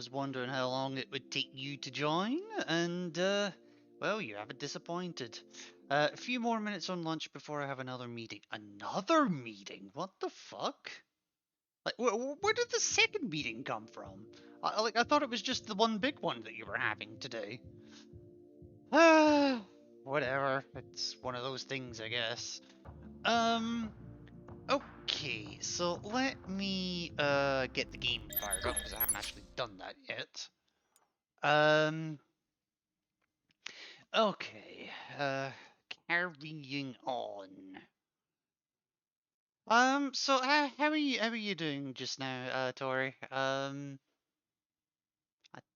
was wondering how long it would take you to join, and, well, you haven't disappointed. A few more minutes on lunch before I have another meeting. Another meeting? What the fuck? Like, where did the second meeting come from? I thought it was just the one big one that you were having today. Whatever. It's one of those things, I guess. Um, okay, so let me get the game fired up because I haven't actually done that yet. Um, okay, carrying on. So how are you doing just now, Tori? I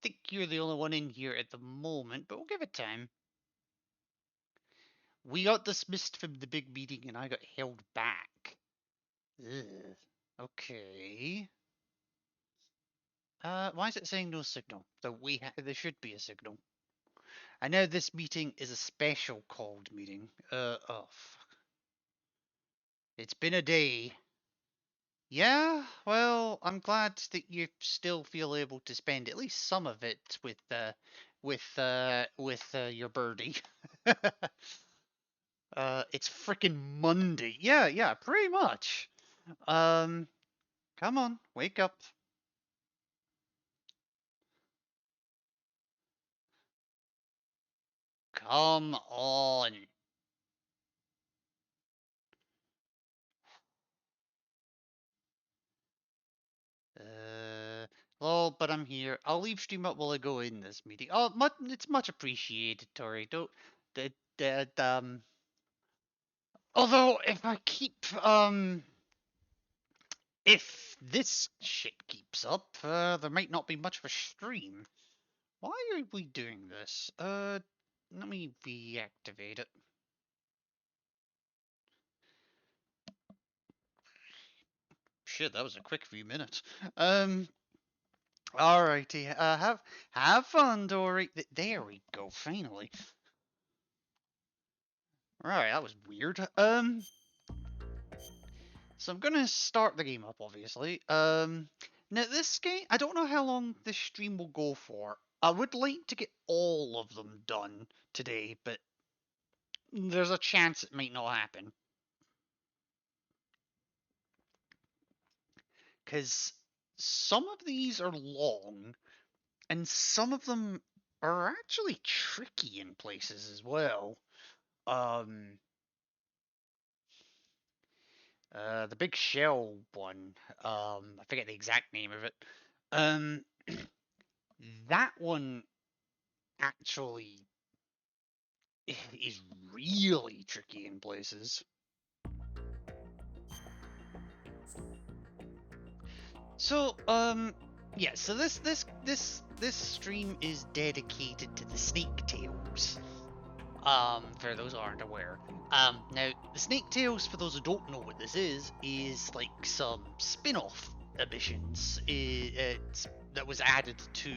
think you're the only one in here at the moment, but we'll give it time. We got dismissed from the big meeting and I got held back. Ugh. Okay. Why is it saying no signal? There should be a signal. I know this meeting is a special called meeting. Oh, fuck. It's been a day. Yeah, well, I'm glad that you still feel able to spend at least some of it with your birdie. It's freaking Monday. Yeah, pretty much. Um, Come on, wake up. Come on. Uh, well, but I'm here. I'll leave stream up while I go in this meeting. Oh, it's much appreciated, Tori. Don't, that, although if this shit keeps up, there might not be much of a stream. Why are we doing this? Let me reactivate it. Shit, that was a quick few minutes. Alrighty. Have fun, Dory. There we go. Finally. Right, that was weird. So I'm gonna start the game up, obviously. Now this game, I don't know how long this stream will go for. I would like to get all of them done today, but there's a chance it might not happen. Because some of these are long, and some of them are actually tricky in places as well. Um, the big shell one, I forget the exact name of it. Um, that one actually is really tricky in places. So, yeah. So this stream is dedicated to the Snake Tales. For those who aren't aware. Now the Snake Tales, for those who don't know what this is like some spin-off emissions. That was added to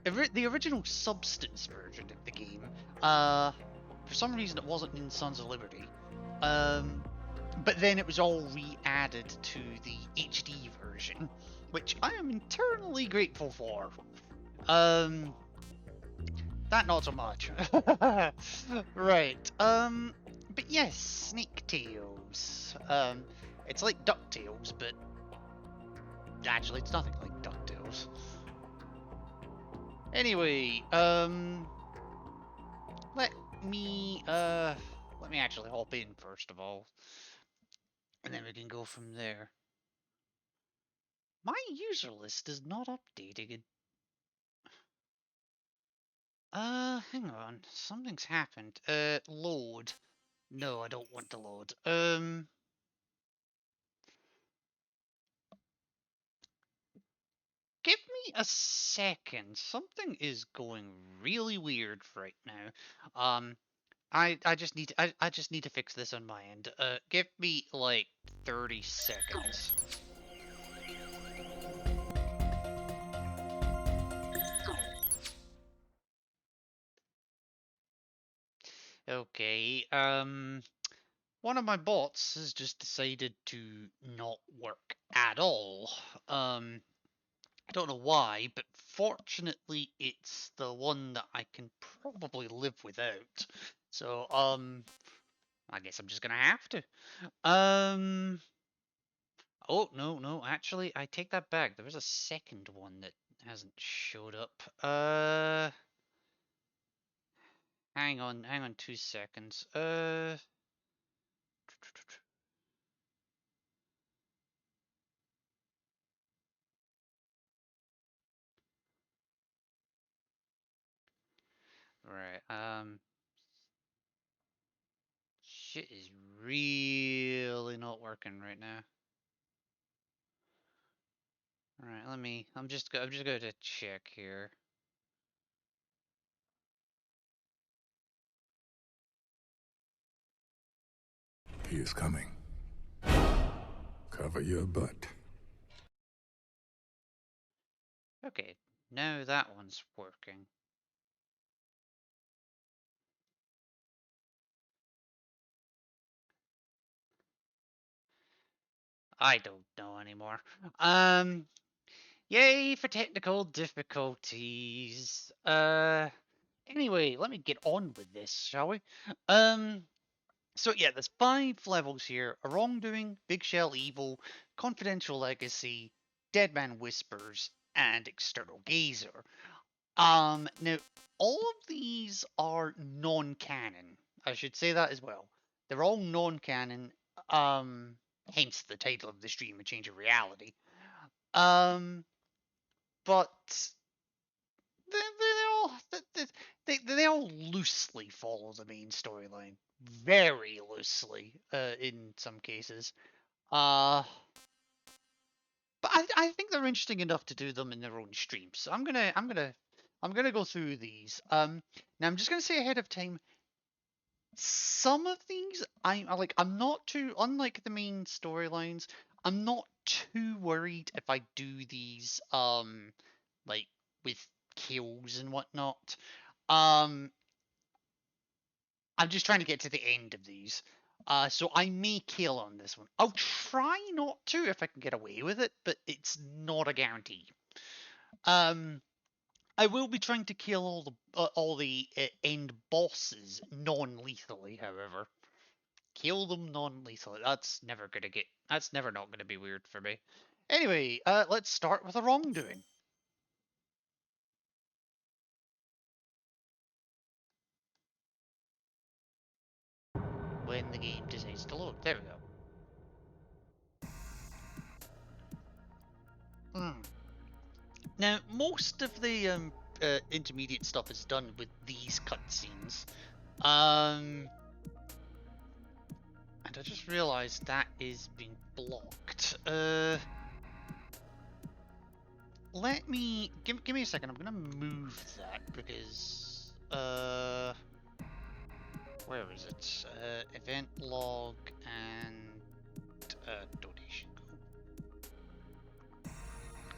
the original Substance version of the game. For some reason, it wasn't in Sons of Liberty. But then it was all re-added to the HD version, which I am eternally grateful for. That not so much. Right. But yes, Snake Tales. It's like DuckTales, but actually, it's nothing like DuckTales. Anyway, let let me actually hop in first of all, and then we can go from there. My user list is not updating. Hang on, something's happened. Load. No, I don't want to load. Give me a second. Something is going really weird right now. I just need to, I just need to fix this on my end. Give me like 30 seconds. Okay. One of my bots has just decided to not work at all. Um, I don't know why, but fortunately it's the one that I can probably live without. So, I guess I'm just gonna have to. Oh, no, actually, I take that back. There was a second one that hasn't showed up. Hang on 2 seconds. Right, shit is really not working right now. Alright, I'm just going to check here. He is coming. Cover your butt. Okay, now that one's working. I don't know anymore. Yay for technical difficulties. Anyway, let me get on with this, shall we? So yeah, there's 5 levels here: a wrongdoing, Big Shell evil, confidential legacy, Dead Man Whispers, and external gazer. Now all of these are non-canon. I should say that as well. They're all non-canon. Hence the title of the stream, A Change of Reality. But they all loosely follow the main storyline, very loosely, in some cases. But I think they're interesting enough to do them in their own streams. So I'm gonna go through these. Now I'm just gonna say ahead of time, some of these I'm not too, unlike the main storylines, I'm not too worried if I do these like with kills and whatnot. I'm just trying to get to the end of these. So I may kill on this one. I'll try not to if I can get away with it, but it's not a guarantee. I will be trying to kill all the end bosses non-lethally, however. Kill them non-lethally. That's never not gonna be weird for me. Anyway, let's start with a wrongdoing. When the game decides to load. There we go. Now, most of the intermediate stuff is done with these cutscenes. And I just realised that is being blocked. Let me give me a second. I'm gonna move that because where is it? Event log and donation goal.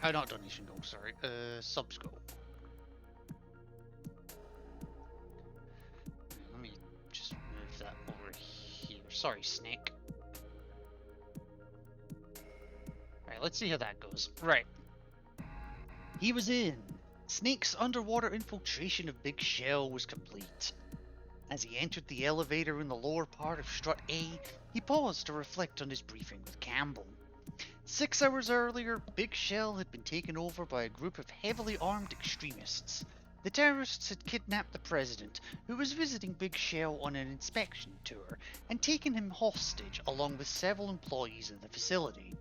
Oh, not donation goal. Sorry. Subs goal. Let me just move that over here. Sorry, Snake. Alright, let's see how that goes. Right. He was in. Snake's underwater infiltration of Big Shell was complete. As he entered the elevator in the lower part of Strut A, he paused to reflect on his briefing with Campbell. 6 hours earlier, Big Shell had been taken over by a group of heavily armed extremists. The terrorists had kidnapped the president, who was visiting Big Shell on an inspection tour, and taken him hostage along with several employees of the facility.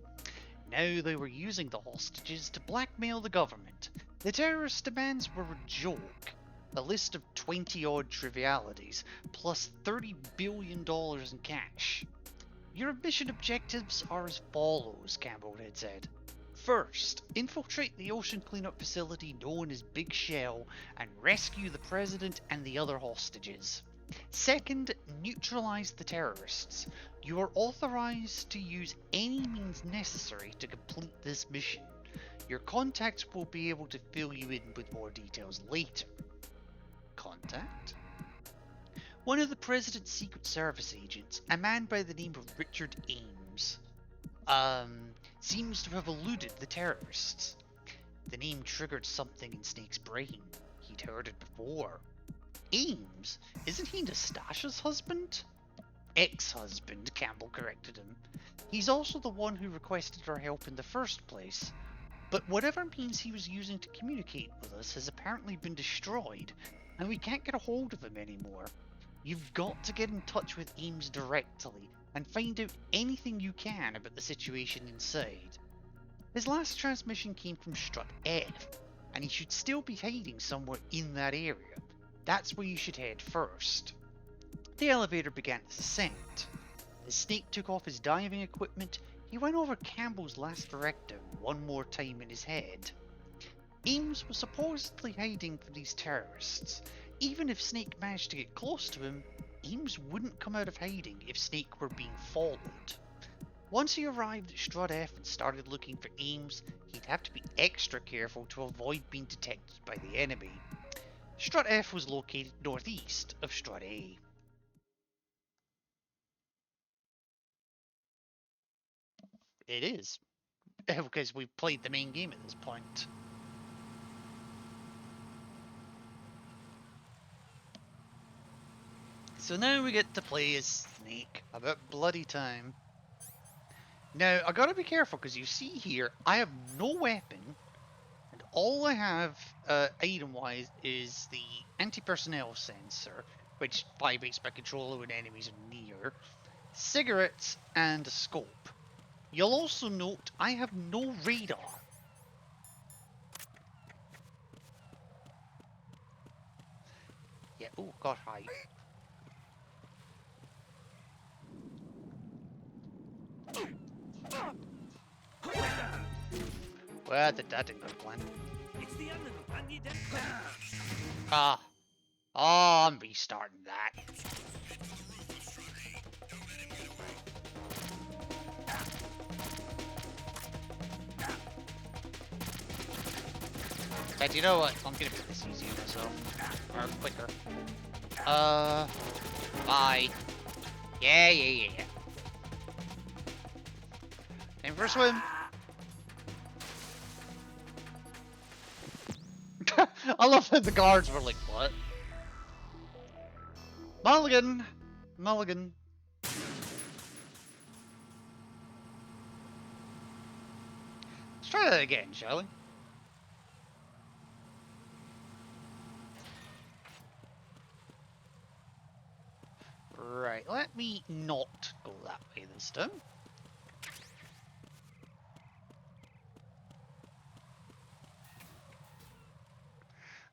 Now they were using the hostages to blackmail the government. The terrorist demands were a joke. A list of 20-odd trivialities, plus $30 billion in cash. Your mission objectives are as follows, Campbell had said. First, infiltrate the ocean cleanup facility known as Big Shell and rescue the president and the other hostages. Second, neutralize the terrorists. You are authorized to use any means necessary to complete this mission. Your contacts will be able to fill you in with more details later. Contact? One of the President's Secret Service agents, a man by the name of Richard Ames, seems to have eluded the terrorists. The name triggered something in Snake's brain. He'd heard it before. Ames? Isn't he Nastasha's husband? Ex-husband, Campbell corrected him. He's also the one who requested our help in the first place. But whatever means he was using to communicate with us has apparently been destroyed, and we can't get a hold of him anymore. You've got to get in touch with Ames directly, and find out anything you can about the situation inside. His last transmission came from Strut F, and he should still be hiding somewhere in that area. That's where you should head first. The elevator began its ascent. As Snake took off his diving equipment, he went over Campbell's last directive one more time in his head. Ames was supposedly hiding from these terrorists. Even if Snake managed to get close to him, Ames wouldn't come out of hiding if Snake were being followed. Once he arrived at Strut F and started looking for Ames, he'd have to be extra careful to avoid being detected by the enemy. Strut F was located northeast of Strut A. It is, because we've played the main game at this point. So now we get to play as Snake. About bloody time. Now, I gotta be careful, because you see here, I have no weapon, and all I have, item-wise, is the anti-personnel sensor, which vibrates my controller when enemies are near, cigarettes, and a scope. You'll also note I have no radar. Yeah, oh god, hi. Well, that didn't go to plan. Ah. Oh, I'm restarting that. But you know what? I'm gonna make this easier myself. Or quicker. Bye. Yeah. Time for a swim. I love that the guards were like, what? Mulligan! Mulligan. Let's try that again, shall we? Right, let me not go that way this time.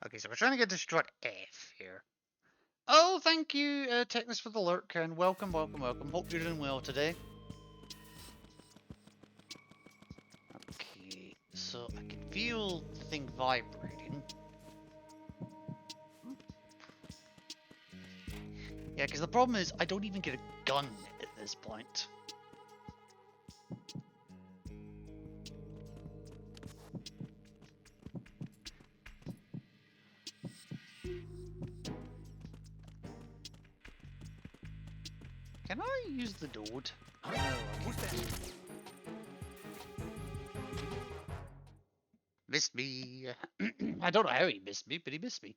Okay, so we're trying to get to Strut F here. Oh, thank you, Technus, for the lurk, and welcome. Hope you're doing well today. Okay, so I can feel the thing vibrating. Yeah, because the problem is I don't even get a gun at this point. Can I use the Dode? No, okay. Missed me. I don't know how he missed me, but he missed me.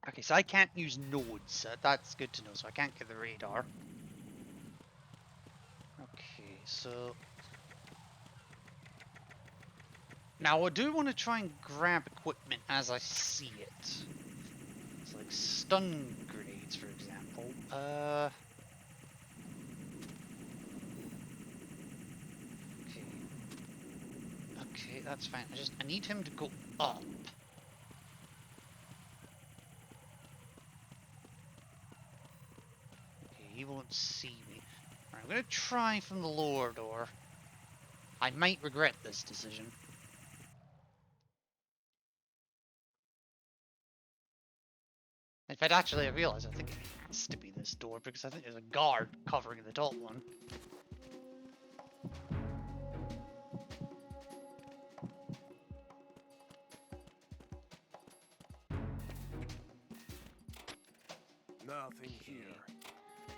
Okay, so I can't use nodes. That's good to know, so I can't get the radar. Okay, so... Now, I do want to try and grab equipment as I see it. It's like stun grenades, for example. Okay, that's fine. I need him to go up. Okay, he won't see me. Alright, I'm gonna try from the lower door. I might regret this decision. In fact, actually, I realise I think it has to be this door because I think there's a guard covering the top one. Nothing here.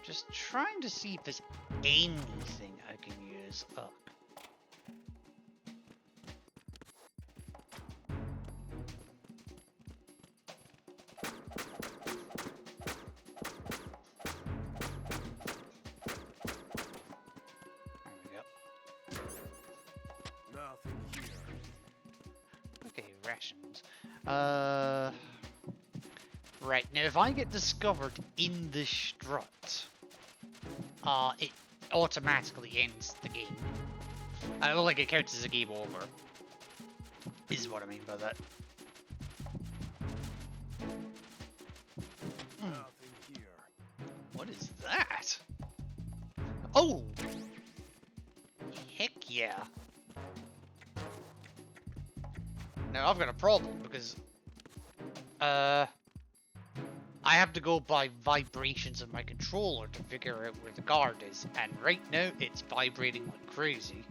Just trying to see if there's anything I can use up. rations. Right, now if I get discovered in the strut, it automatically ends the game. Well, like it counts as a game over. Is what I mean by that. Nothing here. What is that? Oh! Heck yeah. Now I've got a problem because I have to go by vibrations of my controller to figure out where the guard is, and right now it's vibrating like crazy.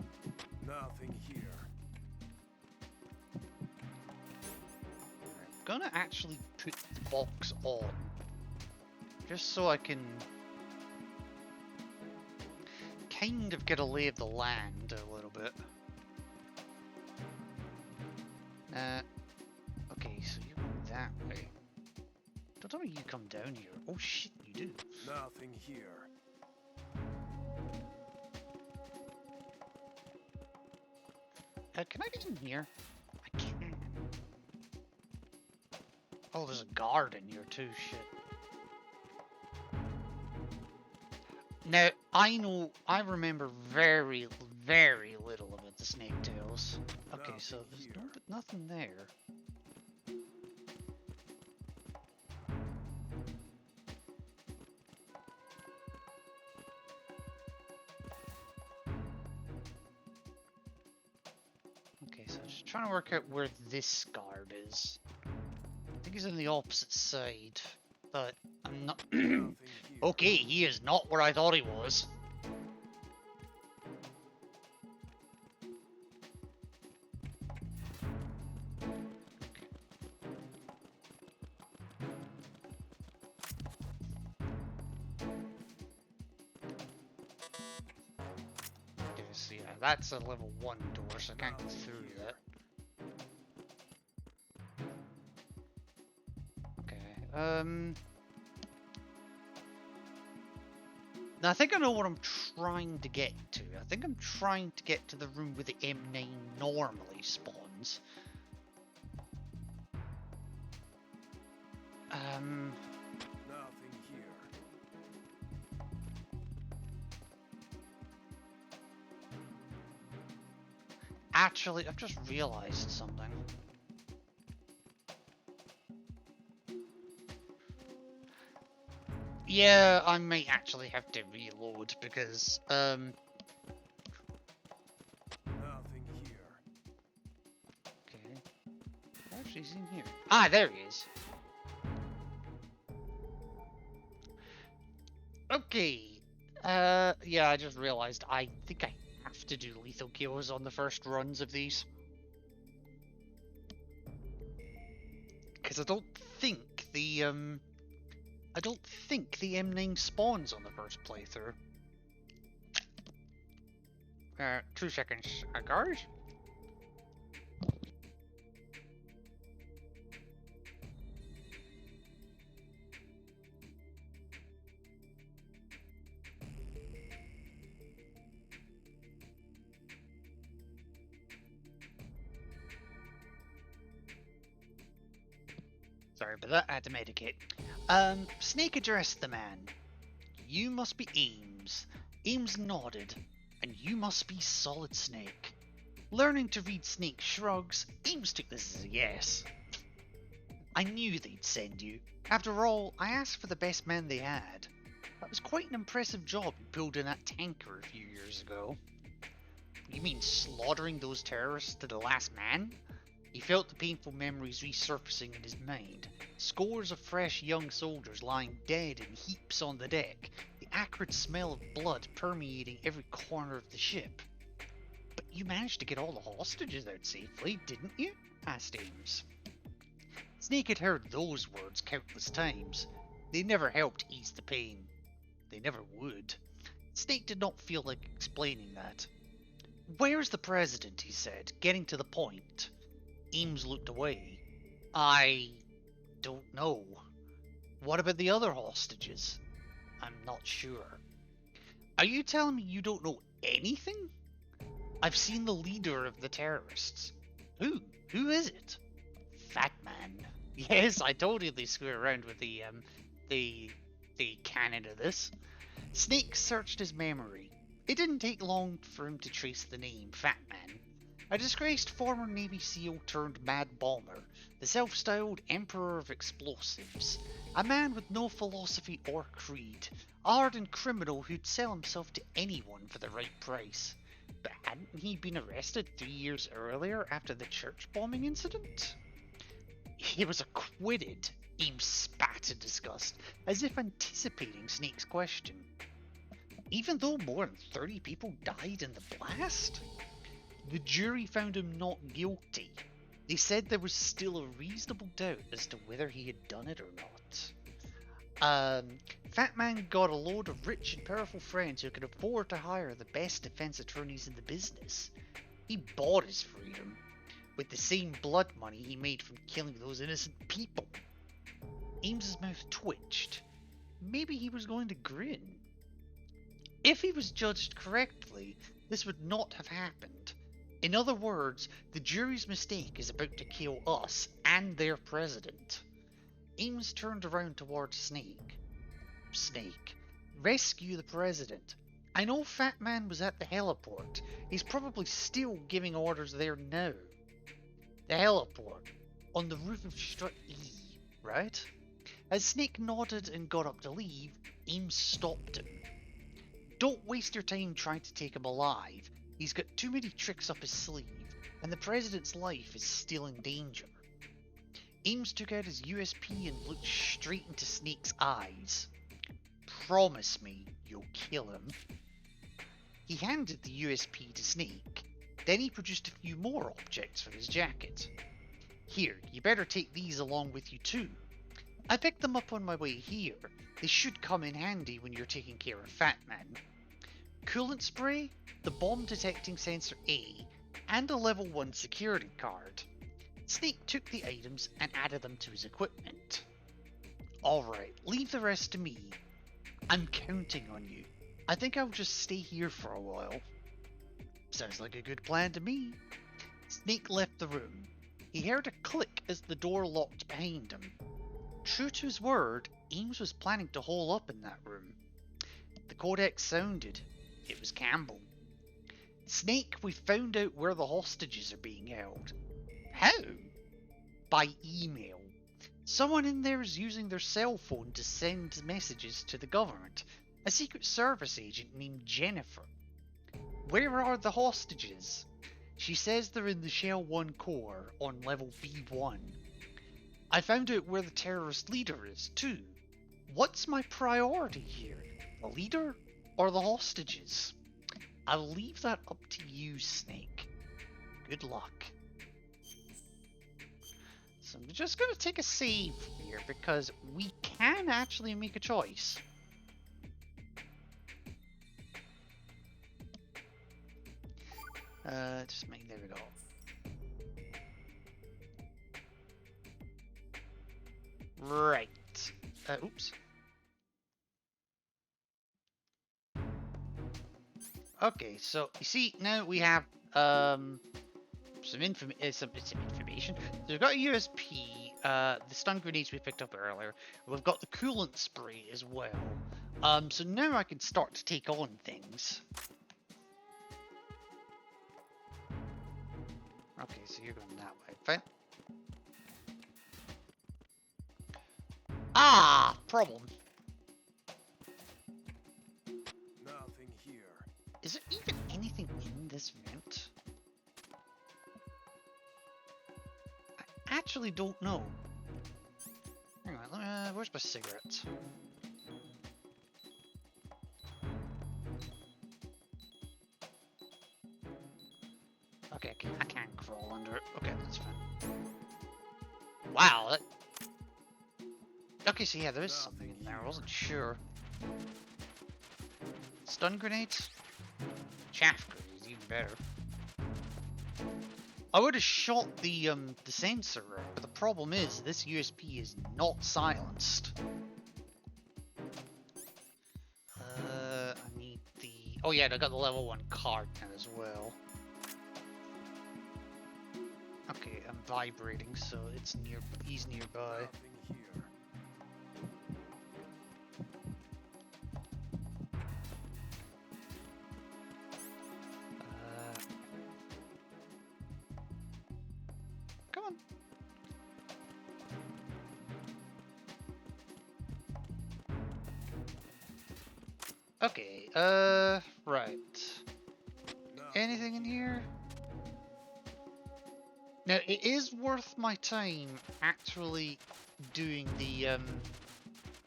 Nothing here. I'm gonna actually put the box on just so I can kind of get a lay of the land a little bit. Okay, so you go that way. Don't tell me you come down here. Oh shit, you do. Nothing here. Can I get in here? I can. Oh, there's a guard in here too, shit. Now, I remember very, very little about the snake tails. Okay, so there's nothing there. Okay, so I'm just trying to work out where this guard is. I think he's on the opposite side, but I'm not... Nothing here. Okay, he is not where I thought he was. Okay, so yeah, that's a level 1 door, so I can't go through that. Okay, now I think I know what I'm trying to get to. I think I'm trying to get to the room where the M9 normally spawns. Nothing here. Actually, I've just realized something. Yeah, I may actually have to reload because, Nothing here. okay. Actually, he's in here. Ah, there he is. Okay. Yeah, I just realized I think I have to do lethal kills on the first runs of these. Because I don't think the M9 spawns on the first playthrough. 2 seconds, guys. Sorry about that, I had to medicate. Snake addressed the man. You must be Ames. Ames nodded. And you must be Solid Snake. Learning to read Snake shrugs, Ames took this as a yes. I knew they'd send you. After all, I asked for the best men they had. That was quite an impressive job you pulled in that tanker a few years ago. You mean slaughtering those terrorists to the last man? He felt the painful memories resurfacing in his mind. Scores of fresh young soldiers lying dead in heaps on the deck, the acrid smell of blood permeating every corner of the ship. But you managed to get all the hostages out safely, didn't you? Asked Ames. Snake had heard those words countless times. They never helped ease the pain. They never would. Snake did not feel like explaining that. Where's the president, he said, getting to the point. Ames looked away. I don't know. What about the other hostages? I'm not sure. Are you telling me you don't know anything? I've seen the leader of the terrorists. Who? Who is it? Fat Man. Yes, I totally screw around with the canon of this. Snake searched his memory. It didn't take long for him to trace the name Fat Man. A disgraced former Navy SEAL turned mad bomber, the self-styled Emperor of Explosives. A man with no philosophy or creed. A hardened criminal who'd sell himself to anyone for the right price. But hadn't he been arrested 3 years earlier after the church bombing incident? He was acquitted. Ames spat in disgust, as if anticipating Snake's question. Even though more than 30 people died in the blast? The jury found him not guilty. They said there was still a reasonable doubt as to whether he had done it or not. Fat Man got a load of rich and powerful friends who could afford to hire the best defense attorneys in the business. He bought his freedom with the same blood money he made from killing those innocent people. Ames's mouth twitched. Maybe he was going to grin. If he was judged correctly, this would not have happened. In other words, the jury's mistake is about to kill us and their president. Ames turned around towards Snake. Snake, rescue the president. I know Fat Man was at the heliport. He's probably still giving orders there now. The heliport, on the roof of Strut E, right? As Snake nodded and got up to leave, Ames stopped him. Don't waste your time trying to take him alive. He's got too many tricks up his sleeve, and the president's life is still in danger. Ames took out his USP and looked straight into Snake's eyes. Promise me you'll kill him. He handed the USP to Snake. Then he produced a few more objects from his jacket. Here, you better take these along with you too. I picked them up on my way here. They should come in handy when you're taking care of Fat Man. Coolant spray, the bomb detecting sensor A, and a level 1 security card. Snake took the items and added them to his equipment. Alright, leave the rest to me. I'm counting on you. I think I'll just stay here for a while. Sounds like a good plan to me. Snake left the room. He heard a click as the door locked behind him. True to his word, Ames was planning to hole up in that room. The codex sounded. It was Campbell. Snake, we found out where the hostages are being held. How? By email. Someone in there is using their cell phone to send messages to the government. A Secret Service agent named Jennifer. Where are the hostages? She says they're in the Shell 1 core on level B1. I found out where the terrorist leader is, too. What's my priority here? The leader or the hostages? I'll leave that up to you, Snake. Good luck. So I'm just going to take a save here because we can actually make a choice. There we go. Right. Oops. Okay, so you see now we have some information. So we've got a USP, the stun grenades we picked up earlier. We've got the coolant spray as well. So now I can start to take on things. Okay, so you're going that way. Fine. Ah, problem. Nothing here. Is there even anything in this vent? I actually don't know. Hang on, where's my cigarettes? Okay, I can't crawl under it. Okay, that's fine. Wow, that... Okay, so yeah, there is something in there. I wasn't sure. Stun grenades? Chaff grenades, even better. I would have shot the sensor, but the problem is this USP is not silenced. I need the... Oh yeah, I got the level 1 card now as well. Okay, I'm vibrating, so it's near. He's nearby. Nothing here. Come on. Okay, right. Anything in here? Now, it is worth my time actually doing the,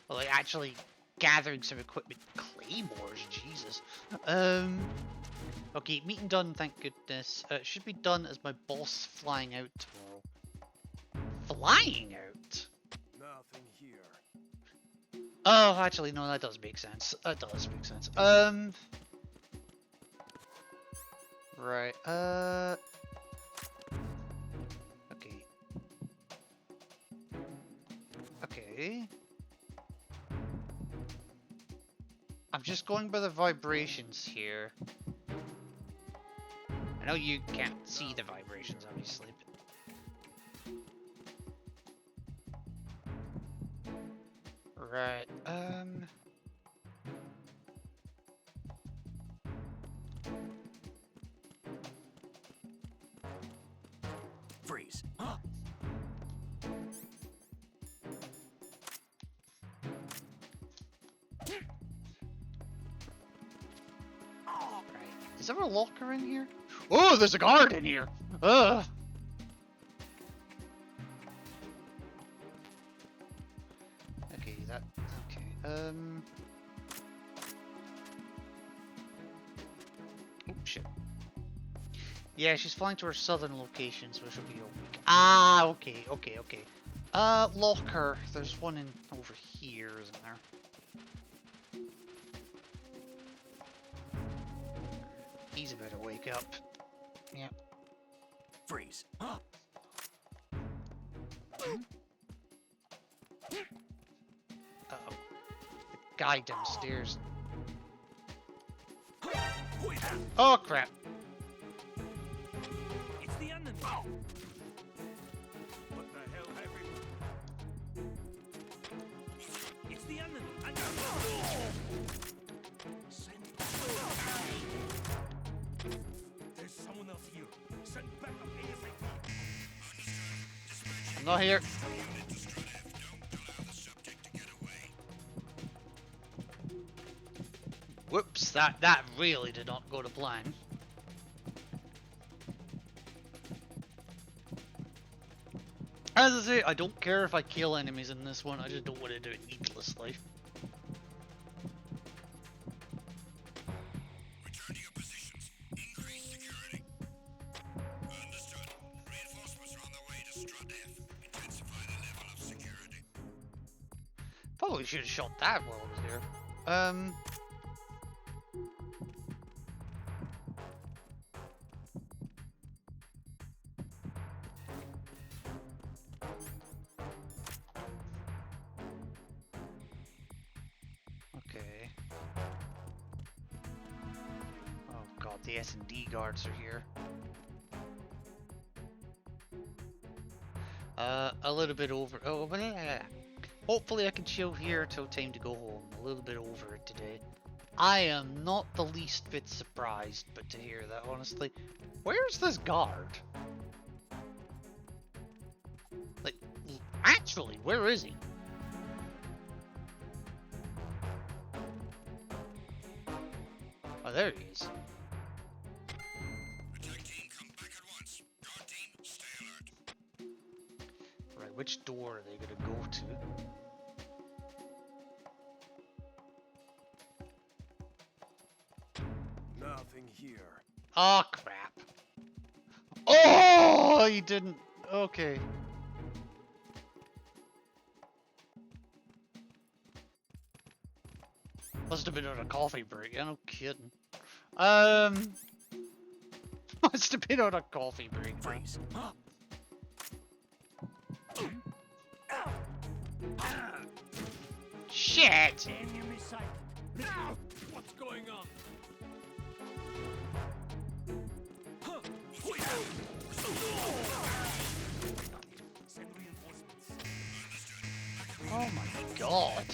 well, like, actually gathering some equipment. Claymores, Jesus. Okay, meeting done, thank goodness. It should be done as my boss flying out tomorrow. Flying out? Nothing here. Oh, actually, no, that does make sense. That does make sense. Right, okay. Okay. I'm just going by the vibrations here. I know you can't see the vibrations, obviously, but... Right, Freeze. right. Is there a locker in here? Oh, there's a guard in here! Ugh! Okay, that... Okay, Oh, shit. Yeah, she's flying to her southern location, so she'll be a week. Ah, okay. Locker. There's one in over here, isn't there? He's about to wake up. Yep. Freeze. Uh-oh. The guy downstairs. Oh, crap. It's the enemy. What the hell, Harry? It's the enemy. There's someone else here. Send back up ASAP. I'm not here. Whoops, that really did not go to plan. As I say, I don't care if I kill enemies in this one, I just don't want to do it needlessly. Return to your positions. Increase security. Understood. Reinforcements are on their way to Strut F. Intensify the level of security. Probably should have shot that while I was there. Okay. Oh god, the S&D guards are here. A little bit over. Oh, but hopefully I can chill here till time to go home. A little bit over it today. I am not the least bit surprised, but to hear that, honestly. Where's this guard? Like, actually, where is he? Oh, there he is. Attack team, come back at once. Guard team, stay alert. Right, which door are they gonna go to? Nothing here. Oh, crap. Oh, he didn't. Okay. Must have been on a coffee break. Yeah, no kidding. Must have been on a coffee break. Man. Freeze. Shit! Enemy sight. What's going on? Oh my god.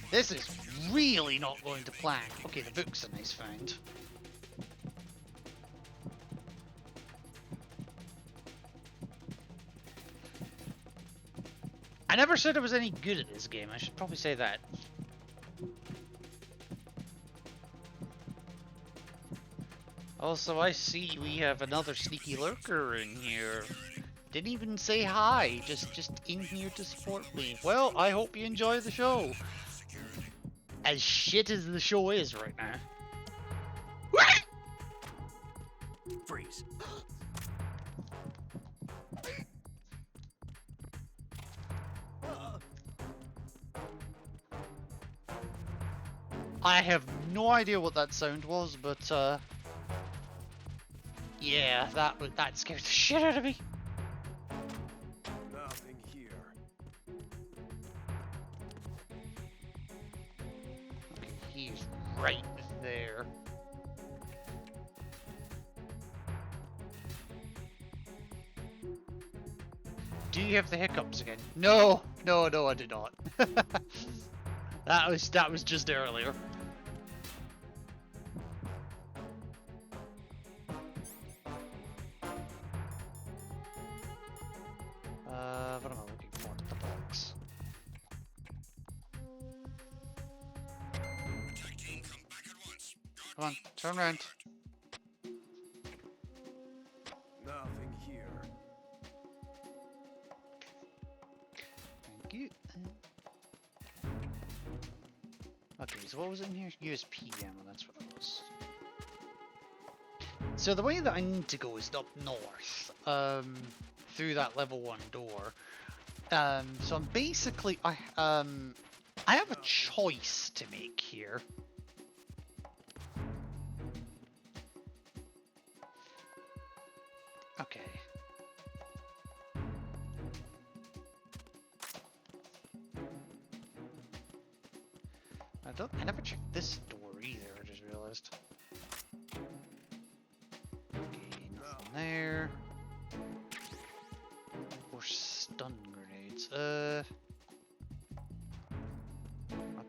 This is really not going to plan. Okay, the book's a nice find. I never said I was any good at this game. I should probably say that. Also, I see we have another sneaky lurker in here. Didn't even say hi, just in here to support me. Well, I hope you enjoy the show. As shit as the show is right now. Freeze. I have no idea what that sound was, but yeah, that scared the shit out of me. Nothing here. Okay, he's right there. Do you have the hiccups again? No, no, no, I did not. that was just earlier. What am I looking for? The box. Tag team, come back at once. Come on, turn around. Nothing here. Thank you. Okay, so what was in here? USP ammo, that's what it was. So the way that I need to go is up north, through that level 1 door. So I'm basically, I have a choice to make here. Okay. I never checked this door either, I just realized. Okay, nothing there. Or stun grenades.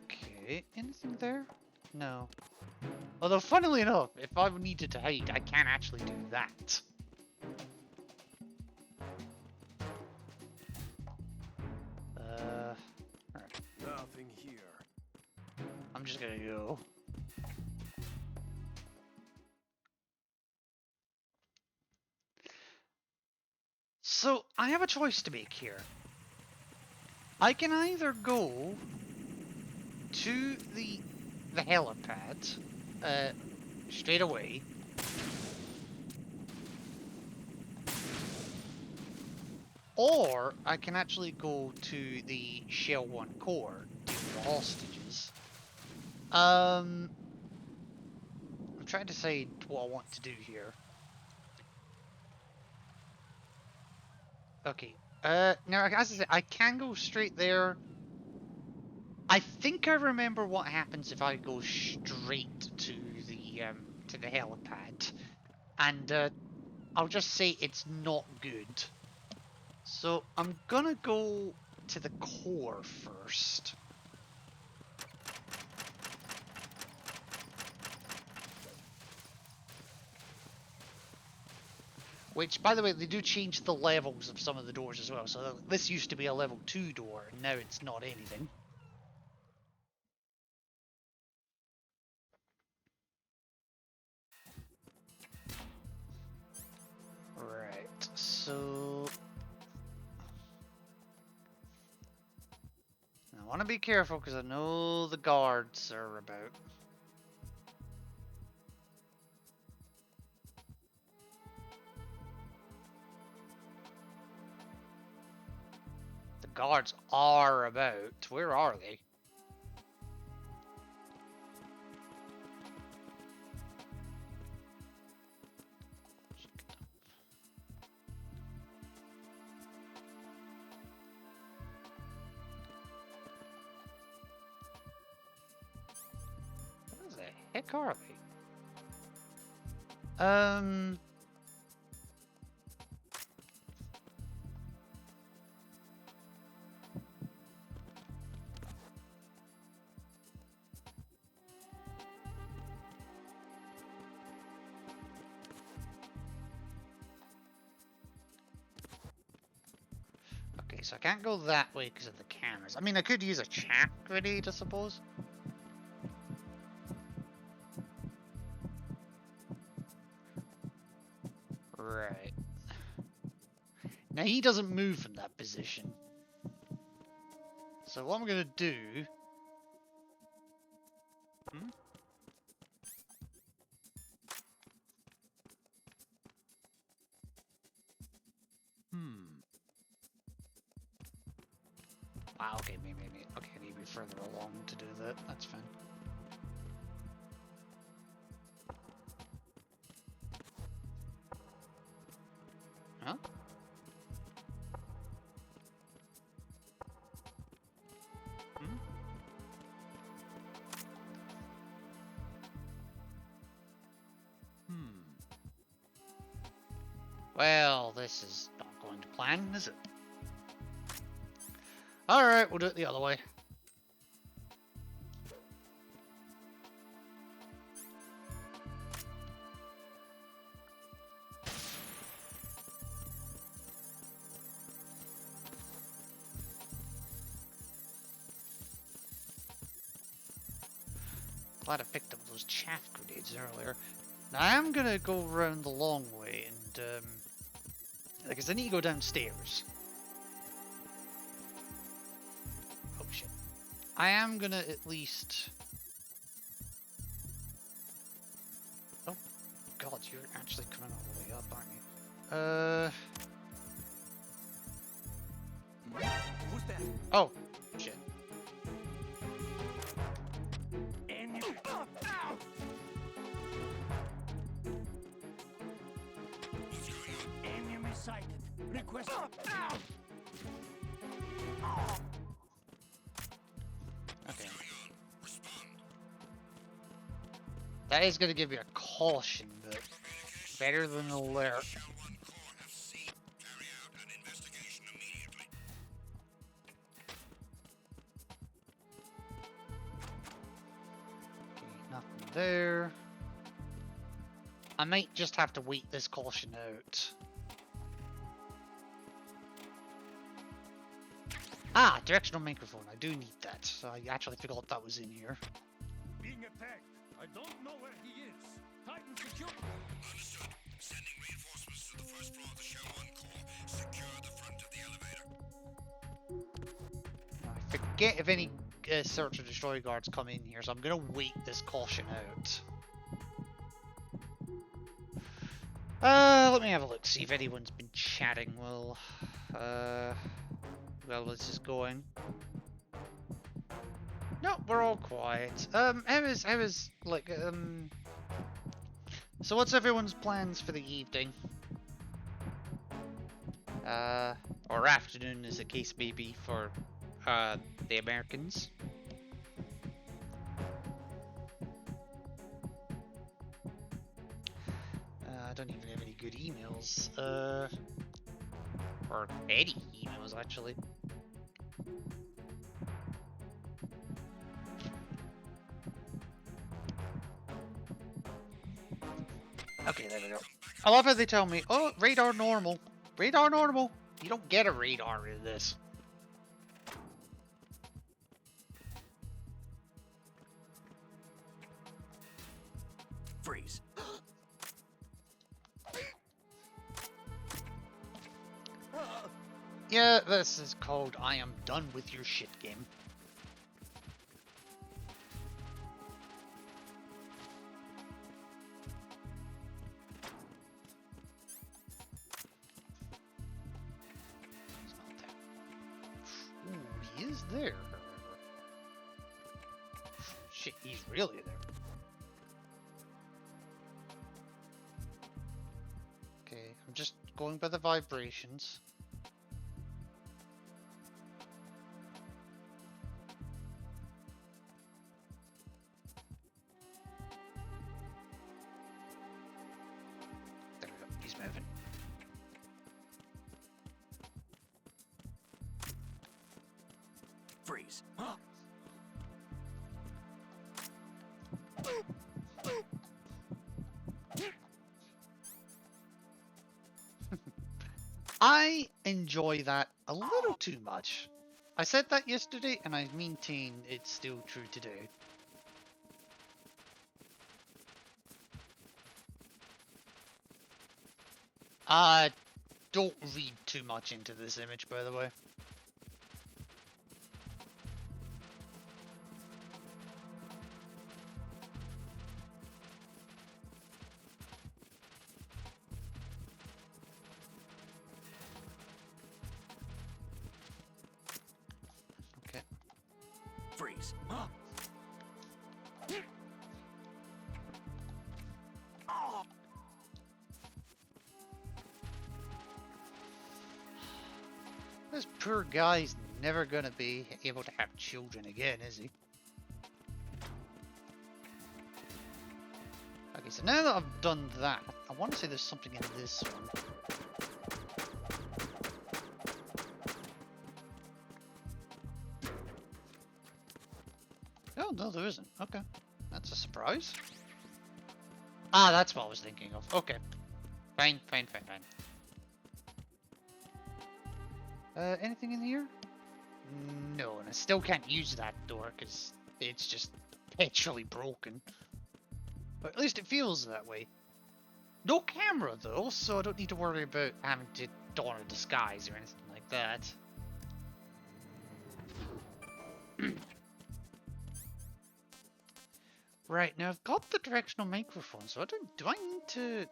Okay, anything there? No. Although, funnily enough, if I needed to hide, I can actually do that. Alright. Nothing here. I'm just gonna go. So, I have a choice to make here. I can either go to the helipad straight away, or I can actually go to the Shell 1 core, deal with the hostages. I'm trying to decide what I want to do here. Okay. Now, as I said, I can go straight there. I think I remember what happens if I go straight to the helipad, and I'll just say it's not good. So I'm gonna go to the core first. Which, by the way, they do change the levels of some of the doors as well. So this used to be a level 2 door, and now it's not anything. Right, so... I want to be careful because I know the guards are about. Guards are about. Where are they? Where the heck are they? so I can't go that way because of the cameras. I mean, I could use a chaff grenade, I suppose. Right. Now he doesn't move from that position. So what I'm gonna do... Wow, okay, maybe, okay, I need to be further along to do that. That's fine. Huh? Well, this is not going to plan, is it? Alright, we'll do it the other way. Glad I picked up those chaff grenades earlier. Now I am gonna go around the long way and, because I need to go downstairs. Oh shit. I am gonna at least... Oh god, you're actually coming all the way up, aren't you? Who's that? Oh, shit. Enemy sighted. Request. Okay. That is gonna give you a caution, but better than an alert. Shell 1 Corps have seen. Carry out an investigation immediately. Okay, nothing there. I might just have to wait this caution out. Ah, directional microphone. I do need that. So I actually forgot that was in here. Being attacked. I don't know where he is. Titan secure. Understood. Sending reinforcements to the first floor of the Shell 1 Corps. Secure the front of the elevator. I forget if any search or destroy guards come in here, so I'm gonna wait this caution out. Let me have a look, see if anyone's been chatting while this is going. No, we're all quiet. How is like so what's everyone's plans for the evening? Or afternoon as the case may be for the Americans. I don't even have any good emails. Or any emails actually. Okay, there we go. I love how they tell me, oh, radar normal. Radar normal. You don't get a radar in this. Freeze. Yeah, this is called I am done with your shit game. He's not there. Ooh, he is there, however. Shit, he's really there. Okay, I'm just going by the vibrations. There we go, he's moving. Freeze. I enjoy that a little too much. I said that yesterday, and I maintain it's still true today. Don't read too much into this image, by the way. Okay. Freeze. Huh? This poor guy's never gonna be able to have children again, is he? Okay, so now that I've done that, I want to say there's something in this one. Oh, no, there isn't. Okay. That's a surprise. Ah, that's what I was thinking of. Okay. Fine. Anything in here? No, and I still can't use that door because it's just perpetually broken. But at least it feels that way. No camera though, so I don't need to worry about having to don a disguise or anything like that. Right, now I've got the directional microphone, so do I need to...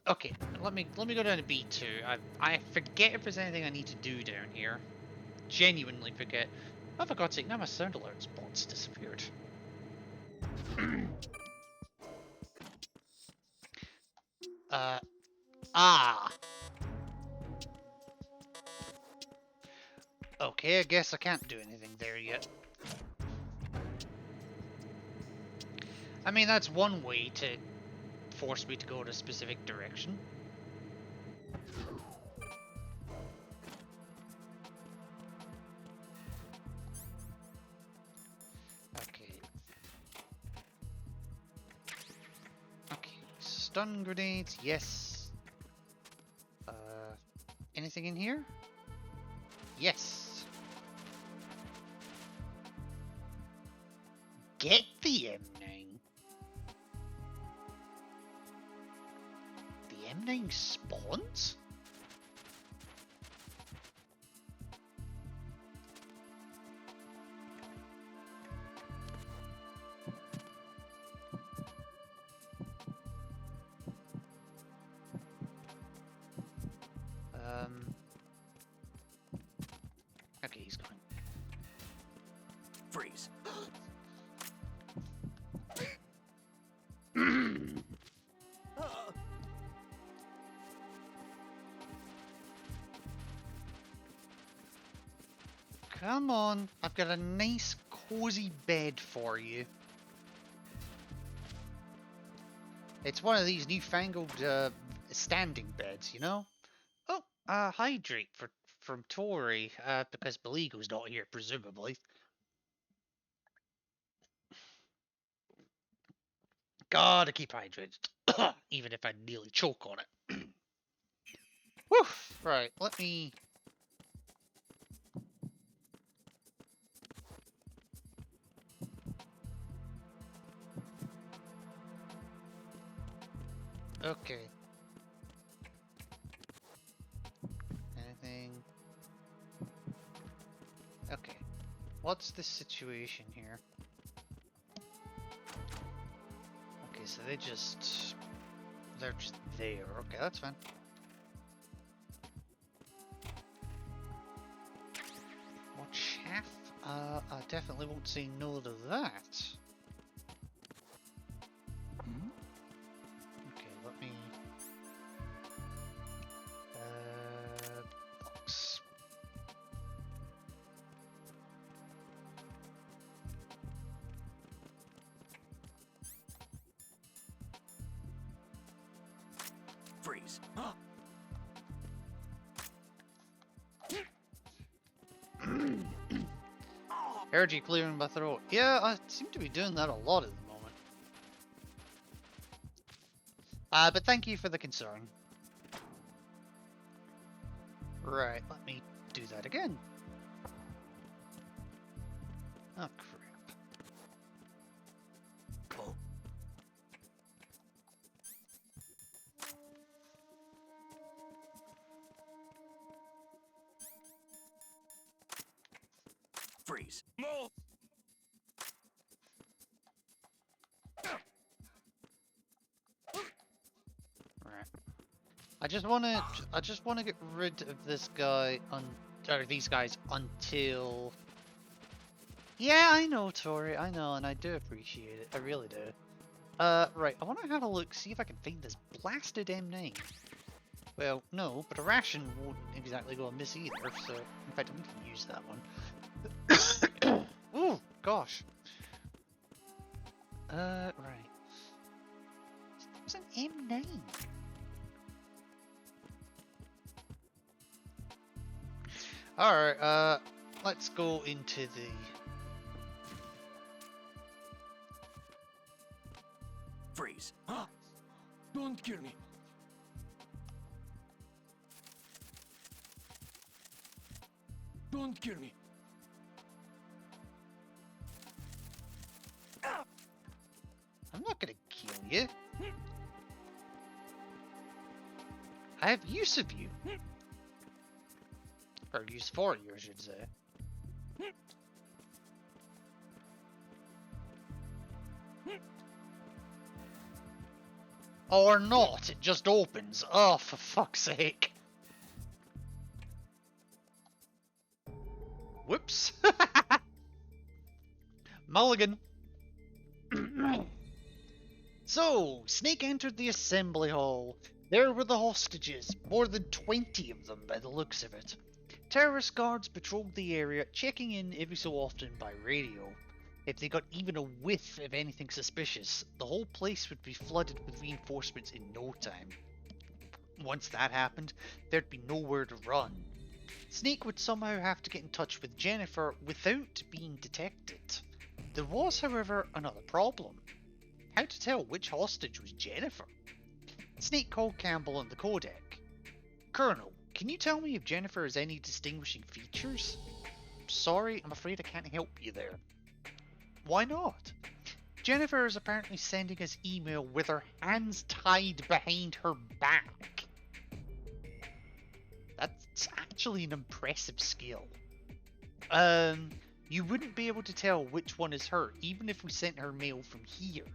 Okay, let me go down to B2. I forget if there's anything I need to do down here. Genuinely forget. Oh, for God's sake, now my sound alert spot's disappeared. Okay, I guess I can't do anything there yet. I mean, that's one way to force me to go in a specific direction. Okay, stun grenades, yes. Anything in here? Yes. Get the M9. The M9 spawns? Okay, he's gone. Freeze. Come on, I've got a nice cozy bed for you. It's one of these newfangled standing beds, you know? Oh, hydrate from Tori, because Belego's not here, presumably. Gotta keep hydrated, even if I nearly choke on it. Woof! Right, let me... Okay. Anything? Okay. What's the situation here? Okay, so they're just there. Okay, that's fine. More chaff? I definitely won't say no to that. Okay, let me... box. Freeze. Huh? Energy clearing my throat. Yeah, I seem to be doing that a lot at the moment. But thank you for the concern. Right, let me do that again. Oh, crap. Oh. Freeze. Move. Right. I just wanna get rid of this guy or these guys until... Yeah, I know, Tori, I know, and I do appreciate it. I really do. Right, I wanna have a look, see if I can find this blasted M9. Well, no, but a ration won't exactly go amiss either, so... In fact, I'm gonna use that one. Ooh, gosh. Right. It's an M9. Alright, let's go into the... Freeze. Huh? Don't kill me. Don't kill me. I'm not gonna kill you. I have use of you. Or use for you, I should say. Or not, it just opens. Oh, for fuck's sake. Whoops. Mulligan. So, Snake entered the assembly hall. There were the hostages, more than 20 of them by the looks of it. Terrorist guards patrolled the area, checking in every so often by radio. If they got even a whiff of anything suspicious, the whole place would be flooded with reinforcements in no time. Once that happened, there'd be nowhere to run. Snake would somehow have to get in touch with Jennifer without being detected. There was, however, another problem. How to tell which hostage was Jennifer? Snake called Campbell on the codec. Colonel, can you tell me if Jennifer has any distinguishing features? Sorry, I'm afraid I can't help you there. Why not? Jennifer is apparently sending us email with her hands tied behind her back. That's actually an impressive skill. You wouldn't be able to tell which one is her, even if we sent her mail from here.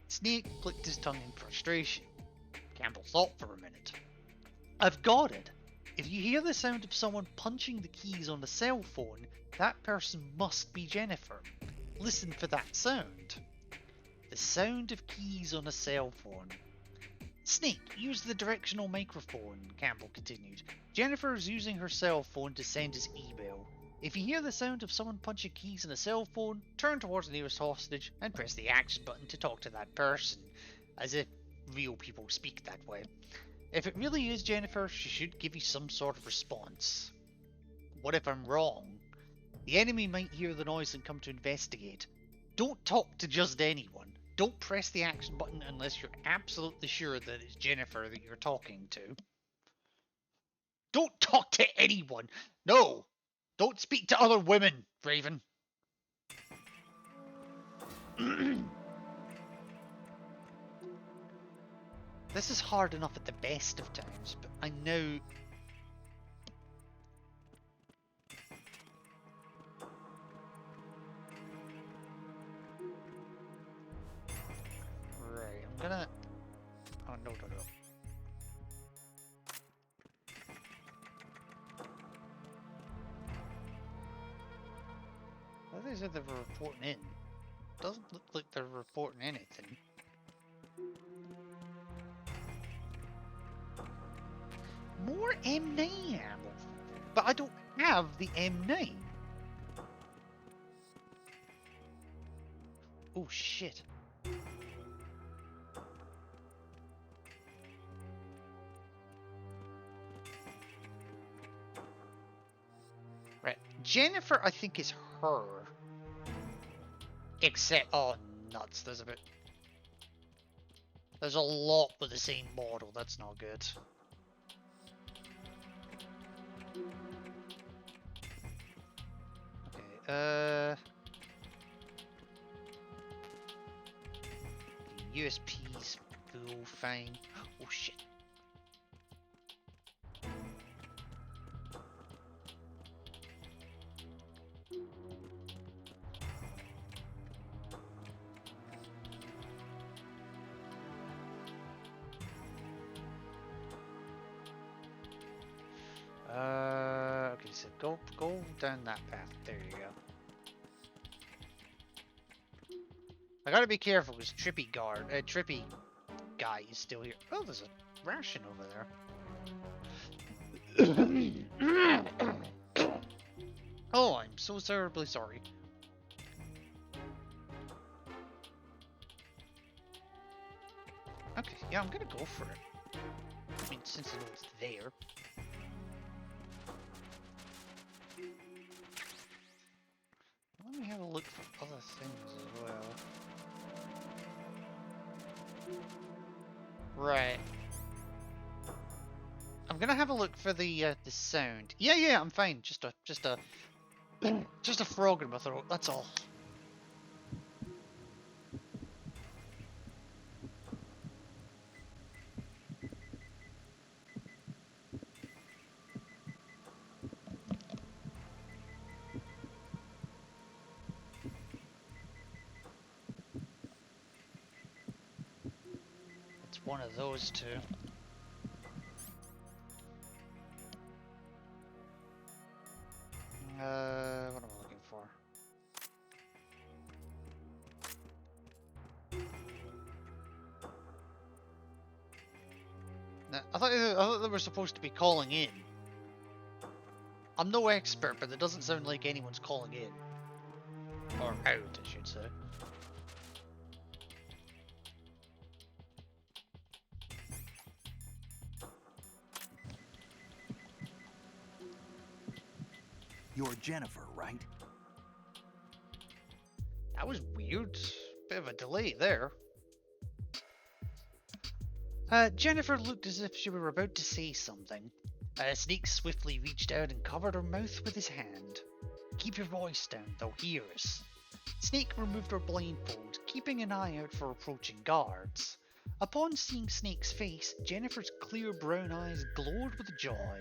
Snake clicked his tongue in frustration. Campbell thought for a minute. I've got it. If you hear the sound of someone punching the keys on a cell phone, that person must be Jennifer. Listen for that sound. The sound of keys on a cell phone. Snake, use the directional microphone, Campbell continued. Jennifer is using her cell phone to send us email. If you hear the sound of someone punching keys on a cell phone, turn towards the nearest hostage and press the action button to talk to that person. As if real people speak that way. If it really is Jennifer, she should give you some sort of response. What if I'm wrong? The enemy might hear the noise and come to investigate. Don't talk to just anyone. Don't press the action button unless you're absolutely sure that it's Jennifer that you're talking to. Don't talk to anyone! No! Don't speak to other women, Raven. This is hard enough at the best of times, but I know... Right, I'm gonna... Oh, no. Well, they said they were reporting in. Doesn't look like they're reporting anything. More M9 ammo, but I don't have the M9. Oh shit. Right, Jennifer I think is her. Except, oh nuts, there's a lot with the same model, that's not good. USP's full fine. Oh shit. Okay, so go down that path. There you go. I gotta be careful because Trippy guy is still here. Oh, there's a ration over there. Oh, I'm so terribly sorry. Okay, yeah, I'm gonna go for it. I mean, since I know it's there. Let me have a look for other things as well. Right. I'm gonna have a look for the sound. Yeah, I'm fine. Just a just a frog in my throat. That's all. It's one of those two. What am I looking for? No, I thought they were supposed to be calling in. I'm no expert, but it doesn't sound like anyone's calling in. Or out, I should say. You're Jennifer, right? That was weird. Bit of a delay there. Jennifer looked as if she were about to say something. Snake swiftly reached out and covered her mouth with his hand. Keep your voice down, they'll hear us. Snake removed her blindfold, keeping an eye out for approaching guards. Upon seeing Snake's face, Jennifer's clear brown eyes glowed with joy.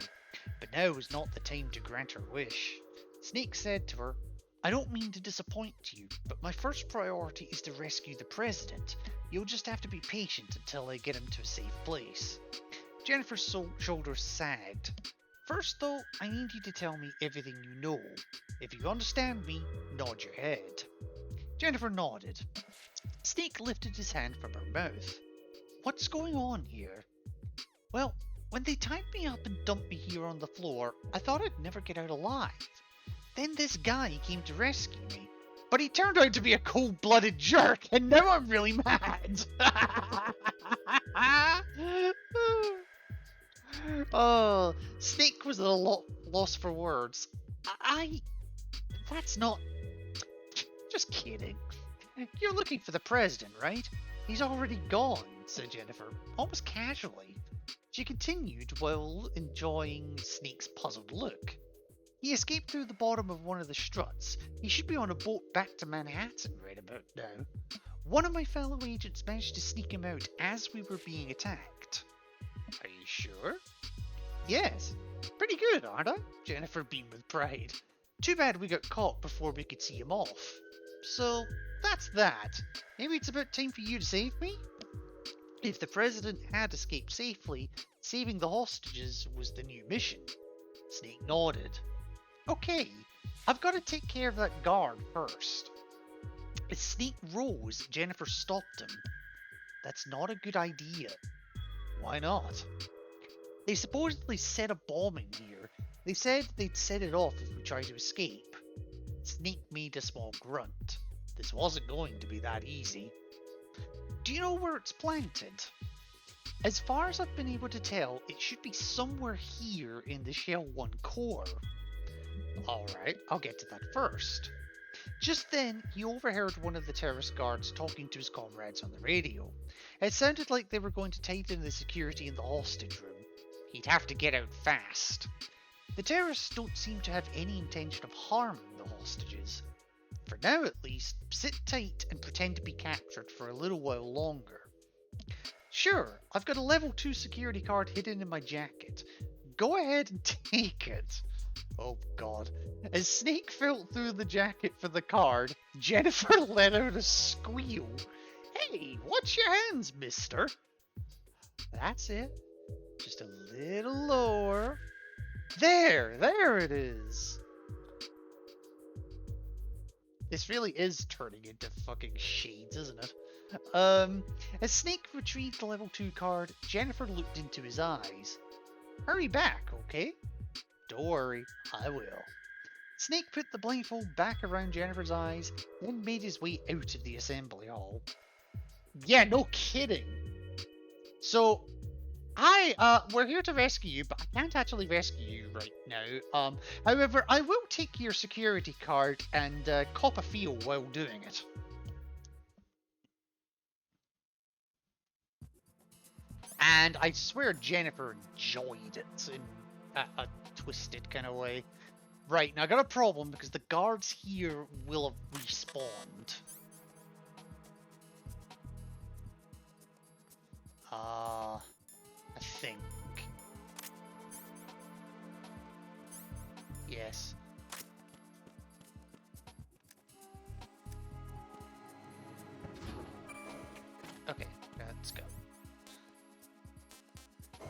But now was not the time to grant her wish. Snake said to her, I don't mean to disappoint you, but my first priority is to rescue the president. You'll just have to be patient until I get him to a safe place. Jennifer's shoulders sagged. First though, I need you to tell me everything you know. If you understand me, nod your head. Jennifer nodded. Snake lifted his hand from her mouth. What's going on here? Well, when they tied me up and dumped me here on the floor, I thought I'd never get out alive. Then this guy came to rescue me, but he turned out to be a cold-blooded jerk, and now I'm really mad. Oh, Snake was at a loss for words. That's not... Just kidding. You're looking for the president, right? He's already gone, said Jennifer, almost casually. She continued while enjoying Snake's puzzled look. He escaped through the bottom of one of the struts. He should be on a boat back to Manhattan right about now. One of my fellow agents managed to sneak him out as we were being attacked. Are you sure? Yes. Pretty good, aren't I? Jennifer beamed with pride. Too bad we got caught before we could see him off. So, that's that. Maybe it's about time for you to save me? If the president had escaped safely, saving the hostages was the new mission. Snake nodded. Okay, I've got to take care of that guard first. As Snake rose, Jennifer stopped him. That's not a good idea. Why not? They supposedly set a bomb in here. They said they'd set it off if we tried to escape. Snake made a small grunt. This wasn't going to be that easy. Do you know where it's planted? As far as I've been able to tell, it should be somewhere here in the Shell 1 core. Alright, I'll get to that first. Just then, he overheard one of the terrorist guards talking to his comrades on the radio. It sounded like they were going to tighten the security in the hostage room. He'd have to get out fast. The terrorists don't seem to have any intention of harming the the hostages. For now, at least, sit tight and pretend to be captured for a little while longer. Sure, I've got a level 2 security card hidden in my jacket. Go ahead and take it. Oh god. As Snake felt through the jacket for the card, Jennifer let out a squeal. Hey, watch your hands, mister. That's it. Just a little lower. There it is. This really is turning into fucking Shades, isn't it? As Snake retrieved the level 2 card, Jennifer looked into his eyes. Hurry back, okay? Don't worry, I will. Snake put the blindfold back around Jennifer's eyes, then made his way out of the assembly hall. Yeah, no kidding. So, we're here to rescue you, but I can't actually rescue you right now. However, I will take your security card and cop a feel while doing it. And I swear Jennifer enjoyed it in a twisted kind of way. Right, now I got a problem because the guards here will have respawned. I think. Yes. Okay, let's go.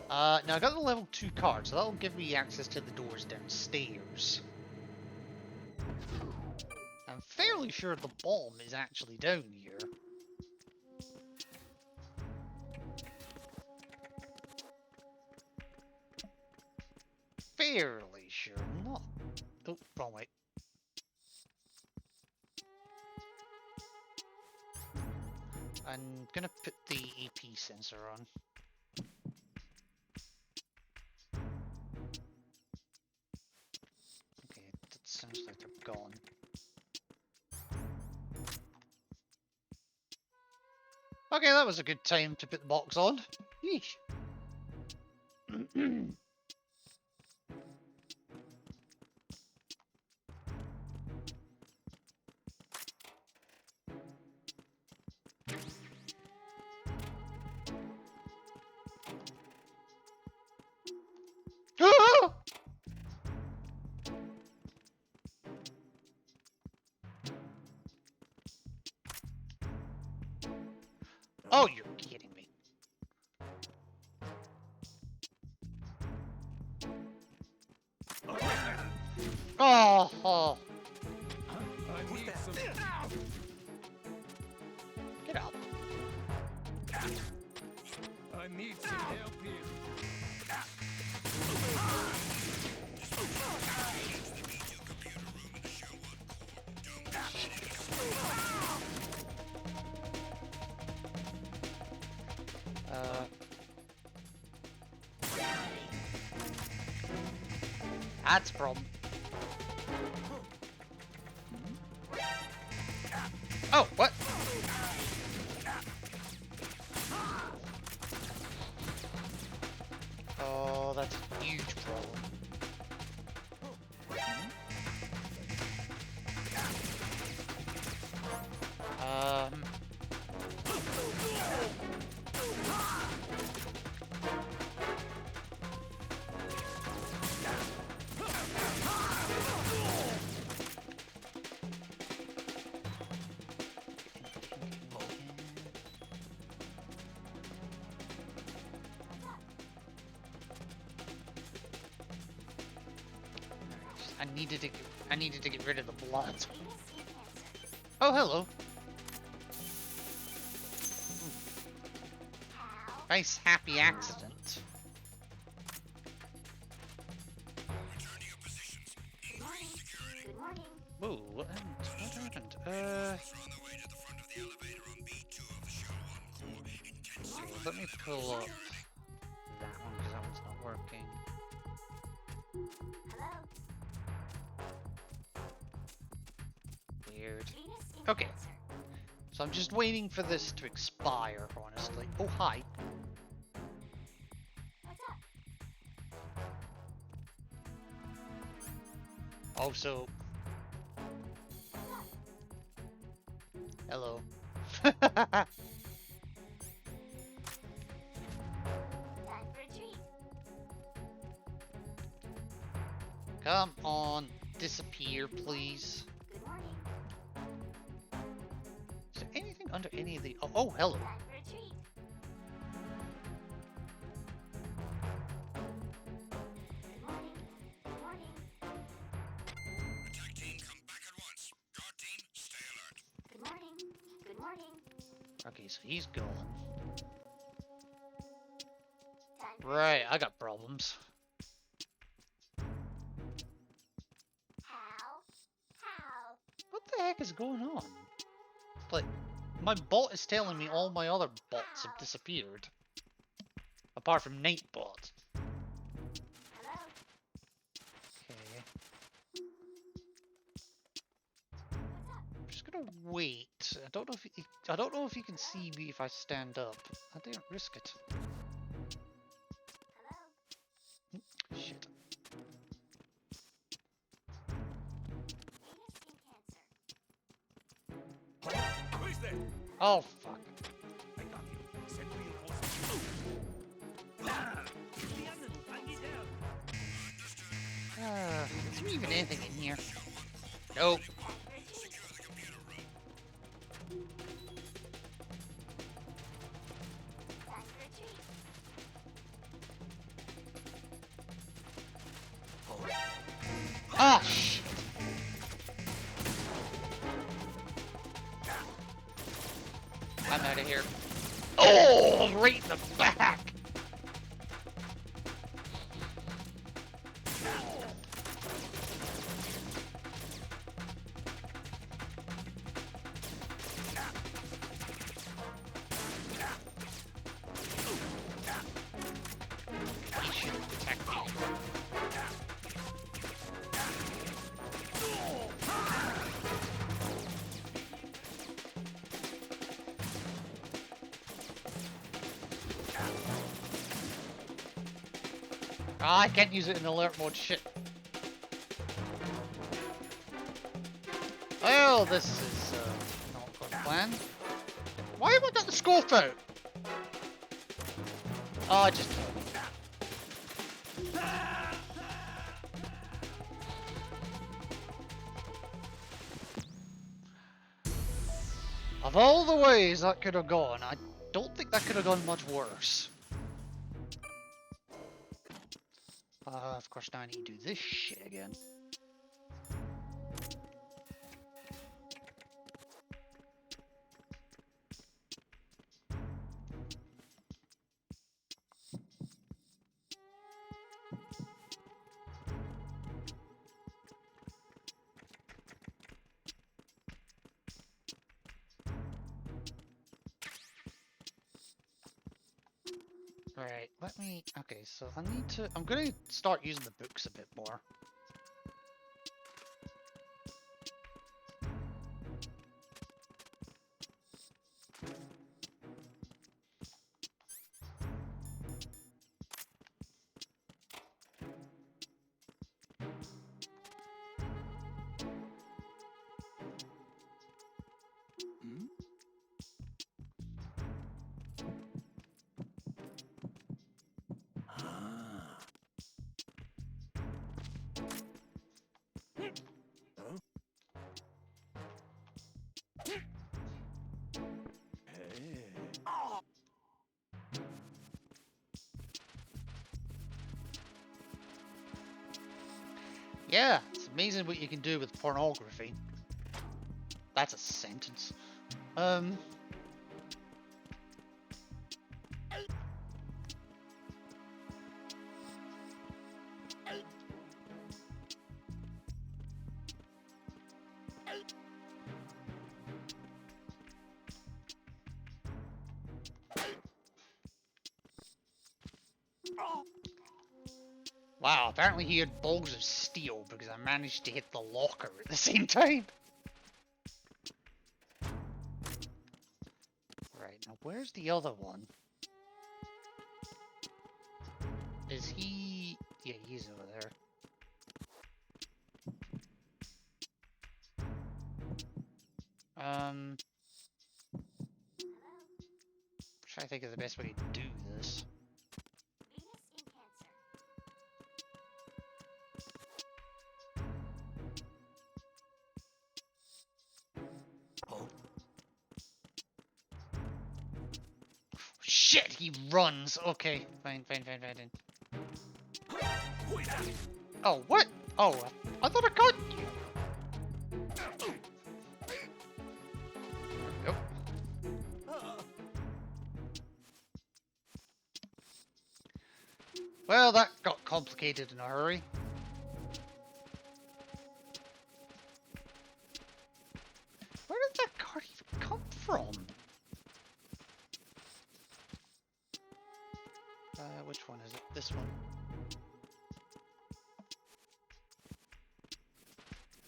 Now I got the level 2 card, so that'll give me access to the doors downstairs. I'm fairly sure the bomb is actually down here. Fairly sure. Not. Oh, wrong way. I'm gonna put the EP sensor on. Okay, that sounds like they're gone. Okay, that was a good time to put the box on. Yeesh. Oh, you're kidding me. Oh. I need some. Get up. I need some help here. That's a problem. Oh, what? Oh, that's a huge problem. I needed to get rid of the blood. Oh, hello. Nice happy accident. Return to your positions. Increase security. Whoa, what happened? Reinforcements are on their way to the front of the elevator on B2 of the Show 1 Core. Intensify Let me pull up security. that one because that one's not working. Weird. Okay. So I'm just waiting for this to expire, honestly. Oh, hi. Also, Hello. Time for a treat. Come on, disappear, please. Good morning. Is there anything under any of the? Oh, oh, hello. Time for a treat. Good morning. Good morning. Attack team, come back at once. Guard team, stay alert. Good morning. Good morning. Okay, so he's gone. Time for Right, I got problems. how? How? What the heck is going on? Like, my bot is telling me all my other bots have disappeared. Apart from Nightbot. Hello? Okay. What's up? I'm just gonna wait. I don't know if you can see me if I stand up. I didn't risk it. Hello? Shit. Anus skin cancer. Who is there? Oh fuck. I got you. Send reinforcements. Leander, tangi down. Is there even anything in here? Nope. Time for a treat. Ah shit. I'm out of here. Oh, right in the back. He should attack me. Ah, I can't use it in alert mode. Shit. Well, this is not good plan. Why have I got the scope out? Oh, just kill me. Of all the ways that could have gone, I don't think that could have gone much worse. Of course, now I need to do this shit again. Right, let me... Okay, so I need to... I'm gonna start using the books a bit more. Hmm? Ah. Huh? Hey. Yeah, it's amazing what you can do with pornography. That's a sentence. Wow, apparently he had balls of steel because I managed to hit the locker at the same time. Right, now where's the other one? Is he... Yeah, he's over there. Trying to think of the best way to do this. Venus in Cancer. Oh. Shit, he runs. Okay, fine. Oh, what? Oh, I thought I got you. Nope. Well, that got complicated in a hurry. Where did that card even come from? Which one is it? This one.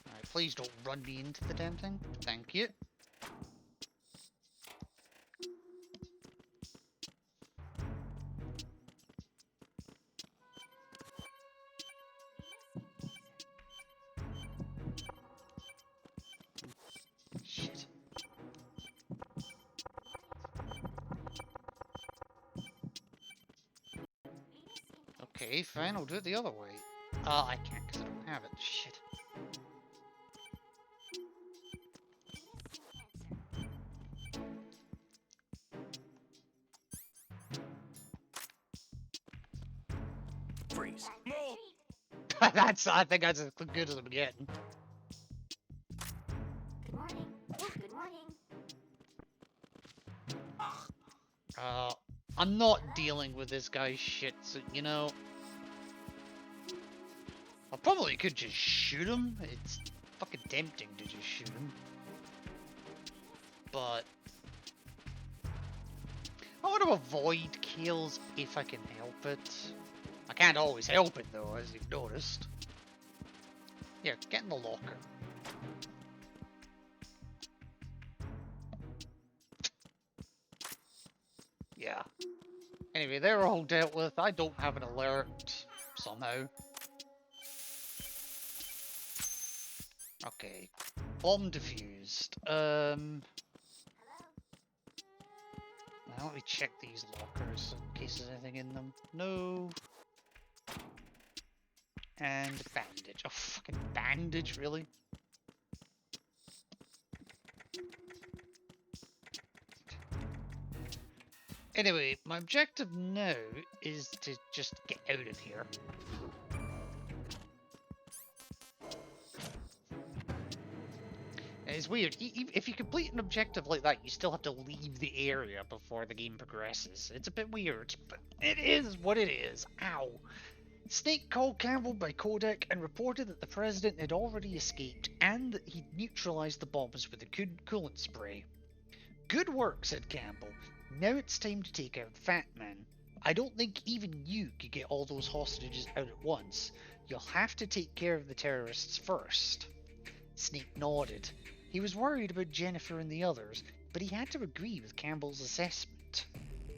Alright, please don't run me into the damn thing. Thank you. Shit. Okay, fine, I'll do it the other way. I can't because I don't have it. Shit. Freeze. Time for No. retreat. I think that's as good as I'm getting. Good morning. Good morning. I'm not dealing with this guy's shit, so, you know... I probably could just shoot him. It's fucking tempting to just shoot him. But... I want to avoid kills if I can help it. I can't always help it though, as you've noticed. Here, get in the locker. Yeah. Anyway, they're all dealt with. I don't have an alert somehow. Okay. Bomb defused. Now let me check these lockers in case there's anything in them. No. And bandage. Oh, fucking bandage, really? Anyway, my objective now is to just get out of here. And it's weird. If you complete an objective like that, you still have to leave the area before the game progresses. It's a bit weird, but it is what it is. Ow. Snake called Campbell by Kodak and reported that the president had already escaped and that he'd neutralized the bombs with a coolant spray. Good work, said Campbell. Now it's time to take out Fat Man. I don't think even you could get all those hostages out at once. You'll have to take care of the terrorists first. Snake nodded. He was worried about Jennifer and the others, but he had to agree with Campbell's assessment.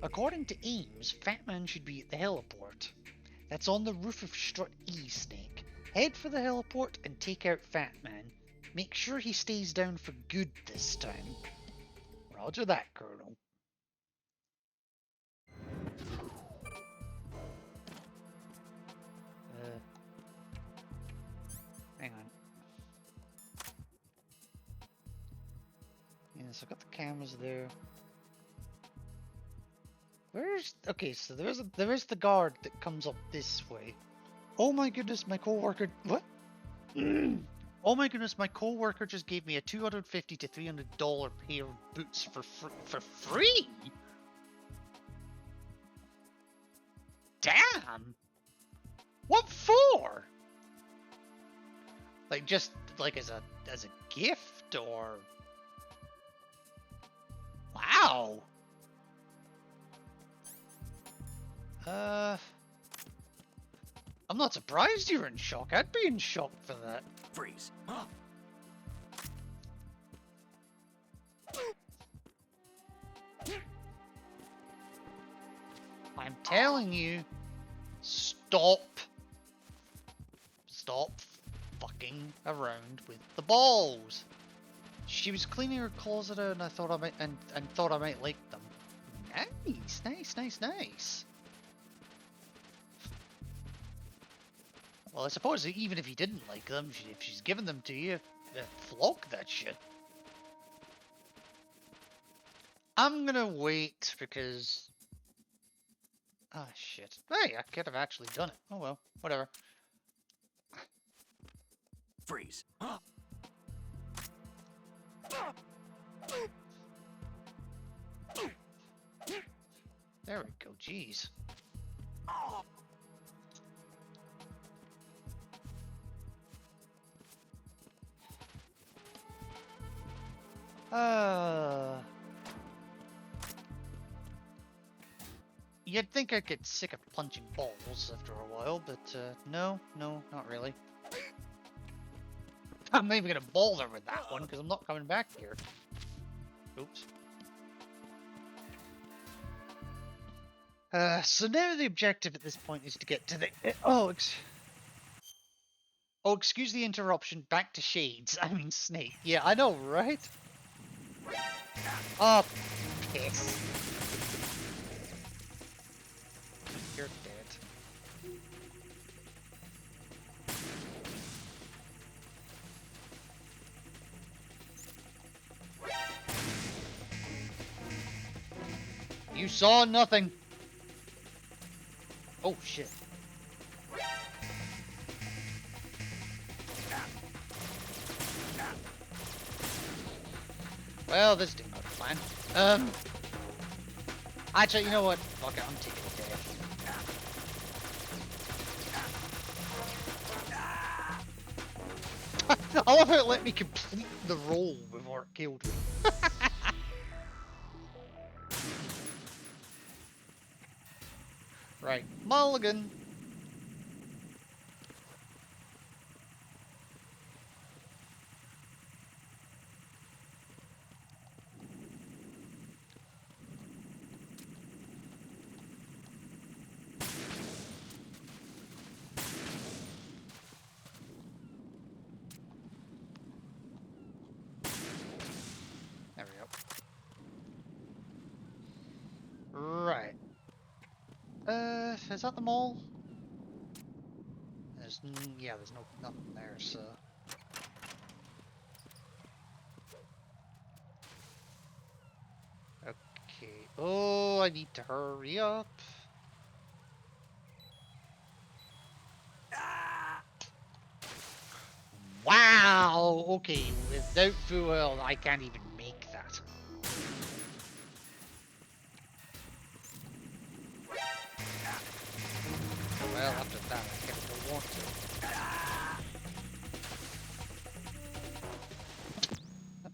According to Ames, Fat Man should be at the heliport. That's on the roof of Strut E, Snake. Head for the heliport and take out Fat Man. Make sure he stays down for good this time. Roger that, Colonel. Hang on. Yes, I've got the cameras there. Where's... Okay, so there is the guard that comes up this way. Oh my goodness, my coworker... What? Oh my goodness, my coworker just gave me a $250 to $300 pair of boots for free? Damn! What for? Like, just, like, as a gift, or... Wow! I'm not surprised you're in shock. I'd be in shock for that. Freeze. I'm telling you, stop fucking around with the balls. She was cleaning her closet out, and I thought I might like them. nice, nice, nice, nice. Well, I suppose that even if you didn't like them, if she's given them to you, flog that shit. I'm gonna wait because... Ah, shit. Hey, I could have actually done it. Oh well, whatever. Freeze. There we go, jeez. You'd think I'd get sick of punching balls after a while, but no, not really. I'm not even gonna bother with that one because I'm not coming back here. Oops. So now the objective at this point is to get to the... Oh, excuse the interruption. Back to Shades. I mean Snake. Yeah, I know, right? Oh, piss. You're dead. You saw nothing. Oh, shit. Well, this didn't go to plan. Actually, you know what? Fuck it, I'm taking a death. I love how it let me complete the roll before it killed me. Right, mulligan. There we go. Right. Is that the mall? There's yeah, there's nothing there, so. Okay. Oh, I need to hurry up. Wow. Okay, without fuel, I can't even make that. Well, after that, I guess I don't want to.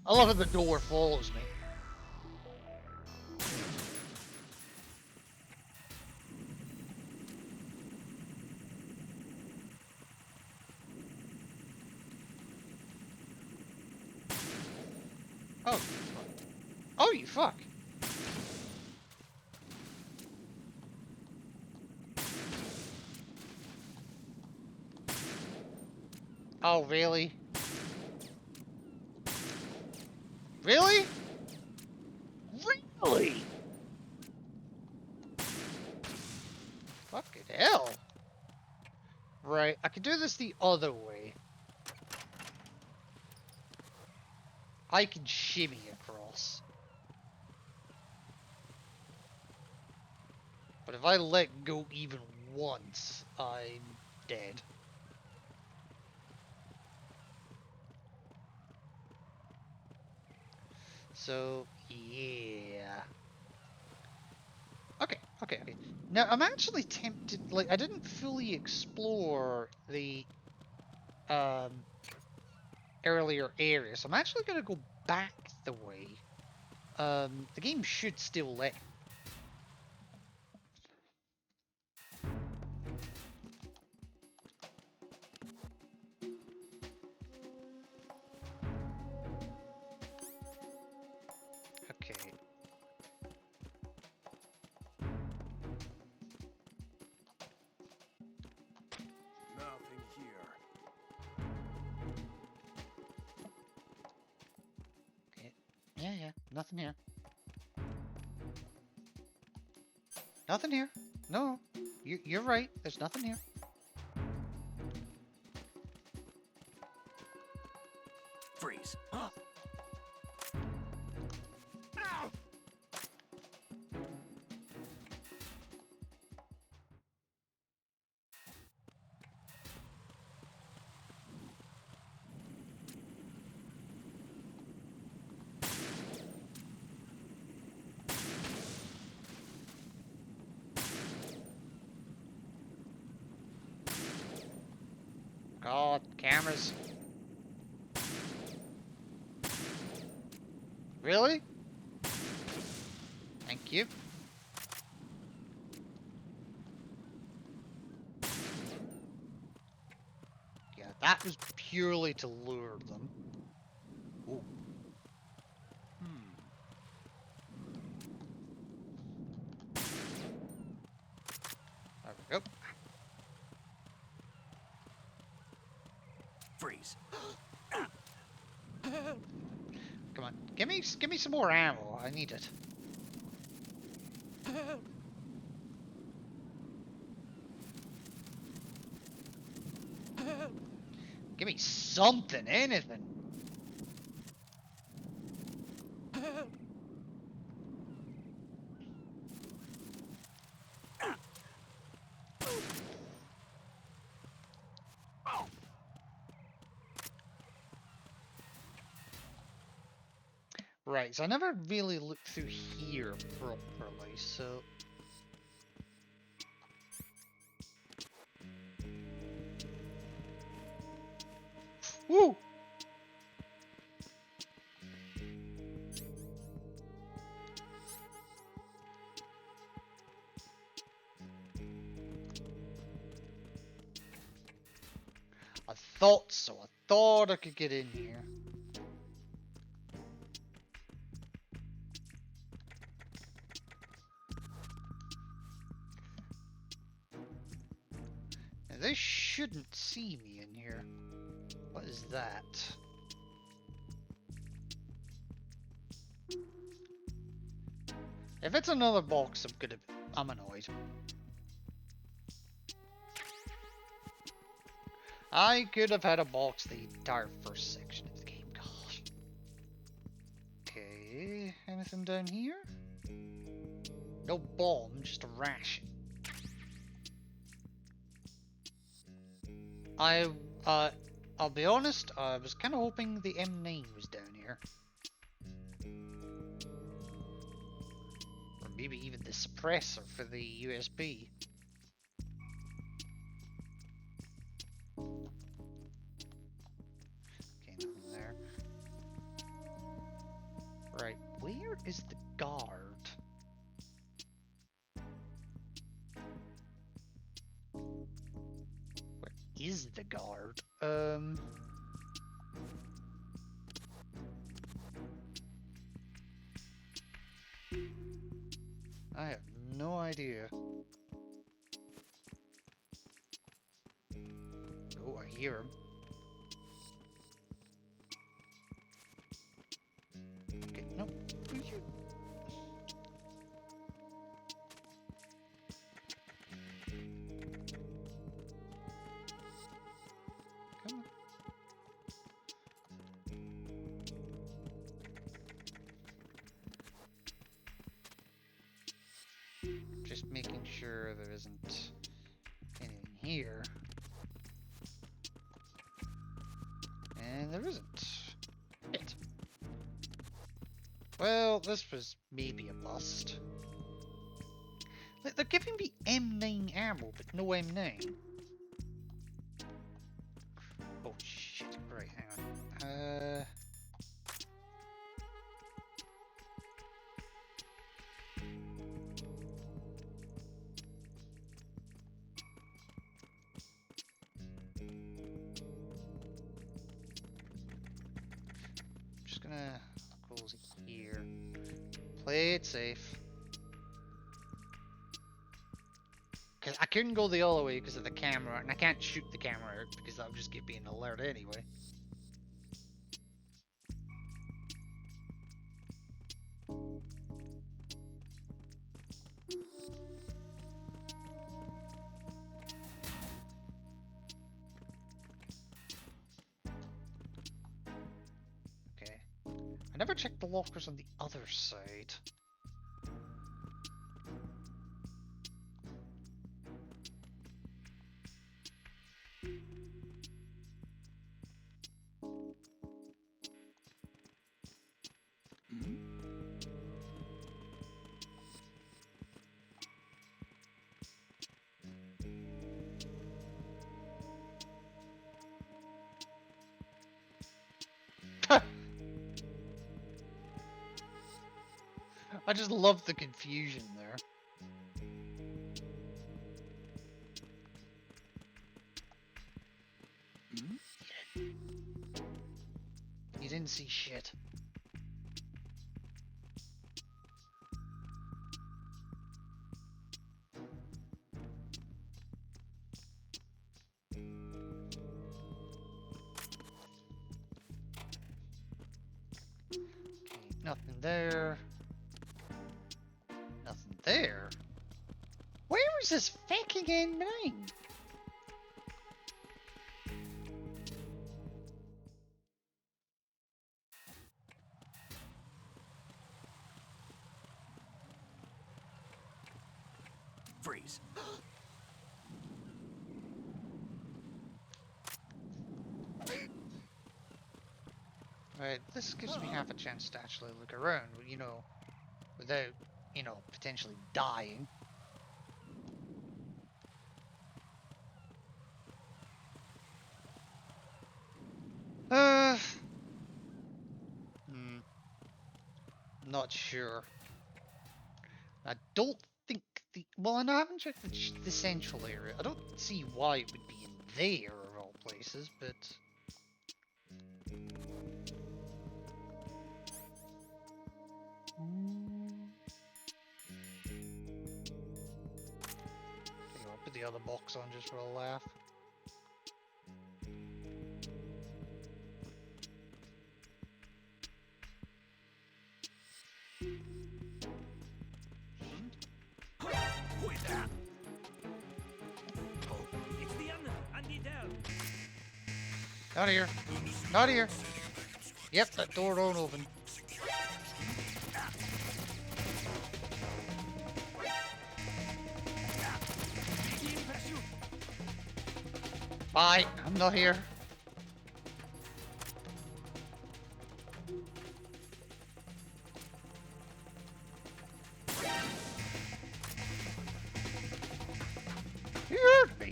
I love how the door follows me. Oh. Oh, you fuck. Oh, really? Really? Really? Fucking hell. Right, I could do this the other way. I can shimmy across. But if I let go even once, I'm dead. So, yeah. Okay. Now, I'm actually tempted, like, I didn't fully explore the, earlier area, so I'm actually gonna go back the way. The game should still let me. Okay. Nothing here. Okay. Yeah, nothing here. Nothing here. No, you're right. There's nothing here. Freeze. Huh? Ow! God, cameras. Really? Thank you. Yeah, that was purely to lure them. Ooh. There we go. Freeze. Come on, give me some more ammo. I need it. Give me something, anything. Right, so I never really looked through here properly, so... Woo! I thought so. I thought I could get in here. Now, they shouldn't see me in here. What is that? If it's another box, I'm annoyed. I could have had a box the entire first section of the game. God. Okay, anything down here? No bomb, just a ration. I'll be honest, I was kind of hoping the M9 was down here. Or maybe even the suppressor for the USB. Okay, nothing there. Right, where is the guard? Where is the guard? I have no idea. Oh, I hear him. Okay, no. Come on. Just making sure there isn't anything here. And there isn't. Shit. Well, this was maybe a bust. Like, they're giving me M9 ammo, but no M9. Oh shit, right, hang on. Just gonna close it here. Play it safe. Cause I couldn't go the other way because of the camera, and I can't shoot the camera out because that would just give me an alert anyway. never checked the lockers on the other side. I just love the confusion there. You didn't see shit. Okay, nothing there. Nothing there. Where is this fucking N9? Freeze. Right, this gives me half a chance to actually look around, you know, without, you know, potentially dying. Not sure. I don't think well, and I haven't checked the central area. I don't see why it would be in there of all places, but okay, I'll put the other box on just for a laugh. Wait there. Oh, It's the Andy Dell. Not here. Not here. Yep, that door don't open. Bye. I'm not here. You heard me.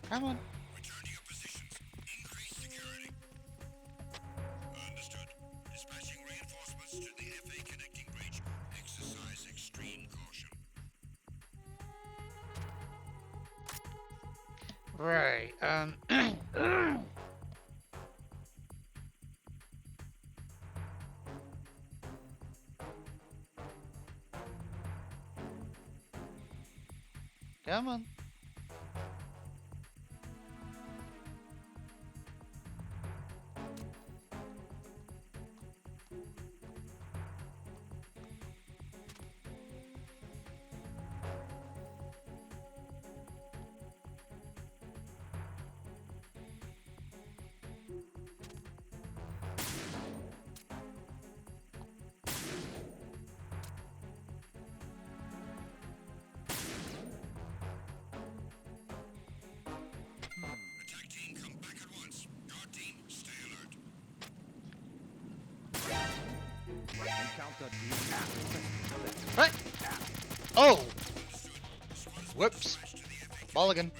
Come on. Return to your positions. Increase security. Understood. Dispatching reinforcements to the FA connecting bridge. Exercise extreme caution. Right, come on. Attack team, come back at once. Guard team, stay alert. Right. Oh. Whoops. Mulligan.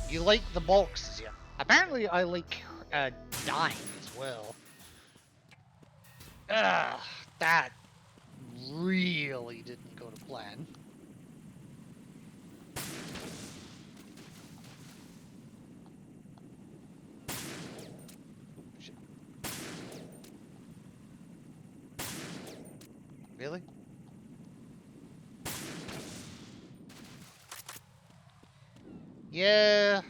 You like the boxes, yeah? Apparently, I like dying as well. That really didn't go to plan. Shit. Really? Yeah.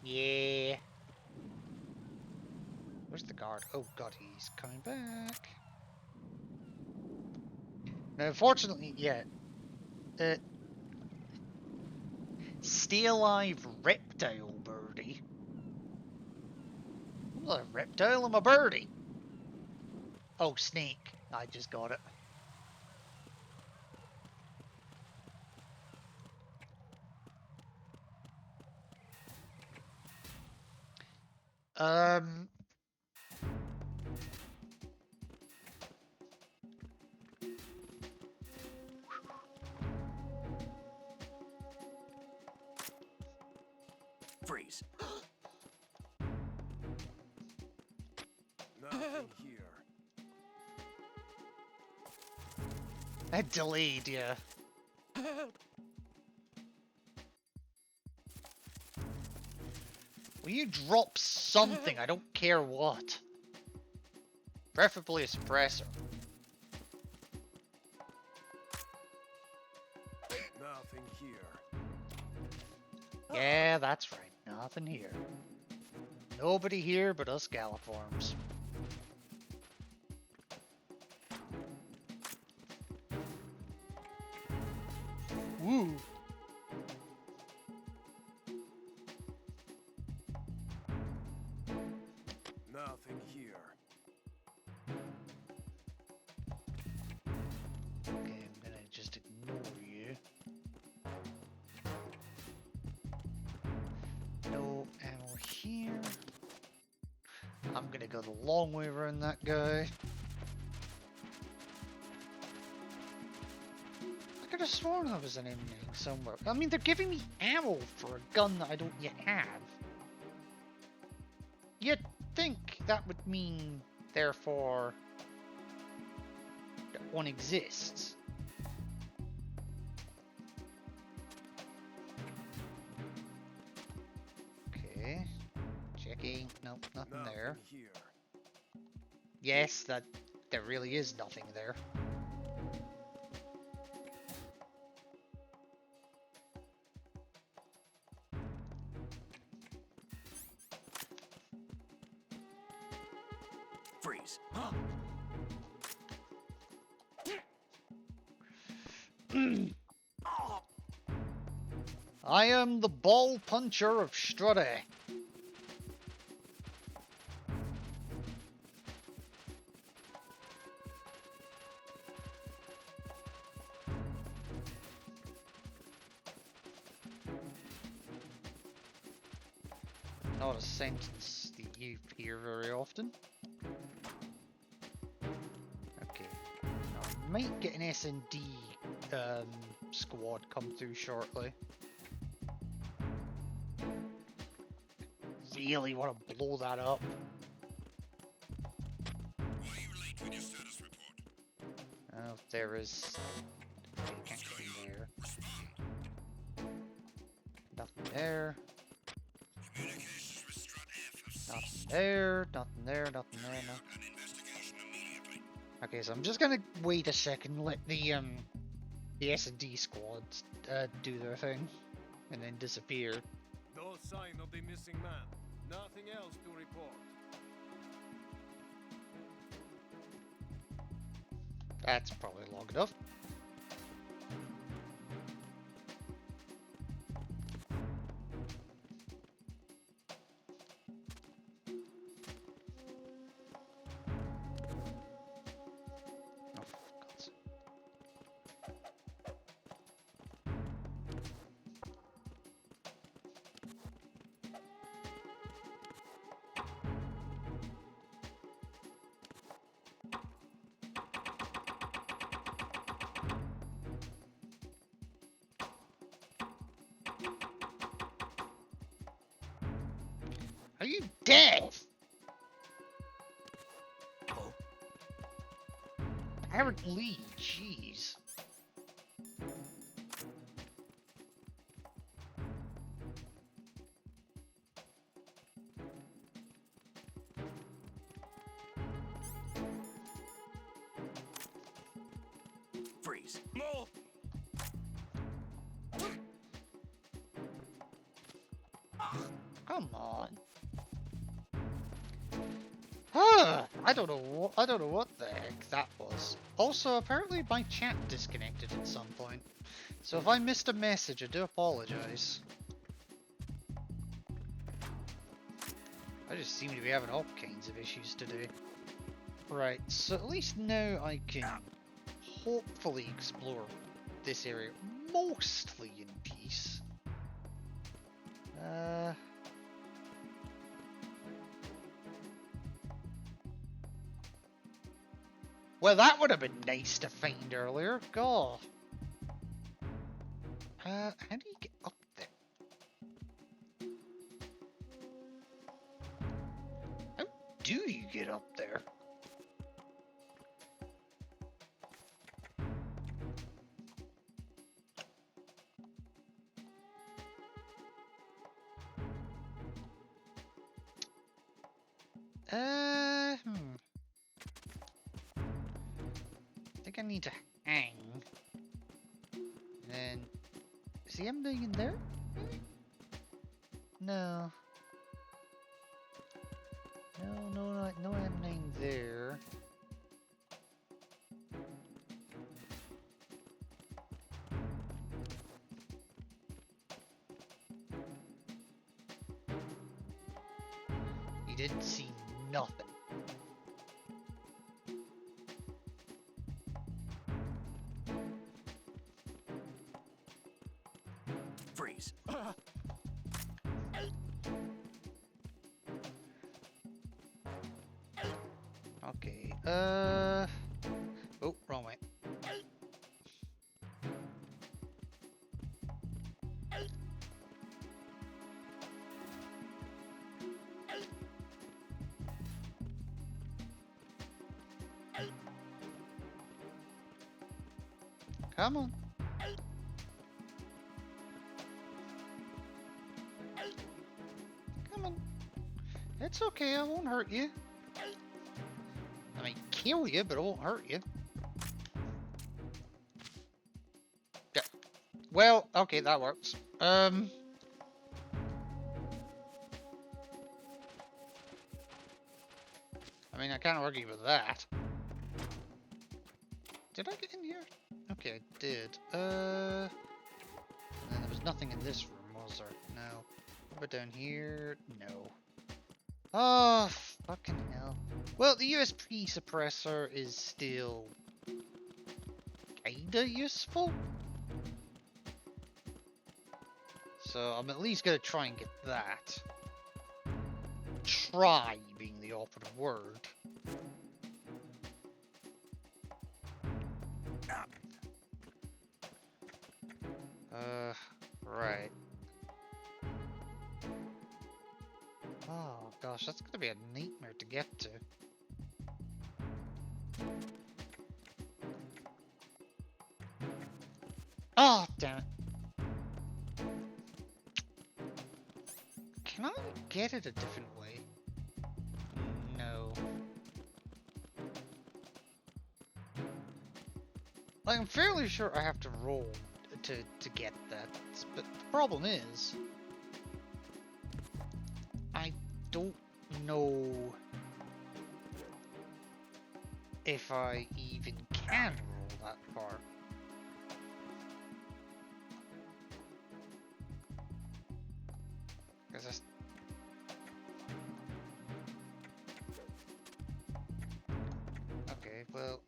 Yeah. Where's the guard? Oh god, he's coming back. Now, unfortunately, yeah. Uh, Stay alive reptile birdie. I'm not a reptile, I'm a birdie. Oh, snake. I just got it. Um... Freeze. Nothing here. I delayed, yeah. Will you drop something? I don't care what. Preferably a suppressor. Nothing here. Yeah, that's right. Nothing here. Nobody here but us Galiforms. Woo! Nothing here. Okay, I'm gonna just ignore you. No ammo here. I'm gonna go the long way around that guy. I could have sworn there was an ending somewhere. I mean, they're giving me ammo for a gun that I don't yet have. You'd think that would mean, therefore, that one exists. Okay. Checking. Nope, nothing there. Here. Yes, there really is nothing there. Freeze. I am the ball puncher of Strudde. Not a sentence that you hear very often. Okay. Now, I might get an S&D squad come through shortly. Really want to blow that up. Why are you late with your status report? Oh, there is action there. Respond. Nothing there. Communications with Strut F have ceased. Nothing there. Nothing there. Nothing there. No. An investigation immediately. Okay, so I'm just gonna wait a second, and let the S&D squads do their thing, and then disappear. No sign of the missing man. Nothing else to report. That's probably long enough. Oh, for God's sake. Are you deaf? Oh, Apparently, jeez. freeze. No! Come on. I don't know. I don't know what the heck that was. Also, apparently my chat disconnected at some point. So if I missed a message, I do apologize. I just seem to be having all kinds of issues today. Right, so at least now I can hopefully explore this area mostly in peace. Well, that would have been nice to find earlier. God. How do you get up there? How do you get up there? I think I need to hang. And then, is the ending in there? Maybe? No. No ending there. You didn't see nothing. Freeze. Okay, oh, wrong way. Come on. Come on. It's okay, I won't hurt you. I might kill you, but I won't hurt you. Yeah. Well, okay, that works. I mean, I can't argue with that. Did I get in here? Okay, I did. And then there was nothing in this room, was there? No. What about down here? No. Oh, fucking hell. Well, the USP suppressor is still kinda useful. So I'm at least gonna try and get that. Try being the operative word. Right. Oh gosh, that's gonna be a nightmare to get to. Oh, damn it. Can I get it a different way? No. Like, I'm fairly sure I have to roll to get that, but the problem is I don't know if I even can roll that far. Because okay, well,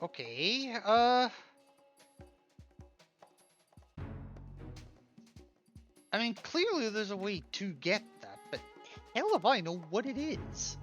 okay, I mean, clearly there's a way to get that, but hell if I know what it is.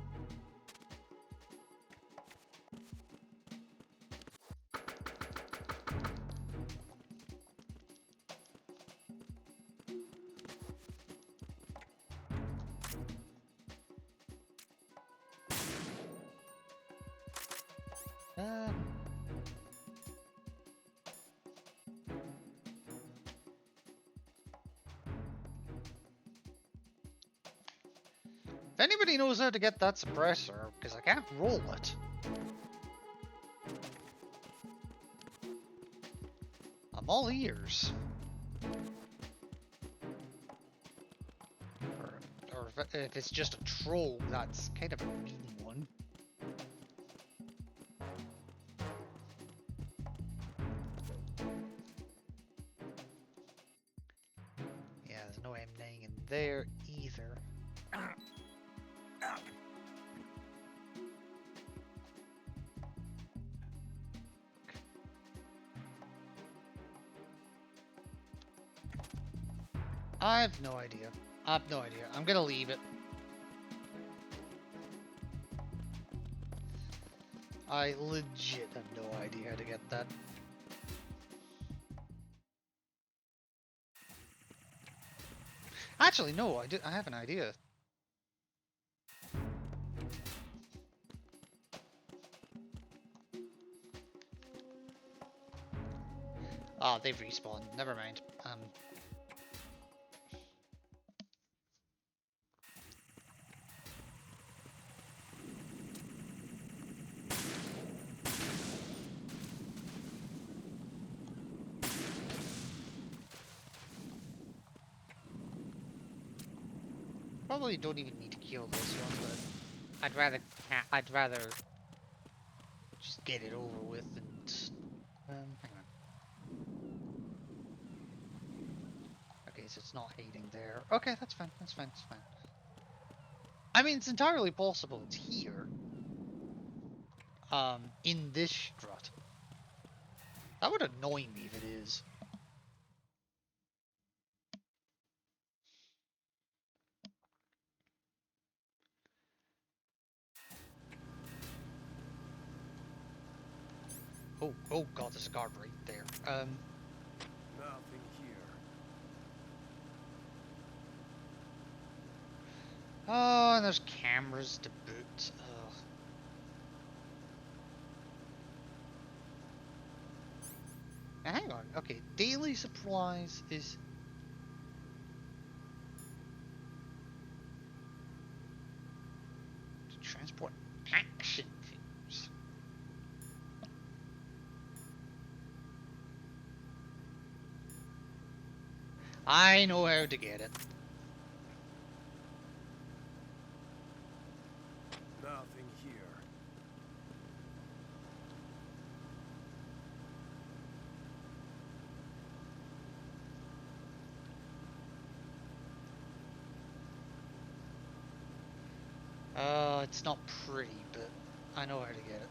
If anybody knows how to get that suppressor, because I can't roll it. I'm all ears. Or if it's just a troll, that's kind of a mean one. Yeah, there's no M9 in there either. I have no idea. I have no idea. I'm gonna leave it. I legit have no idea how to get that. Actually, no, I have an idea. Oh, they've respawned. Never mind. Probably don't even need to kill this one, but I'd rather just get it over with and hang on. Okay, so it's not hiding there. Okay, that's fine. That's fine. That's fine. I mean, it's entirely possible it's here. In this strut. That would annoy me if it is. Oh god, there's a guard right there. Nothing here. Oh, and there's cameras to boot. Ugh. Now, hang on. Okay, daily supplies is... to transport action figures. I know how to get it. Nothing here. It's not pretty, but I know how to get it.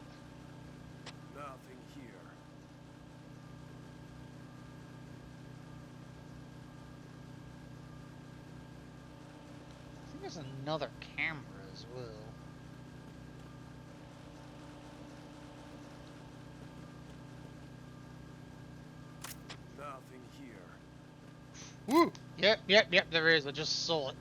Nothing here. I think there's another camera as well. Nothing here. Woo! Yep, there is. I just saw it.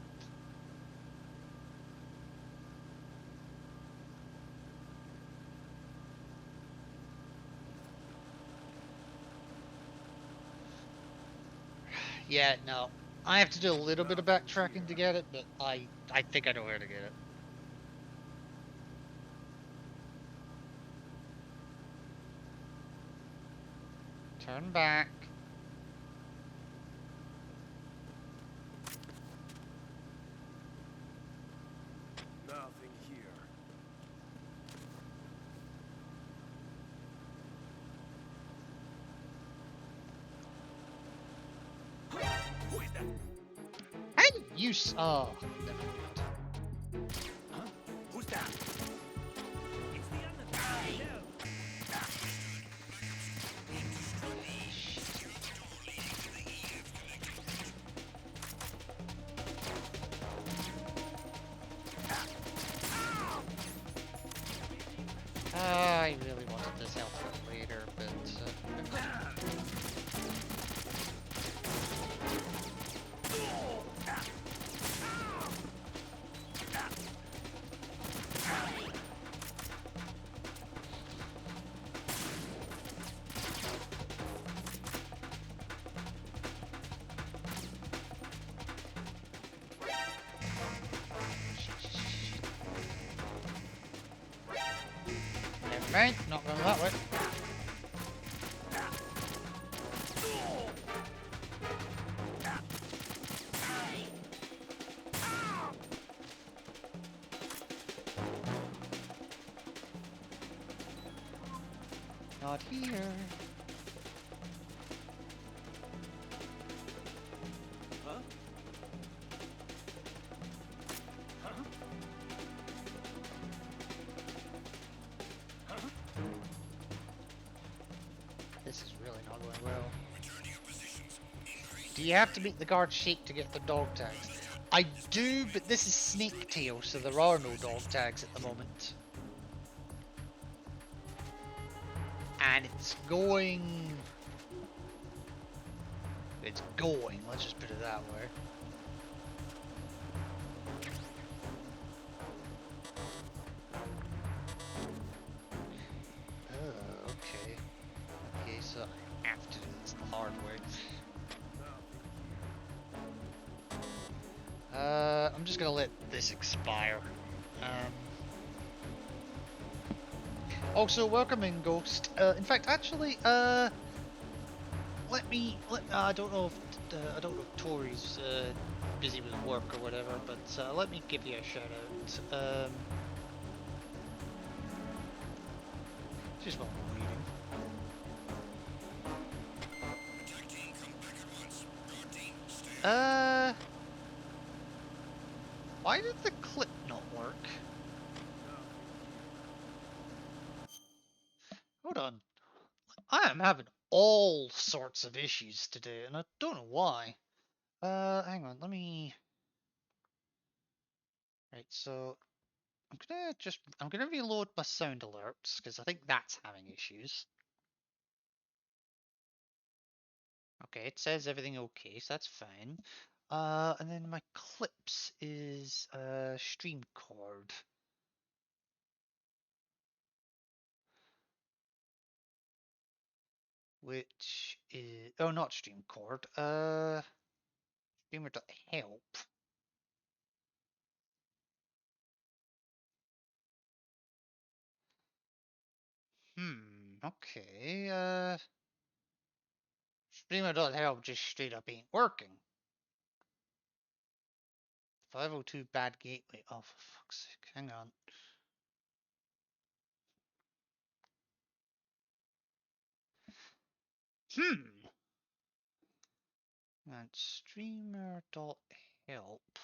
Yeah, no. I have to do a little bit of backtracking to get it, but I think I know where to get it. Turn back. Nothing here. Who is that? How do you oh, never mind. Huh? Who's that? It's the underground. I really wanted this help for later, but never mind, not going that way. Not here. Huh? Huh? Huh? This is really not going well. Return to your positions. Increase Do you have to make the guard shake to get the dog tags? I do, but this is Snake Tail, so there are no dog tags at the moment. And it's going... It's going, let's just put it that way. Oh, okay. Okay, so I have to do this the hard way. I'm just gonna let this expire. Also, welcome in, Ghost. In fact, actually, I don't know if Tori's busy with work or whatever, but let me give you a shout out. Just while I'm reading. attack team, come back at once. Guard team, stay. Why did the clip not work? Hold on. I am having all sorts of issues today, and I don't know why. Hang on, let me... Right, so... I'm gonna reload my sound alerts, because I think that's having issues. Okay, it says everything okay, so that's fine. And then my clips is, stream cord. Which is... Oh, not stream cord. Streamer.help. Okay, Streamer.help just straight up ain't working. 502 bad gateway. Oh, for fuck's sake. Hang on. And streamer.help.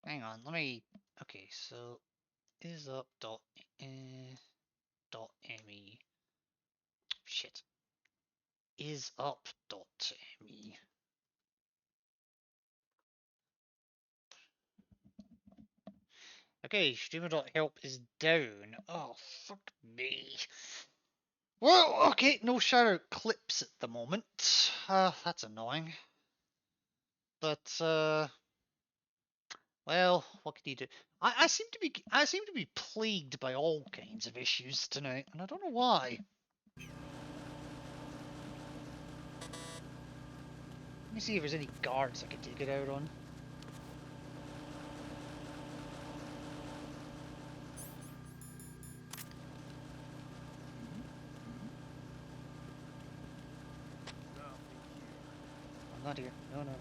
Hang on, let me... Okay, so... Is up dot... dot me. Shit. Is up dot me. Okay, streamer.help is down. Oh, fuck me. Well, okay, no shout-out clips at the moment. That's annoying. But, well, what can you do? I seem to be plagued by all kinds of issues tonight, and I don't know why. Let me see if there's any guards I can take it out on. I'm not here. No, no, no.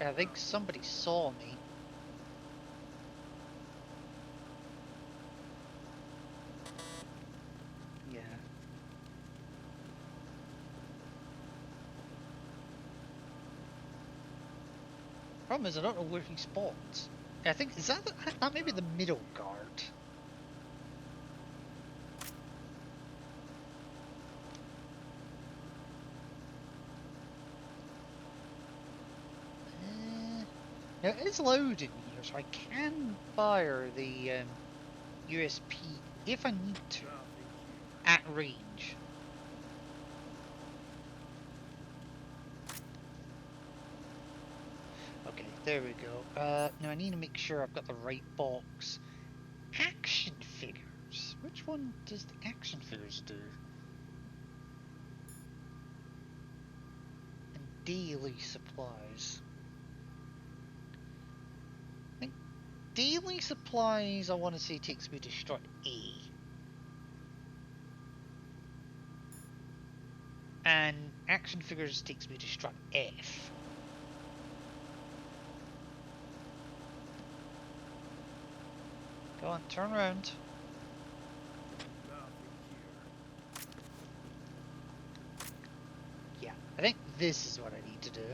I think somebody saw me. Yeah. Problem is, I don't know where he spawns. I think is that may be the middle guard. Now it is loud in here, so I can fire the USP if I need to at range. Okay, there we go. Now I need to make sure I've got the right box. Action figures. Which one does the action figures do? And daily supplies. daily supplies, I want to say, takes me to strut A. And action figures takes me to strut F. Go on, turn around. Yeah, I think this is what I need to do.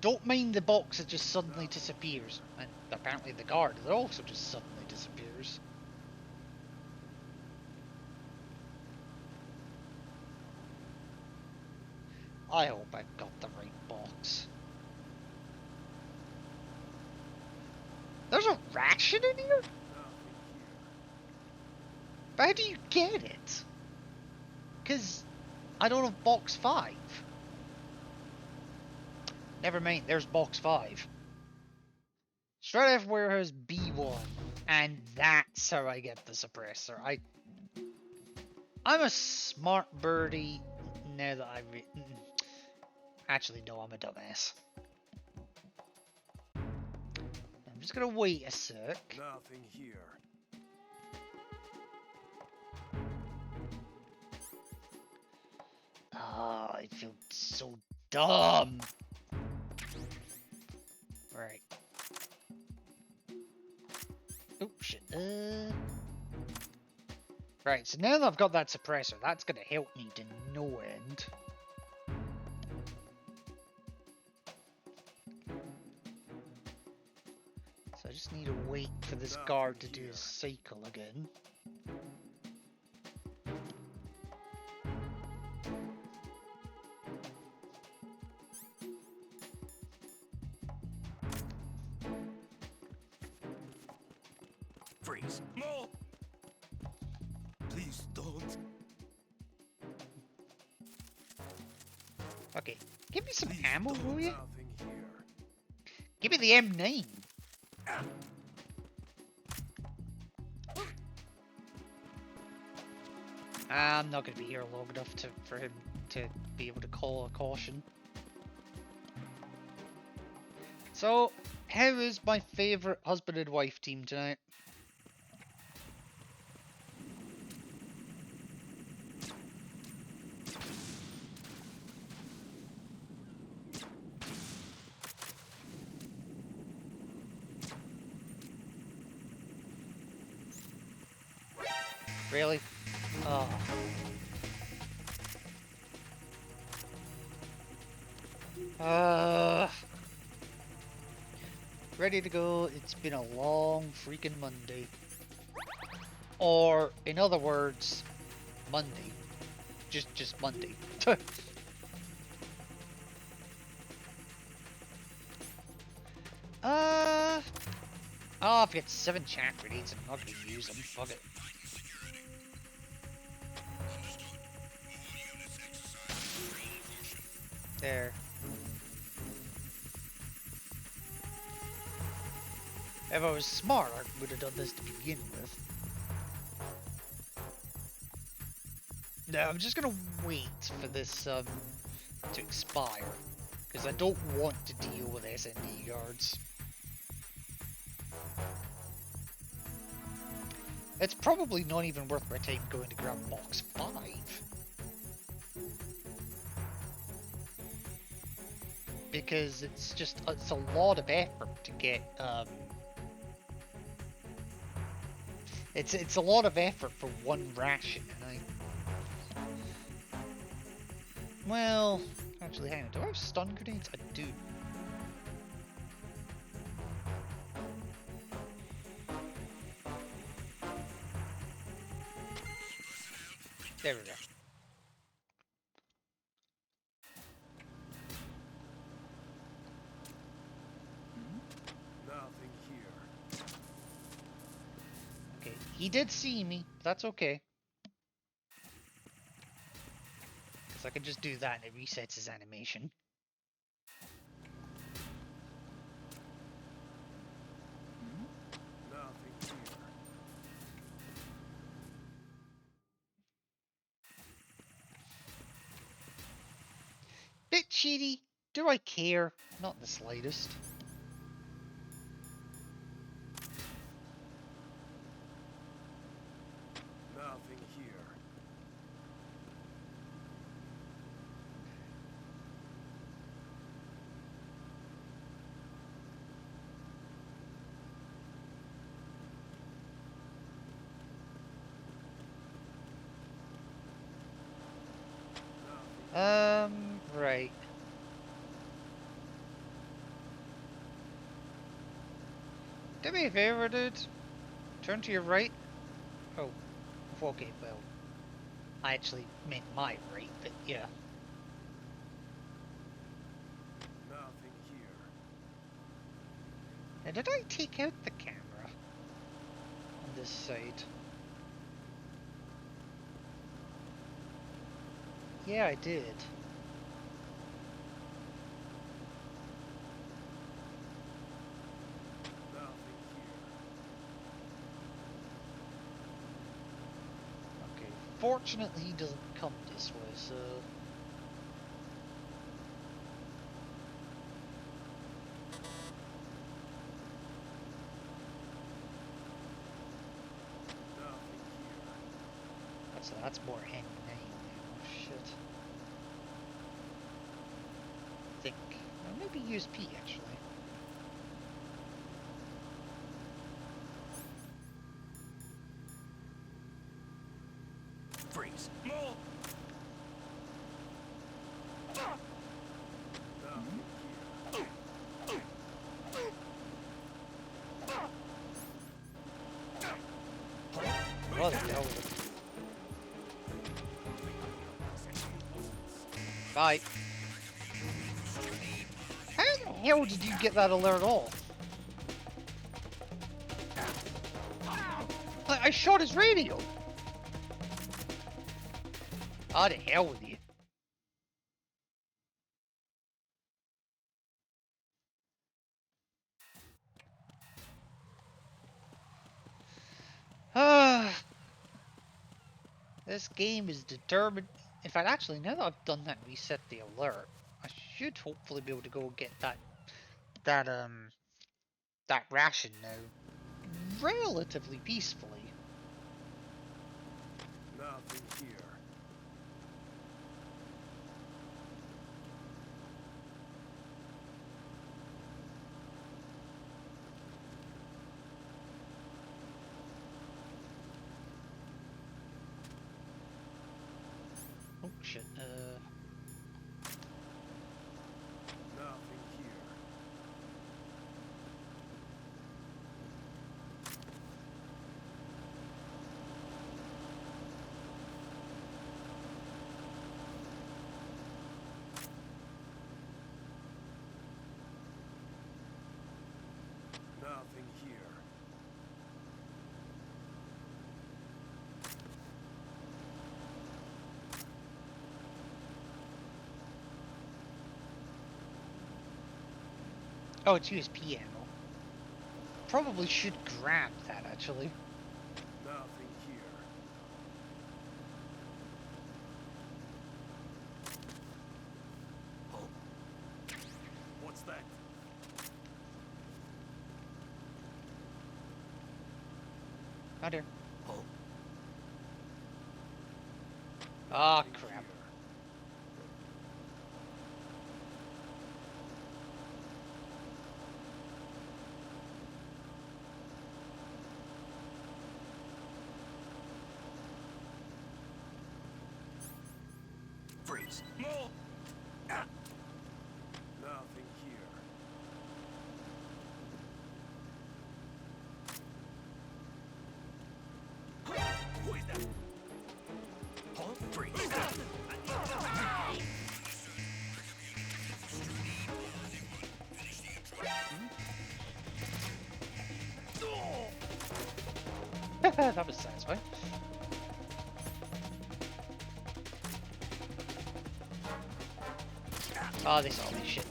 Don't mind the box that just suddenly disappears. And apparently the guard that also just suddenly disappears. I hope I've got the right box. There's a ration in here? But how do you get it? Because I don't have box 5. Never mind, there's box 5. Straight F warehouse B1. And that's how I get the suppressor. I'm a smart birdie now that actually, no, I'm a dumbass. I'm just gonna wait a sec. Nothing here. Oh, I feel so dumb. Right. Oh shit. Right, so now that I've got that suppressor, that's gonna help me to no end. So I just need to wait for this guard to do his cycle again. Freeze. No! Please don't. Okay, give me some Please ammo, don't. will you? Nothing here. Give me the M9. I'm not going to be here long enough for him to be able to call a caution. So, how is my favourite husband and wife team tonight? Really? Oh. Ready to go. It's been a long freaking Monday. Or, in other words, Monday. Just Monday. Oh, I've got 7 chat grenades. I'm not gonna use them. Fuck it. There. If I was smart, I would have done this to begin with. No, I'm just gonna wait for this to expire, because I don't want to deal with SND guards. It's probably not even worth my time going to grab box 5. Because it's a lot of effort to get it's a lot of effort for one ration, and well, actually, hang on, do I have stun grenades? I do. There we go. Nothing here. Okay, he did see me. That's okay. Because I can just do that and it resets his animation. cheaty? Do I care? Not the slightest. Nothing here. Right. Do me a favor, dude. Turn to your right. Oh, okay, well. I actually meant my right, but yeah. Nothing here. Now, did I take out the camera on this side? Yeah, I did. Nothing here. Okay. Fortunately, he doesn't come this way, so. Nothing here. That's more N9 now. Shit. Think. Or maybe use P actually. Freeze. More. Nothing here. What the hell was it? Bye. How the hell did you get that alert off? I shot his radio! Oh, the hell with you. This game is determined. In fact, actually, now that I've done that and reset the alert, I should hopefully be able to go get that ration now relatively peacefully. Nothing here. Oh shit. Nothing here. Nothing here. Oh, it's USP ammo. Probably should grab that actually. Nothing here. What's that? Oh dear. Oh. Ah, Nothing crap. here. Freeze. More. Ah. Nothing here. Who is that? Huh? Freeze. That was satisfying. Oh, they saw me. Shit.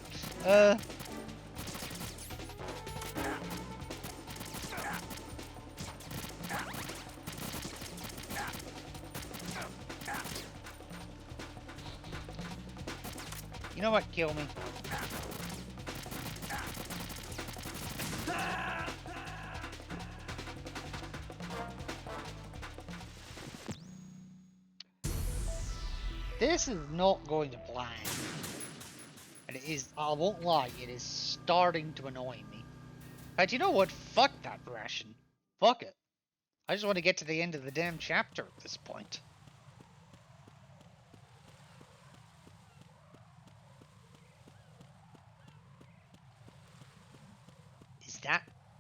You know what? Kill me. This is not going to plan. And it is, I won't lie, it is starting to annoy me. But you know what? Fuck that ration. Fuck it. I just want to get to the end of the damn chapter at this point.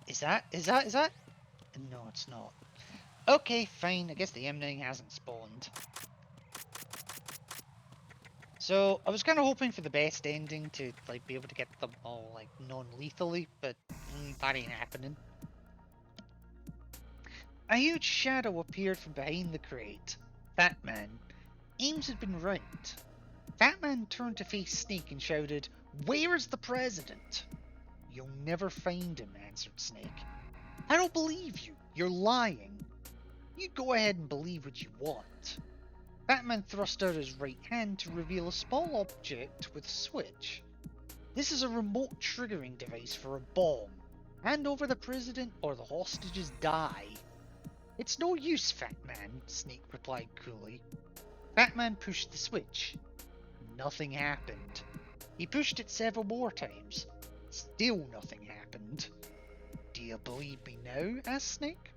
Is that? No, it's not. Okay, fine. I guess the M9 hasn't spawned. So, I was kind of hoping for the best ending to, like, be able to get them all, like, non-lethally, but that ain't happening. A huge shadow appeared from behind the crate. Fatman. Ames had been right. Fatman turned to face Snake and shouted, "Where's the president?" "You'll never find him," answered Snake. "I don't believe you. You're lying." "You go ahead and believe what you want." Fatman thrust out his right hand to reveal a small object with a switch. "This is a remote triggering device for a bomb. Hand over the president or the hostages die." "It's no use, Fatman," Snake replied coolly. Fatman pushed the switch. Nothing happened. He pushed it several more times. Still nothing happened. "Do you believe me now?" asked Snake.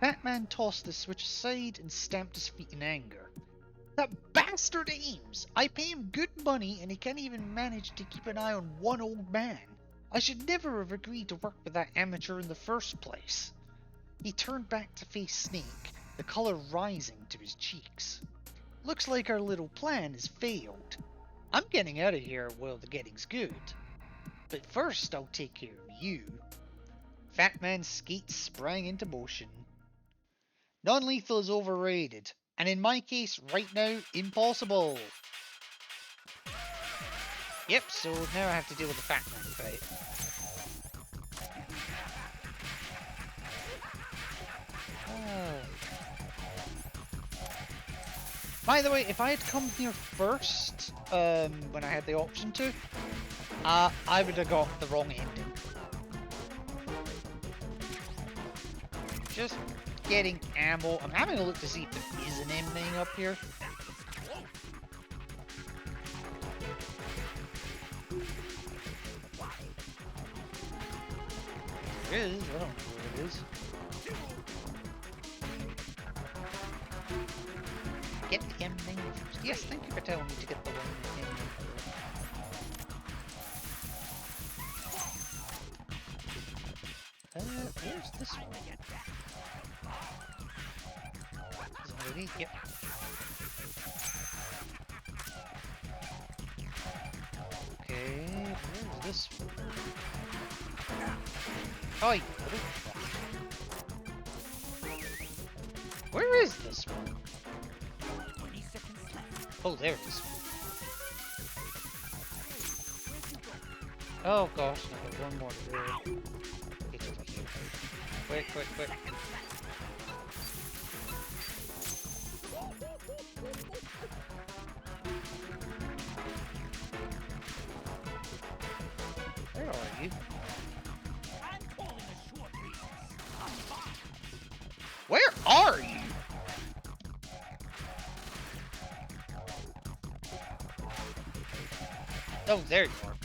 Fatman tossed the switch aside and stamped his feet in anger. "That bastard Ames! I pay him good money and he can't even manage to keep an eye on one old man. I should never have agreed to work with that amateur in the first place." He turned back to face Snake, the colour rising to his cheeks. "Looks like our little plan has failed. I'm getting out of here while the getting's good. But first I'll take care of you." Fatman's skates sprang into motion. Non-lethal is overrated, and in my case, right now, impossible. Yep, so now I have to deal with the Fatman fight. By the way, if I had come here first, when I had the option to, I would have got the wrong ending. Just getting ammo. I'm having a look to see if there is an M9 up here. There is. I don't know where it is. Get the M9 first. Yes, thank you for telling me to get the one M9 first. Where's this one? Is it underneath? Yep. Okay, where's this one? Oh, you little fuck. Where is this one? Oh, there it is. Oh gosh, no, there's one more to do. It's over here. Quick, quick, quick. Where are you? Where are you? Oh, there you are.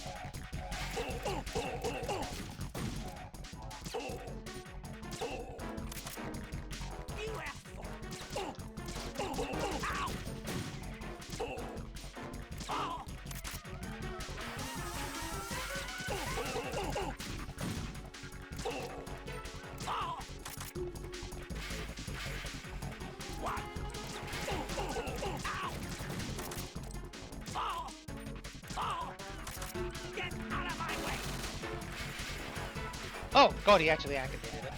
Oh god, he actually activated it.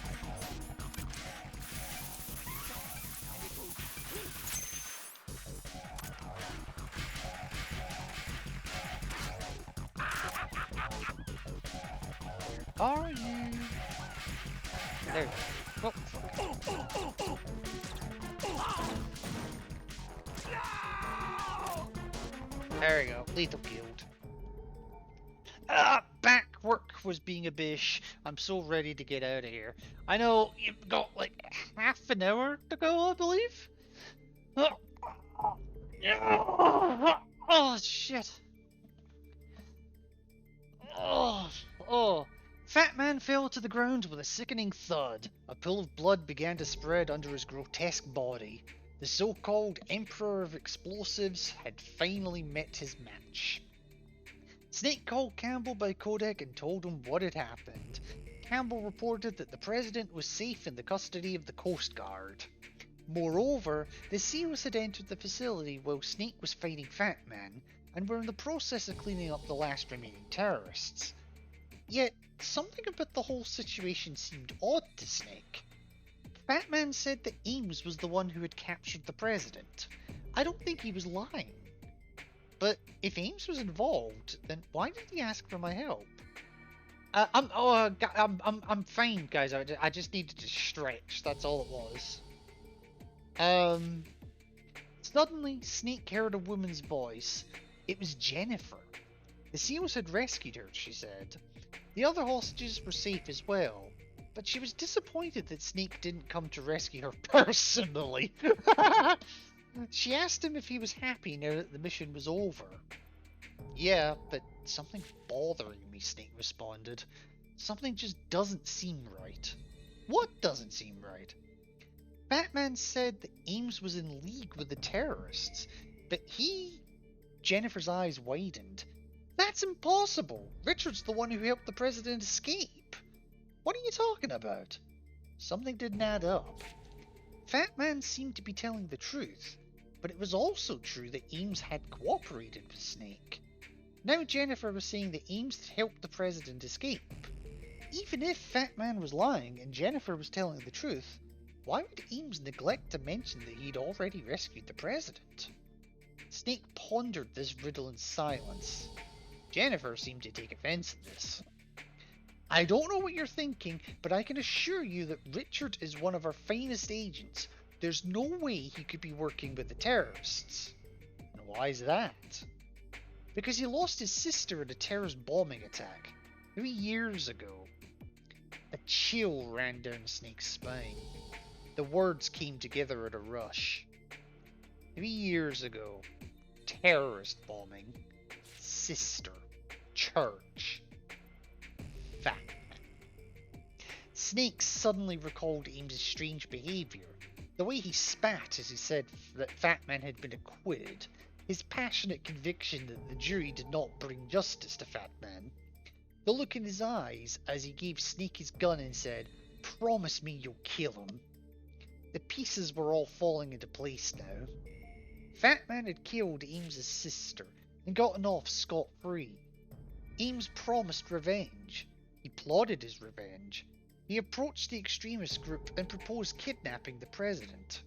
Where are you? There you go. Oh, there we go. Lethal killed. Back work was being a bish. I'm so ready to get out of here. I know you've got like half an hour to go, I believe. Oh shit. Oh. Fat Man fell to the ground with a sickening thud. A pool of blood began to spread under his grotesque body. The so-called Emperor of Explosives had finally met his match. Snake called Campbell by codec and told him what had happened. Campbell reported that the president was safe in the custody of the Coast Guard. Moreover, the SEALs had entered the facility while Snake was fighting Fat Man, and were in the process of cleaning up the last remaining terrorists. Yet, something about the whole situation seemed odd to Snake. Fat Man said that Ames was the one who had captured the president. I don't think he was lying. But if Ames was involved, then why did he ask for my help? I'm fine, guys. I just needed to stretch. That's all it was. Suddenly, Snake heard a woman's voice. It was Jennifer. The SEALs had rescued her, she said. The other hostages were safe as well, but she was disappointed that Snake didn't come to rescue her personally. She asked him if he was happy now that the mission was over. Yeah, but something's bothering me, Snake responded. Something just doesn't seem right. What doesn't seem right? Batman said that Ames was in league with the terrorists, but Jennifer's eyes widened. That's impossible! Richard's the one who helped the president escape! What are you talking about? Something didn't add up. Fat Man seemed to be telling the truth, but it was also true that Ames had cooperated with Snake. Now Jennifer was saying that Ames had helped the president escape. Even if Fat Man was lying and Jennifer was telling the truth, why would Ames neglect to mention that he'd already rescued the president? Snake pondered this riddle in silence. Jennifer seemed to take offense at this. I don't know what you're thinking, but I can assure you that Richard is one of our finest agents. There's no way he could be working with the terrorists. And why is that? Because he lost his sister in a terrorist bombing attack 3 years ago. A chill ran down Snake's spine. The words came together at a rush. 3 years ago. Terrorist bombing. Sister. Church. Fat Man. Snake suddenly recalled Ames' strange behaviour. The way he spat as he said that Fat Man had been acquitted. His passionate conviction that the jury did not bring justice to Fat Man. The look in his eyes as he gave Snake his gun and said, "Promise me you'll kill him." The pieces were all falling into place now. Fat Man had killed Ames' sister and gotten off scot-free. Ames promised revenge. He plotted his revenge. He approached the extremist group and proposed kidnapping the president.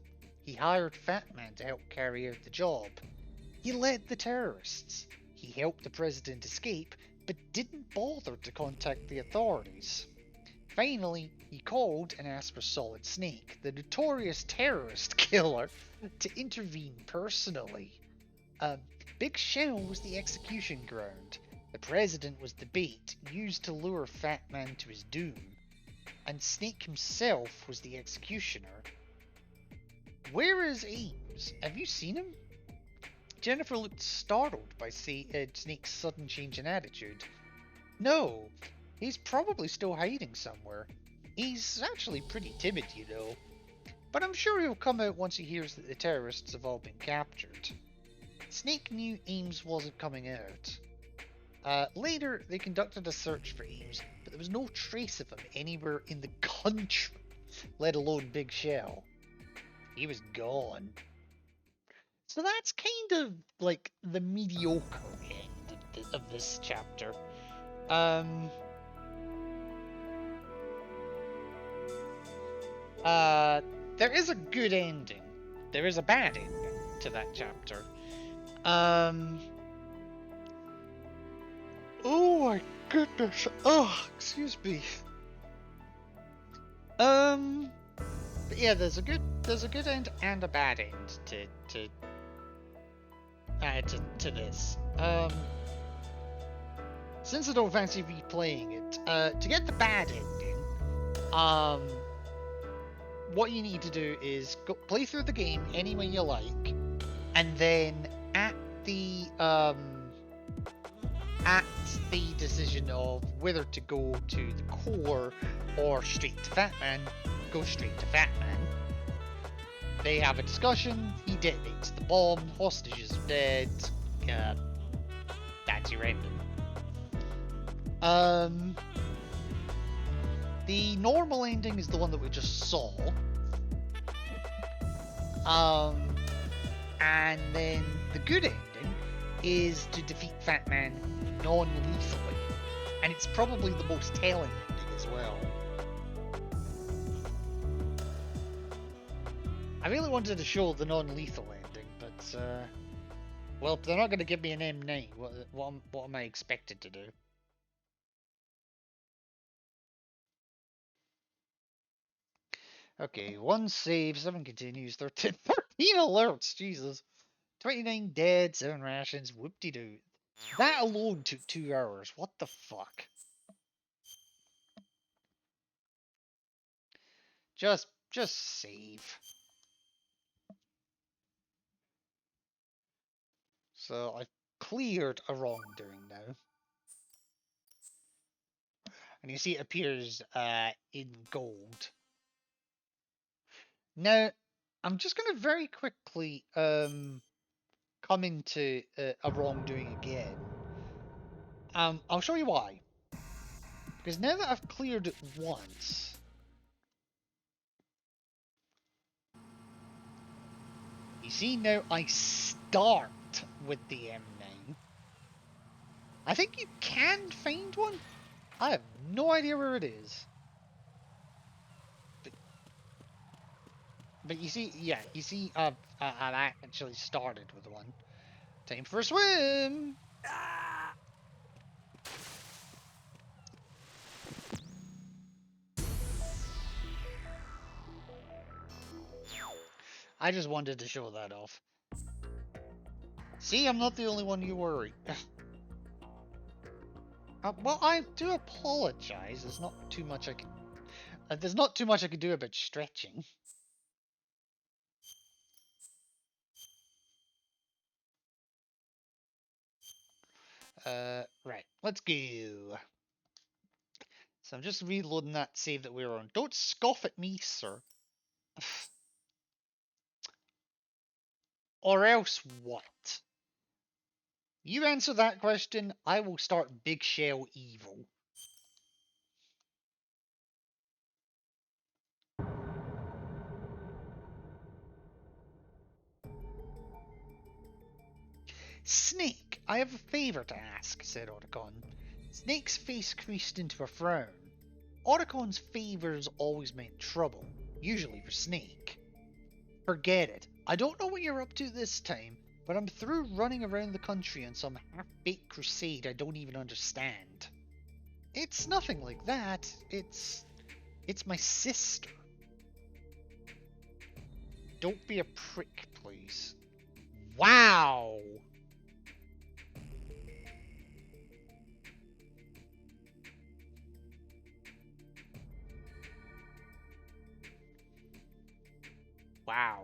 He hired Fat Man to help carry out the job. He led the terrorists. He helped the president escape, but didn't bother to contact the authorities. Finally, he called and asked for Solid Snake, the notorious terrorist killer, to intervene personally. Big Shell was the execution ground. The president was the bait used to lure Fat Man to his doom. And Snake himself was the executioner. Where is Ames? Have you seen him? Jennifer looked startled by Snake's sudden change in attitude. No, he's probably still hiding somewhere. He's actually pretty timid, you know. But I'm sure he'll come out once he hears that the terrorists have all been captured. Snake knew Ames wasn't coming out. Later, they conducted a search for Ames, but there was no trace of him anywhere in the country, let alone Big Shell. He was gone. So that's kind of like the mediocre end of this chapter. There is a good ending. There is a bad ending to that chapter. Oh my goodness. Oh, excuse me. But yeah, there's a good end and a bad end to this. since I don't fancy replaying it, to get the bad ending, what you need to do is go play through the game any way you like, and then at the decision of whether to go to the core or straight to Fatman, go straight to Fatman. They have a discussion, he detonates the bomb, hostages are dead, that's your ending. The normal ending is the one that we just saw. And then the good ending is to defeat Fat Man non-lethally. And it's probably the most telling ending as well. I really wanted to show the non-lethal ending, but, well, if they're not going to give me an M9, what am I expected to do? Okay, 1 save, 7 continues, 13 alerts, Jesus. 29 dead, 7 rations, whoop-de-doo. That alone took 2 hours, what the fuck? Just save. So I've cleared a wrongdoing now. And you see it appears in gold. Now, I'm just going to very quickly come into a wrongdoing again. I'll show you why. Because now that I've cleared it once, you see now I start with the M9. I think you can find one. I have no idea where it is. But you see, yeah, you see, I've actually started with one. Time for a swim! I just wanted to show that off. See, I'm not the only one you worry. Well, I do apologize. There's not too much I can. There's not too much I can do about stretching. Right, let's go. So I'm just reloading that save that we were on. Don't scoff at me, sir. Or else what? You answer that question, I will start Big Shell Evil. Snake, I have a favour to ask, said Otacon. Snake's face creased into a frown. Otacon's favours always meant trouble, usually for Snake. Forget it. I don't know what you're up to this time, but I'm through running around the country on some half-baked crusade I don't even understand. It's nothing like that. It's my sister. Don't be a prick, please. Wow! Wow.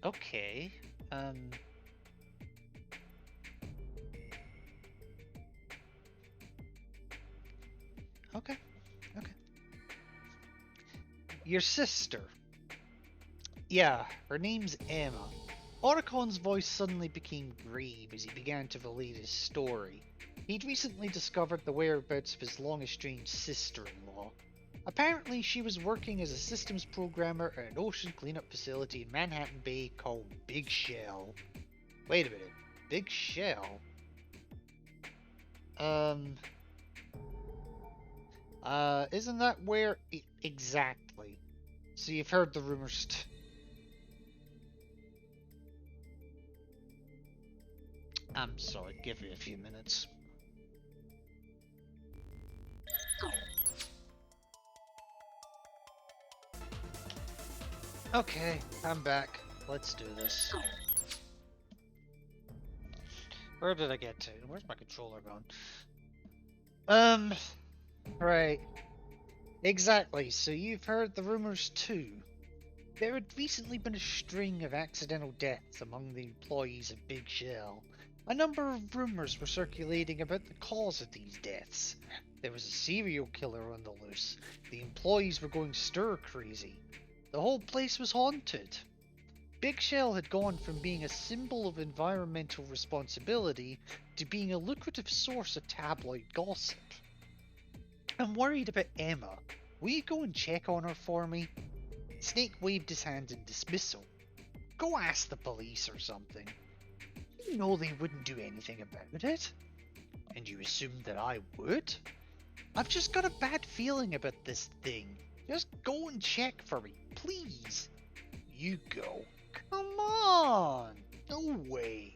Okay. Okay. Your sister. Yeah, her name's Emma. Otacon's voice suddenly became grave as he began to relate his story. He'd recently discovered the whereabouts of his long-estranged sister-in-law. Apparently, she was working as a systems programmer at an ocean cleanup facility in Manhattan Bay called Big Shell. Wait a minute, Big Shell? Isn't that where exactly? So you've heard the rumors. I'm sorry, give me a few minutes. Okay, I'm back. Let's do this. Where did I get to? Where's my controller gone? Right. Exactly, so you've heard the rumors too. There had recently been a string of accidental deaths among the employees of Big Shell. A number of rumors were circulating about the cause of these deaths. There was a serial killer on the loose. The employees were going stir crazy. The whole place was haunted. Big Shell had gone from being a symbol of environmental responsibility to being a lucrative source of tabloid gossip. I'm worried about Emma. Will you go and check on her for me? Snake waved his hand in dismissal. Go ask the police or something. You know they wouldn't do anything about it. And you assumed that I would? I've just got a bad feeling about this thing. Just go and check for me, please. You go. Come on. No way.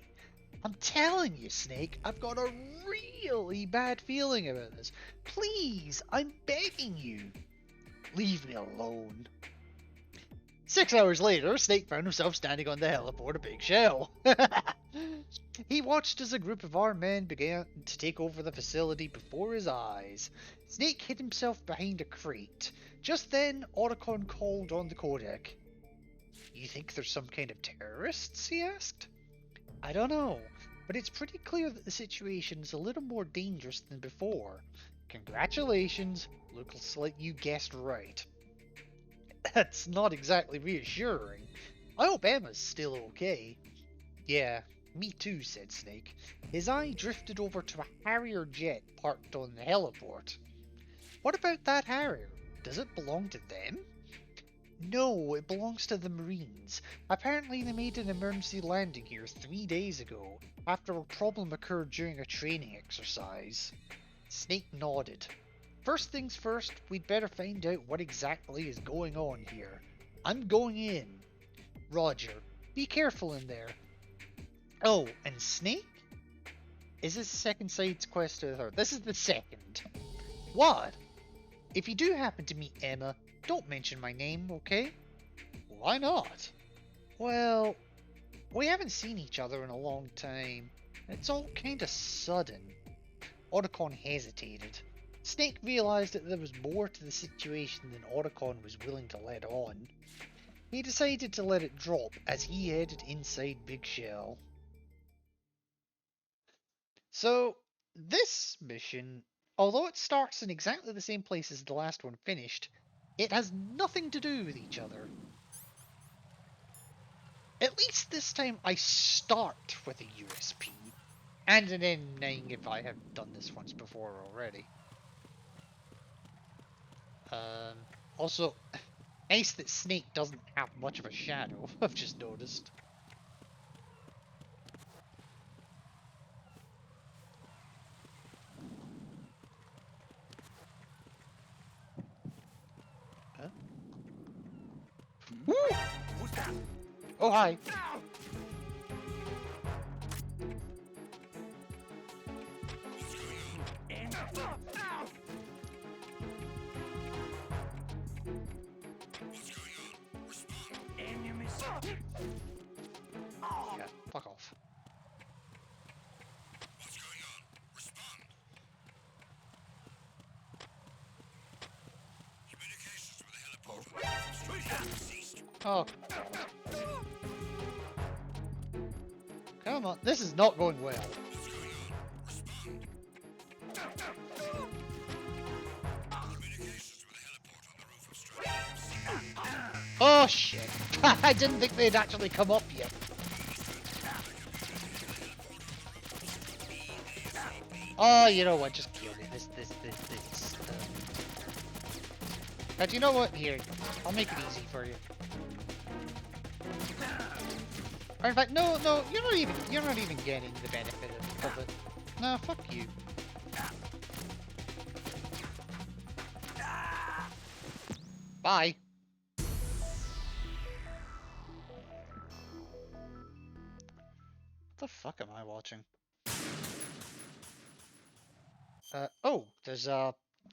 I'm telling you, Snake, I've got a really bad feeling about this. Please, I'm begging you. Leave me alone. 6 hours later, Snake found himself standing on the heliport of Big Shell. He watched as a group of armed men began to take over the facility before his eyes. Snake hid himself behind a crate. Just then, Otacon called on the codec. You think there's some kind of terrorists? He asked. I don't know, but it's pretty clear that the situation is a little more dangerous than before. Congratulations, looks like you guessed right. That's not exactly reassuring. I hope Emma's still okay. Yeah, me too, said Snake. His eye drifted over to a Harrier jet parked on the heliport. What about that Harrier? Does it belong to them? No, it belongs to the Marines. Apparently they made an emergency landing here 3 days ago, after a problem occurred during a training exercise. Snake nodded. First things first, we'd better find out what exactly is going on here. I'm going in. Roger. Be careful in there. Oh, and Snake? Is this the second side's quest or the third? This is the second. What? If you do happen to meet Emma, don't mention my name, okay? Why not? Well, we haven't seen each other in a long time. It's all kinda sudden. Otacon hesitated. Snake realized that there was more to the situation than Otacon was willing to let on. He decided to let it drop as he headed inside Big Shell. So, this mission, although it starts in exactly the same place as the last one finished, it has nothing to do with each other. At least this time I start with a USP, and an M9 if I have done this once before already. Also, nice that Snake doesn't have much of a shadow, I've just noticed. Huh? Woo! Who's that? Oh, hi. And What's going on? Respond. enemy. Yeah, fuck off. What's going on? Respond. Communications with the heliport ceased. Oh, God. Come on, this is not going well. What's going on? Respond. Communications with the heliport on the roof of Strand. Oh, shit. I didn't think they'd actually come up yet. Oh, you know what? Just kill it. This. But you know what? Here, I'll make it easy for you. Or in fact, no, you're not even getting the benefit of it. No, fuck you. Bye. What the fuck am I watching? Oh, there's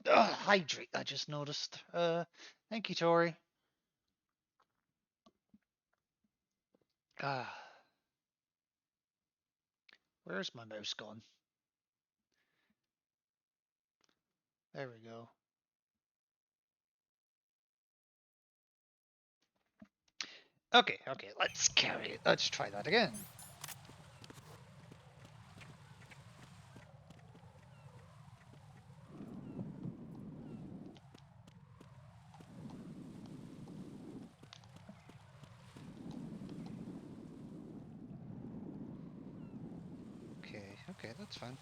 hydrate I just noticed. Thank you, Tori. Ah. Where's my mouse gone? There we go. Okay, okay, let's carry it. Let's try that again. Okay, okay, that's fine.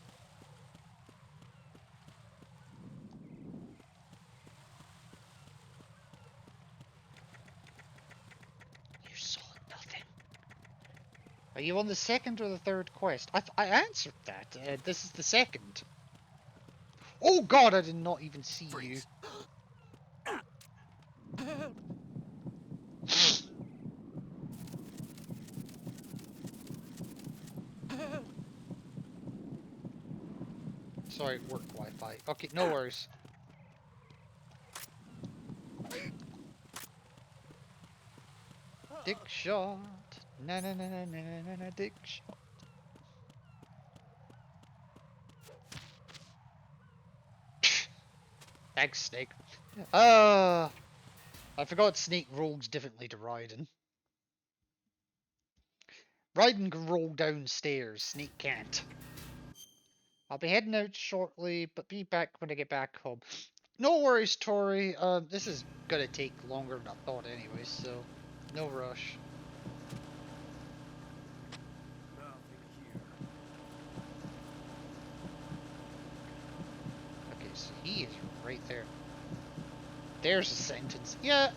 You saw nothing. Are you on the second or the third quest? I answered that. This is the second. Oh god, I did not even see you. Sorry, work Wi-Fi. Okay, no worries. Dick shot. Na na na na na na na dick shot. Thanks, Snake. I forgot Snake rolls differently to Raiden. Raiden can roll downstairs, Snake can't. I'll be heading out shortly, but be back when I get back home. No worries, Tori. This is gonna take longer than I thought anyway, so no rush. Okay, so he is right there. There's a sentence. Yeah,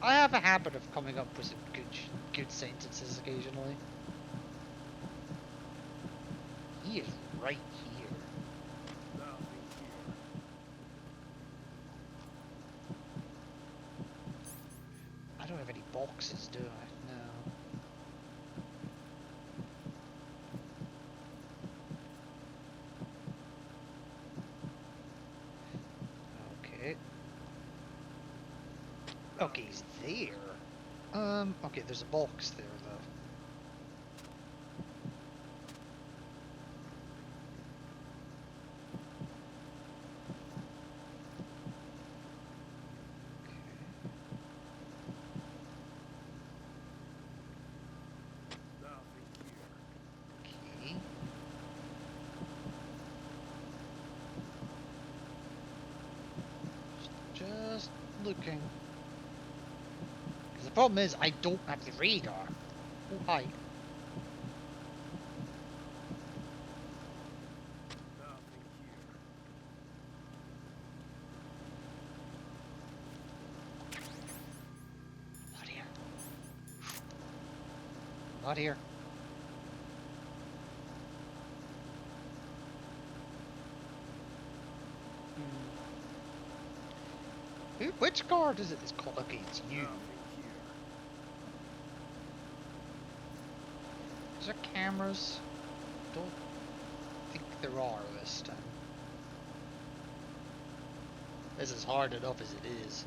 I have a habit of coming up with some good sentences occasionally. He is right here. I don't have any boxes, do I? No. Okay. Okay, he's there. Okay, there's a box there, though. Okay. Just looking. Because the problem is, I don't have the radar. Oh, hi. Not here. Not here. Which guard is it? It's called. Okay, it's you. Is there cameras? Don't think there are this time. This is hard enough as it is.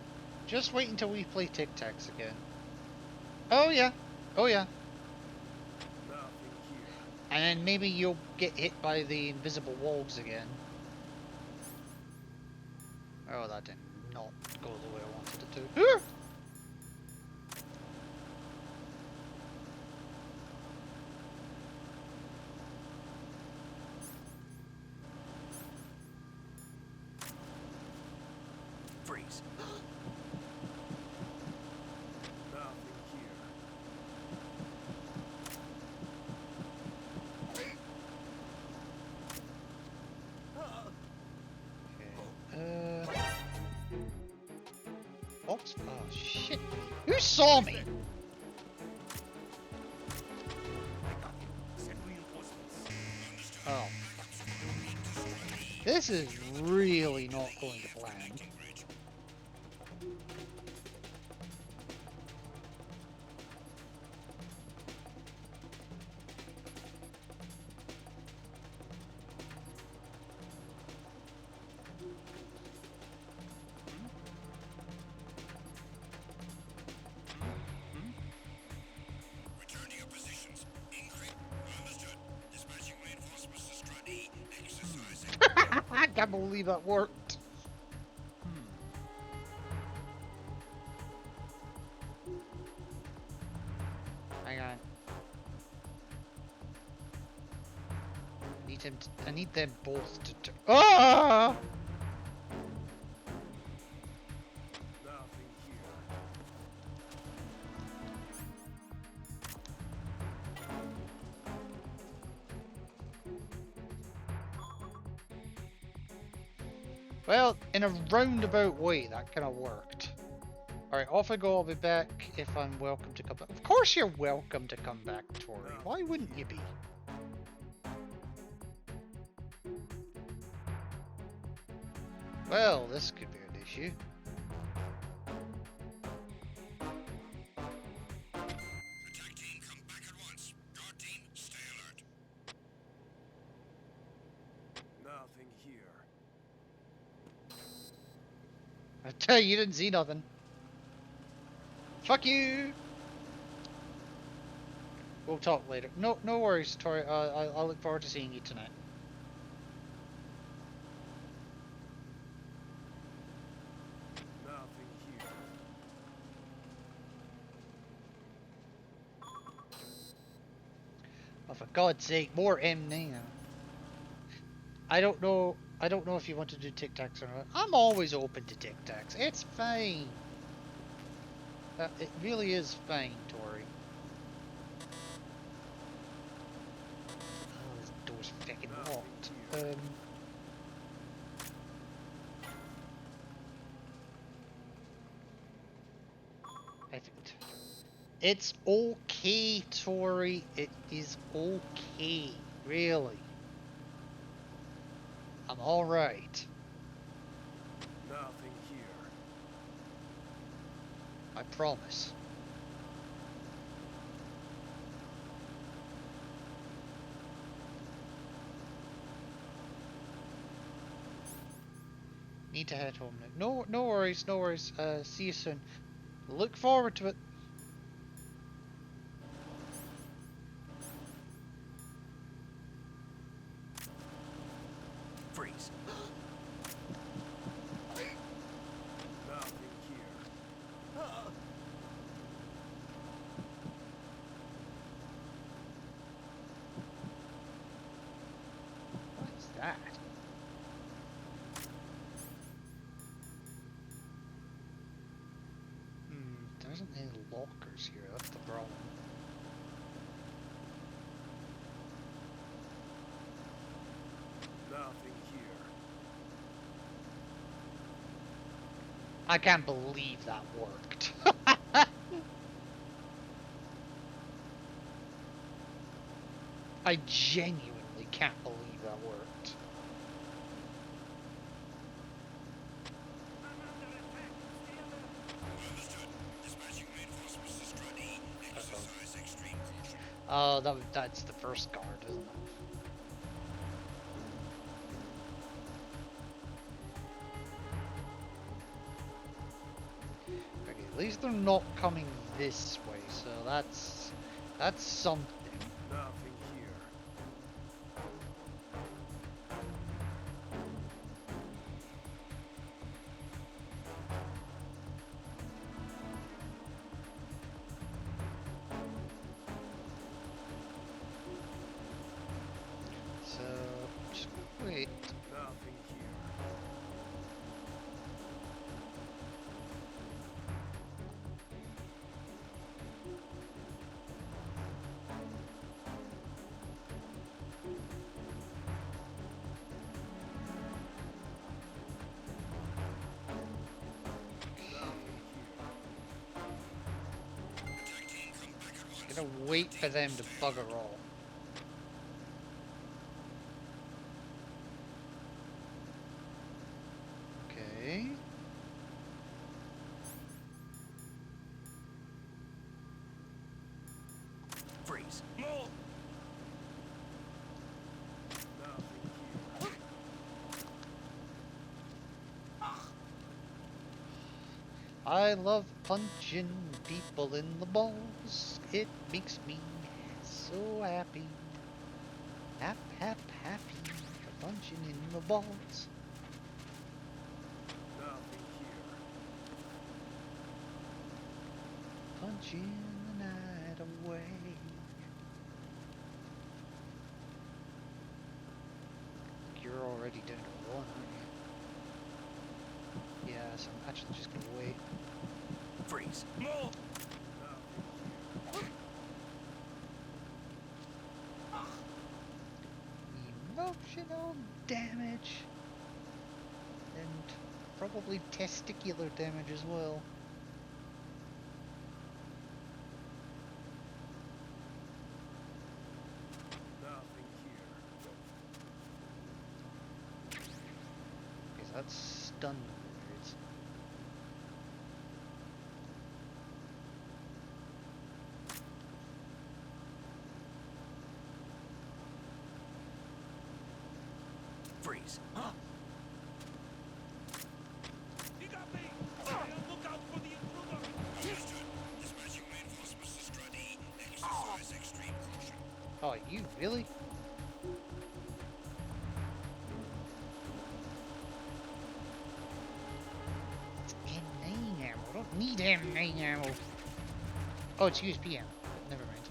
Just wait until we play Tic Tacs again. Oh yeah. Oh yeah. And then maybe you'll get hit by the invisible walls again. Oh, that did not go the way I wanted it to. Freeze. Box? Oh shit. Who saw me? Send reinforcements. Oh. This is really not going to plan. Return to your position. can't believe that worked. Hang on. I need them both to Ah! Nothing here. Well, in a roundabout way, that kind of worked. Alright, off I go. I'll be back if I'm welcome to come back. Of course you're welcome to come back, Tori. Why wouldn't you be? Well, this could be an issue. Attack team, come back at once. Guard team, stay alert. Nothing here. I tell you, you didn't see nothing. Fuck you! We'll talk later. No worries, Tori. I'll look forward to seeing you tonight. Nothing here. Oh, for God's sake, more M9. I don't know if you want to do Tic Tacs or not. I'm always open to Tic Tacs. It's fine. It really is fine, Tori. Oh, this door's fucking locked. I think it's okay, Tori. It is okay, really. I'm all right. Nothing here. I promise. Need to head home now. No worries, no worries. See you soon. Look forward to it. Freeze. Nothing here. What is that? There isn't any lockers here. That's the problem. Nothing here. I can't believe that worked. I genuinely can't believe that worked. Understood. Dispatching reinforcements to Strut E. Exercise extreme caution. Oh, that's the first guard, isn't it? Okay, at least they're not coming this way, so that's something. Nothing here. So just wait. Nothing here. Attack team, come back at once. Gonna wait for them to bugger all. Okay. Freeze. Move. Nothing here. I love punching people in the balls. It makes me so happy. Happy for punching in the balls. punching the night away. You're already down to 1, aren't you? Yeah, so I'm actually just gonna wait. Freeze. More. Emotional damage. And probably testicular damage as well. Nothing here. Because that's stun words. Freeze. Huh? He got me! Look out for the intruder! Understood. Dispatching reinforcements to Strut E. Exercise extreme caution. Oh, you really? It's M9 ammo. I don't need M9 ammo. Oh, it's USB ammo. Never mind.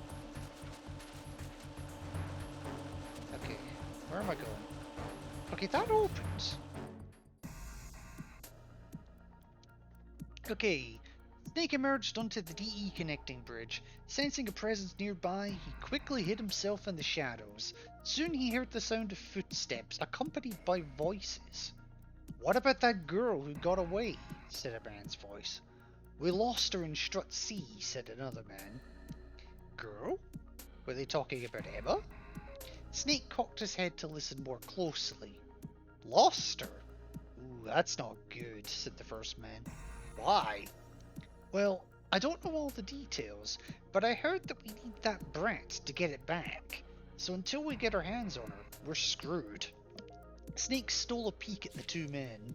Okay, where am I going? Okay, that opens. Okay, Snake emerged onto the DE connecting bridge. Sensing a presence nearby, he quickly hid himself in the shadows. Soon he heard the sound of footsteps, accompanied by voices. "What about that girl who got away?" said a man's voice. "We lost her in Strut C," said another man. Girl? Were they talking about Emma? Snake cocked his head to listen more closely. Lost her? Ooh, that's not good, said the first man. Why? Well, I don't know all the details, but I heard that we need that brat to get it back. So until we get our hands on her, we're screwed. Snake stole a peek at the two men.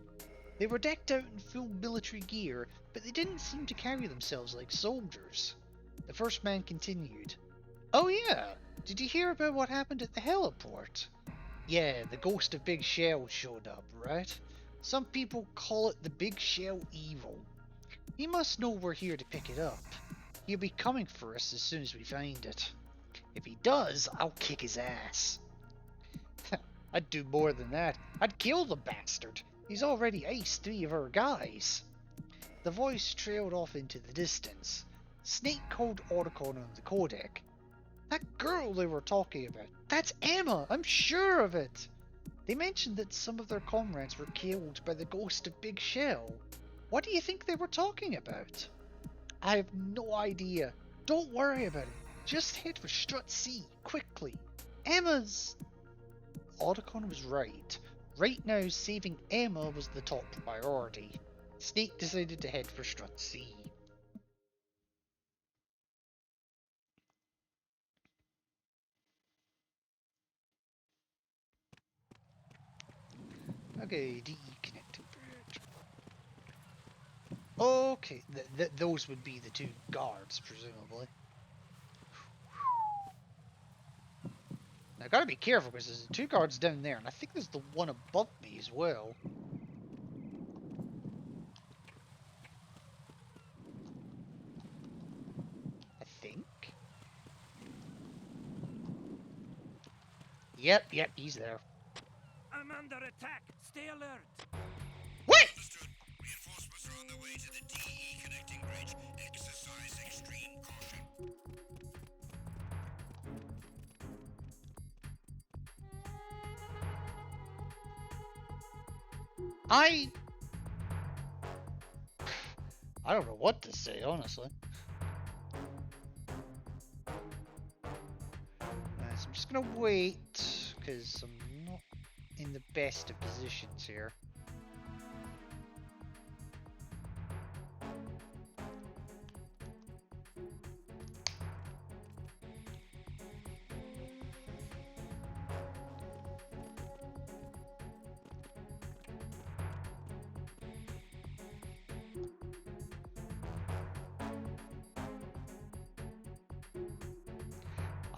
They were decked out in full military gear, but they didn't seem to carry themselves like soldiers. The first man continued. "Oh yeah, did you hear about what happened at the heliport? Yeah, the ghost of Big Shell showed up, right? Some people call it the Big Shell Evil. He must know we're here to pick it up. He'll be coming for us as soon as we find it. If he does, I'll kick his ass." "I'd do more than that. I'd kill the bastard. He's already aced 3 of our guys." The voice trailed off into the distance. Snake called Otacon on the codec. "That girl they were talking about. That's Emma, I'm sure of it. They mentioned that some of their comrades were killed by the ghost of Big Shell. What do you think they were talking about?" "I have no idea. Don't worry about it. Just head for Strut C, quickly. Emma's..." Otacon was right. Right now, saving Emma was the top priority. Snake decided to head for Strut C. Okay, DE connecting bridge. Okay, those would be the 2 guards, presumably. Now, I gotta be careful because there's 2 guards down there, and I think there's the one above me as well. I think. Yep, he's there. I'm under attack. Stay alert. What? Understood. Reinforcements are on their way to the DE connecting bridge. Exercise extreme caution. I don't know what to say, honestly. So I'm just gonna wait, because I'm not in the best of positions here.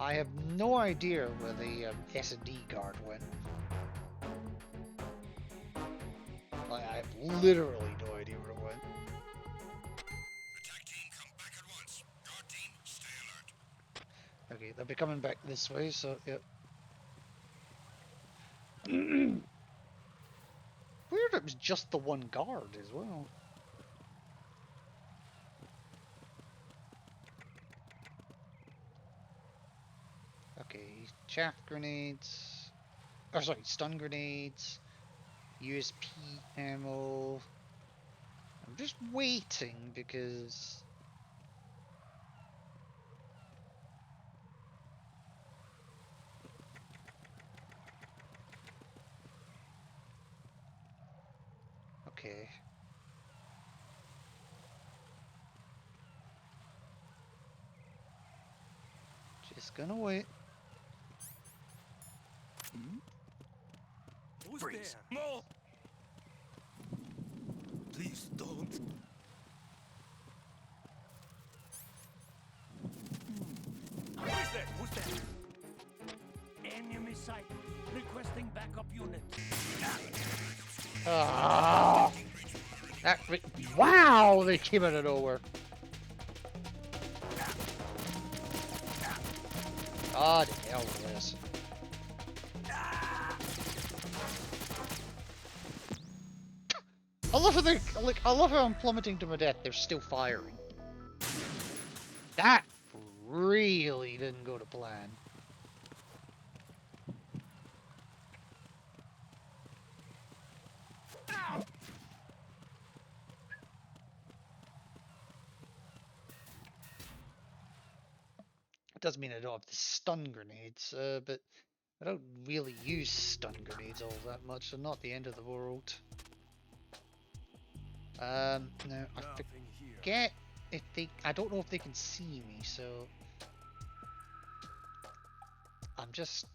I have no idea where the S&D guard went. Like, I have literally no idea where it went. Attack team, come back at once. they'll be coming back this way, so yep. Weird it was just the one guard as well. Okay, chaff grenades. Or sorry, stun grenades. USP ammo. I'm just waiting because... Okay. Just gonna wait. Who's Freeze. there? No! Please don't. Who's there? Who's there? Enemy sight. Requesting backup unit. Ah! Wow, they came out of nowhere. God hell with this. I love how they I love how I'm plummeting to my death. They're still firing. That really didn't go to plan. It doesn't mean I don't have the stun grenades, but I don't really use stun grenades all that much, so not the end of the world. No, I Nothing here. forget if they... I don't know if they can see me, so... I'm just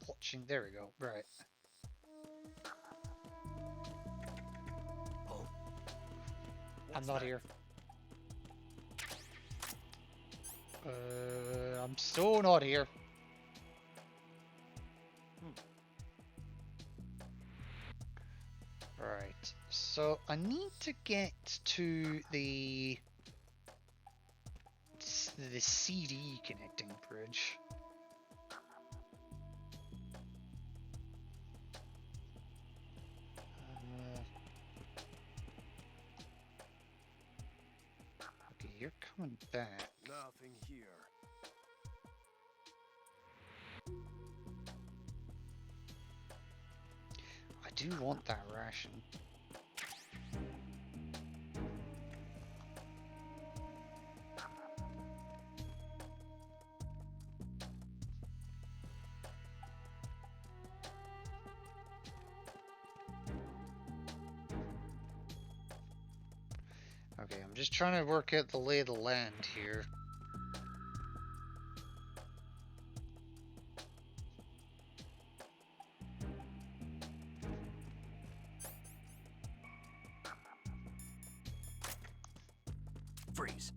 watching. There we go. Right. Oh, I'm not here. I'm so not here. Right. So I need to get to the CD connecting bridge. Okay, you're coming back. Nothing here. I do want that ration. Okay, I'm just trying to work out the lay of the land here. freeze.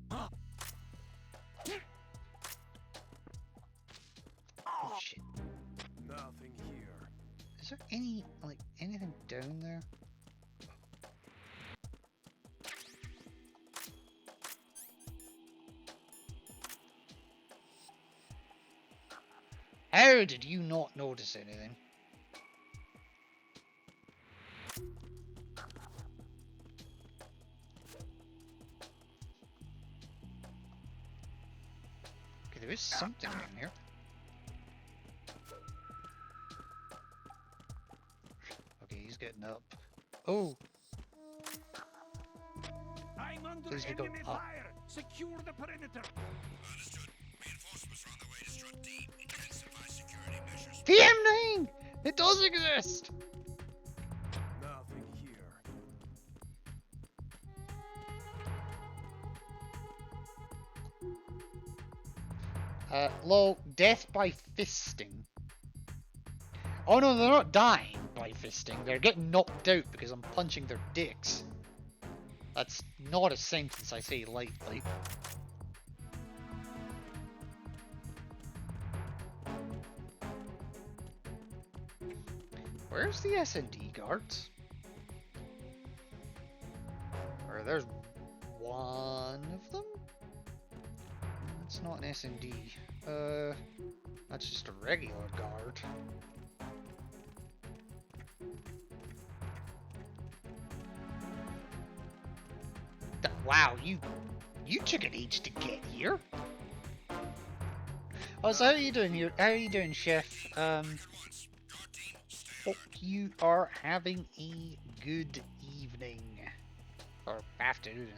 Oh shit. Nothing here. Is there any, like, anything down there? How did you not notice anything? Okay, there is something in here. Okay, he's getting up. Oh, I'm under Please be going enemy up. fire. Secure the perimeter. Understood. Reinforcements are on their way to Strut D. Intensify security measures. PM9! It does exist! Nothing here. Lol, death by fisting. Oh no, they're not dying by fisting. They're getting knocked out because I'm punching their dicks. That's not a sentence I say lightly. Where's the S&D guards? Or there's one of them? That's not an SMD. That's just a regular guard. Wow, you took an age to get here. Oh, so how are you doing here? How are you doing, Chef? Hope you are having a good evening or afternoon.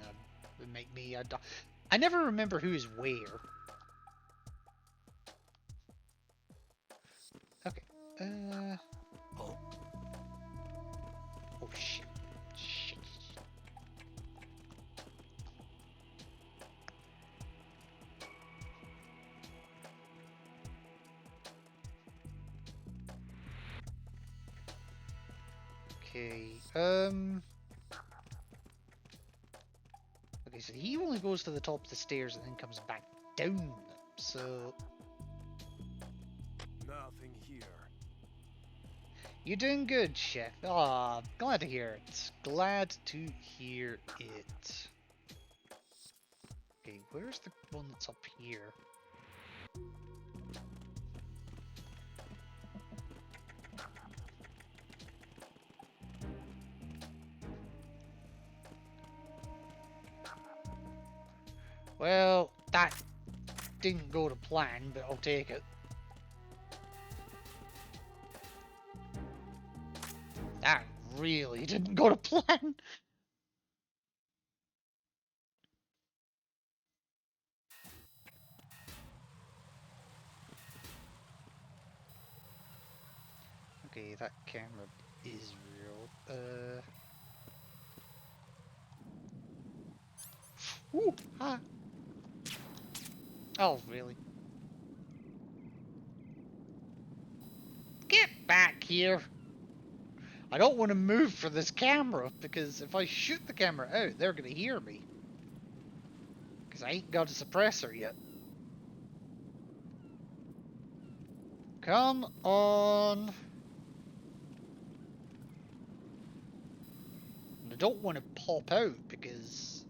Would make me I never remember who is where. Okay. Oh shit. Shit. Okay. Okay, so he only goes to the top of the stairs and then comes back down them. So Nothing here. you're doing good, Chef. Ah, glad to hear it. Glad to hear it. Okay, where's the one that's up here? Well, that didn't go to plan, but I'll take it. That really didn't go to plan. Okay, that camera is real. Ooh, ha. Oh, really? Get back here! I don't want to move for this camera, because if I shoot the camera out, they're gonna hear me. Because I ain't got a suppressor yet. Come on! And I don't want to pop out, because...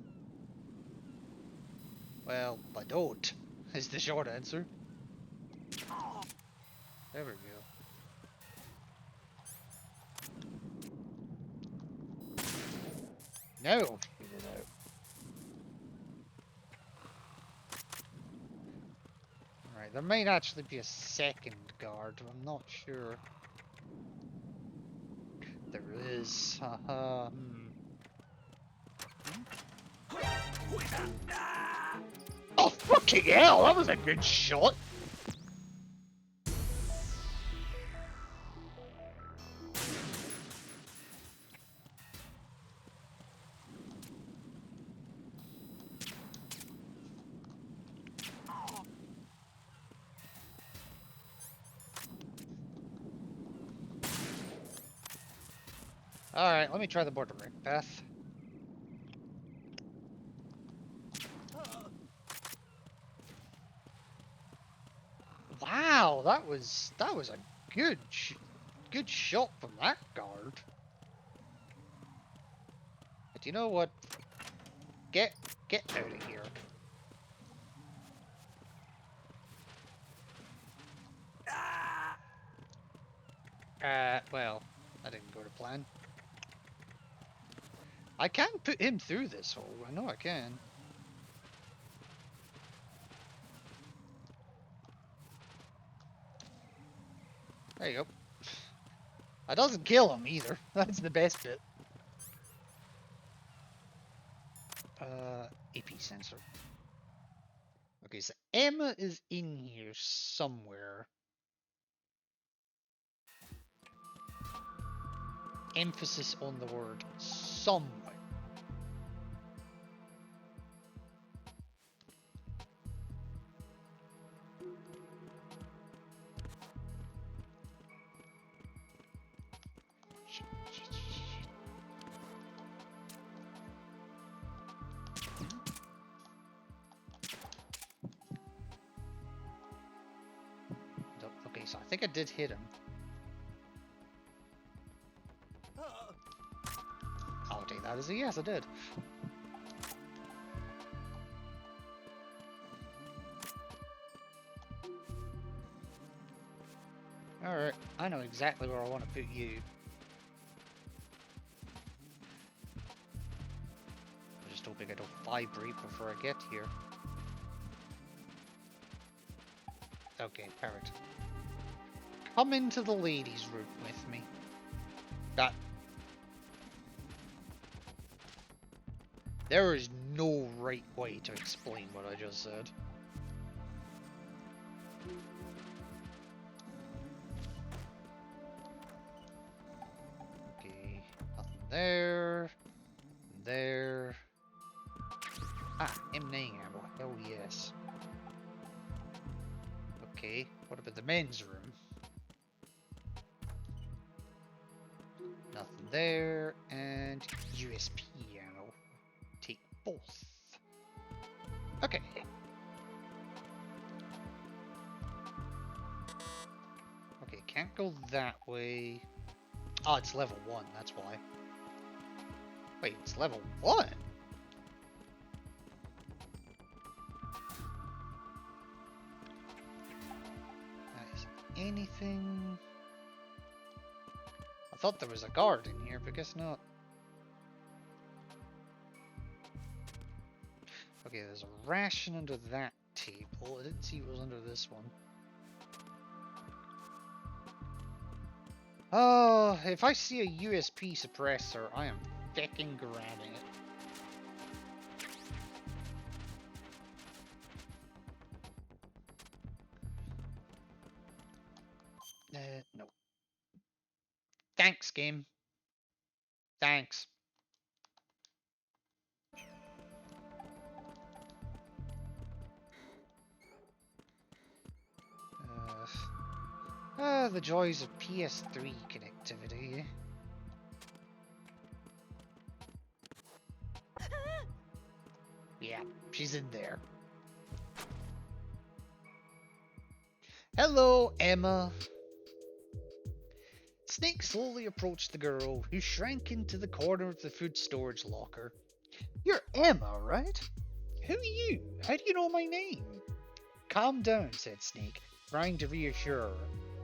well, I don't, is the short answer. There we go. No! Get it out. Alright, there might actually be a second guard, I'm not sure. There is. Haha. Oh, fucking hell! That was a good shot! Alright, let me try the border break path. Wow, that was a good shot from that guard. But you know what? Get out of here. Well, that didn't go to plan. I can put him through this hole. I know I can. There you go. That doesn't kill him either. That's the best bit. AP sensor. Okay, so Emma is in here somewhere. Emphasis on the word somewhere. Okay, so I think I did hit him. I'll take that as a yes, I did. Alright, I know exactly where I want to put you. I'm just hoping I don't vibrate before I get here. Okay, perfect. Come into the ladies' room with me. That. There is no right way to explain what I just said. Okay, nothing there. There. Ah, M9 ammo. Hell yes. Okay, what about the men's room? Nothing there, and USP ammo. Take both. Okay. Okay, can't go that way. Oh, it's level 1, that's why. Wait, it's level 1? Anything? I thought there was a guard in here, but guess not. Okay, there's a ration under that table. I didn't see it was under this one. Oh, if I see a USP suppressor, I am fucking grabbing it. No. Thanks, game. Thanks. The joys of PS3 connectivity. Yeah, she's in there. Hello, Emma. Snake slowly approached the girl, who shrank into the corner of the food storage locker. You're Emma, right? Who are you? How do you know my name? Calm down, said Snake, trying to reassure her.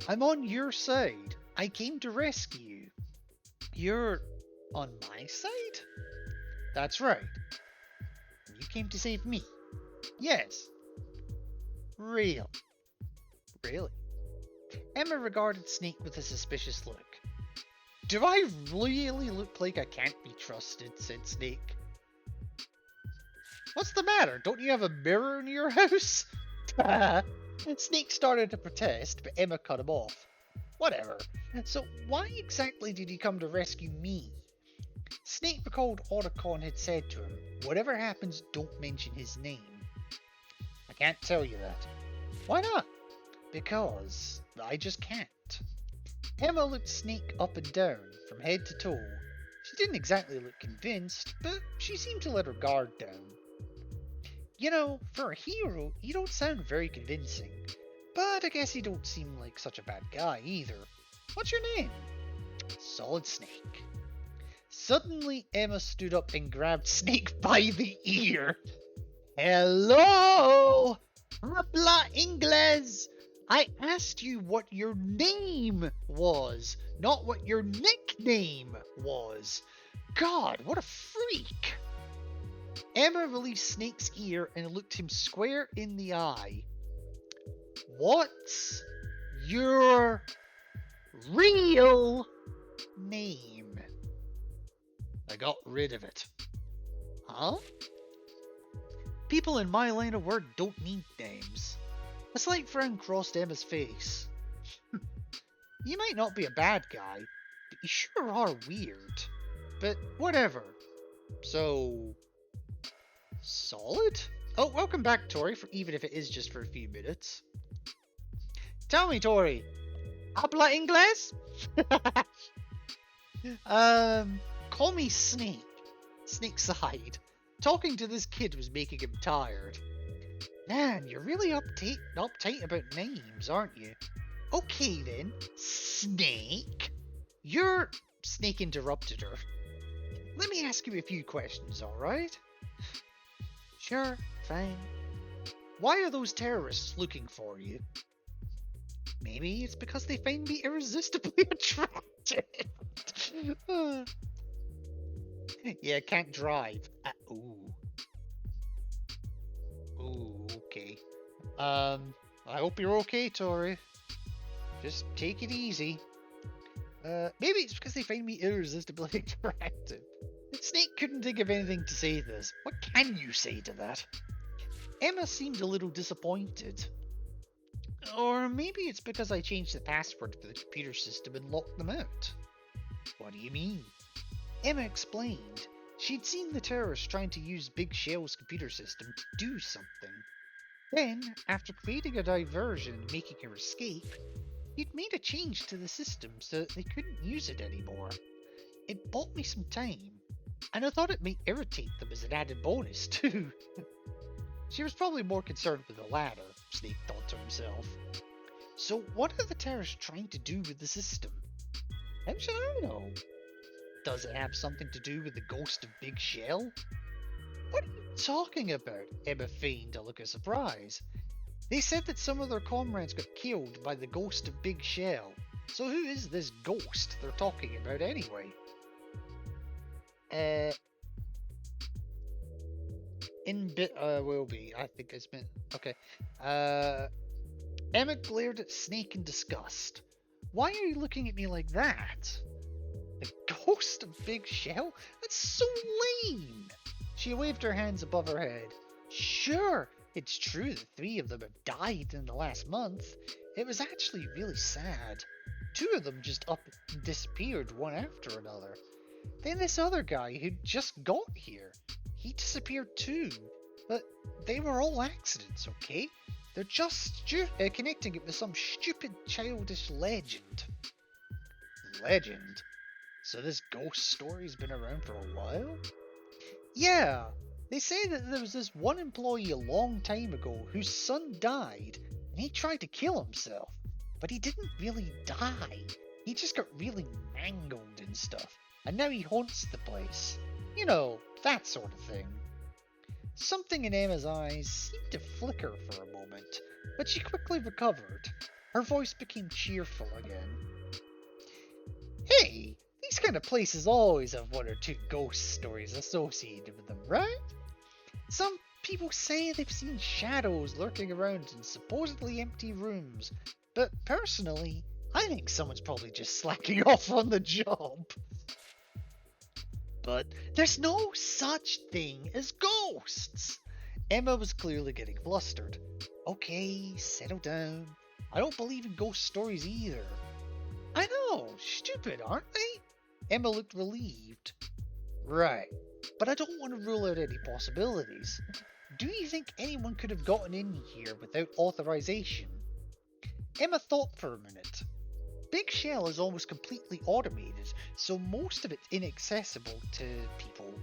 I'm on your side. I came to rescue you. You're on my side? That's right. You came to save me? Yes. Really? Really? Emma regarded Snake with a suspicious look. Do I really look like I can't be trusted? Said Snake. What's the matter? Don't you have a mirror in your house? Snake started to protest, but Emma cut him off. Whatever. So why exactly did he come to rescue me? Snake recalled Otacon had said to him, whatever happens, don't mention his name. I can't tell you that. Why not? Because I just can't. Emma looked Snake up and down, from head to toe. She didn't exactly look convinced, but she seemed to let her guard down. You know, for a hero, you don't sound very convincing. But I guess you don't seem like such a bad guy either. What's your name? Solid Snake. Suddenly, Emma stood up and grabbed Snake by the ear. Hello! Habla Inglés! I asked you what your name was, not what your nickname was. God, what a freak! Emma released Snake's ear and looked him square in the eye. What's your real name? I got rid of it. Huh? People in my line of work don't need names. A slight frown crossed Emma's face. You might not be a bad guy, but you sure are weird. But whatever. So... Solid? Oh, welcome back, Tori, for even if it is just for a few minutes. Tell me, Tori. Habla Inglés? Call me Snake. Snake sighed. Talking to this kid was making him tired. Man, you're really uptight about names, aren't you? Okay then, Snake. Snake interrupted her. Let me ask you a few questions, alright? Sure, fine. Why are those terrorists looking for you? Maybe it's because they find me irresistibly attracted. Yeah, can't drive. Ooh. Ooh, okay. I hope you're okay, Tori. Just take it easy. Maybe it's because they find me irresistibly attractive. Snake couldn't think of anything to say to this. What can you say to that? Emma seemed a little disappointed. Or maybe it's because I changed the password for the computer system and locked them out. What do you mean? Emma explained. She'd seen the terrorists trying to use Big Shell's computer system to do something. Then, after creating a diversion and making her escape, he'd made a change to the system so that they couldn't use it anymore. It bought me some time, and I thought it might irritate them as an added bonus, too. She was probably more concerned with the latter, Snake thought to himself. So what are the terrorists trying to do with the system? How should I know? Does it have something to do with the ghost of Big Shell? What are you talking about? Emma feigned a look of surprise. They said that some of their comrades got killed by the ghost of Big Shell. So who is this ghost they're talking about anyway? Will be. I think it's been... Okay. Emma glared at Snake in disgust. Why are you looking at me like that? The ghost of Big Shell? That's so lame! She waved her hands above her head. Sure, it's true that 3 of them have died in the last month. It was actually really sad. 2 of them just up and disappeared one after another. Then this other guy who'd just got here, he disappeared too. But they were all accidents, okay? They're just connecting it with some stupid childish legend. Legend? So this ghost story's been around for a while? Yeah, they say that there was this one employee a long time ago whose son died, and he tried to kill himself. But he didn't really die. He just got really mangled and stuff, and now he haunts the place. You know, that sort of thing. Something in Emma's eyes seemed to flicker for a moment, but she quickly recovered. Her voice became cheerful again. Hey, these kind of places always have 1 or 2 ghost stories associated with them, right? Some people say they've seen shadows lurking around in supposedly empty rooms, but personally, I think someone's probably just slacking off on the job. But there's no such thing as ghosts! Emma was clearly getting flustered. Okay, settle down. I don't believe in ghost stories either. I know, stupid, aren't they? Emma looked relieved. Right, but I don't want to rule out any possibilities. Do you think anyone could have gotten in here without authorization? Emma thought for a minute. Big Shell is almost completely automated, so most of it's inaccessible to people.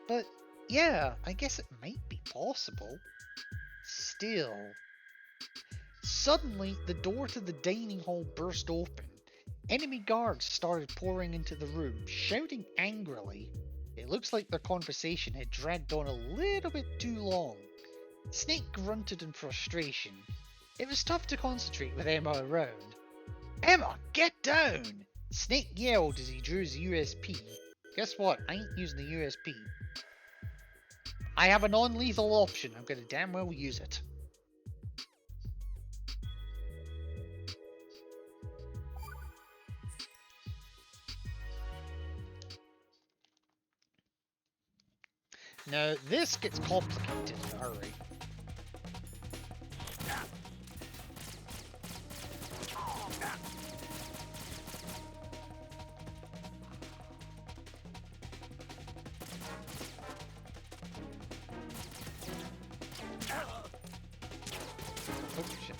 But yeah, I guess it might be possible. Still. Suddenly, the door to the dining hall burst open. Enemy guards started pouring into the room, shouting angrily. It looks like their conversation had dragged on a little bit too long. Snake grunted in frustration. It was tough to concentrate with Emma around. Emma, get down! Snake yelled as he drew his USP. Guess what? I ain't using the USP. I have a non-lethal option. I'm gonna damn well use it. Now, this gets complicated in a hurry. Oh, shit.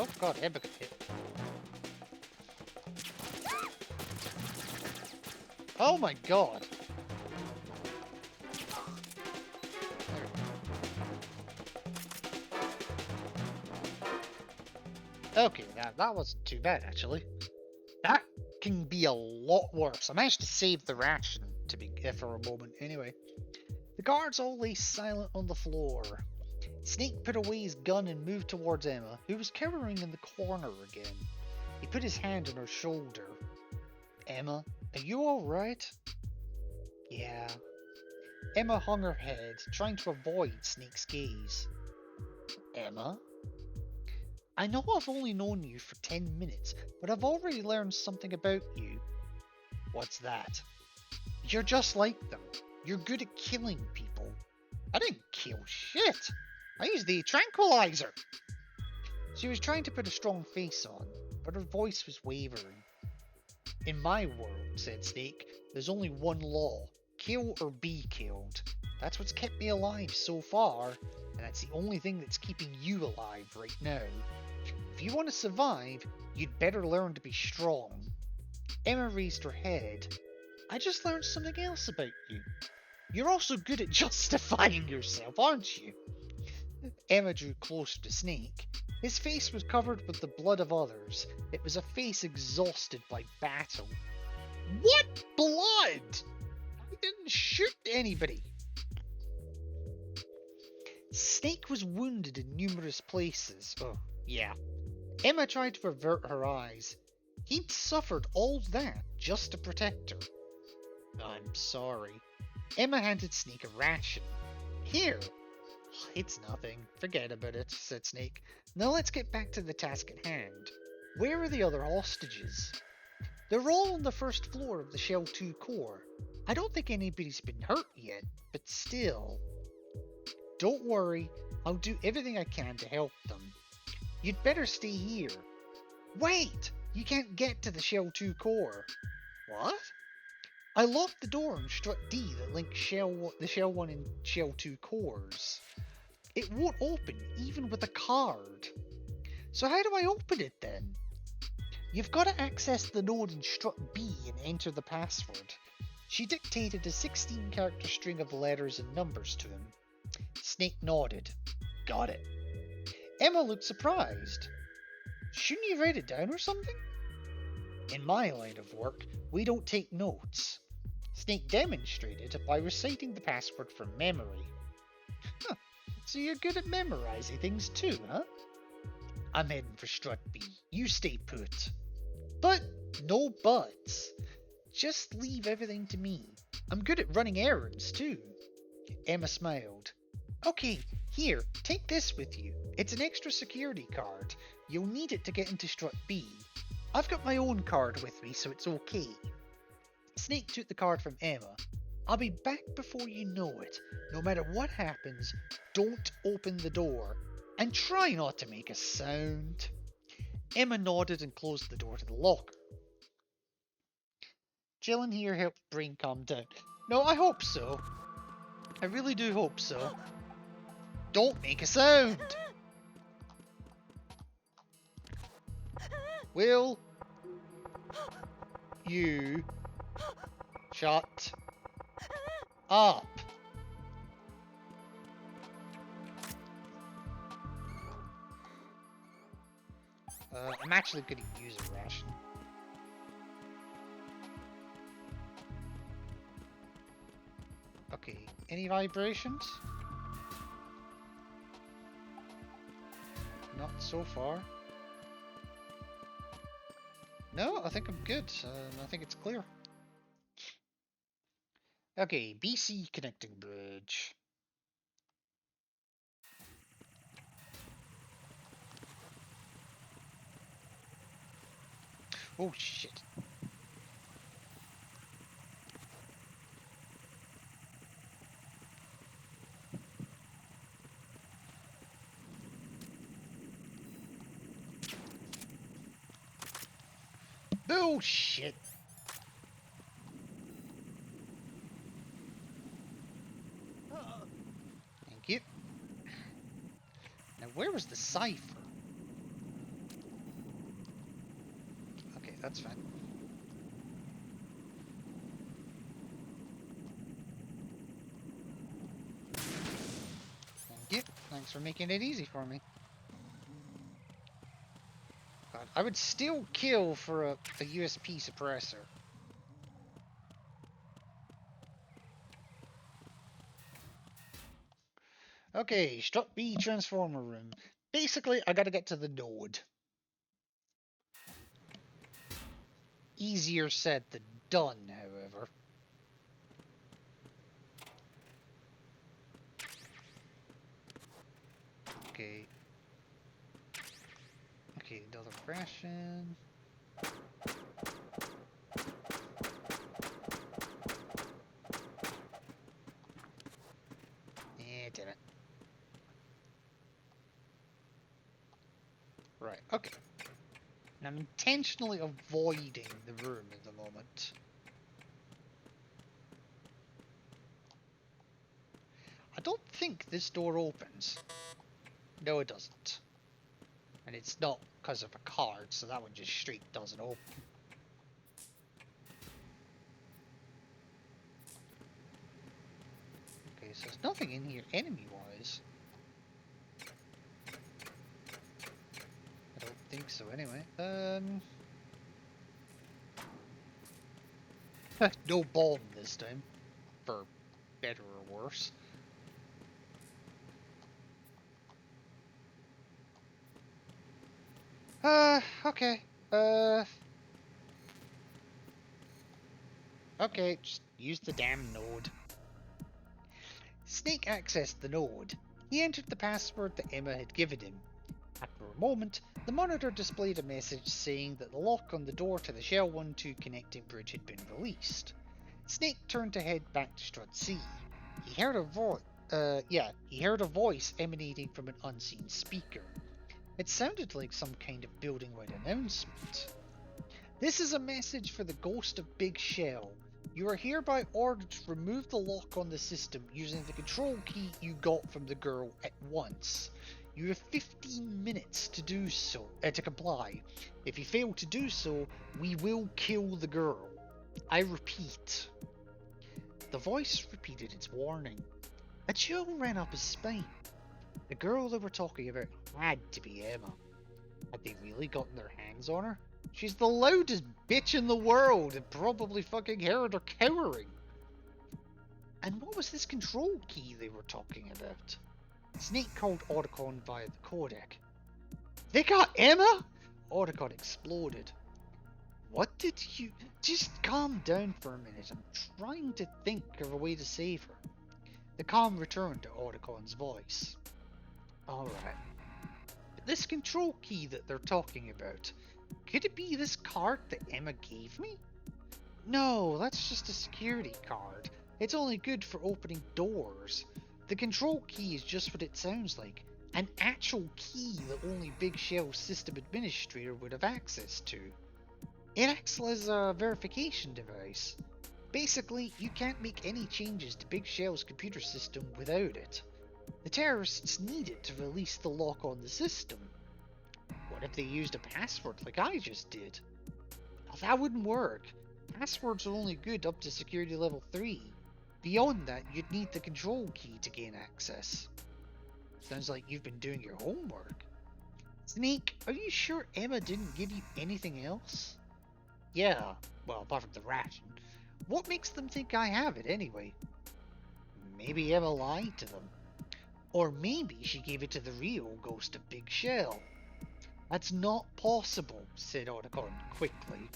Oh god, Emma got hit. Oh my god! Okay, that wasn't too bad actually. That can be a lot worse. I managed to save the ration to be for a moment anyway. The guards all lay silent on the floor. Snake put away his gun and moved towards Emma, who was cowering in the corner again. He put his hand on her shoulder. Emma, are you alright? Yeah. Emma hung her head, trying to avoid Snake's gaze. Emma? I know I've only known you for 10 minutes, but I've already learned something about you. What's that? You're just like them. You're good at killing people. I didn't kill shit. I used the tranquilizer. She was trying to put a strong face on, but her voice was wavering. In my world, said Snake, there's only one law. Kill or be killed. That's what's kept me alive so far, and that's the only thing that's keeping you alive right now. If you want to survive, you'd better learn to be strong. Emma raised her head. I just learned something else about you. You're also good at justifying yourself, aren't you? Emma drew closer to Snake. His face was covered with the blood of others. It was a face exhausted by battle. What blood? I didn't shoot anybody. Snake was wounded in numerous places. Oh, yeah. Emma tried to avert her eyes. He'd suffered all that just to protect her. I'm sorry. Emma handed Snake a ration. Here. It's nothing. Forget about it, said Snake. Now let's get back to the task at hand. Where are the other hostages? They're all on the first floor of the Shell 2 core. I don't think anybody's been hurt yet, but still. Don't worry, I'll do everything I can to help them. You'd better stay here. Wait! You can't get to the Shell 2 core. What? I locked the door on strut D that links the Shell 1 and Shell 2 cores. It won't open even with a card. So how do I open it then? You've got to access the node in strut B and enter the password. She dictated a 16-character string of letters and numbers to him. Snake nodded. Got it. Emma looked surprised. Shouldn't you write it down or something? In my line of work, we don't take notes. Snake demonstrated by reciting the password from memory. Huh, so you're good at memorizing things too, huh? I'm heading for strut B. You stay put. But no buts. Just leave everything to me. I'm good at running errands too. Emma smiled. Okay, here, take this with you. It's an extra security card. You'll need it to get into strut B. I've got my own card with me, so it's okay. Snake took the card from Emma. I'll be back before you know it. No matter what happens, don't open the door. And try not to make a sound. Emma nodded and closed the door to the locker. Chilling here helped Brain calm down. No, I hope so. I really do hope so. Don't make a sound! Will you shut up? I'm actually going to use a ration. Okay, any vibrations? Not so far. No, I think I'm good. I think it's clear. Okay, BC connecting bridge. Oh shit. Bullshit. Thank you. Now where was the cipher? that's fine. Thank you. Thanks for making it easy for me. God, I would still kill for a USP suppressor. Okay, Strut B transformer room. Basically, I gotta get to the node. Easier said than done, however. Okay. Okay, another ration. Damn it. Right, okay. And I'm intentionally avoiding the room at the moment. I don't think this door opens. No, it doesn't. And it's not because of a card, so that one just straight doesn't open. Okay, so there's nothing in here enemy-wise. I don't think so anyway. No bomb this time. For better or worse. Okay. Okay, just use the damn node. Snake accessed the node. He entered the password that Emma had given him. After a moment, the monitor displayed a message saying that the lock on the door to the Shell 1-2 connecting bridge had been released. Snake turned to head back to Strut C. He heard a voice emanating from an unseen speaker. It sounded like some kind of building-wide announcement. This is a message for the ghost of Big Shell. You are hereby ordered to remove the lock on the system using the control key you got from the girl at once. You have 15 minutes to do so, to comply. If you fail to do so, we will kill the girl. I repeat. The voice repeated its warning. A chill ran up his spine. The girl they were talking about had to be Emma. Had they really gotten their hands on her? She's the loudest bitch in the world and probably fucking heard her cowering. And what was this control key they were talking about? Snake called Otacon via the codec. They got Emma? Otacon exploded. What did you... Just calm down for a minute. I'm trying to think of a way to save her. The calm returned to Otacon's voice. Alright. But this control key that they're talking about, could it be this card that Emma gave me? No, that's just a security card. It's only good for opening doors. The control key is just what it sounds like. An actual key that only Big Shell's system administrator would have access to. It acts as a verification device. Basically, you can't make any changes to Big Shell's computer system without it. The terrorists need it to release the lock on the system. What if they used a password like I just did? That wouldn't work. Passwords are only good up to security level 3. Beyond that, you'd need the control key to gain access. Sounds like you've been doing your homework. Snake, are you sure Emma didn't give you anything else? Yeah, well, apart from the ration. What makes them think I have it anyway? Maybe Emma lied to them. Or maybe she gave it to the real ghost of Big Shell. That's not possible, said Otacon quickly.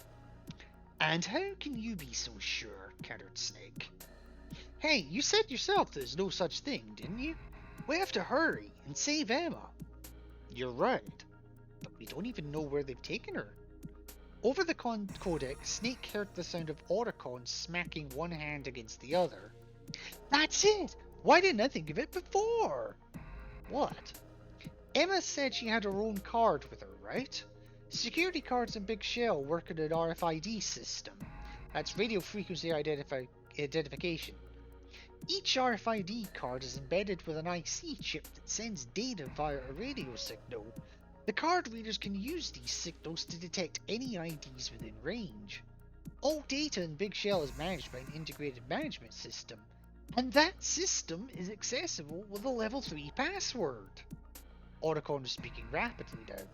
And how can you be so sure? Countered Snake. Hey, you said yourself there's no such thing, didn't you? We have to hurry and save Emma. You're right, but we don't even know where they've taken her. Over the codec, Snake heard the sound of Otacon smacking one hand against the other. That's it! Why didn't I think of it before? What? Emma said she had her own card with her, right? Security cards in Big Shell work on an RFID system. That's radio frequency identification. Each RFID card is embedded with an IC chip that sends data via a radio signal. The card readers can use these signals to detect any IDs within range. All data in Big Shell is managed by an integrated management system, and that system is accessible with a level 3 password. Otacon is speaking rapidly now.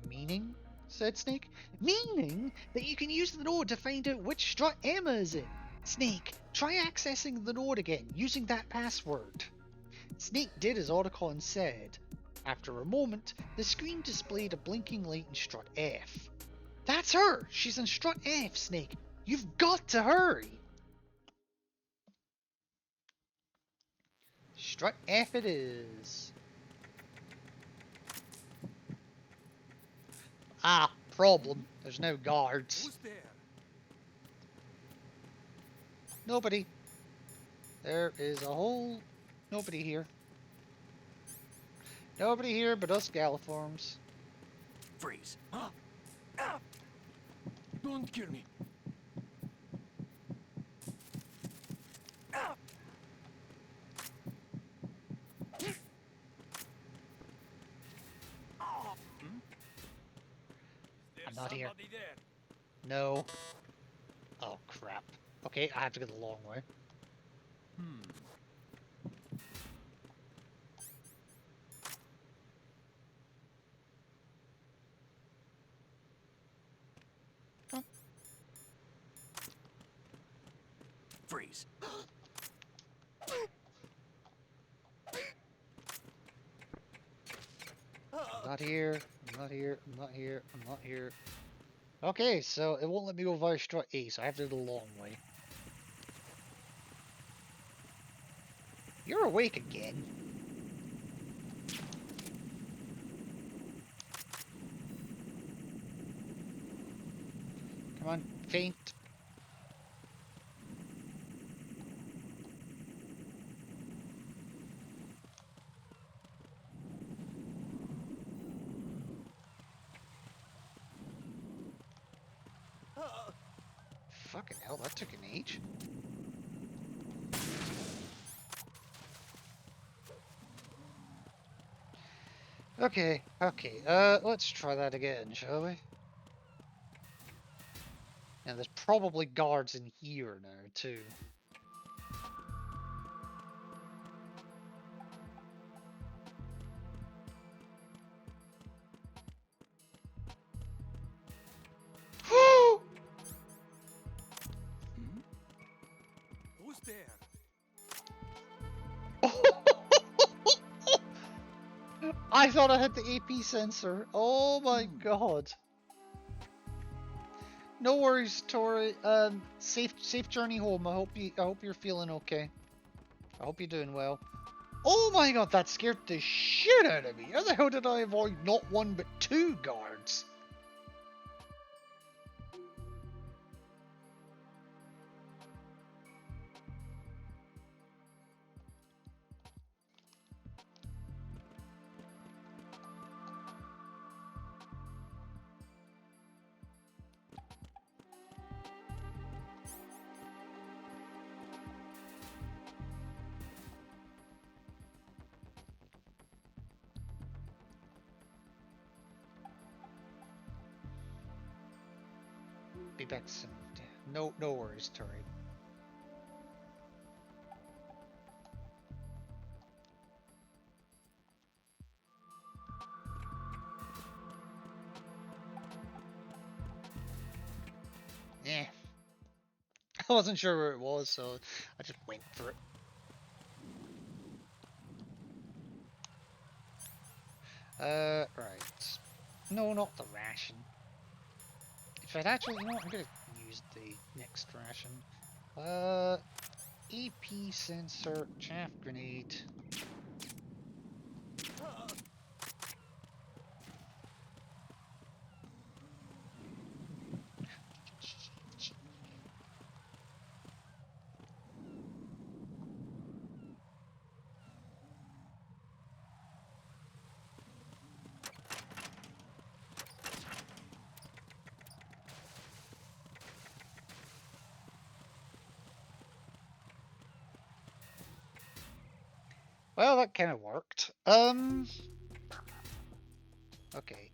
Meaning? Said Snake. Meaning that you can use the node to find out which strut Emma is in. Snake, try accessing the node again using that password. Snake did as Otacon said. After a moment, the screen displayed a blinking light in strut F. That's her! She's in strut F, Snake! You've got to hurry! Strut F it is. Ah, problem. There's no guards. Who's there? Nobody. There is a whole... nobody here. Nobody here but us Galiforms. Freeze. Huh? Ah! Don't kill me. Ah! Oh. I'm not here. Somebody there. No. Oh, crap. Okay, I have to go the long way. Freeze. I'm not here. I'm not here. I'm not here. I'm not here. Okay, so it won't let me go via strut A, so I have to go the long way. You're awake again. Come on, faint. Fucking hell, that took an age. Okay, let's try that again, shall we? And there's probably guards in here now, too. Who's there? I thought I had the AP sensor. Oh my god. No worries, Tori. Safe journey home. I hope you're feeling okay. I hope you're doing well. Oh my god, that scared the shit out of me. How the hell did I avoid not one but two guards? Be back soon. No worries, Tori. Yeah. I wasn't sure where it was, so I just went for it. Right. No, not the ration. In fact, actually, you know what? I'm gonna use the next ration. EP sensor, chaff grenade. Well, that kind of worked. Okay,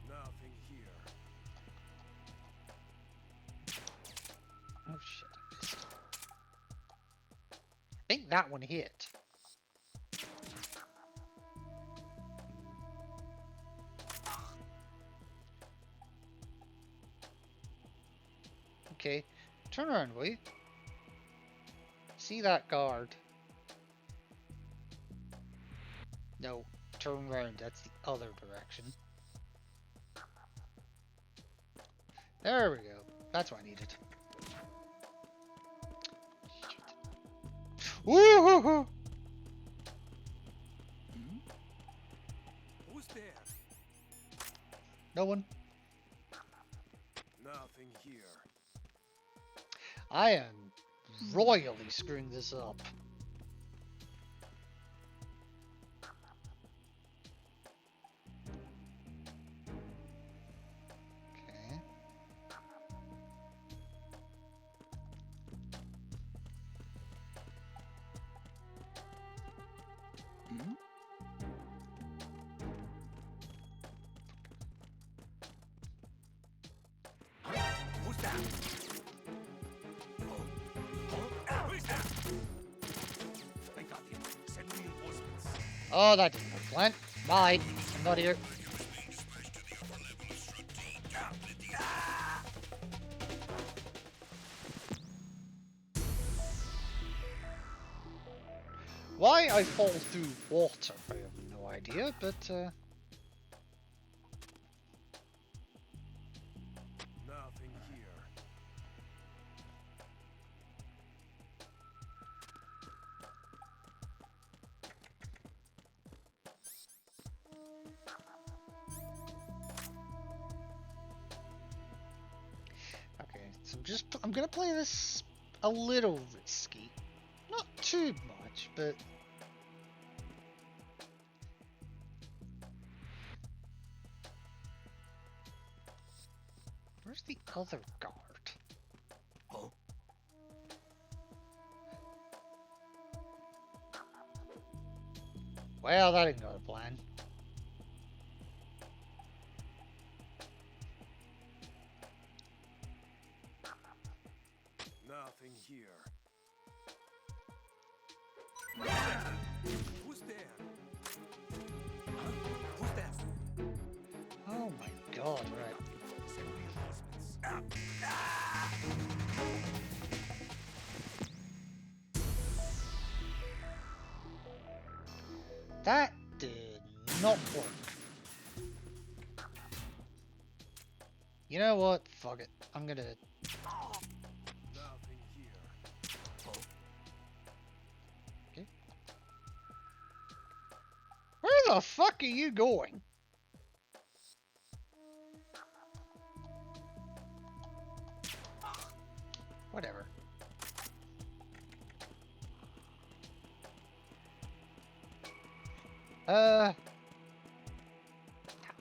Nothing here. oh shit, I missed. I think that one hit. Okay, turn around, will you? See that guard? No, turn around, that's the other direction. There we go. That's what I needed. Woo-hoo-hoo! Who's there? No one. Nothing here. I am royally screwing this up. Okay. Who's that? Who's that? I got him. Send reinforcements. Oh, that didn't work. Plant. Bye. I'm not here. Why I fall through water, I have no idea, but Nothing here. okay. So I'm gonna play this a little risky, not too much, but where's the other guard? Oh. Well, that didn't go to plan. Nothing here. Who's there? Huh? Who's that? Oh my god, right. Send reinforcements. That did not work. You know what? Fuck it. I'm gonna... Nothing here. Okay. Where the fuck are you going? Whatever. That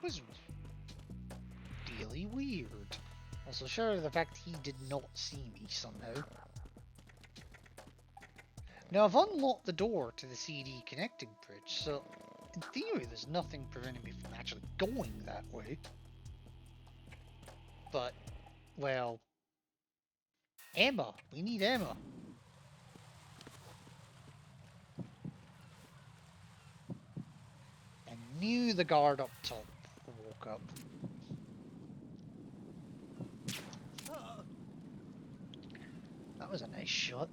was really weird. Also, sure, the fact he did not see me somehow. Now, I've unlocked the door to the CD connecting bridge, so in theory, there's nothing preventing me from actually going that way. But, well, Emma, we need Emma. I knew the guard up top woke up. That was a nice shot.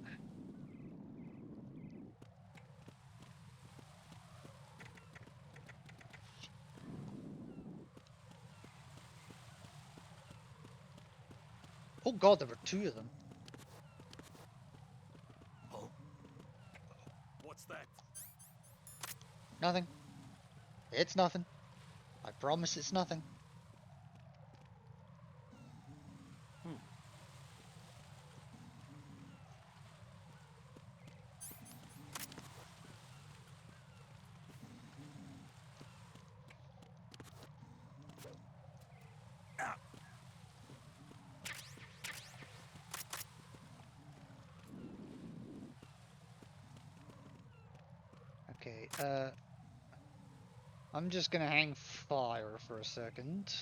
Oh god, there were two of them. Oh. What's that? Nothing. It's nothing. I promise it's nothing. Okay, I'm just gonna hang fire for a second.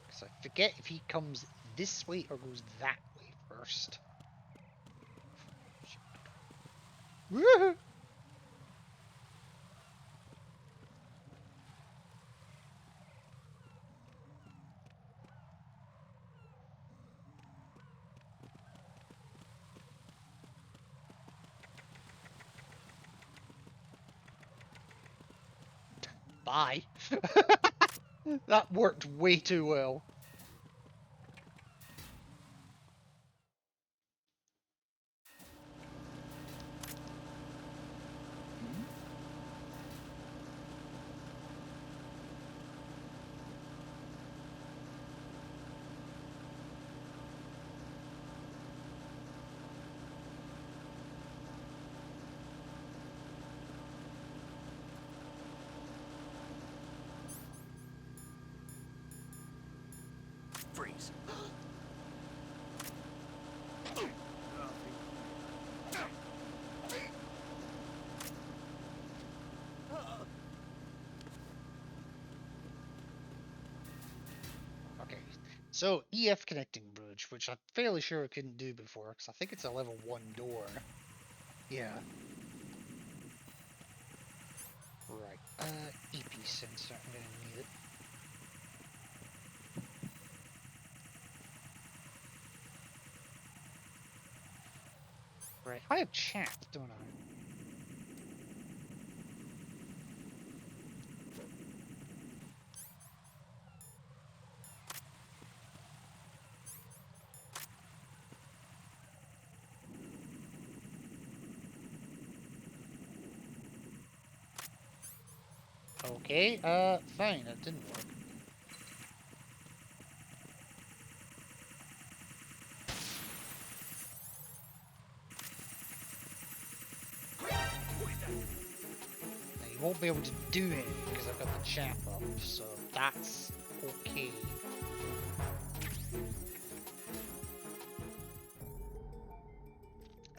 Because I forget if he comes this way or goes that way first. Woohoo! Bye. That worked way too well. Freeze. Okay, so EF connecting bridge, which I'm fairly sure I couldn't do before, because I think it's a level 1 door. Yeah. Right, EP sensor, I'm gonna need it. Right, I have chat, don't I? Okay, fine, it didn't work. Now, you won't be able to do anything because I've got the chat up, so that's okay.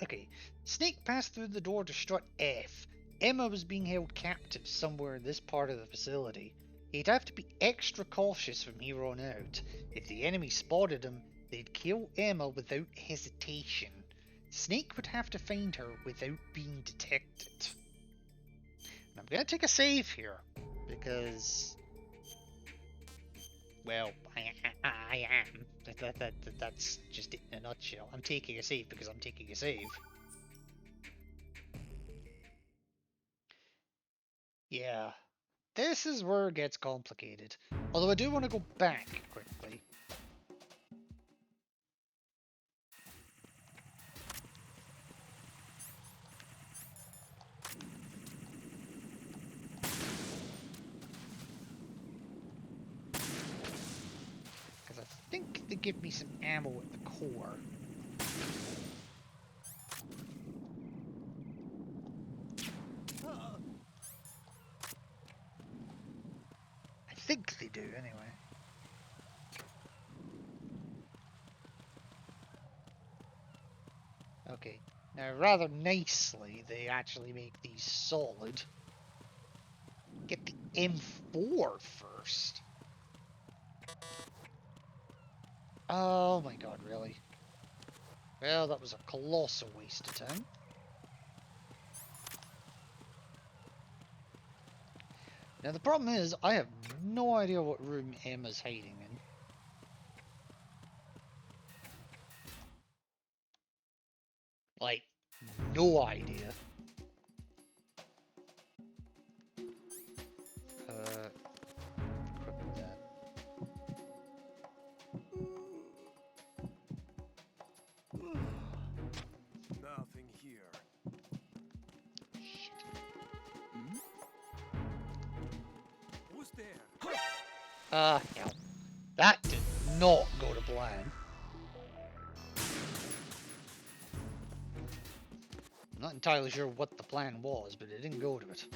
Okay, Snake passed through the door to strut F. Emma was being held captive somewhere in this part of the facility. He'd have to be extra cautious from here on out. If the enemy spotted him, they'd kill Emma without hesitation. Snake would have to find her without being detected. And I'm gonna take a save here, because, well, I am. That's just it in a nutshell. I'm taking a save because I'm taking a save. Yeah, this is where it gets complicated. Although I do want to go back quickly. Because I think they give me some ammo at the core. I think they do, anyway. Okay, now rather nicely, they actually make these solid. Get the M4 first. Oh my god, really? Well, that was a colossal waste of time. Now the problem is, I have no idea what room Emma's hiding in. Like, no idea. Equip that. Nothing here. Shit. Who's there? Hell. That did not go to plan. I'm not entirely sure what the plan was, but it didn't go to it.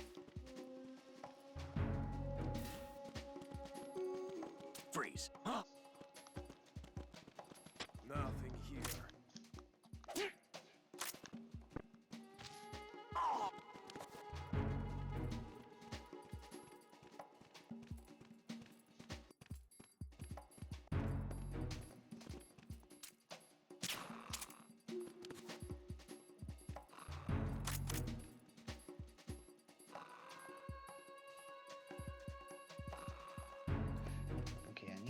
Freeze. Nothing here.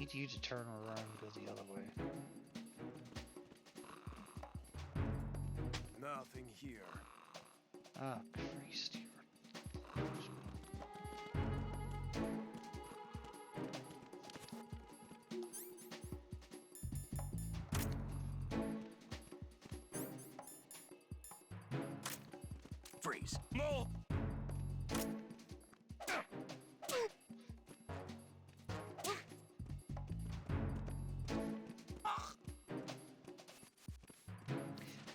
need you to turn around and go the other way. Nothing here. Ah, Christ. Freeze. No!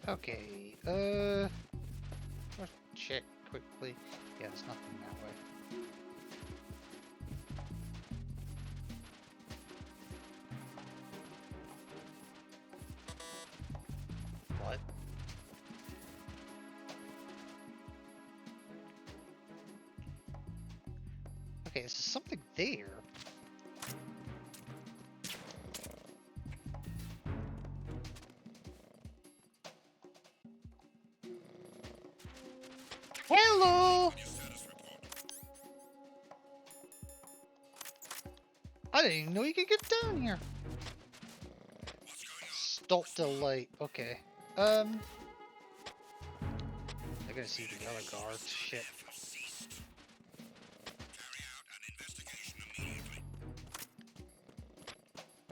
Okay, let's check quickly. Yeah, there's nothing that way. What? Okay, there's something there. Hello! I didn't even know you could get down here. Stop the light. Okay. I gotta see the other guard. Shit.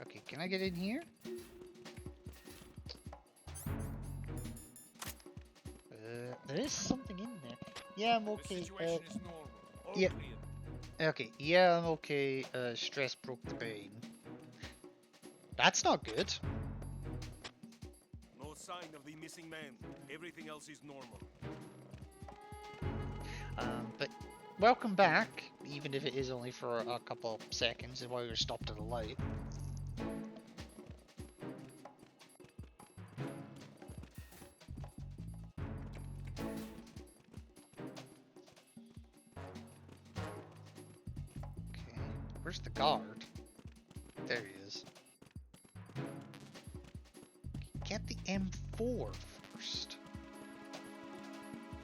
Okay, can I get in here? There is something in there. Yeah, I'm The okay. situation is normal. All yeah. clear. Okay, yeah, I'm okay. Stress broke the brain. That's not good. No sign of the missing man. Everything else is normal. But welcome back, even if it is only for a couple seconds while you're stopped at a light. Okay, where's the guard? There he is. Get the M4 first.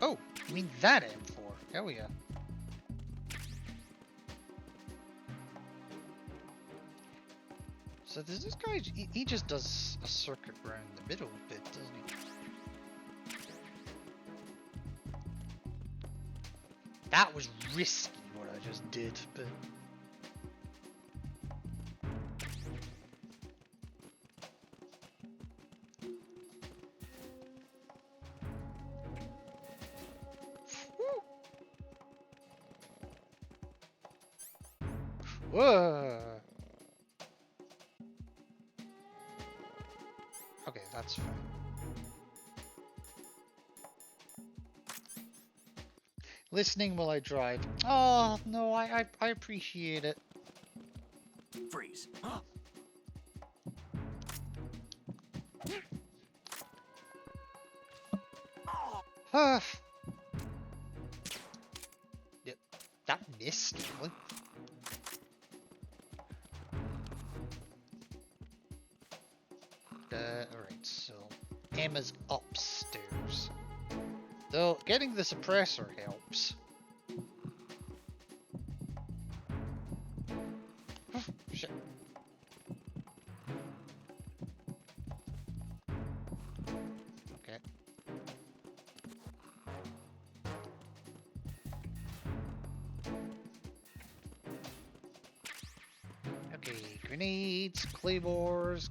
Oh, you mean that M4? Hell yeah. So does this guy, he just does a circuit around the middle bit, doesn't he? That was risky what I just did, but... Whoa! Okay, that's fine. Listening while I drive. Oh, no, I appreciate it. Freeze. Ah. Yep, that missed, really. Alright, so Emma's upstairs. Though getting the suppressor helps. Oh, shit. Okay. Okay, grenades, claymores.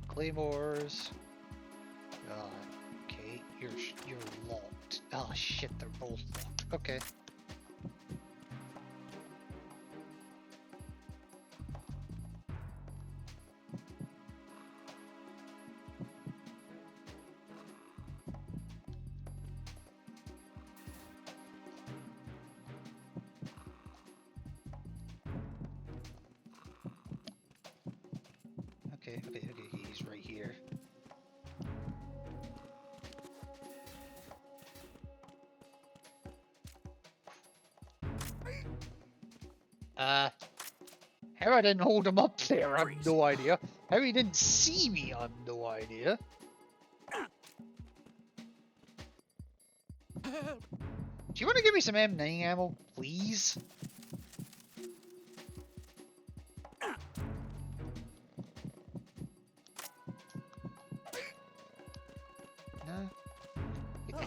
Okay, you're locked. Oh shit, they're both locked. Okay. Okay, he's right here. How I didn't hold him up there, I have no idea. How he didn't see me, I have no idea. Do you want to give me some M9 ammo, please?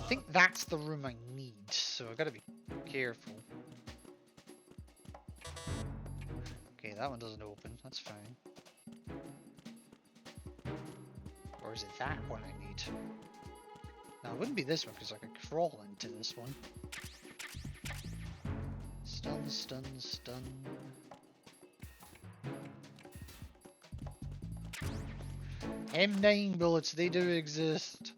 think that's the room I need, so I gotta be careful. Okay, that one doesn't open, that's fine. Or is it that one I need? No, it wouldn't be this one because I could crawl into this one. Stun, stun, stun. M9 bullets, they do exist.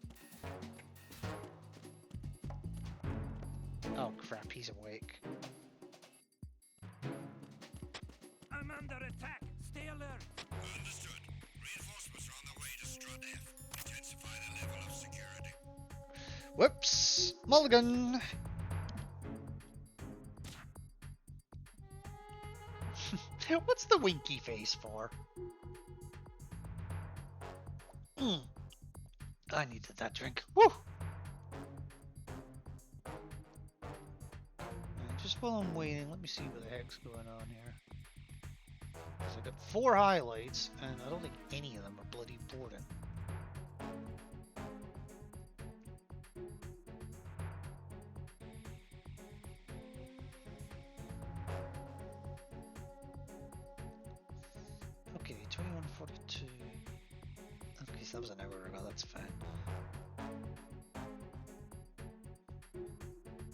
Oh crap, he's awake. I'm under attack. Stay alert. Understood. Reinforcements are on the way to Strut F. Intensify the level of security. Whoops! Mulligan! What's the winky face for? I needed that drink. Woo! Just while I'm waiting, let me see what the heck's going on here. So I got 4 highlights, and I don't think any of them are bloody important. Okay, 21:42. Okay, so that was an hour ago, that's fine.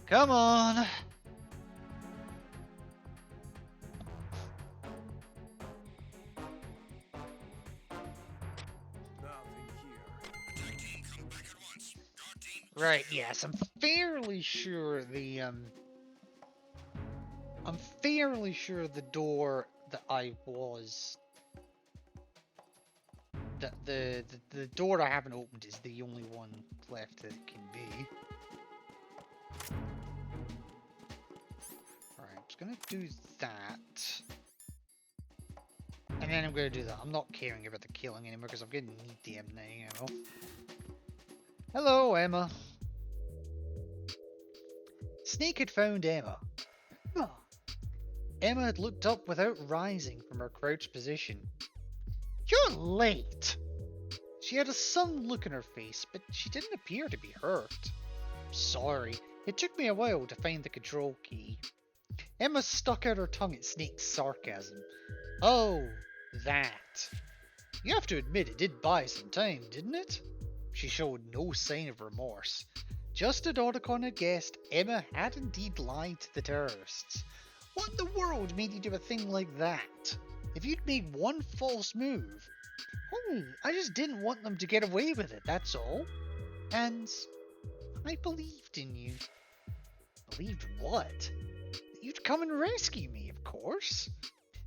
Come on! Attack team, come back at once. Guard team. Right, yes, I'm fairly sure the door that I was the door I haven't opened is the only one left that it can be. Alright, I'm just gonna do that. And then I'm gonna do that. I'm not caring about the killing anymore because I'm gonna need the M9 ammo. Hello, Emma. Snake had found Emma. Oh. Emma had looked up without rising from her crouched position. You're late! She had a sullen look in her face, but she didn't appear to be hurt. Sorry, it took me a while to find the control key. Emma stuck out her tongue at Snake's sarcasm. Oh, that. You have to admit it did buy some time, didn't it? She showed no sign of remorse. Just as Otacon had guessed, Emma had indeed lied to the terrorists. What in the world made you do a thing like that? If you'd made one false move... Oh, I just didn't want them to get away with it, that's all. And... I believed in you. Believed what? That you'd come and rescue me, of course.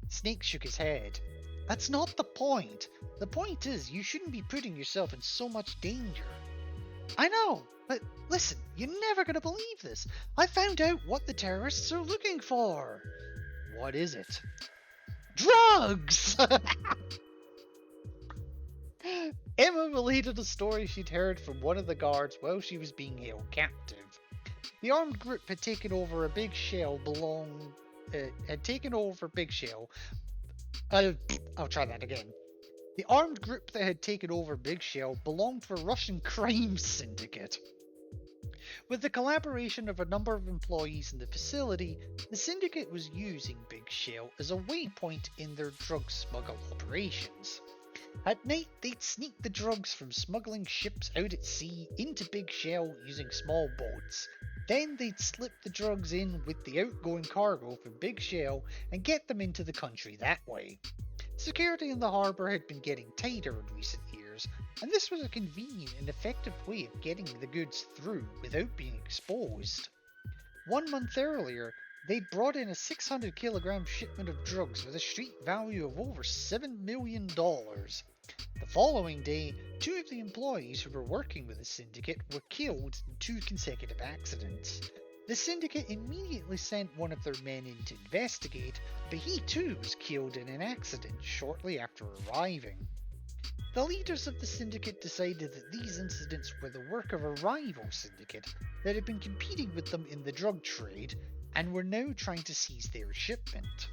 Snake shook his head. That's not the point. The point is, you shouldn't be putting yourself in so much danger. I know, but listen, you're never gonna believe this. I found out what the terrorists are looking for. What is it? Drugs! Emma related a story she'd heard from one of the guards while she was being held captive. The armed group had taken over a Big Shell I'll try that again. The armed group that had taken over Big Shell belonged to a Russian crime syndicate. With the collaboration of a number of employees in the facility, the syndicate was using Big Shell as a waypoint in their drug smuggle operations. At night, they'd sneak the drugs from smuggling ships out at sea into Big Shell using small boats. Then they'd slip the drugs in with the outgoing cargo from Big Shell and get them into the country that way. Security in the harbour had been getting tighter in recent years, and this was a convenient and effective way of getting the goods through without being exposed. 1 month earlier, they'd brought in a 600 kilogram shipment of drugs with a street value of over $7 million. The following day, 2 of the employees who were working with the syndicate were killed in 2 consecutive accidents. The syndicate immediately sent one of their men in to investigate, but he too was killed in an accident shortly after arriving. The leaders of the syndicate decided that these incidents were the work of a rival syndicate that had been competing with them in the drug trade and were now trying to seize their shipment.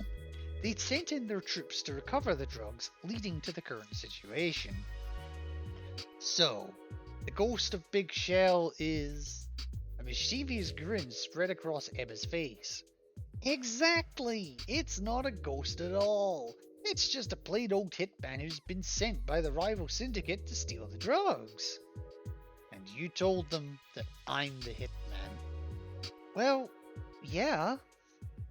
They'd sent in their troops to recover the drugs, leading to the current situation. So, the ghost of Big Shell is A mischievous grin spread across Emma's face. Exactly! It's not a ghost at all. It's just a plain old hitman who's been sent by the rival syndicate to steal the drugs. And you told them that I'm the hitman. Well, yeah.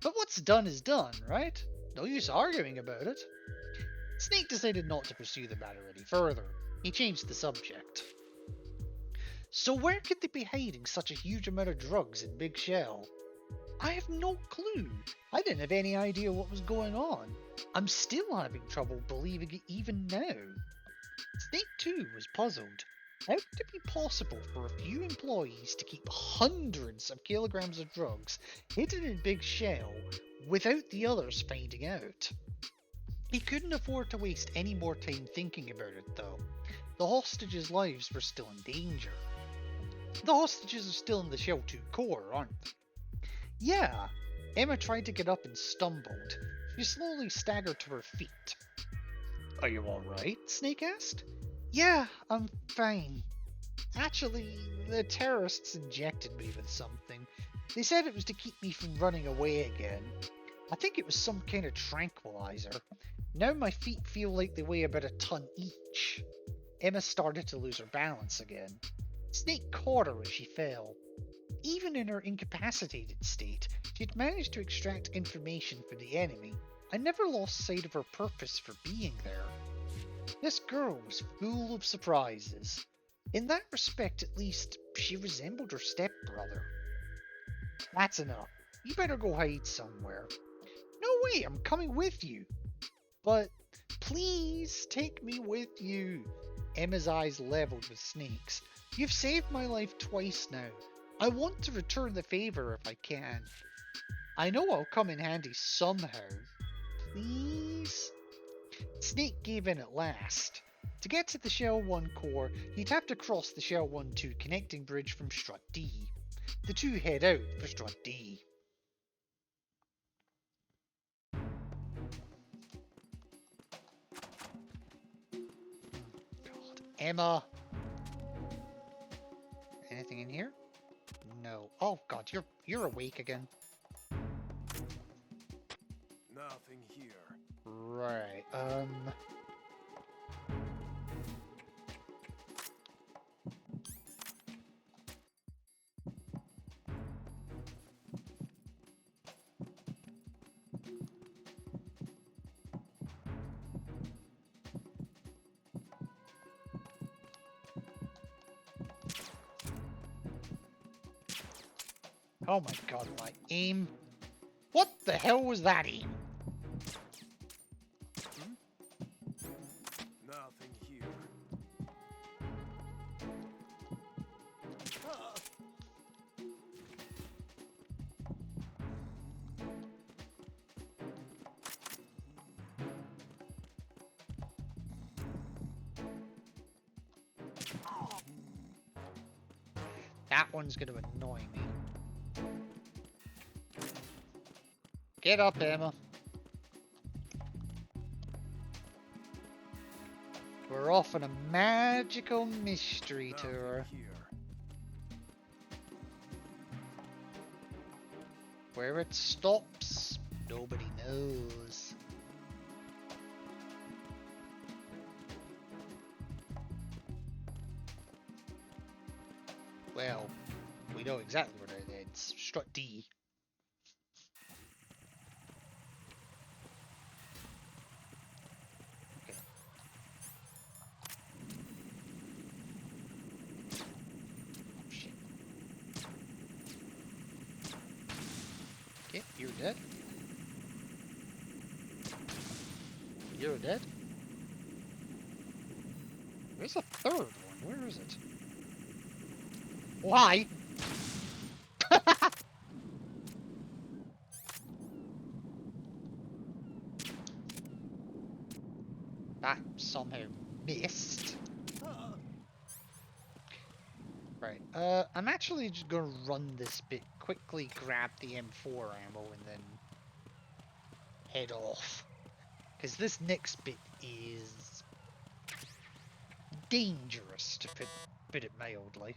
But what's done is done, right? No use arguing about it. Snake decided not to pursue the matter any further. He changed the subject. So where could they be hiding such a huge amount of drugs in Big Shell? I have no clue. I didn't have any idea what was going on. I'm still having trouble believing it even now. Snake too was puzzled. How could it be possible for a few employees to keep hundreds of kilograms of drugs hidden in Big Shell without the others finding out? He couldn't afford to waste any more time thinking about it though. The hostages' lives were still in danger. The hostages are still in the Shell 2 core, aren't they? Yeah, Emma tried to get up and stumbled. She slowly staggered to her feet. Are you alright? Snake asked. Yeah, I'm fine. Actually, the terrorists injected me with something. They said it was to keep me from running away again. I think it was some kind of tranquilizer. Now my feet feel like they weigh about a ton each. Emma started to lose her balance again. Snake caught her as she fell. Even in her incapacitated state, she'd managed to extract information from the enemy and never lost sight of her purpose for being there. This girl was full of surprises. In that respect, at least, she resembled her stepbrother. That's enough. You better go hide somewhere. No way, I'm coming with you. But please take me with you. Emma's eyes leveled with Snake's. You've saved my life twice now. I want to return the favor if I can. I know I'll come in handy somehow. Please? Snake gave in at last. To get to the Shell 1 core, he'd have to cross the Shell 1-2 connecting bridge from Strut D. The two head out for Strut D. God, Emma. Anything in here? No. Oh God, you're awake again. Nothing here. Right. Oh my God, my aim. What the hell was that aim? Nothing here. That one's gonna annoy me. Get up, Emma. We're off on a magical mystery tour. Nothing here. Where it stops, nobody knows. Well, we know exactly where it ends. Strut D. Okay. Oh, shit. Okay, you're dead. You're dead. There's a third one. Where is it? Why? That somehow missed. Right, I'm actually just gonna run this bit, quickly grab the M4 ammo and then head off. Because this next bit is dangerous, to put it mildly.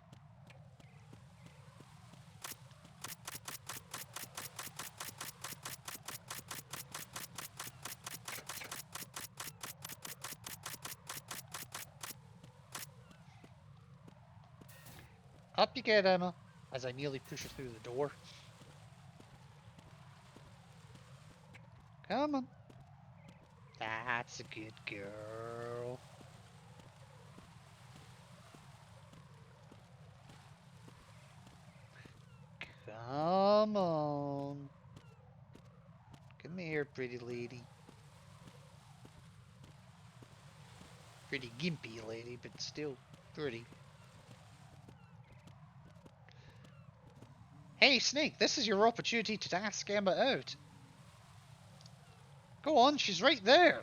Up you get, Emma, as I nearly push her through the door. Come on. That's a good girl. Come on. Come here, pretty lady. Pretty gimpy lady, but still pretty. Hey, Snake, this is your opportunity to ask Emma out. Go on, she's right there.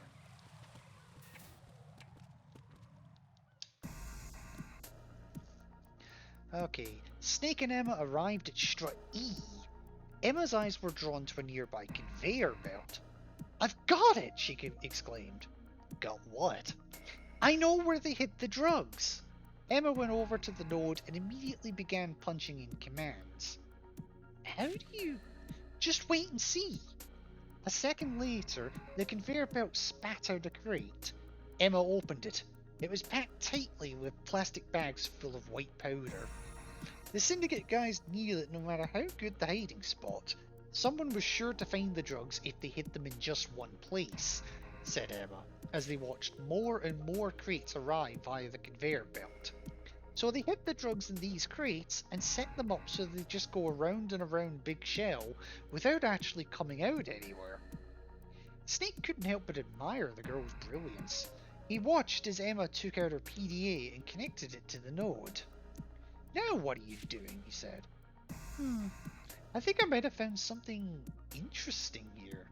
Okay, Snake and Emma arrived at Strut E. Emma's eyes were drawn to a nearby conveyor belt. I've got it, she exclaimed. Got what? I know where they hid the drugs. Emma went over to the node and immediately began punching in commands. How do you... Just wait and see. A second later, the conveyor belt spat out a crate. Emma opened it. It was packed tightly with plastic bags full of white powder. The Syndicate guys knew that no matter how good the hiding spot, someone was sure to find the drugs if they hid them in just one place, said Emma, as they watched more and more crates arrive via the conveyor belt. So they hid the drugs in these crates and set them up so they just go around and around Big Shell without actually coming out anywhere. Snake couldn't help but admire the girl's brilliance. He watched as Emma took out her PDA and connected it to the node. Now what are you doing? He said. I think I might have found something interesting here.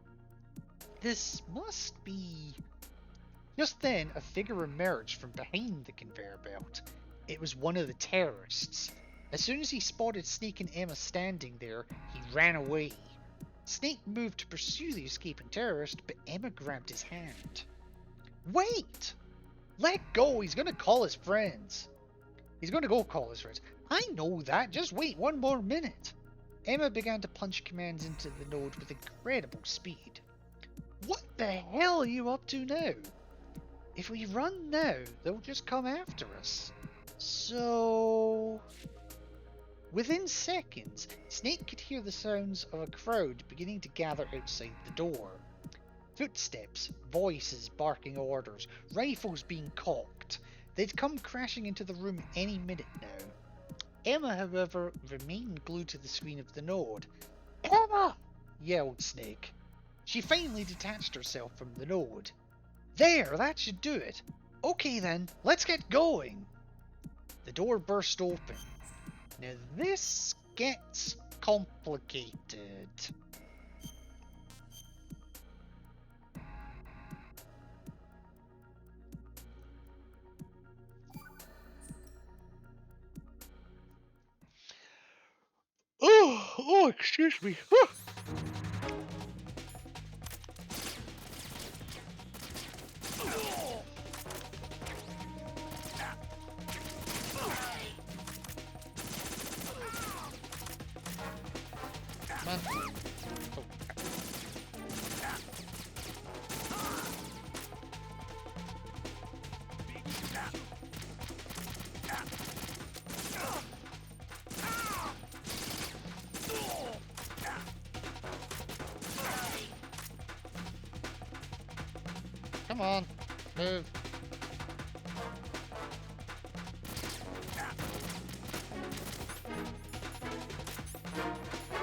This must be... Just then, a figure emerged from behind the conveyor belt. It was one of the terrorists. As soon as he spotted Snake and Emma standing there, he ran away. Snake moved to pursue the escaping terrorist, but Emma grabbed his hand. Wait! Let go! He's gonna call his friends. He's gonna go call his friends. I know that, just wait one more minute. Emma began to punch commands into the node with incredible speed. What the hell are you up to now? If we run now, they'll just come after us. So... Within seconds, Snake could hear the sounds of a crowd beginning to gather outside the door. Footsteps, voices barking orders, rifles being cocked. They'd come crashing into the room any minute now. Emma, however, remained glued to the screen of the node. Emma! Yelled Snake. She finally detached herself from the node. There, that should do it. Okay then, let's get going. The door burst open. Now this gets complicated. Oh, excuse me. Man. Oh. Come on, move.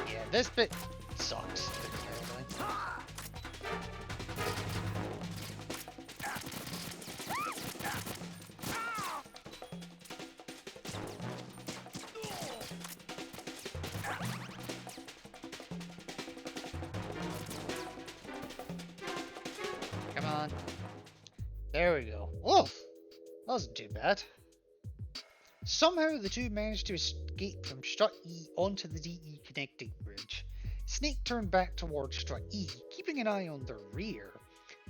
Yeah, this bit sucks. Come on. There we go. Oof! That wasn't too bad. Somehow the two managed to escape from Strut E onto the DE connecting bridge. Snake turned back towards Strut E, keeping an eye on their rear.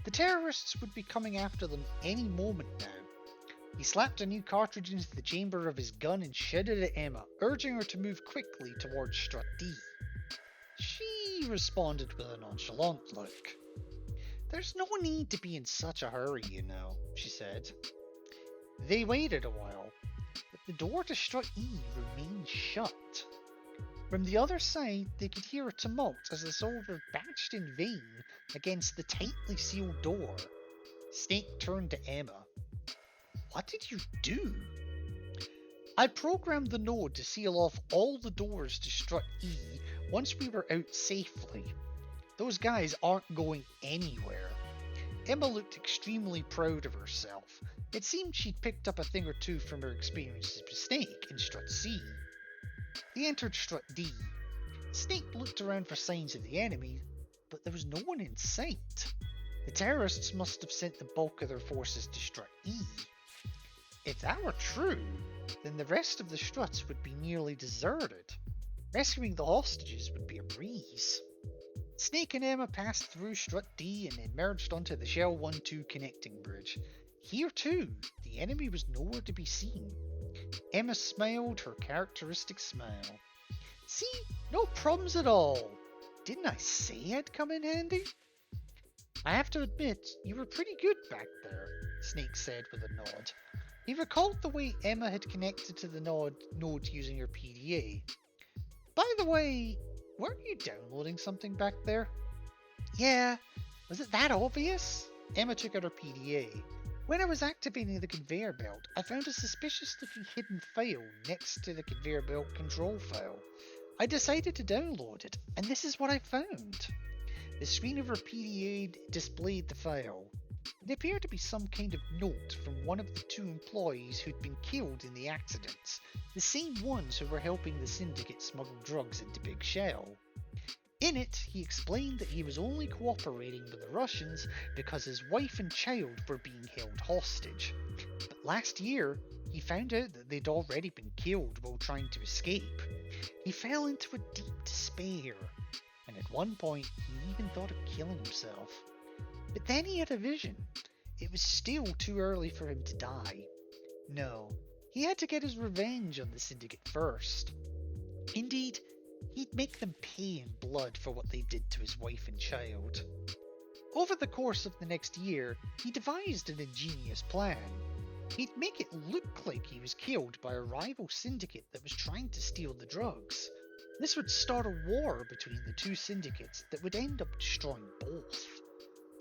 The terrorists would be coming after them any moment now. He slapped a new cartridge into the chamber of his gun and shouted at Emma, urging her to move quickly towards Strut D. She responded with a nonchalant look. There's no need to be in such a hurry, you know, she said. They waited a while. but the door to Strut E remained shut. From the other side, they could hear a tumult as the soldier bashed in vain against the tightly sealed door. Snake turned to Emma. What did you do? I programmed the node to seal off all the doors to Strut E once we were out safely. Those guys aren't going anywhere. Emma looked extremely proud of herself. It seemed she'd picked up a thing or two from her experiences with Snake in Strut C. They entered Strut D. Snake looked around for signs of the enemy, but there was no one in sight. The terrorists must have sent the bulk of their forces to Strut E. If that were true, then the rest of the struts would be nearly deserted. Rescuing the hostages would be a breeze. Snake and Emma passed through Strut D and emerged onto the Shell 1-2 connecting bridge. Here too, the enemy was nowhere to be seen. Emma smiled her characteristic smile. See, no problems at all. Didn't I say I'd come in handy? I have to admit, you were pretty good back there, Snake said with a nod. He recalled the way Emma had connected to the node using her PDA. By the way, weren't you downloading something back there? Yeah, was it that obvious? Emma took out her PDA. When I was activating the conveyor belt, I found a suspicious-looking hidden file next to the conveyor belt control file. I decided to download it, and this is what I found. The screen of her PDA displayed the file. It appeared to be some kind of note from one of the two employees who'd been killed in the accidents, the same ones who were helping the syndicate smuggle drugs into Big Shell. In it, he explained that he was only cooperating with the Russians because his wife and child were being held hostage. But last year, he found out that they'd already been killed while trying to escape. He fell into a deep despair, and at one point he even thought of killing himself. But then he had a vision. It was still too early for him to die. No, he had to get his revenge on the syndicate first. Indeed, he'd make them pay in blood for what they did to his wife and child. Over the course of the next year, he devised an ingenious plan. He'd make it look like he was killed by a rival syndicate that was trying to steal the drugs. This would start a war between the two syndicates that would end up destroying both.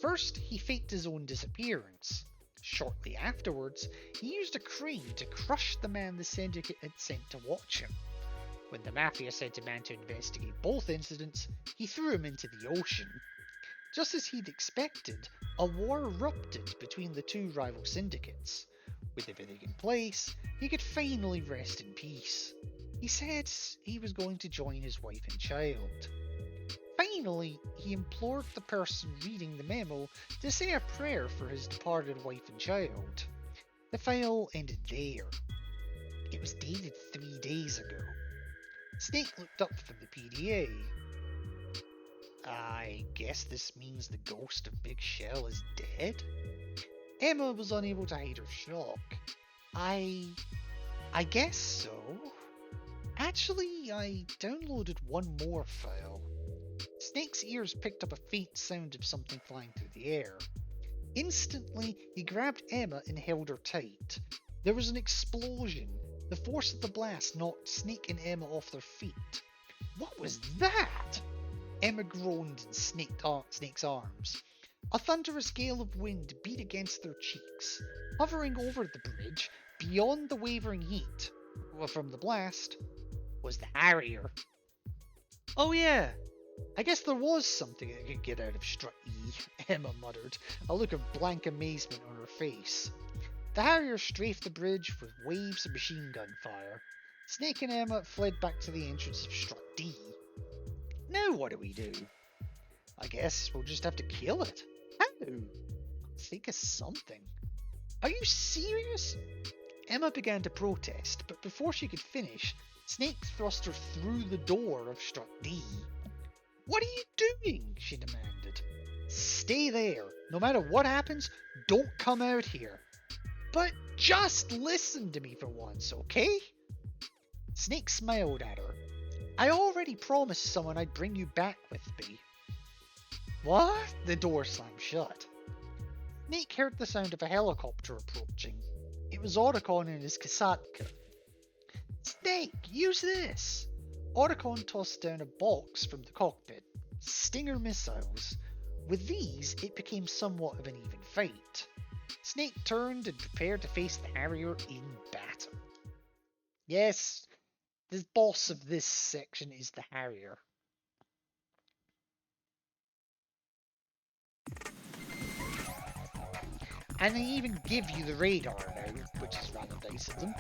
First, he faked his own disappearance. Shortly afterwards, he used a crane to crush the man the syndicate had sent to watch him. When the Mafia sent a man to investigate both incidents, he threw him into the ocean. Just as he'd expected, a war erupted between the two rival syndicates. With everything in place, he could finally rest in peace. He said he was going to join his wife and child. Finally, he implored the person reading the memo to say a prayer for his departed wife and child. The file ended there. It was dated 3 days ago. Snake looked up from the PDA. I guess this means the ghost of Big Shell is dead? Emma was unable to hide her shock. I guess so. Actually, I downloaded one more file. Snake's ears picked up a faint sound of something flying through the air. Instantly, he grabbed Emma and held her tight. There was an explosion. The force of the blast knocked Snake and Emma off their feet. What was that? Emma groaned in Snake's arms. A thunderous gale of wind beat against their cheeks. Hovering over the bridge, beyond the wavering heat from the blast, was the Harrier. Oh yeah, I guess there was something that could get out of Strut E, Emma muttered, a look of blank amazement on her face. The Harrier strafed the bridge with waves of machine gun fire. Snake and Emma fled back to the entrance of Strut D. Now what do we do? I guess we'll just have to kill it. How? Think of something. Are you serious? Emma began to protest, but before she could finish, Snake thrust her through the door of Strut D. What are you doing? She demanded. Stay there. No matter what happens, don't come out here. But just listen to me for once, okay? Snake smiled at her. I already promised someone I'd bring you back with me. What? The door slammed shut. Snake heard the sound of a helicopter approaching. It was Otacon and his Kasatka. Snake, use this! Otacon tossed down a box from the cockpit. Stinger missiles. With these, it became somewhat of an even fight. Snake turned and prepared to face the Harrier in battle. Yes, the boss of this section is the Harrier. And they even give you the radar now, which is rather nice of them.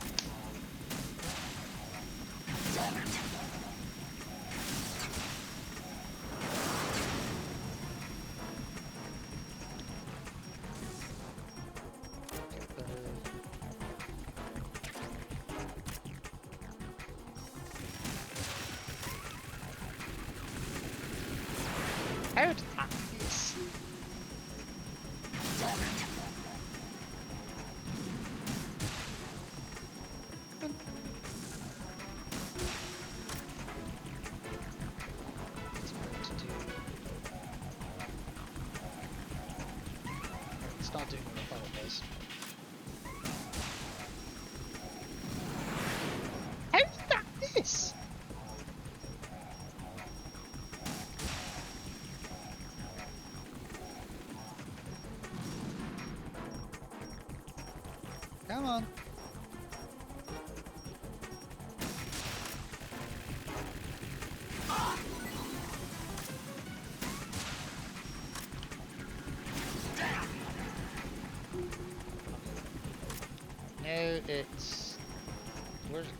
How did that miss? It's not doing what I thought it was. How did that miss? Come on. No, it's... Where's it?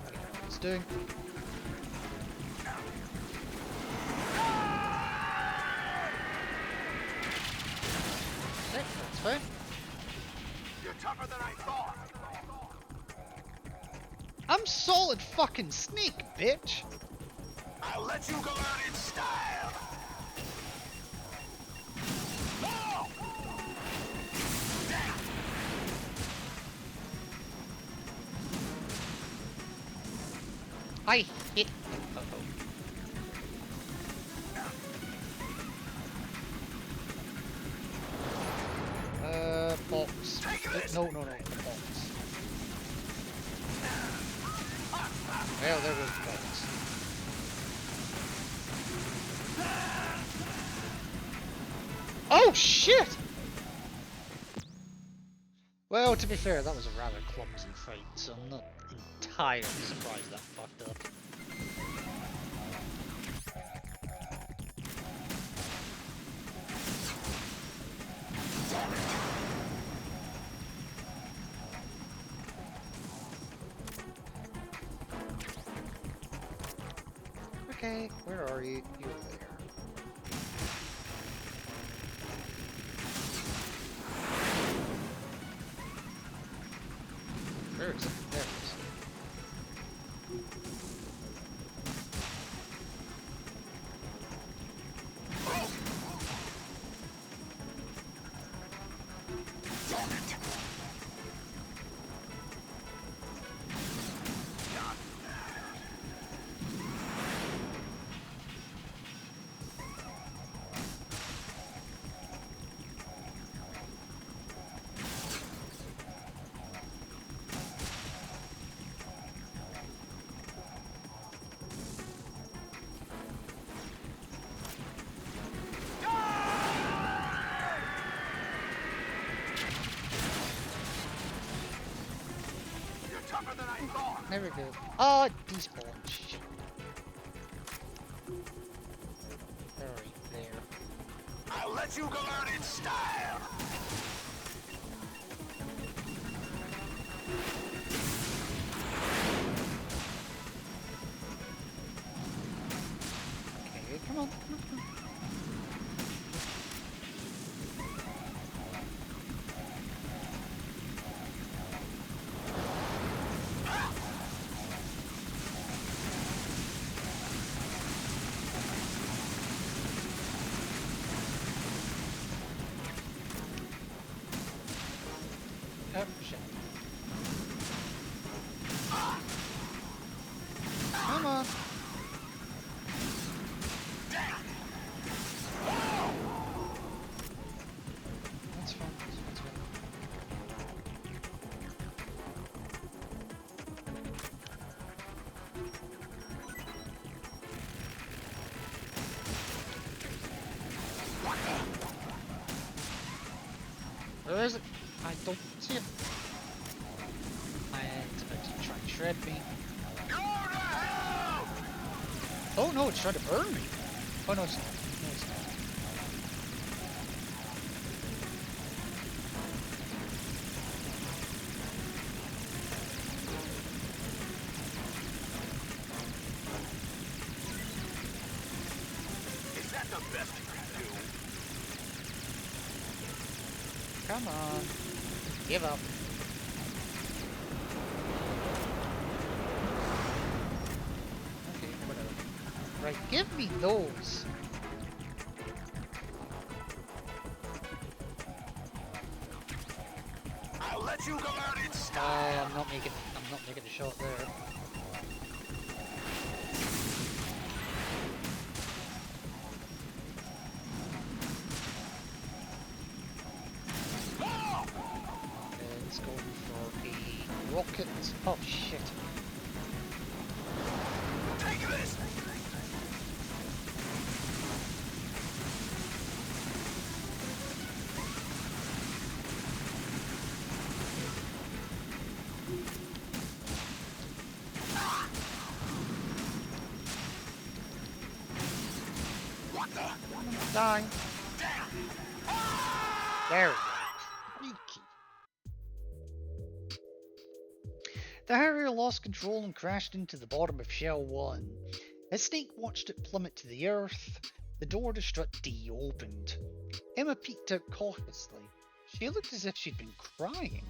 I don't know what it's doing. Okay, that's fine. You're tougher than I thought. I'm solid fucking Snake, bitch! I'll let you go out in style. No! I hit... box. No, no, no, box. Well, there goes the box. Oh, shit! Well, to be fair, that was a rather clumsy fight, so I'm not entirely surprised that fucked up. Okay, where are you? You're there. Where is it? There it is. There we go. Ah, despawn. Shit. Right there. I'll let you go out in style. Okay, come on. Come on, come on. Oh, shit. Come on. That's fine. That's fine. Where is it? I don't see it. And it's about to try and shred me. Go to hell! Oh no, it's trying to burn me. Oh no, it's not. No, it's not. Is that the best you can do? Come on. Give up. Okay, whatever. Right, give me those. I'll let you go out in style. I'm not making a shot there. Let's go for a rocket. Oh shit. Take this! What the? Die. There we go. Sneaky. The Harrier lost control and crashed into the bottom of Shell 1. As Snake watched it plummet to the earth, the door to Strut D opened. Emma peeked out cautiously. She looked as if she'd been crying.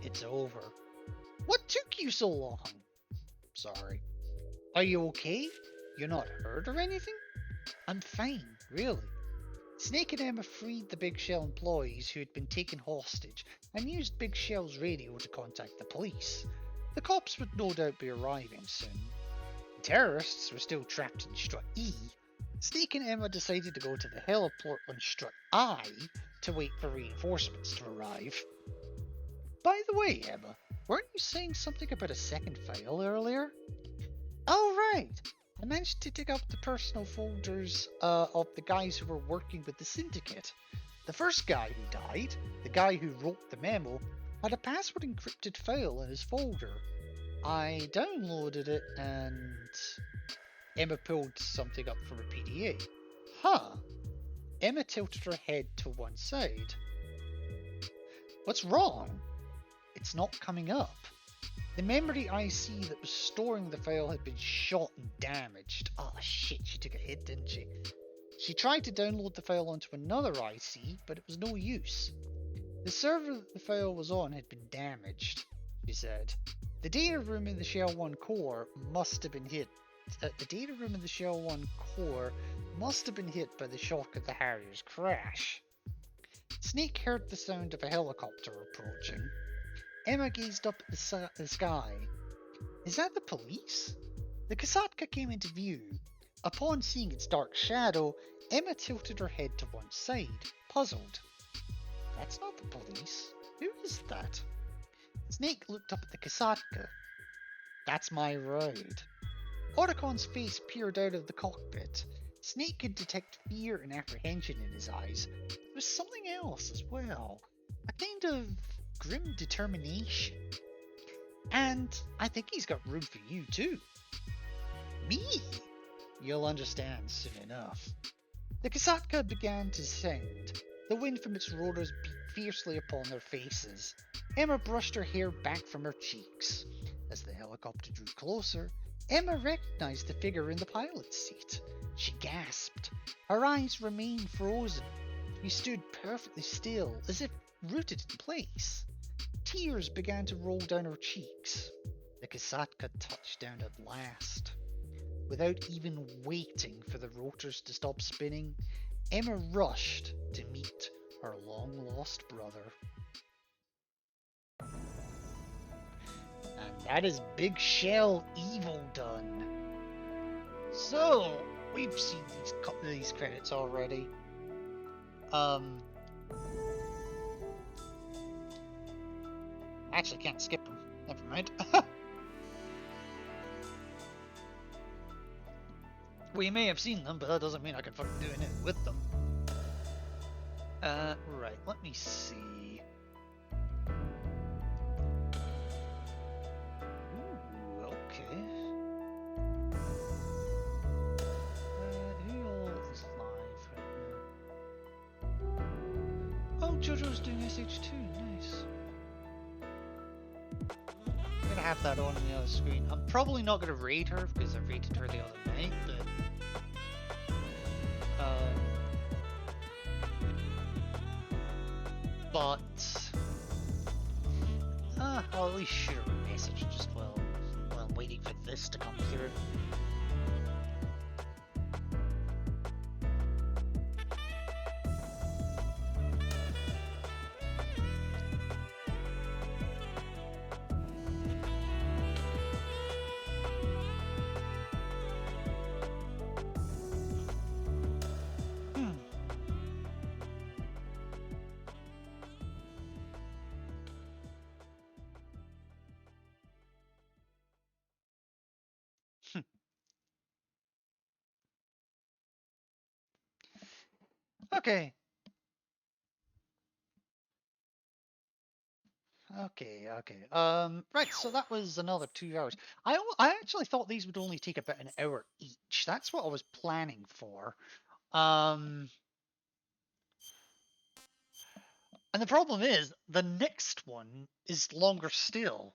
It's over. What took you so long? Sorry. Are you okay? You're not hurt or anything? I'm fine, really. Snake and Emma freed the Big Shell employees who had been taken hostage and used Big Shell's radio to contact the police. The cops would no doubt be arriving soon. The terrorists were still trapped in Strut E. Snake and Emma decided to go to the heliport on Strut I to wait for reinforcements to arrive. By the way, Emma, weren't you saying something about a second file earlier? Oh, right. I managed to dig up the personal folders of the guys who were working with the syndicate. The first guy who died, the guy who wrote the memo, had a password encrypted file in his folder. I downloaded it and Emma pulled something up from a PDA. Huh. Emma tilted her head to one side. What's wrong? It's not coming up. The memory IC that was storing the file had been shot and damaged. Ah, shit, she took a hit, didn't she? She tried to download the file onto another IC, but it was no use. The server that the file was on had been damaged, she said. The data room in the Shell 1 core must have been hit. The data room in the Shell 1 core must have been hit by the shock of the Harrier's crash. Snake heard the sound of a helicopter approaching. Emma gazed up at the sky. Is that the police? The Kasatka came into view. Upon seeing its dark shadow, Emma tilted her head to one side, puzzled. That's not the police. Who is that? Snake looked up at the Kasatka. That's my ride. Otacon's face peered out of the cockpit. Snake could detect fear and apprehension in his eyes. There was something else as well. A kind of grim determination. And I think he's got room for you too. Me? You'll understand soon enough. The Kasatka began to descend. The wind from its rotors beat fiercely upon their faces. Emma brushed her hair back from her cheeks. As the helicopter drew closer, Emma recognized the figure in the pilot's seat. She gasped. Her eyes remained frozen. She stood perfectly still, as if rooted in place. Tears began to roll down her cheeks. The Kasatka touched down at last. Without even waiting for the rotors to stop spinning, Emma rushed to meet her long-lost brother. And that is Big Shell Evil done. So, we've seen these credits already. Actually, can't skip them. Never mind. We may have seen them, but that doesn't mean I can fucking do it with them. Right, let me see. Ooh, okay. Who all is live right now? Oh, JoJo's doing SH2, nice. I'm gonna have that on the other screen. I'm probably not gonna raid her because I raided her the other night, I'll at least shoot her a message just while I'm waiting for this to come through. Okay. Okay. Right, so that was another 2 hours. I actually thought these would only take about an hour each. That's what I was planning for. And the problem is, the next one is longer still.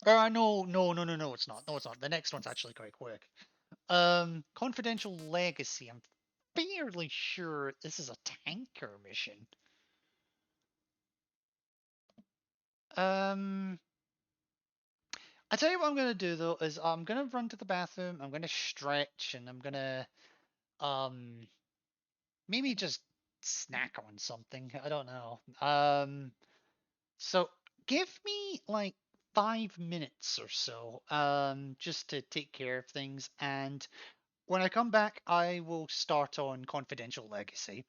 No, it's not. No, it's not. The next one's actually quite quick. Confidential Legacy. I'm fairly sure this is a tanker mission. I tell you what I'm gonna do though is I'm gonna run to the bathroom. I'm gonna stretch, and I'm gonna maybe just snack on something. I don't know. So give me like 5 minutes or so, just to take care of things, and when I come back, I will start on Confidential Legacy.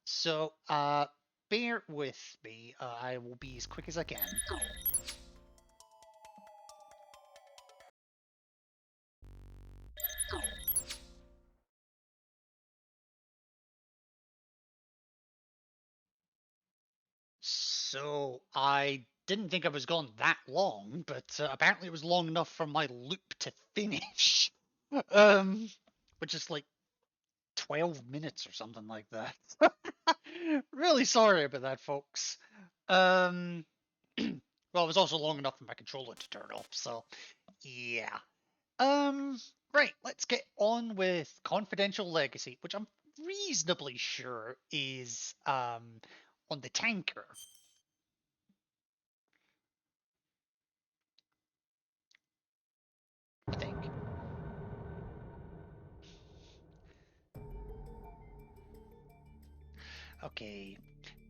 So, bear with me. I will be as quick as I can. So, I didn't think I was gone that long, but apparently it was long enough for my loop to finish. Which is like 12 minutes or something like that. Really sorry about that, folks. Well, it was also long enough for my controller to turn off, so yeah. Right, let's get on with Confidential Legacy, which I'm reasonably sure is on the tanker. I think. Okay.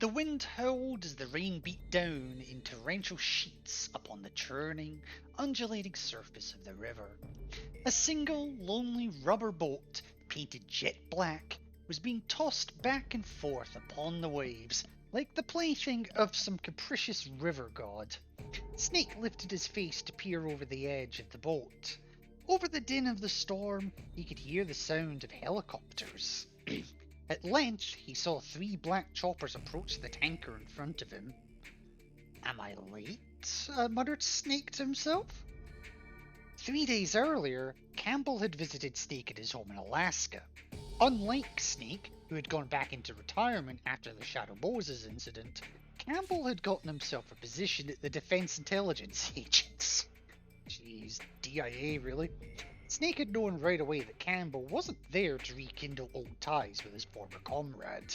The wind howled as the rain beat down in torrential sheets upon the churning, undulating surface of the river. A single, lonely rubber boat, painted jet black, was being tossed back and forth upon the waves, like the plaything of some capricious river god. Snake lifted his face to peer over the edge of the boat. Over the din of the storm, he could hear the sound of helicopters. At length, he saw 3 black choppers approach the tanker in front of him. "Am I late?" muttered Snake to himself. 3 days earlier, Campbell had visited Snake at his home in Alaska. Unlike Snake, who had gone back into retirement after the Shadow Moses incident, Campbell had gotten himself a position at the Defense Intelligence Agency. Jeez, DIA really? Snake had known right away that Campbell wasn't there to rekindle old ties with his former comrade.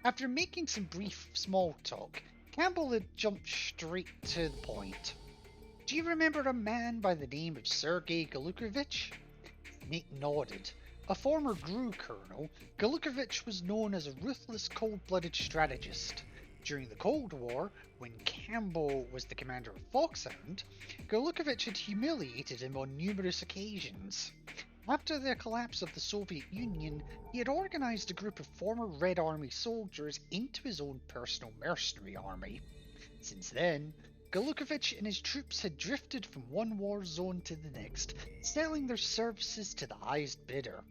After making some brief small talk, Campbell had jumped straight to the point. "Do you remember a man by the name of Sergei Galukovich?" Snake nodded. A former GRU colonel, Galukovich was known as a ruthless, cold-blooded strategist. During the Cold War, when Campbell was the commander of Foxhound, Galukovich had humiliated him on numerous occasions. After the collapse of the Soviet Union, he had organized a group of former Red Army soldiers into his own personal mercenary army. Since then, Galukovich and his troops had drifted from one war zone to the next, selling their services to the highest bidder.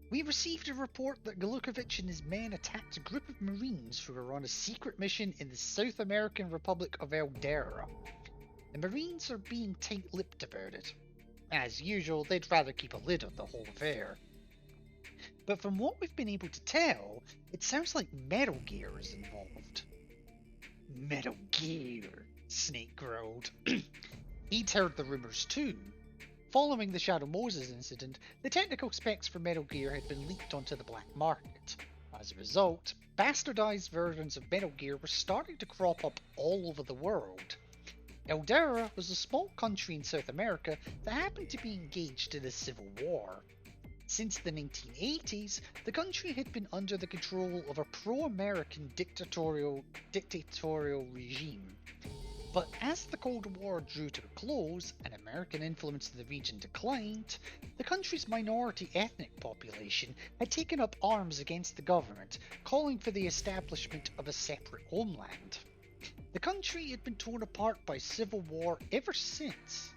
We received a report that Galukovich and his men attacked a group of Marines who were on a secret mission in the South American Republic of Eldera. The Marines are being tight-lipped about it. As usual, they'd rather keep a lid on the whole affair. But from what we've been able to tell, it sounds like Metal Gear is involved. Metal Gear, Snake growled. He'd heard the rumours too. Following the Shadow Moses incident, the technical specs for Metal Gear had been leaked onto the black market. As a result, bastardized versions of Metal Gear were starting to crop up all over the world. Eldera was a small country in South America that happened to be engaged in a civil war. Since the 1980s, the country had been under the control of a pro-American dictatorial regime. But as the Cold War drew to a close and American influence in the region declined, the country's minority ethnic population had taken up arms against the government, calling for the establishment of a separate homeland. The country had been torn apart by civil war ever since.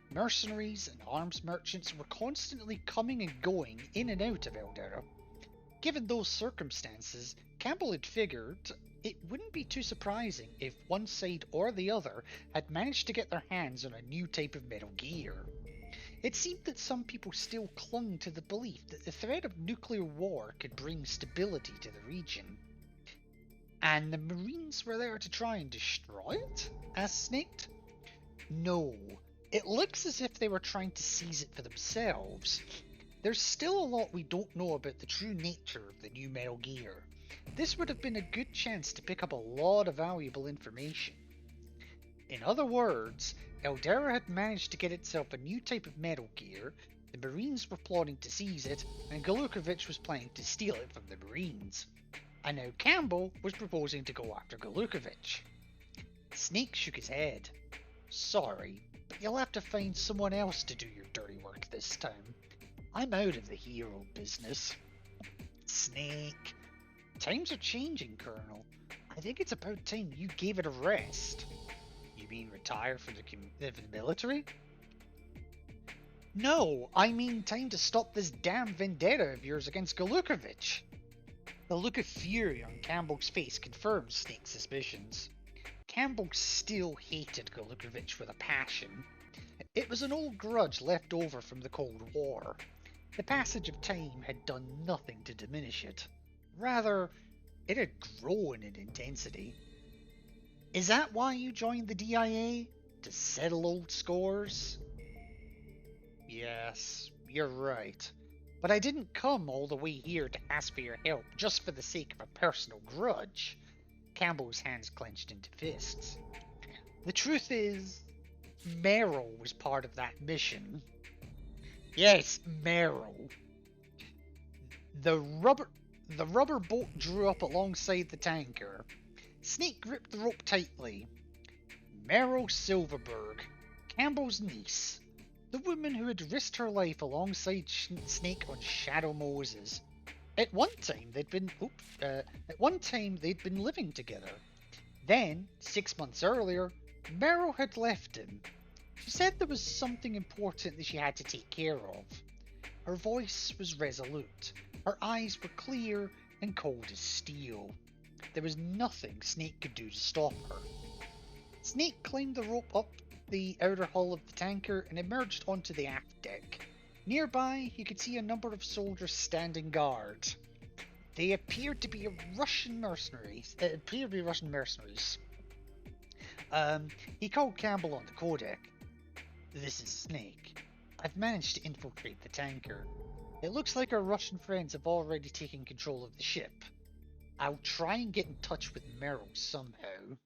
Mercenaries and arms merchants were constantly coming and going in and out of Eldera. Given those circumstances, Campbell had figured it wouldn't be too surprising if one side or the other had managed to get their hands on a new type of Metal Gear. It seemed that some people still clung to the belief that the threat of nuclear war could bring stability to the region. And the Marines were there to try and destroy it? Asked Snake. No, it looks as if they were trying to seize it for themselves. There's still a lot we don't know about the true nature of the new Metal Gear. This would have been a good chance to pick up a lot of valuable information. In other words, Eldera had managed to get itself a new type of Metal Gear, the Marines were plotting to seize it, and Galukovich was planning to steal it from the Marines. And now Campbell was proposing to go after Galukovich. Snake shook his head. Sorry, but you'll have to find someone else to do your dirty work this time. I'm out of the hero business. Snake. Times are changing, Colonel. I think it's about time you gave it a rest. You mean retire from the military? No, I mean time to stop this damn vendetta of yours against Galukovich. The look of fury on Campbell's face confirmed Snake's suspicions. Campbell still hated Galukovich with a passion. It was an old grudge left over from the Cold War. The passage of time had done nothing to diminish it. Rather, it had grown in intensity. Is that why you joined the DIA? To settle old scores? Yes, you're right. But I didn't come all the way here to ask for your help just for the sake of a personal grudge. Campbell's hands clenched into fists. The truth is, Merrill was part of that mission. Yes, Merrill. The rubber boat drew up alongside the tanker. Snake gripped the rope tightly. Merrill Silverberg, Campbell's niece. The woman who had risked her life alongside Snake on Shadow Moses. At one time they'd been living together. Then, 6 months earlier, Merrill had left him. She said there was something important that she had to take care of. Her voice was resolute. Her eyes were clear and cold as steel. There was nothing Snake could do to stop her. Snake climbed the rope up the outer hull of the tanker and emerged onto the aft deck. Nearby, he could see a number of soldiers standing guard. They appeared to be Russian mercenaries. He called Campbell on the codec. This is Snake. I've managed to infiltrate the tanker. It looks like our Russian friends have already taken control of the ship. I'll try and get in touch with Merrill somehow.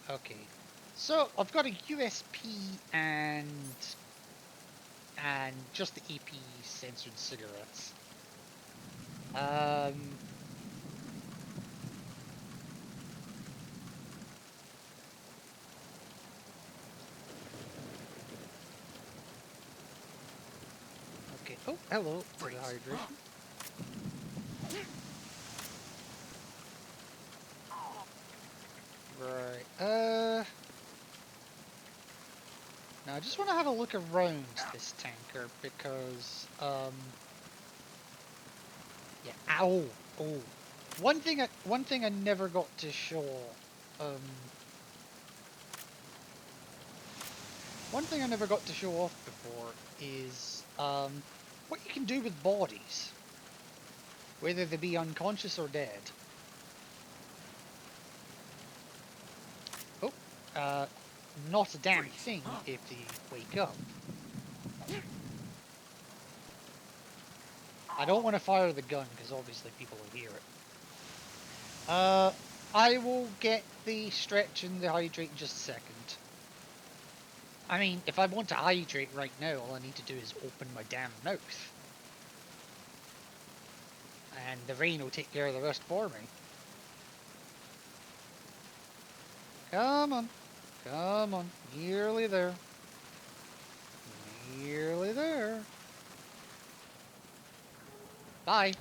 Okay, so I've got a USP and just the AP censored cigarettes. Okay. Oh, hello. For the hydration. Right. I just want to have a look around this tanker because, yeah. Ow! Oh, one thing I never got to show. One thing I never got to show off before is what you can do with bodies, whether they be unconscious or dead. Oh, not a damn thing if they wake up. I don't want to fire the gun because obviously people will hear it. I will get the stretch and the hydrate in just a second. I mean, if I want to hydrate right now, all I need to do is open my damn mouth. And the rain will take care of the rest for me. Come on. Come on. Nearly there. Nearly there. Bye.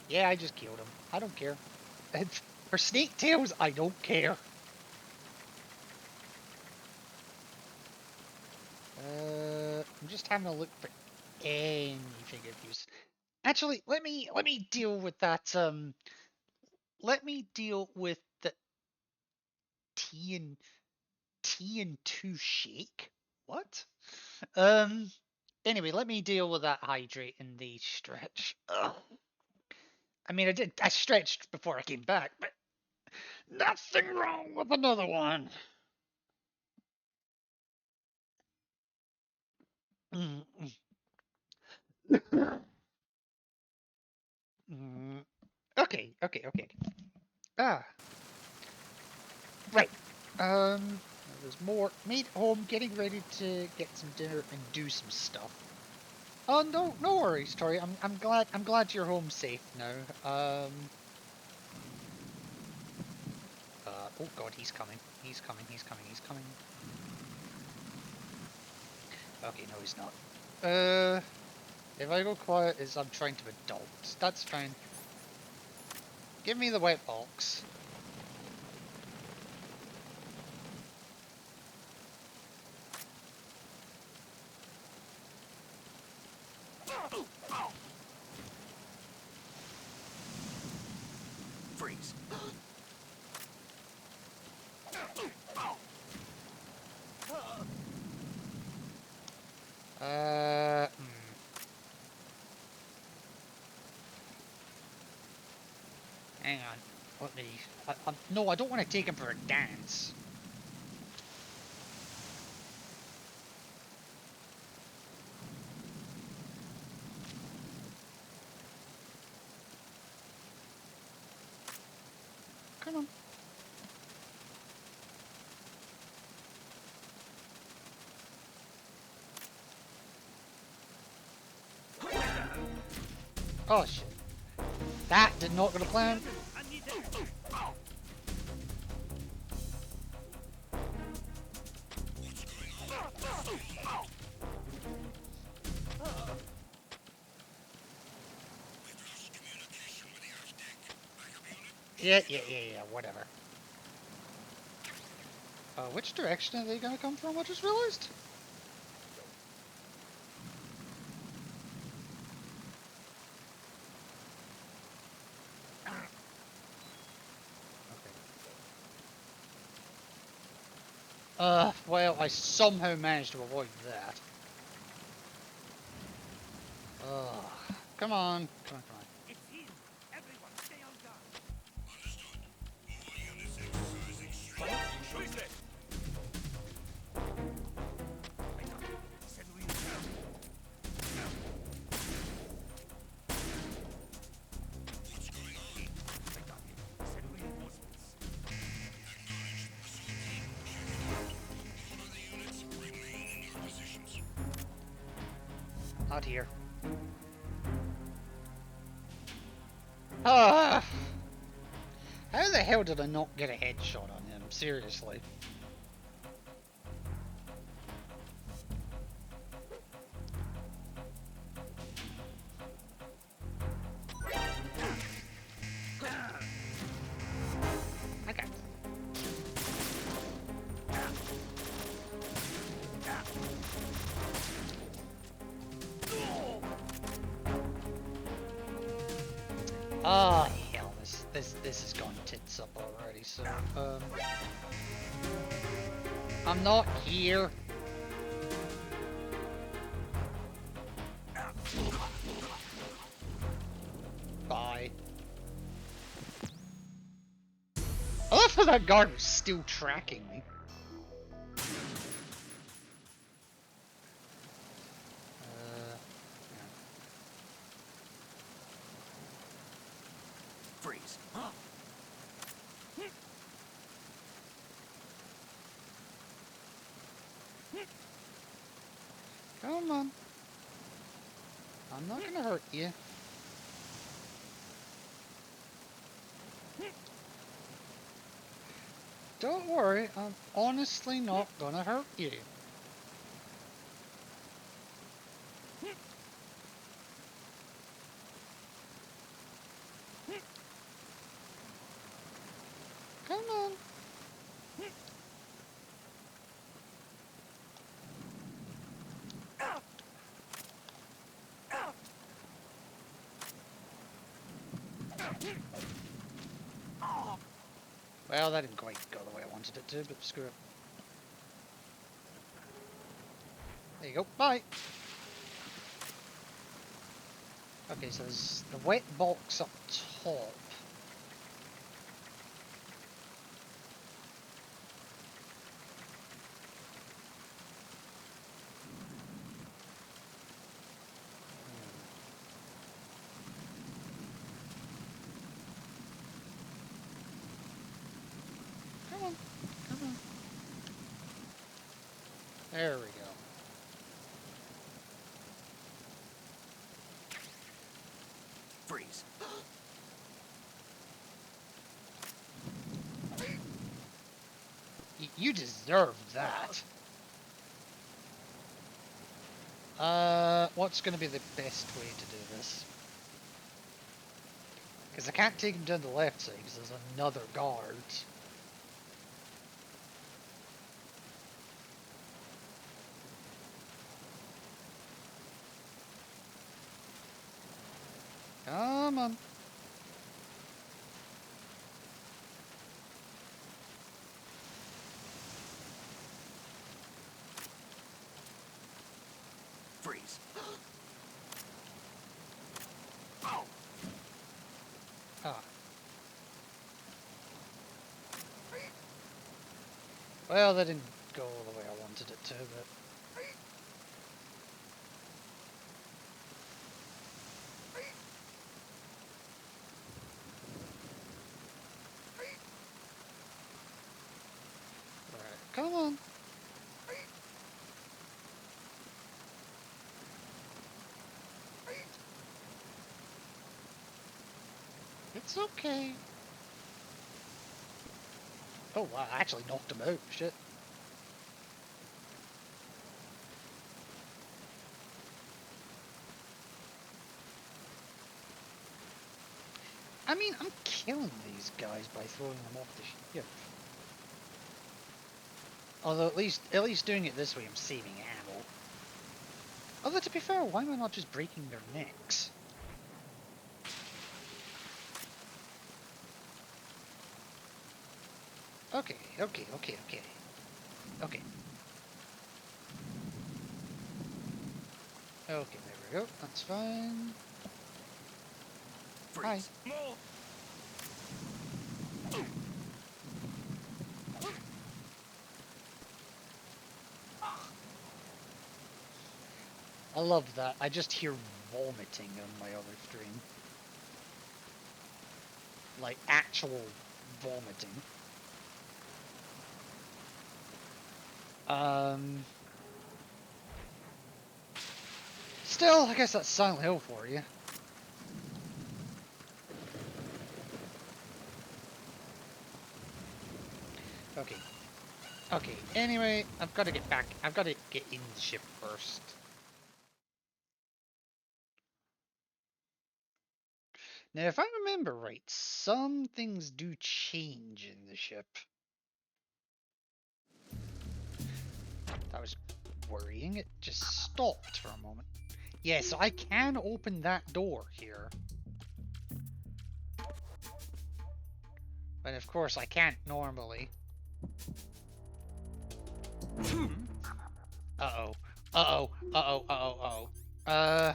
Yeah, I just killed him. I don't care. For snake tails, I don't care. I'm just having a look for anything of use. Actually, let me deal with that. Let me deal with the TN2 shake. What? Anyway, let me deal with that hydrate and the stretch. Ugh. I mean, I stretched before I came back, but nothing wrong with another one. Okay. Ah, right. There's more. Made home, getting ready to get some dinner and do some stuff. Oh no worries, Tori. I'm glad you're home safe now. Oh god, he's coming. He's coming. Okay, no, he's not. If I go quiet, is I'm trying to adult. That's fine. Give me the wet box. Freeze. Hang on. Let me. No, I don't want to take him for a dance. Come on. Oh shit. That did not go to plan. I need that. We've lost communication with the Earth deck. Backup unit? Yeah, whatever. Which direction are they gonna come from? I just realized. Well, I somehow managed to avoid that. Come on. It's in. Everyone stay on guard. Understood. All units exercising strict. Who is that? I got it. Send we down. What's going on? I got it. Send reinforcements. Acknowledged. Assault team, checked. All other units remain in your positions. Out here. Ah! How the hell did I not get a headshot on him? Seriously. this has gone tits up already. So I'm not here. Bye. I love how that guard was still tracking me. Freeze. Come on. I'm not gonna hurt you. Don't worry, I'm honestly not gonna hurt you. Come on. Well, that didn't quite go the way I wanted it to, but screw it. There you go. Bye. Okay, so there's the wet box up top. Come on, come on. There we go. Freeze. You deserve that. What's going to be the best way to do this? Because I can't take him down the left side because there's another guard. Come on. Freeze. Ah. Well, that didn't go the way I wanted it to, but... Right, come on. It's okay. Oh wow, I actually knocked him out. Shit. I mean, I'm killing these guys by throwing them off the ship. Although at least doing it this way, I'm saving ammo. Although to be fair, why am I not just breaking their necks? Okay. Okay, there we go. That's fine. Hi. Freeze. More. I love that. I just hear vomiting on my other stream. Like actual vomiting. Still, I guess that's Silent Hill for you. Okay. Okay, anyway, I've got to get back. I've got to get in the ship first. Now, if I remember right, some things do change in the ship. That was worrying. It just stopped for a moment. Yeah, so I can open that door here. But of course I can't normally. Uh-oh. Uh-oh. Uh-oh. Uh-oh. Uh-oh.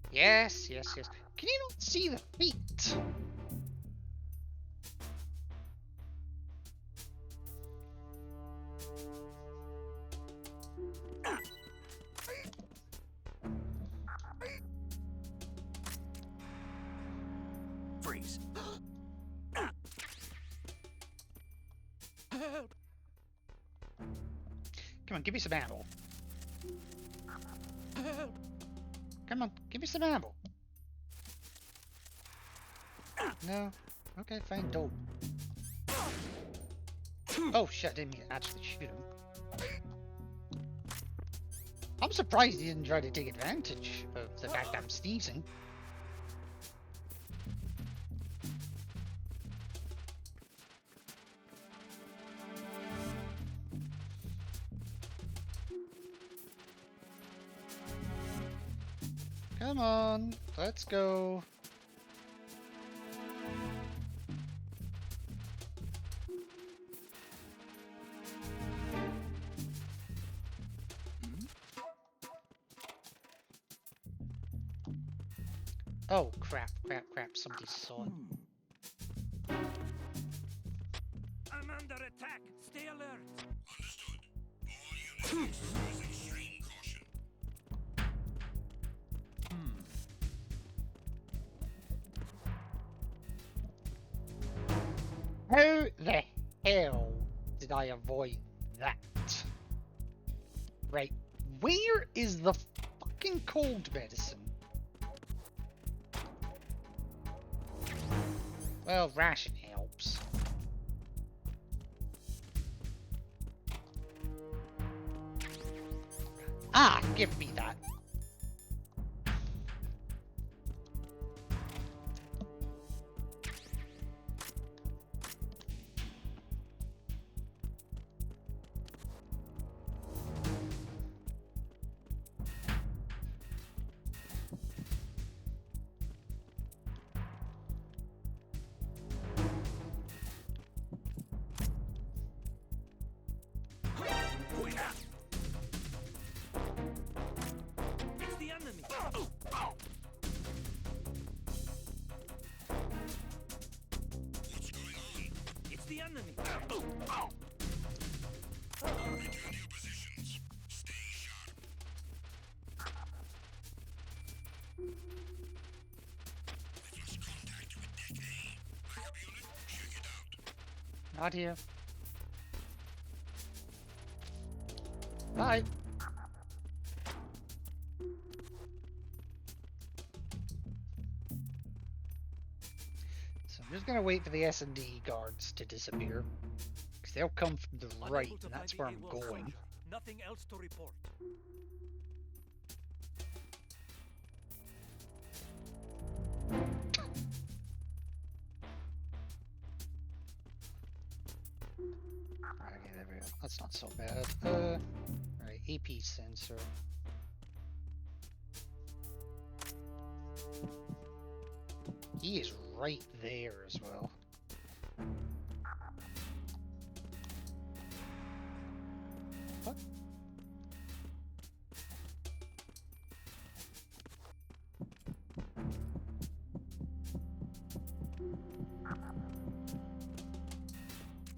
Yes, yes, yes. Can you not see the feet? Freeze. Come on, give me some ammo. Come on, give me some ammo. No? Okay, fine, don't. Oh shit, I didn't mean to actually shoot him. I'm surprised he didn't try to take advantage of the fact I'm sneezing. Come on, let's go. Oh crap, crap, crap, somebody saw it. I'm under attack. Stay alert. Understood. All units exercise extreme caution. How the hell did I avoid that? Right, where is the fucking cold medicine? Well, ration helps. Ah, give me that. It's the enemy. What's going on? It's the enemy. Return to your positions. Stay sharp. I've lost contact with Deck A. Backup unit, check it out. Not here. Bye. So I'm just gonna wait for the S&D guards to disappear. Because they'll come from the Unable right, to and find that's the where I'm AWOL going. soldier. Nothing else to report. Okay, there we go. That's not so bad. Right, AP sensor. He is right there as well. What?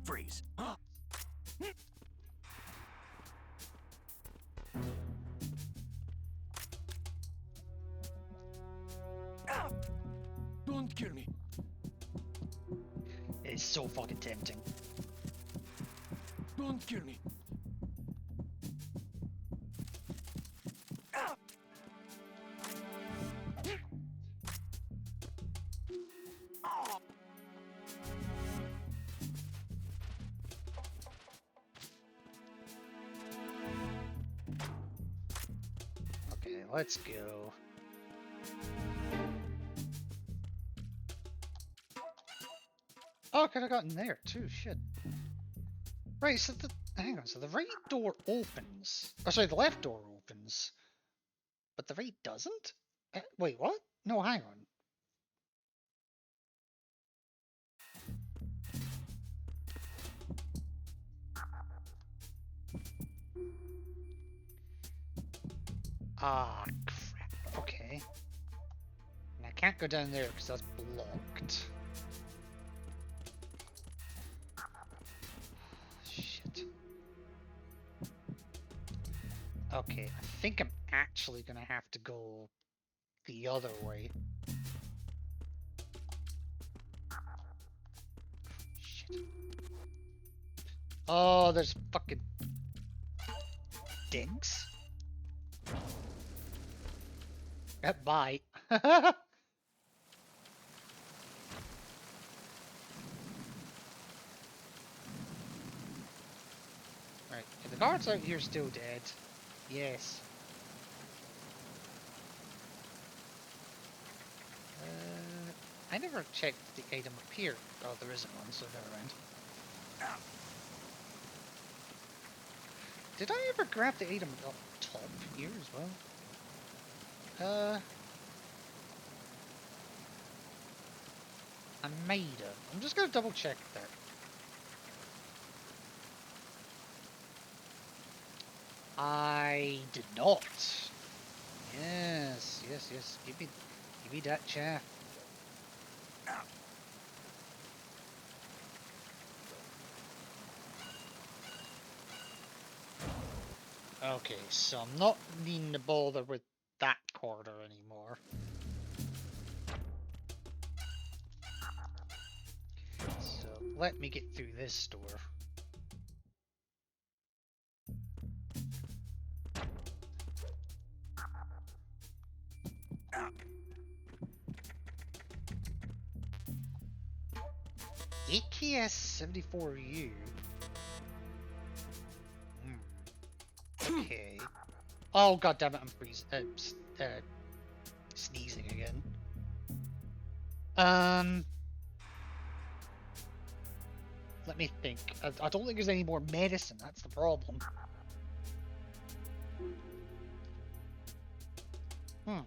Freeze. Don't kill me. It's so fucking tempting. Don't kill me. Okay, let's go. Oh, I could have gotten there too, shit. Right, so hang on, so the right door opens. Oh, sorry, the left door opens. But the right doesn't? Wait, what? No, hang on. Ah, crap. Okay. And I can't go down there because that's blocked. Shit. Okay, I think I'm actually gonna have to go the other way. Shit. Oh, there's fucking dicks. Bye. Right, the guards out here still dead. Yes. I never checked the item up here. Oh, there isn't one, so never mind. Did I ever grab the item up top here as well? I might have. I'm just gonna double check that. I did not. Yes, yes, yes. Give me that chaff. Okay, so I'm not needing to bother with that corridor anymore. So let me get through this door. AKS-74U. Okay. Oh god damn it! I'm sneezing again. Let me think. I don't think there's any more medicine. That's the problem. Hmm.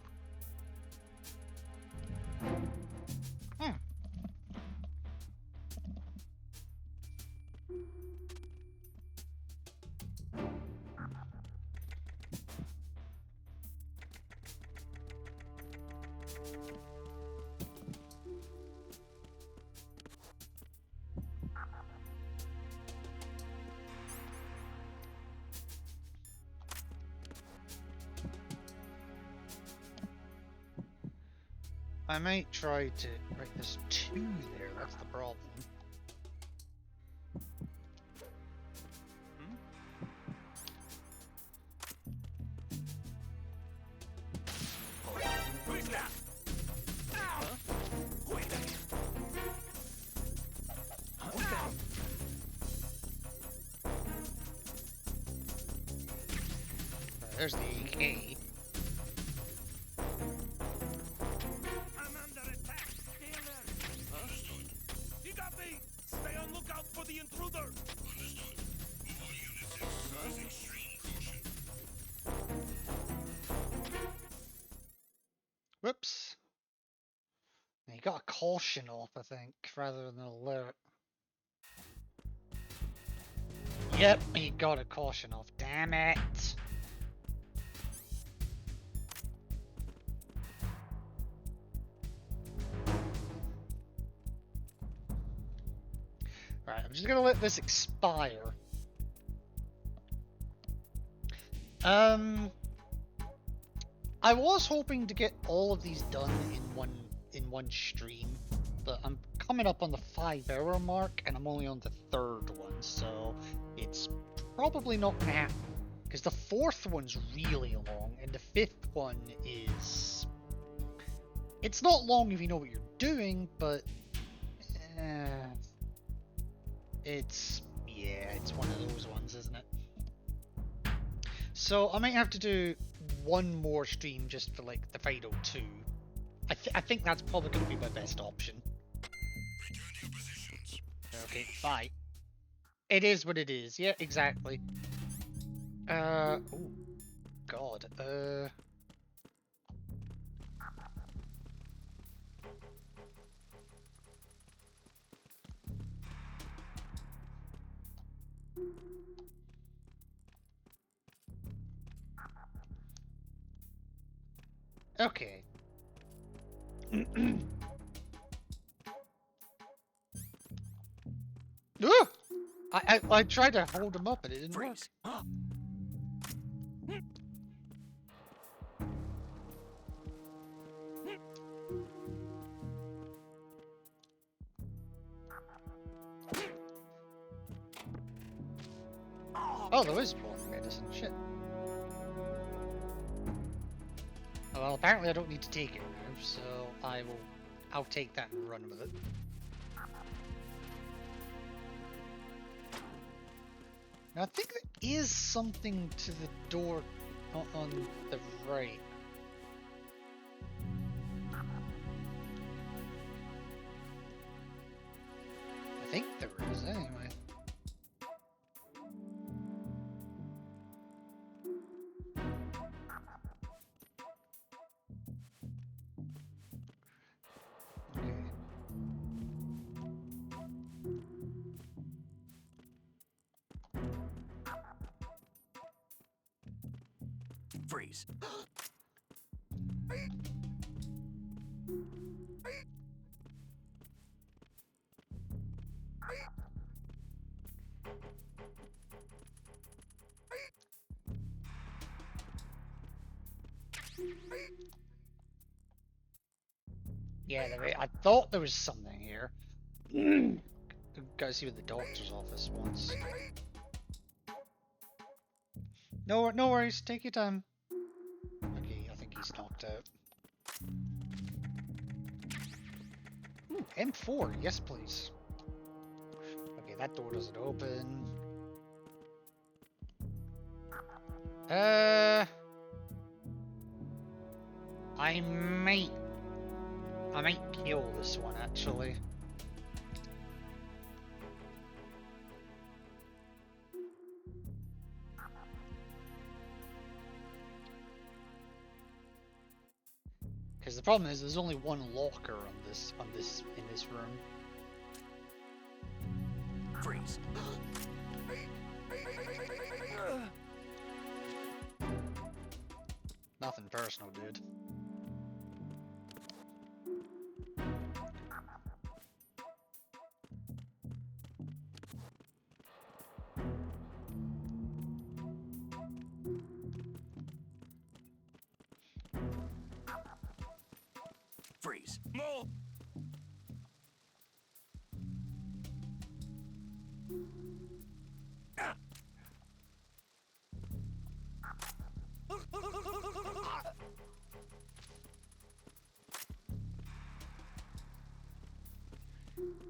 I might try to. Right, there's two there. That's the problem. There's the AK. I'm under attack. Stay alert. Understood. You got me. Stay on lookout for the intruder. Understood. All units exercise extreme caution. Whoops. You got a caution off, I think, rather than an alert. Yep, he got a caution off. Damn it. Right, I'm just gonna let this expire. I was hoping to get all of these done in one stream, but I'm coming up on the 5-hour mark and I'm only on the 3rd one, so it's probably not gonna happen. Because the 4th one's really long, and the 5th one is... It's not long if you know what you're doing, but... it's one of those ones, isn't it? So I might have to do one more stream just for like the final 2. I think that's probably going to be my best option. Return to your positions. Okay, bye. It is what it is. Yeah, exactly. Oh God. Okay. Ooh! I tried to hold him up and it didn't work. Freeze. Huh? Oh, there is one medicine. Shit. Oh, well, apparently I don't need to take it now, so I'll take that and run with it. Now I think there is something to the door on the right. I think there is anyway. Okay. Freeze. Yeah, I thought there was something here. Gotta see what the doctor's office wants. No worries, take your time. Okay, I think he's knocked out. Ooh, M4, yes please. Okay, that door doesn't open. I might kill this one actually. Because the problem is there's only one locker in this room. Freeze. Nothing personal, dude. Freeze. More.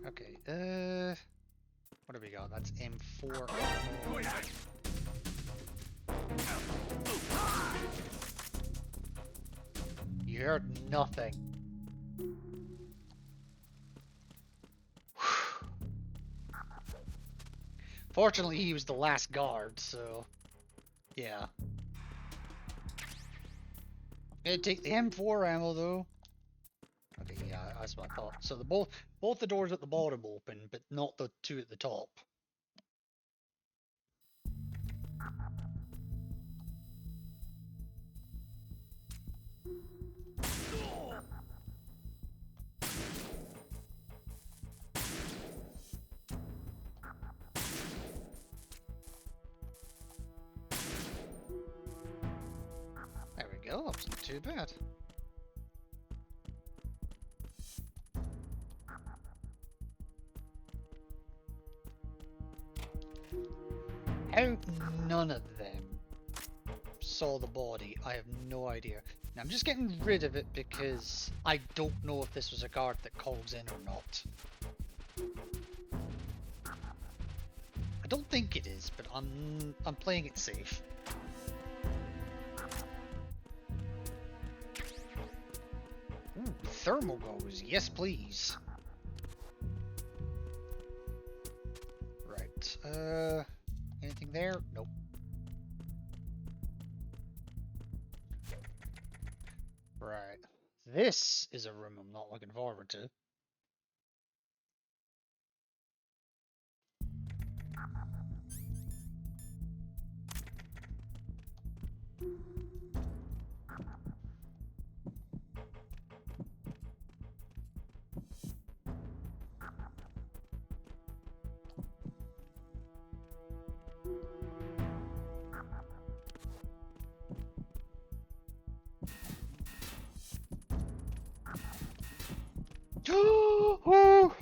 Okay, what do we got? That's M4. You heard nothing. Fortunately, he was the last guard, so yeah. Gonna take the M4 ammo though. Okay, yeah, that's what I thought. So both the doors at the bottom open, but not the two at the top. There we go, that wasn't too bad. How none of them saw the body, I have no idea. Now I'm just getting rid of it because I don't know if this was a guard that calls in or not. I don't think it is, but I'm playing it safe. thermal goes. Yes, please. Right. Anything there? Nope. Right. This is a room I'm not looking forward to. Oh!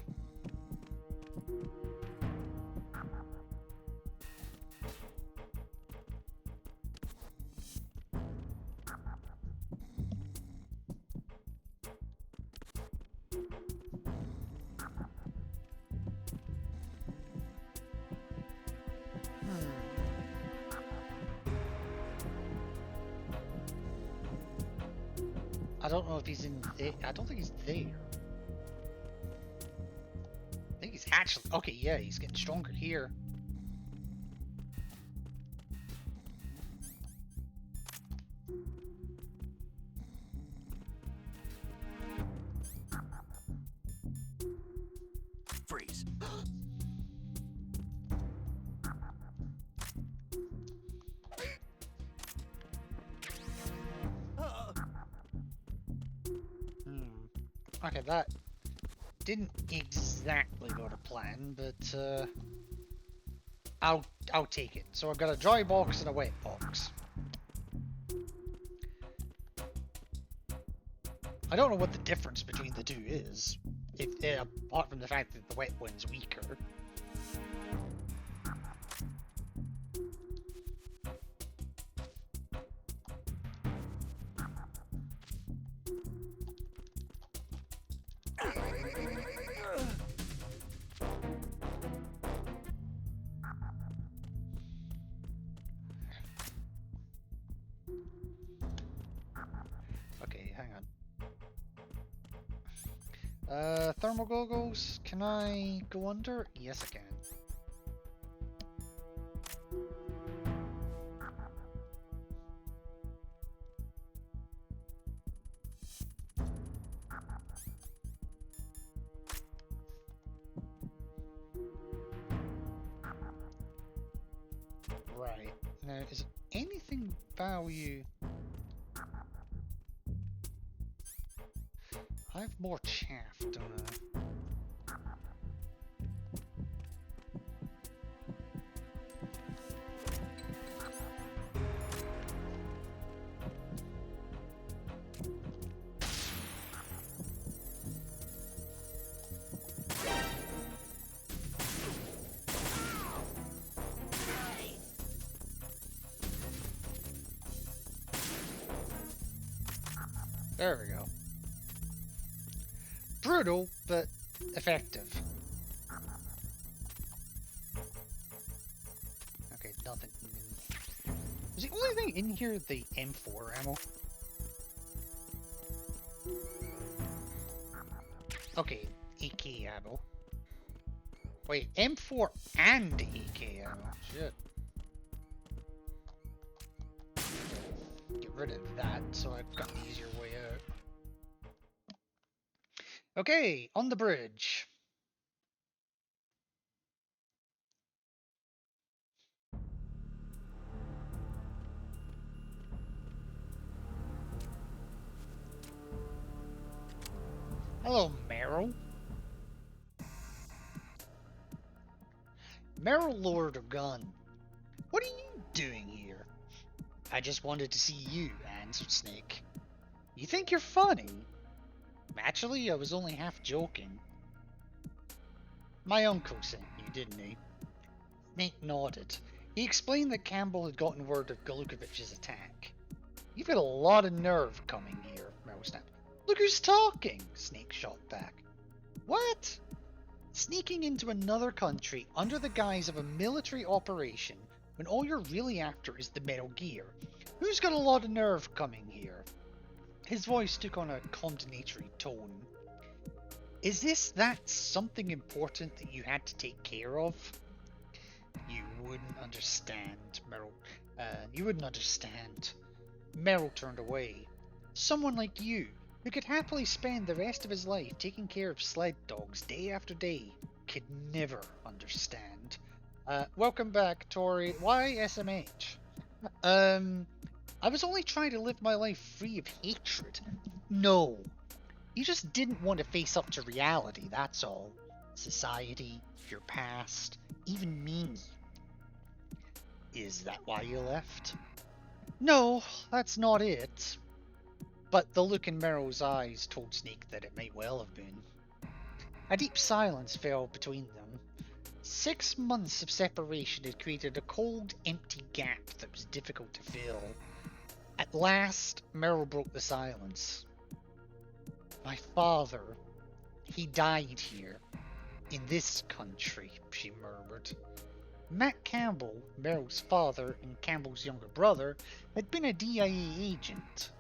I don't know if he's in there. I don't think he's there. I think he's actually... Okay, yeah, he's getting stronger here. Freeze. Okay, that didn't exactly go to plan, but I'll take it. So I've got a dry box and a wet box. I don't know what the difference between the two is, if apart from the fact that the wet one's weaker. Okay, hang on. Thermal goggles, can I go under? Yes, I can. Right. Now, is it anything value? I have more chaff, don't I? There we go. Brutal, but effective. Okay, nothing. Is the only thing in here the M4 ammo? Okay, AK ammo. Wait, M4 and AK ammo. Shit. Get rid of that so I've got an easier way out. Okay, on the bridge. Hello, Meryl. Meryl lowered her gun. What are you doing here? I just wanted to see you, answered Snake. You think you're funny? Actually, I was only half joking. My uncle sent you, didn't he? Snake nodded. He explained that Campbell had gotten word of Galukovich's attack. You've got a lot of nerve coming here, Meryl snapped. Look who's talking, Snake shot back. What? Sneaking into another country under the guise of a military operation when all you're really after is the Metal Gear. Who's got a lot of nerve coming here? His voice took on a condemnatory tone. Is this that something important that you had to take care of? You wouldn't understand, Merrill. You wouldn't understand. Merrill turned away. Someone like you, who could happily spend the rest of his life taking care of sled dogs day after day, could never understand. Welcome back, Tori. Why SMH? I was only trying to live my life free of hatred. No. You just didn't want to face up to reality, that's all. Society, your past, even me. Is that why you left? No, that's not it. But the look in Merrill's eyes told Snake that it might well have been. A deep silence fell between them. 6 months of separation had created a cold, empty gap that was difficult to fill. At last, Merrill broke the silence. My father, he died here, in this country, she murmured. Matt Campbell, Merrill's father and Campbell's younger brother, had been a DIA agent.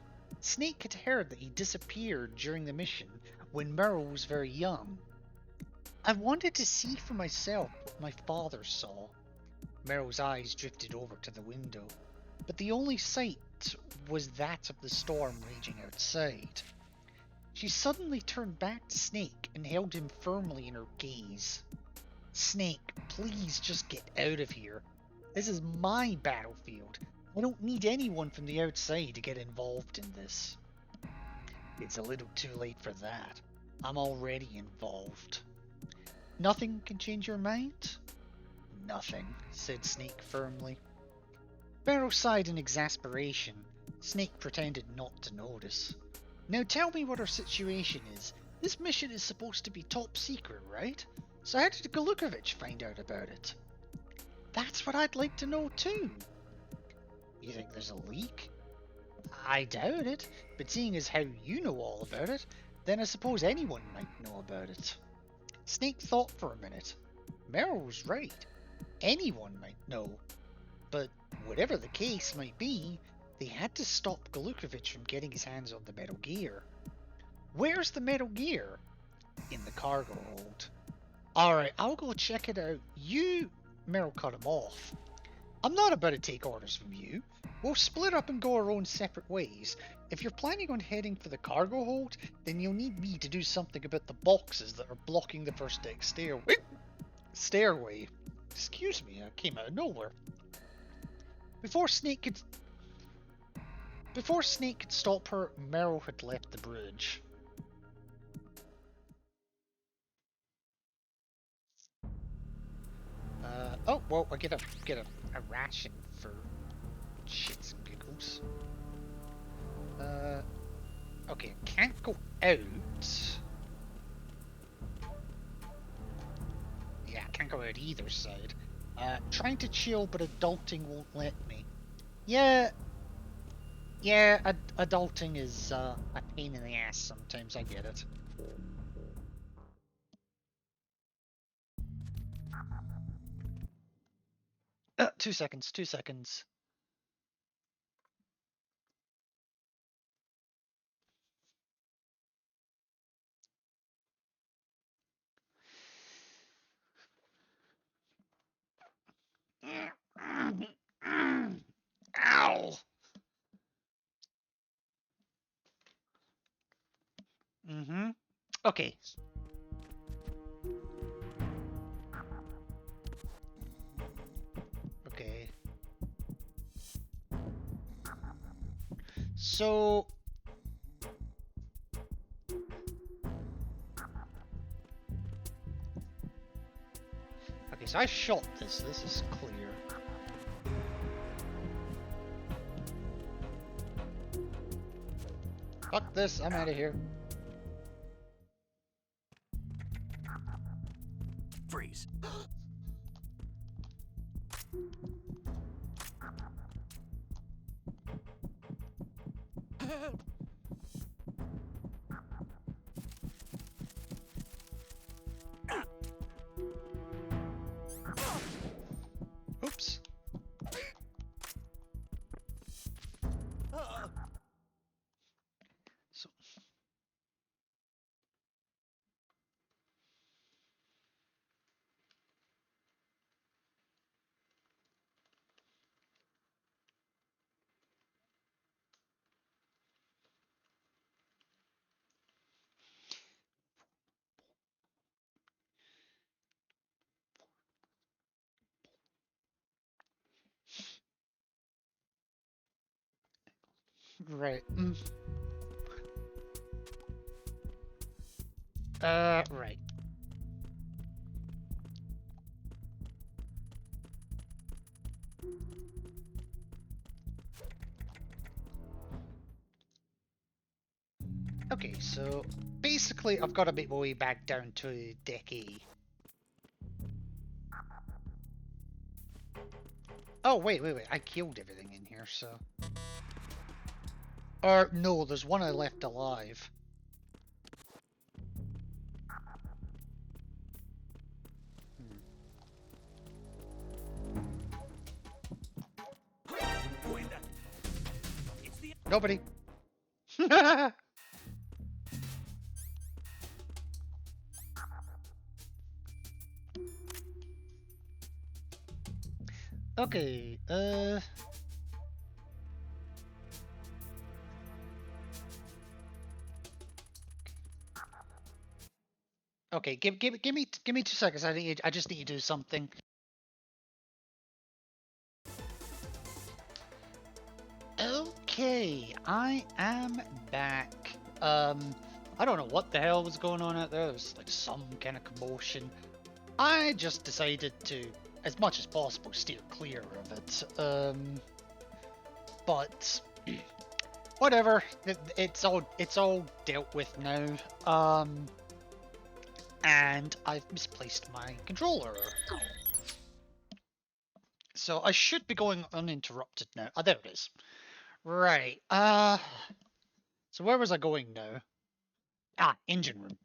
Snake had heard that he disappeared during the mission when Merrill was very young. I wanted to see for myself what my father saw. Merrill's eyes drifted over to the window, but the only sight was that of the storm raging outside. She suddenly turned back to Snake and held him firmly in her gaze. Snake, please just get out of here. This is my battlefield. I don't need anyone from the outside to get involved in this. It's a little too late for that. I'm already involved. Nothing can change your mind? Nothing, said Snake firmly. Merrill sighed in exasperation. Snake pretended not to notice. Now tell me what our situation is. This mission is supposed to be top secret, right? So how did Galukovich find out about it? That's what I'd like to know too. You think there's a leak? I doubt it, but seeing as how you know all about it, then I suppose anyone might know about it. Snake thought for a minute. Merrill was right. Anyone might know. But whatever the case might be, they had to stop Galukovich from getting his hands on the Metal Gear. Where's the Metal Gear? In the cargo hold. Alright, I'll go check it out. Merrill cut him off. I'm not about to take orders from you. We'll split up and go our own separate ways. If you're planning on heading for the cargo hold, then you'll need me to do something about the boxes that are blocking the first deck stairway. Excuse me, I came out of nowhere. Before Snake could stop her, Merrill had left the bridge. Oh, well, I get a ration for shits and giggles. Okay, I can't go out. Yeah, I can't go out either side. Trying to chill, but adulting won't let me. Yeah, adulting is a pain in the ass sometimes, I get it. Two seconds. Ow! Okay. Okay. So... Okay, so I shot this. This is clear. Fuck this, I'm out of here. Freeze. Oops. So, right. Right. Okay, so basically I've got to make my way back down to deck A. Oh, wait, I killed everything in here, so... Or, no, there's one I left alive. It's the Nobody. Okay, Okay, give me 2 seconds. I just need to do something. Okay, I am back. I don't know what the hell was going on out there. There was like some kind of commotion. I just decided to, as much as possible, steer clear of it. But whatever. It's all dealt with now. And I've misplaced my controller. So I should be going uninterrupted now. Ah, there it is. Right. So where was I going now? Ah, engine room.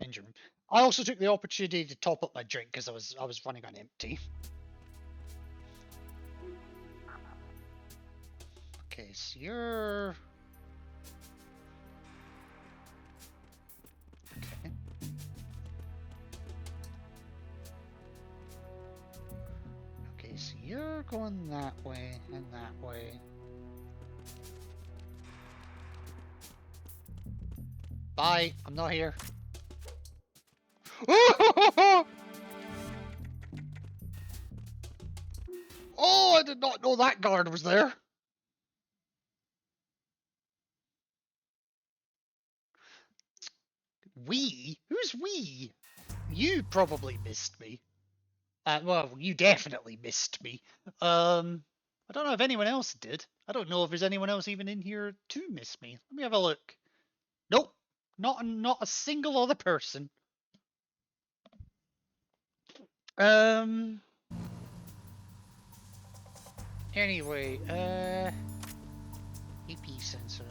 I also took the opportunity to top up my drink because I was running on empty. Okay, so you're... Okay. Okay, so you're going that way and that way. Bye, I'm not here. Oh, I did not know that guard was there. We? Who's we? You probably missed me. Well, you definitely missed me. I don't know if anyone else did. I don't know if there's anyone else even in here to miss me. Let me have a look. Nope. Not a single other person. Anyway, AP sensor.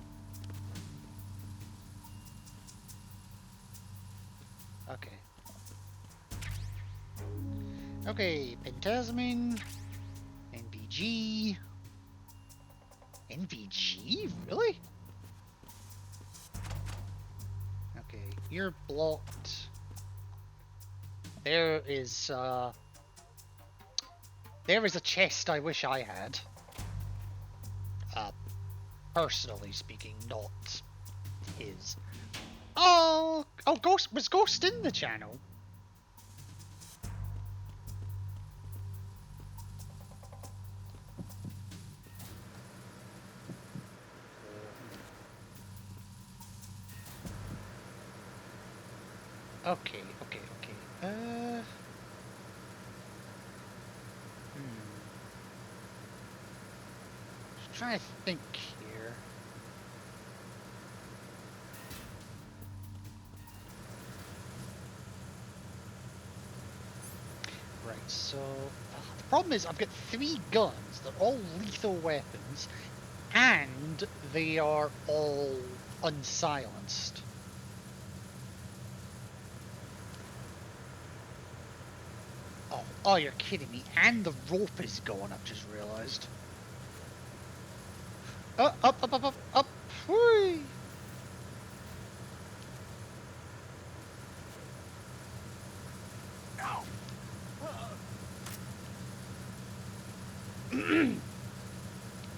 Okay. Okay, Pentasmin, NVG. NVG? Really? Okay, you're blocked. There is a chest I wish I had. Personally speaking, not his. Oh, was Ghost in the channel? Okay. Just trying to think here. Right, so the problem is I've got 3 guns. They're all lethal weapons, and they are all unsilenced. Oh, you're kidding me. And the rope is gone, I've just realised. Up. Whee!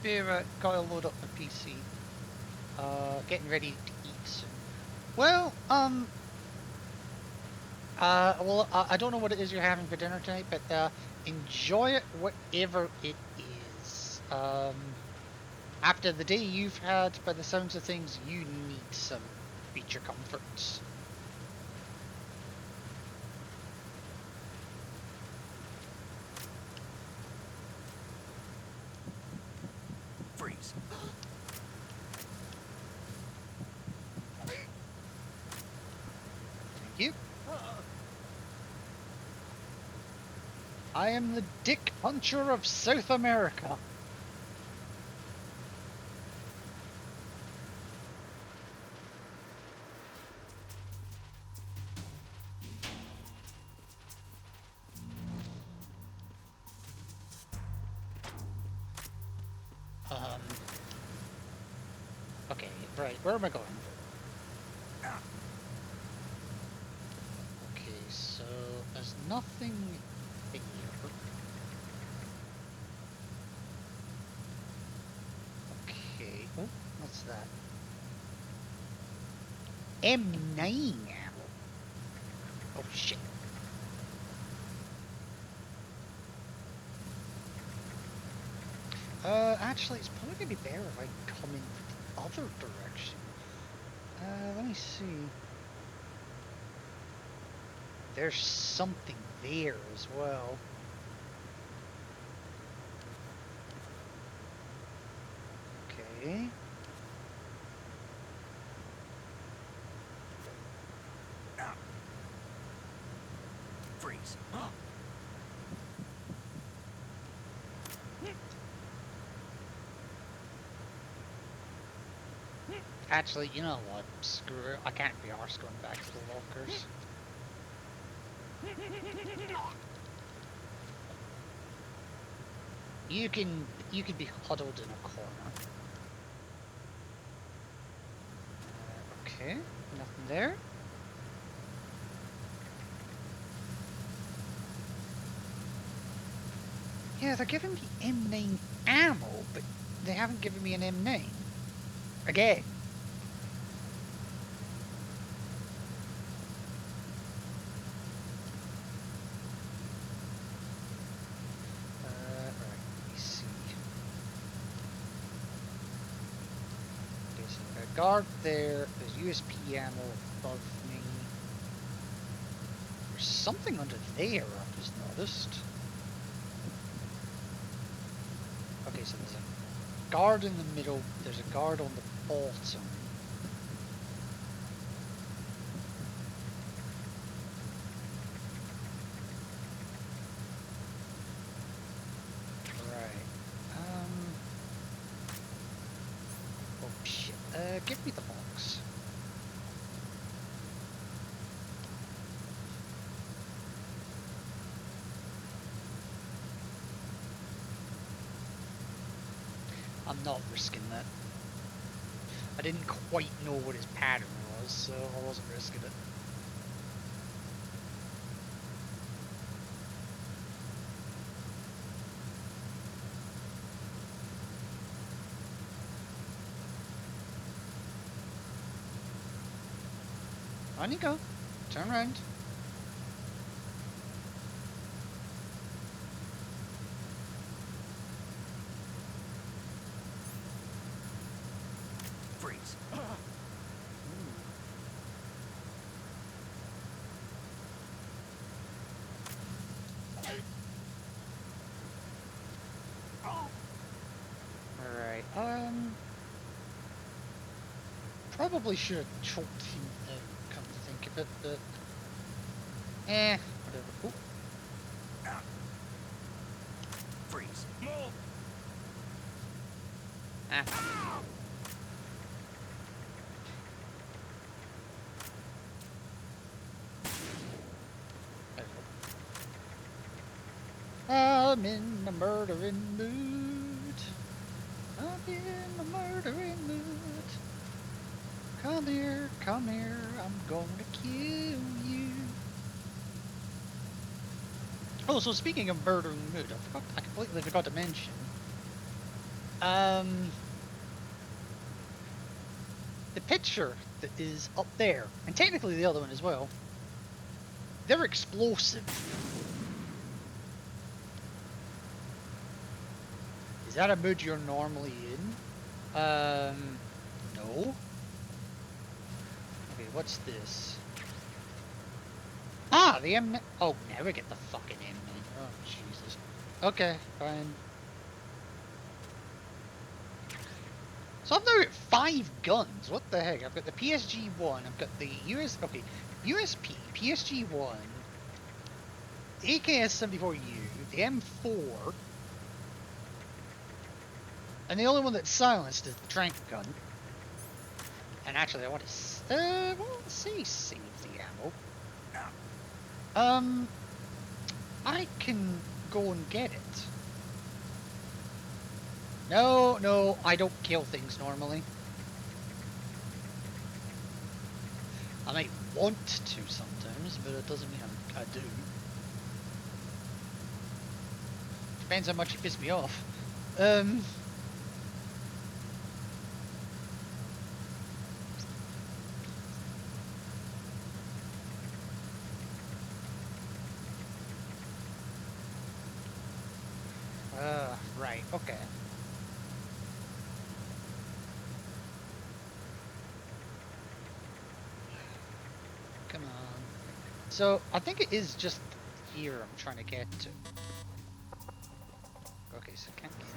Vera got to load up my PC. Getting ready to eat soon. Well, I don't know what it is you're having for dinner tonight, but enjoy it, whatever it is. After the day you've had, by the sounds of things, you need some creature comforts. Freeze. Thank you. I am the Dick Puncher of South America. Okay, right, where am I going? Okay, so there's nothing here. Okay, oh, what's that? M9 ammo. Oh shit. Actually, it's probably gonna be better if I come in the other direction. Let me see. There's something there as well. Okay. Freeze. Actually, you know what? Screw it. I can't be arsed going back to the lockers. You can be huddled in a corner. Okay, nothing there. Yeah, they're giving me M9 ammo, but they haven't given me an M9. Again. Right, let me see. Okay, so I've got a guard there, there's USP ammo above me. There's something under there I've just noticed. Okay, so there's a guard in the middle, there's a guard on the bottom. Right. Oh shit. Give me the box. I'm not risking that. I didn't quite know what his pattern was, so I wasn't risking it. On you go. Turn around. Freeze. Alright, probably should have choked him out, come to think of it, but... whatever. Ooh. Freeze. Ah. I'm in a murdering mood. I'm in a murdering mood. Come here, I'm gonna kill you. Oh, so speaking of murdering mood, I completely forgot to mention. The picture that is up there, and technically the other one as well, they're explosive. Is that a mood you're normally in? No. Okay, what's this? Ah, the M. Oh, now we get the fucking M. Oh, Jesus. Okay, fine. So I've now got 5 guns. What the heck? I've got the PSG-1. I've got the USP, PSG-1, the AKS-74U, the M4, and the only one that's silenced is the trank gun. And actually, I want to save the ammo. I can go and get it. No, I don't kill things normally. I might want to sometimes, but it doesn't mean I do. Depends how much you piss me off. Right, okay. Come on. So, I think it is just here I'm trying to get to. Okay, so I can't get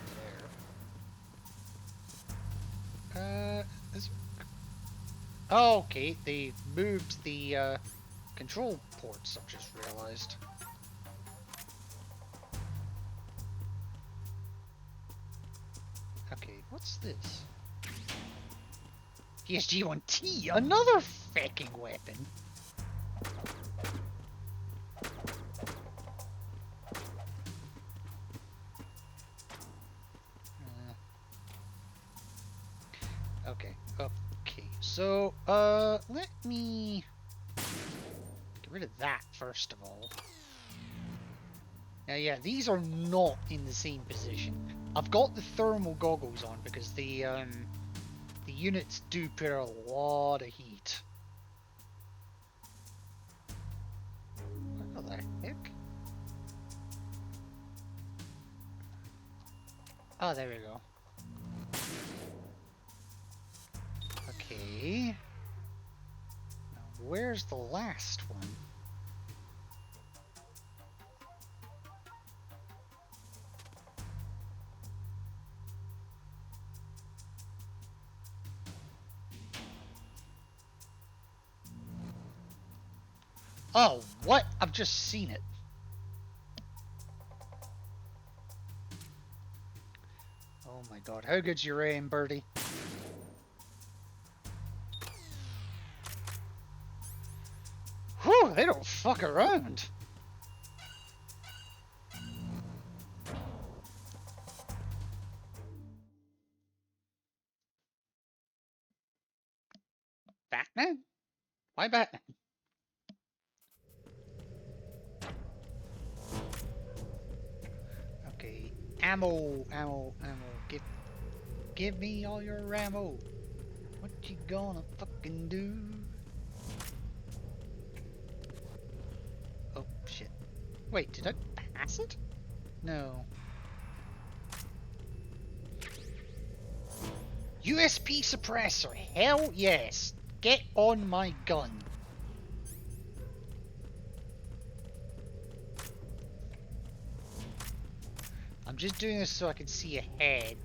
there. Oh, okay, they moved the, control ports, I've just realized. Okay, what's this? PSG-1T, another fucking weapon. Okay. So, let me get rid of that first of all. Now, yeah, these are not in the same position. I've got the thermal goggles on because the units do put a lot of heat. What the heck? Oh, there we go. Okay. Now, where's the last one? Oh, what? I've just seen it. Oh my god, how good's your aim, birdie? Whew, they don't fuck around. Batman? Why Batman? Okay, ammo. Give me all your ammo. What you gonna fucking do? Oh shit. Wait, did I pass it? No. USP suppressor, hell yes. Get on my gun. I'm just doing this so I can see ahead.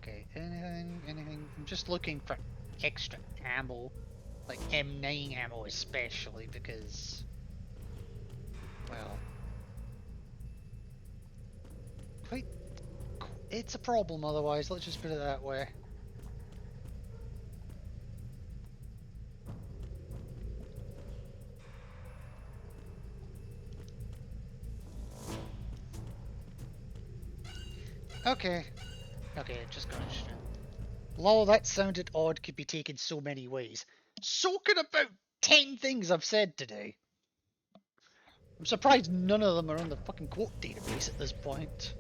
Okay, anything? I'm just looking for extra ammo. Like M9 ammo especially, because, well, it's a problem otherwise, let's just put it that way. Okay. Okay, just got it. Lol, that sounded odd, could be taken so many ways. So could about 10 things I've said today. I'm surprised none of them are on the fucking quote database at this point.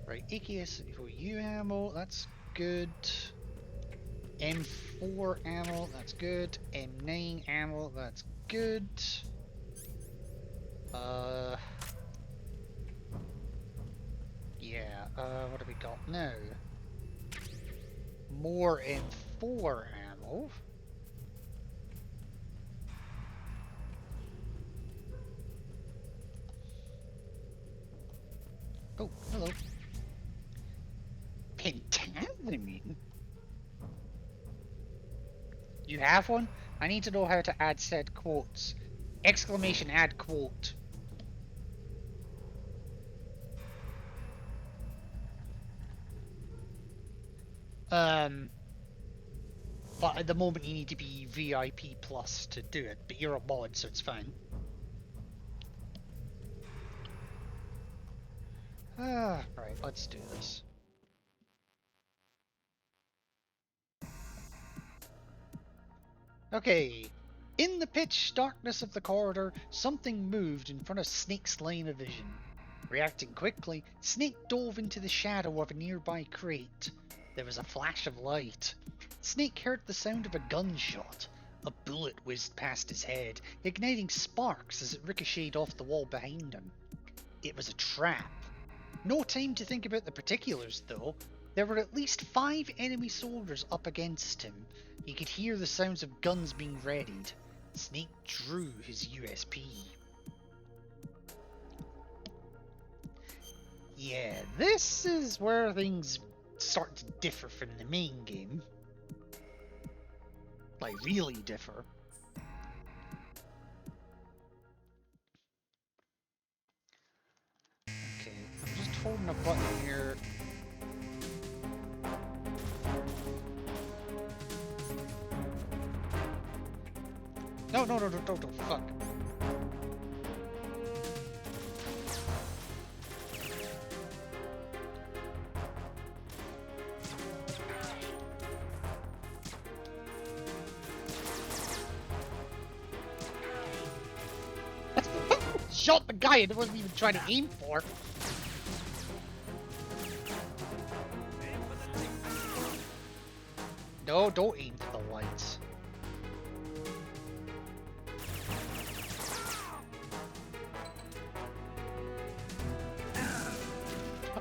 Right, AKS-74U ammo, that's good. M4 ammo, that's good. M9 ammo, that's good. Yeah, what have we got now? More M4 ammo. Oh, hello. Pentanamine? You have one? I need to know how to add said quotes. Exclamation add quote. But at the moment you need to be VIP plus to do it, but you're a mod, so it's fine. Right, let's do this. Okay. In the pitch darkness of the corridor, something moved in front of Snake's line of vision. Reacting quickly, Snake dove into the shadow of a nearby crate. There was a flash of light. Snake heard the sound of a gunshot. A bullet whizzed past his head, igniting sparks as it ricocheted off the wall behind him. It was a trap. No time to think about the particulars, though. There were at least 5 enemy soldiers up against him. He could hear the sounds of guns being readied. Snake drew his USP. Yeah, this is where things start to differ from the main game. Like, really differ. Okay, I'm just holding a button here. No, fuck. Shot the guy I wasn't even trying to aim for. No, don't aim for the lights.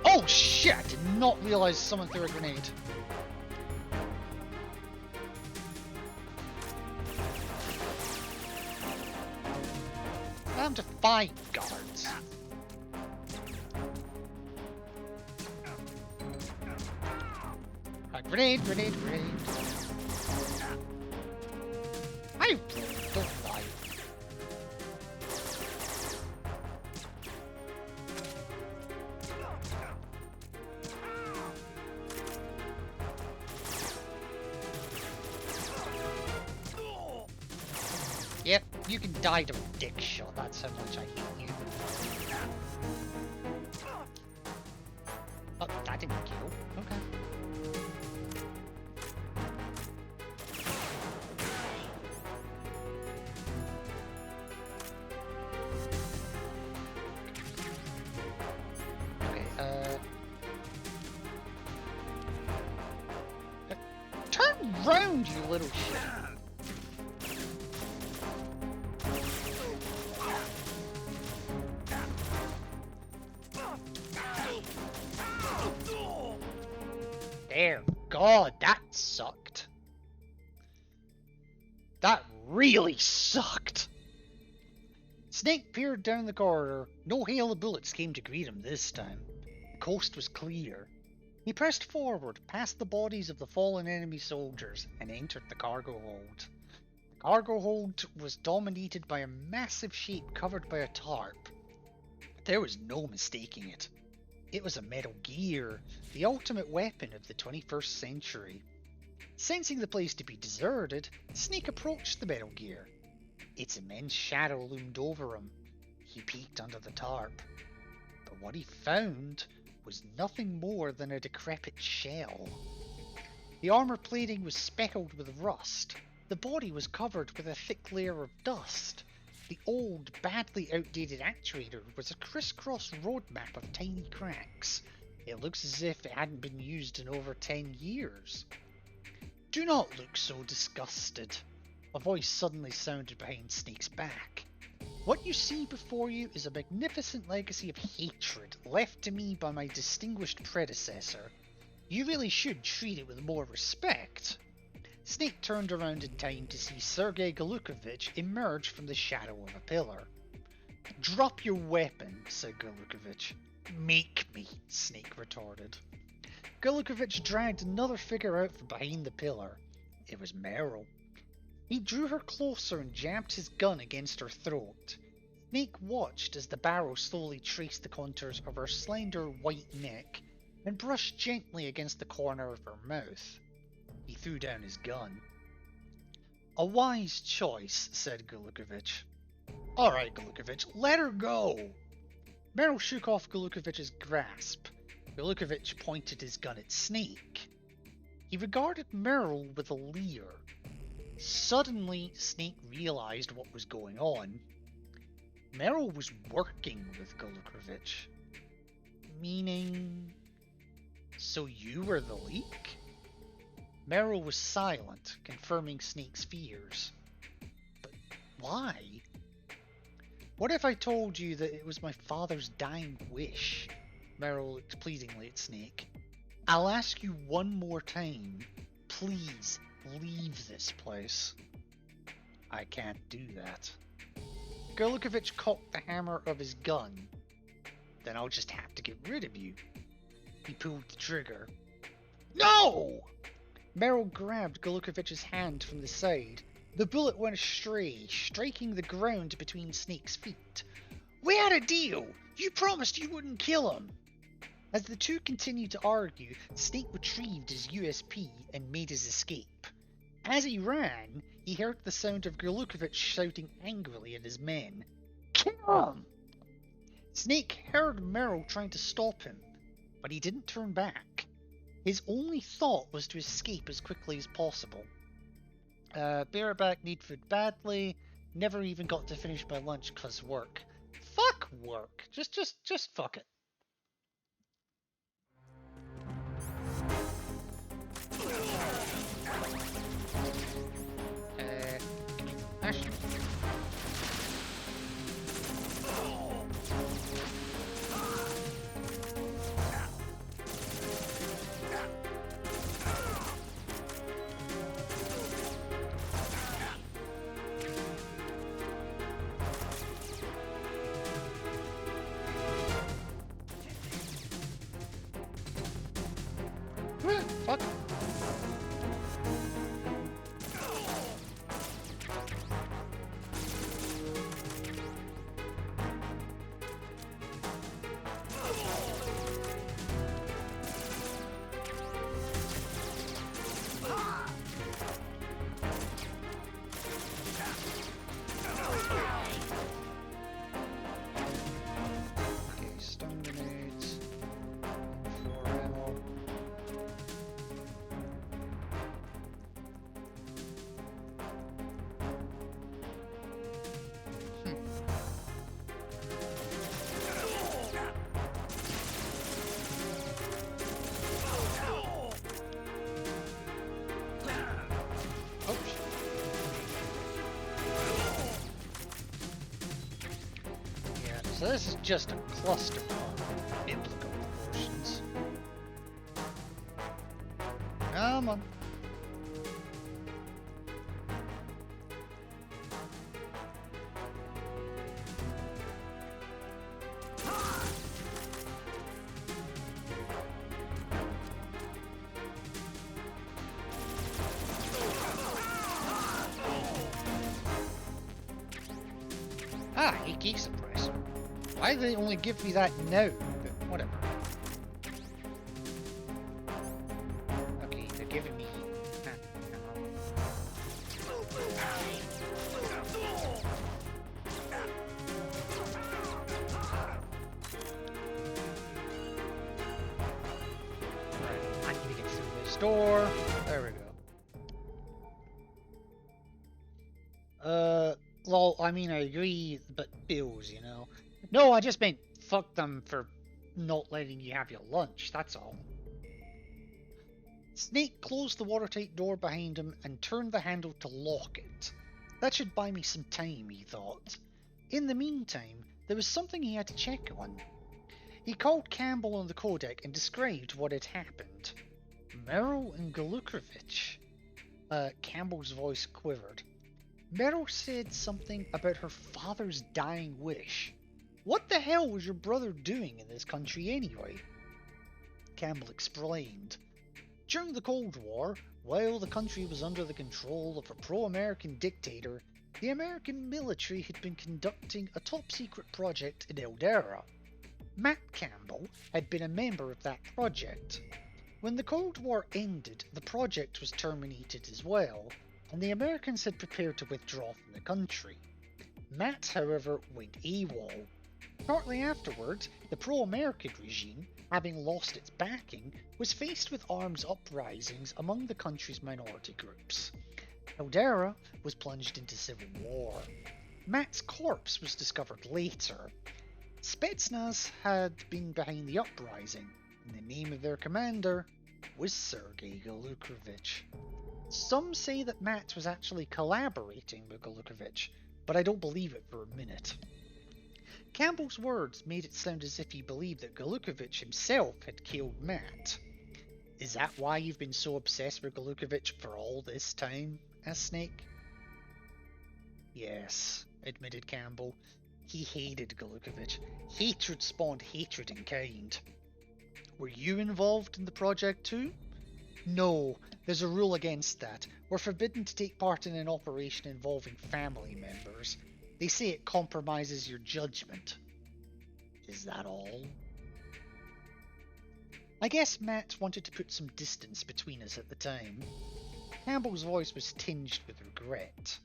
Oh shit! I did not realize someone threw a grenade. I'm to 5 guards. Grenade. I don't lie. Yep, you can die to a dick shot, that's how much I hate you. Oh, that didn't kill. Okay. Okay, turn round, you little shit. There, God, that sucked. That really sucked. Snake peered down the corridor. No hail of bullets came to greet him this time. The coast was clear. He pressed forward, past the bodies of the fallen enemy soldiers, and entered the cargo hold. The cargo hold was dominated by a massive shape covered by a tarp. But there was no mistaking it. It was a Metal Gear, the ultimate weapon of the 21st century. Sensing the place to be deserted, Snake approached the Metal Gear. Its immense shadow loomed over him. He peeked under the tarp. But what he found was nothing more than a decrepit shell. The armor plating was speckled with rust. The body was covered with a thick layer of dust. The old, badly outdated actuator was a crisscross roadmap of tiny cracks. It looks as if it hadn't been used in over 10 years. Do not look so disgusted. A voice suddenly sounded behind Snake's back. What you see before you is a magnificent legacy of hatred left to me by my distinguished predecessor. You really should treat it with more respect. Snake turned around in time to see Sergei Galukovich emerge from the shadow of a pillar. Drop your weapon, said Galukovich. Make me, Snake retorted. Galukovich dragged another figure out from behind the pillar. It was Meryl. He drew her closer and jabbed his gun against her throat. Snake watched as the barrel slowly traced the contours of her slender white neck and brushed gently against the corner of her mouth. He threw down his gun. A wise choice, said Galukovich. Alright, Galukovich, let her go! Meryl shook off Galukovich's grasp. Galukovich pointed his gun at Snake. He regarded Meryl with a leer. Suddenly, Snake realized what was going on. Meryl was working with Galukovich. Meaning... So you were the leak? Meryl was silent, confirming Snake's fears. But why? What if I told you that it was my father's dying wish? Meryl looked pleadingly at Snake. I'll ask you one more time. Please, leave this place. I can't do that. Galukovich cocked the hammer of his gun. Then I'll just have to get rid of you. He pulled the trigger. No! Meryl grabbed Galukovich's hand from the side. The bullet went astray, striking the ground between Snake's feet. We had a deal! You promised you wouldn't kill him! As the two continued to argue, Snake retrieved his USP and made his escape. As he ran, he heard the sound of Galukovich shouting angrily at his men. Kill him! Snake heard Meryl trying to stop him, but he didn't turn back. His only thought was to escape as quickly as possible. Bareback need food badly. Never even got to finish my lunch 'cause work. Fuck work. Just fuck it. Action. Fuck. Okay, stun grenades. 4 ammo. Oops. Yeah, so this is just a cluster of biblical proportions. Come on. Ah, he key suppressor. Why do they only give me that now? But whatever. Okay, they're giving me... door. There we go. Lol, I mean, I agree, but bills, you know. No, I just meant fuck them for not letting you have your lunch, that's all. Snake closed the watertight door behind him and turned the handle to lock it. That should buy me some time, he thought. In the meantime, there was something he had to check on. He called Campbell on the codec and described what had happened. Meryl and Galukovich. Campbell's voice quivered. Meryl said something about her father's dying wish. What the hell was your brother doing in this country anyway? Campbell explained. During the Cold War, while the country was under the control of a pro-American dictator, the American military had been conducting a top-secret project in Eldera. Matt Campbell had been a member of that project. When the Cold War ended, the project was terminated as well, and the Americans had prepared to withdraw from the country. Matt, however, went AWOL. Shortly afterwards, the pro-American regime, having lost its backing, was faced with arms uprisings among the country's minority groups. Eldera was plunged into civil war. Matt's corpse was discovered later. Spetsnaz had been behind the uprising, and the name of their commander was Sergei Galukovich. Some say that Matt was actually collaborating with Galukovich, but I don't believe it for a minute. Campbell's words made it sound as if he believed that Galukovich himself had killed Matt. Is that why you've been so obsessed with Galukovich for all this time? asked Snake. Yes, admitted Campbell. He hated Galukovich. Hatred spawned hatred in kind. Were you involved in the project too? No, there's a rule against that. We're forbidden to take part in an operation involving family members. They say it compromises your judgment. Is that all? I guess Matt wanted to put some distance between us at the time. Campbell's voice was tinged with regret,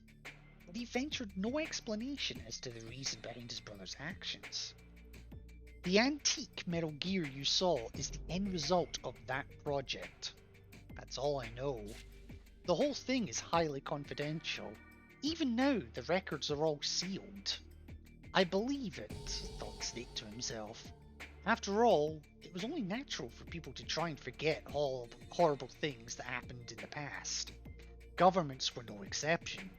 but he ventured no explanation as to the reason behind his brother's actions. The antique Metal Gear you saw is the end result of that project. That's all I know. The whole thing is highly confidential. Even now, the records are all sealed. I believe it, thought Snake to himself. After all, it was only natural for people to try and forget all the horrible things that happened in the past. Governments were no exception.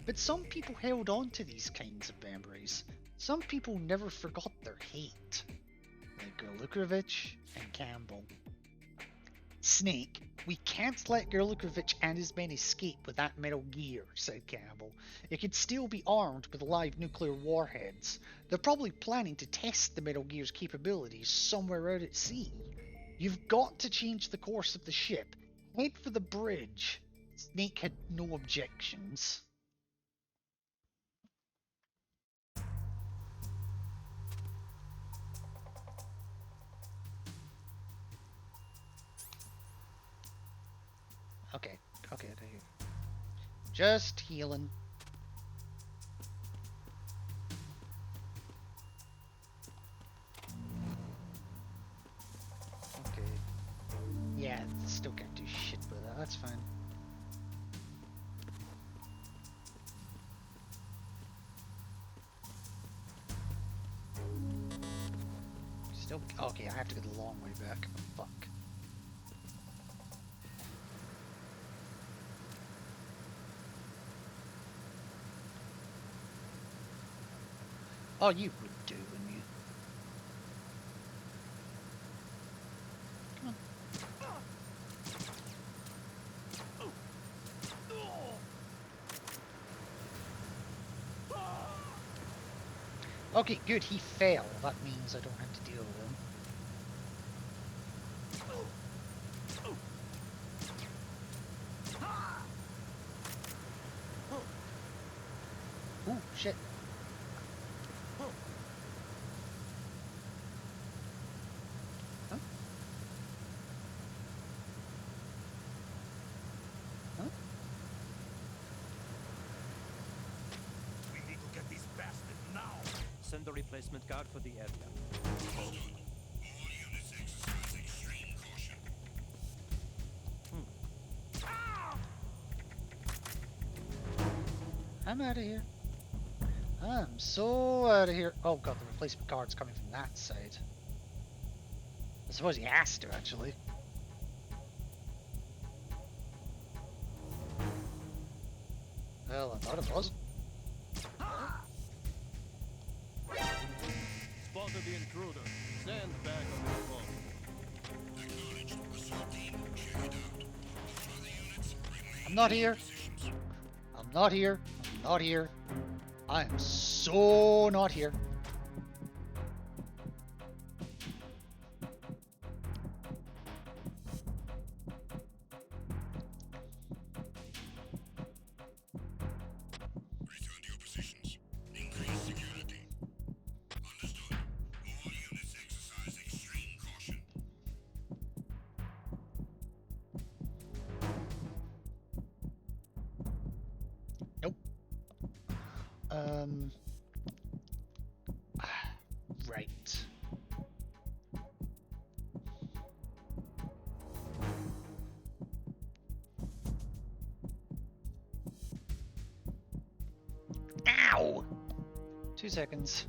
But some people held on to these kinds of memories. Some people never forgot their hate. Like Galukovich and Campbell. Snake, we can't let Galukovich and his men escape with that Metal Gear, said Campbell. It could still be armed with live nuclear warheads. They're probably planning to test the Metal Gear's capabilities somewhere out at sea. You've got to change the course of the ship. Head for the bridge. Snake had no objections. Okay, just healing. Okay. Yeah, still can't do shit with that, that's fine. Still, okay, I have to go the long way back. Fuck. Oh, you would do, wouldn't you? Come on. Okay, good, he fell. That means I don't have to deal with him. Ooh, shit. Huh? Huh? We need to get this bastard now. Send a replacement guard for the area. Hold on. All units exercise extreme caution. I'm out of here. I'm so out of here. Oh god, the replacement card's coming from that side. I suppose he has to, actually. Well, I thought it was. Spotted the intruder. Stand back on the phone. Acknowledged. Assault team, check it out. Other units, remain I'm not in here. positions. I'm not here. I'm not here. I am so not here. Return to your positions. Increase security. Understood. All units exercise extreme caution. Um. Right. Ow! 2 seconds.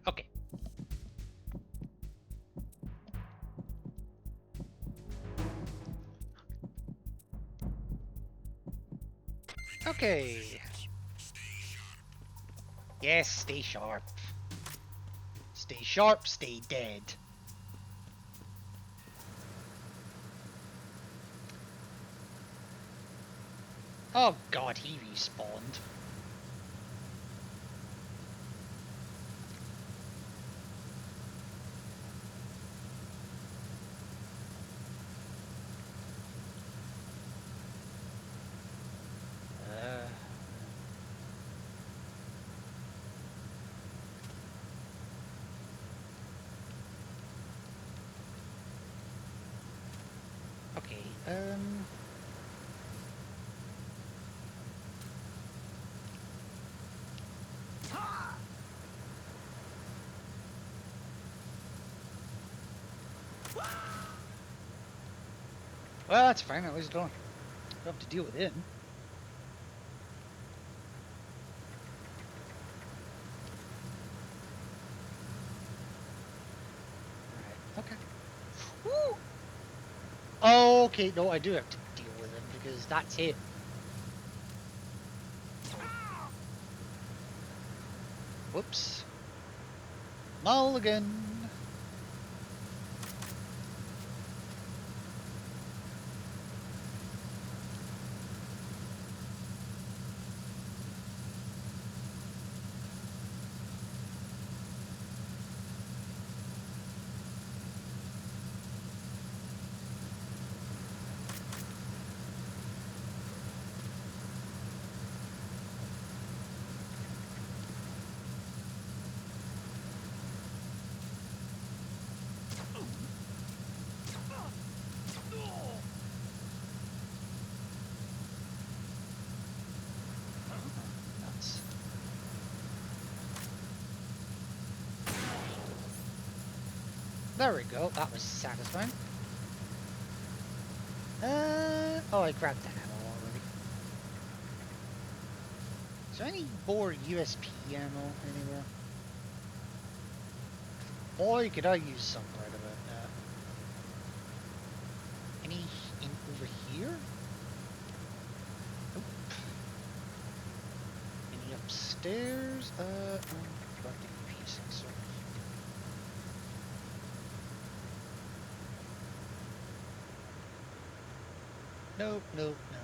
Okay. Okay. Yes, stay sharp. Stay sharp, stay dead. Oh god, he respawned. Okay, well, that's fine, at least don't have to deal with him. Right, okay. Woo! Okay, no, I do have to deal with him because that's him. Whoops. Mulligan. Nuts. There we go, that was satisfying. Oh, I grabbed that ammo already. Is there any more USP ammo anywhere? Boy, could I use some right about now. Any in over here? Nope. Any upstairs? Got the EP sensor. Nope, nope, nope.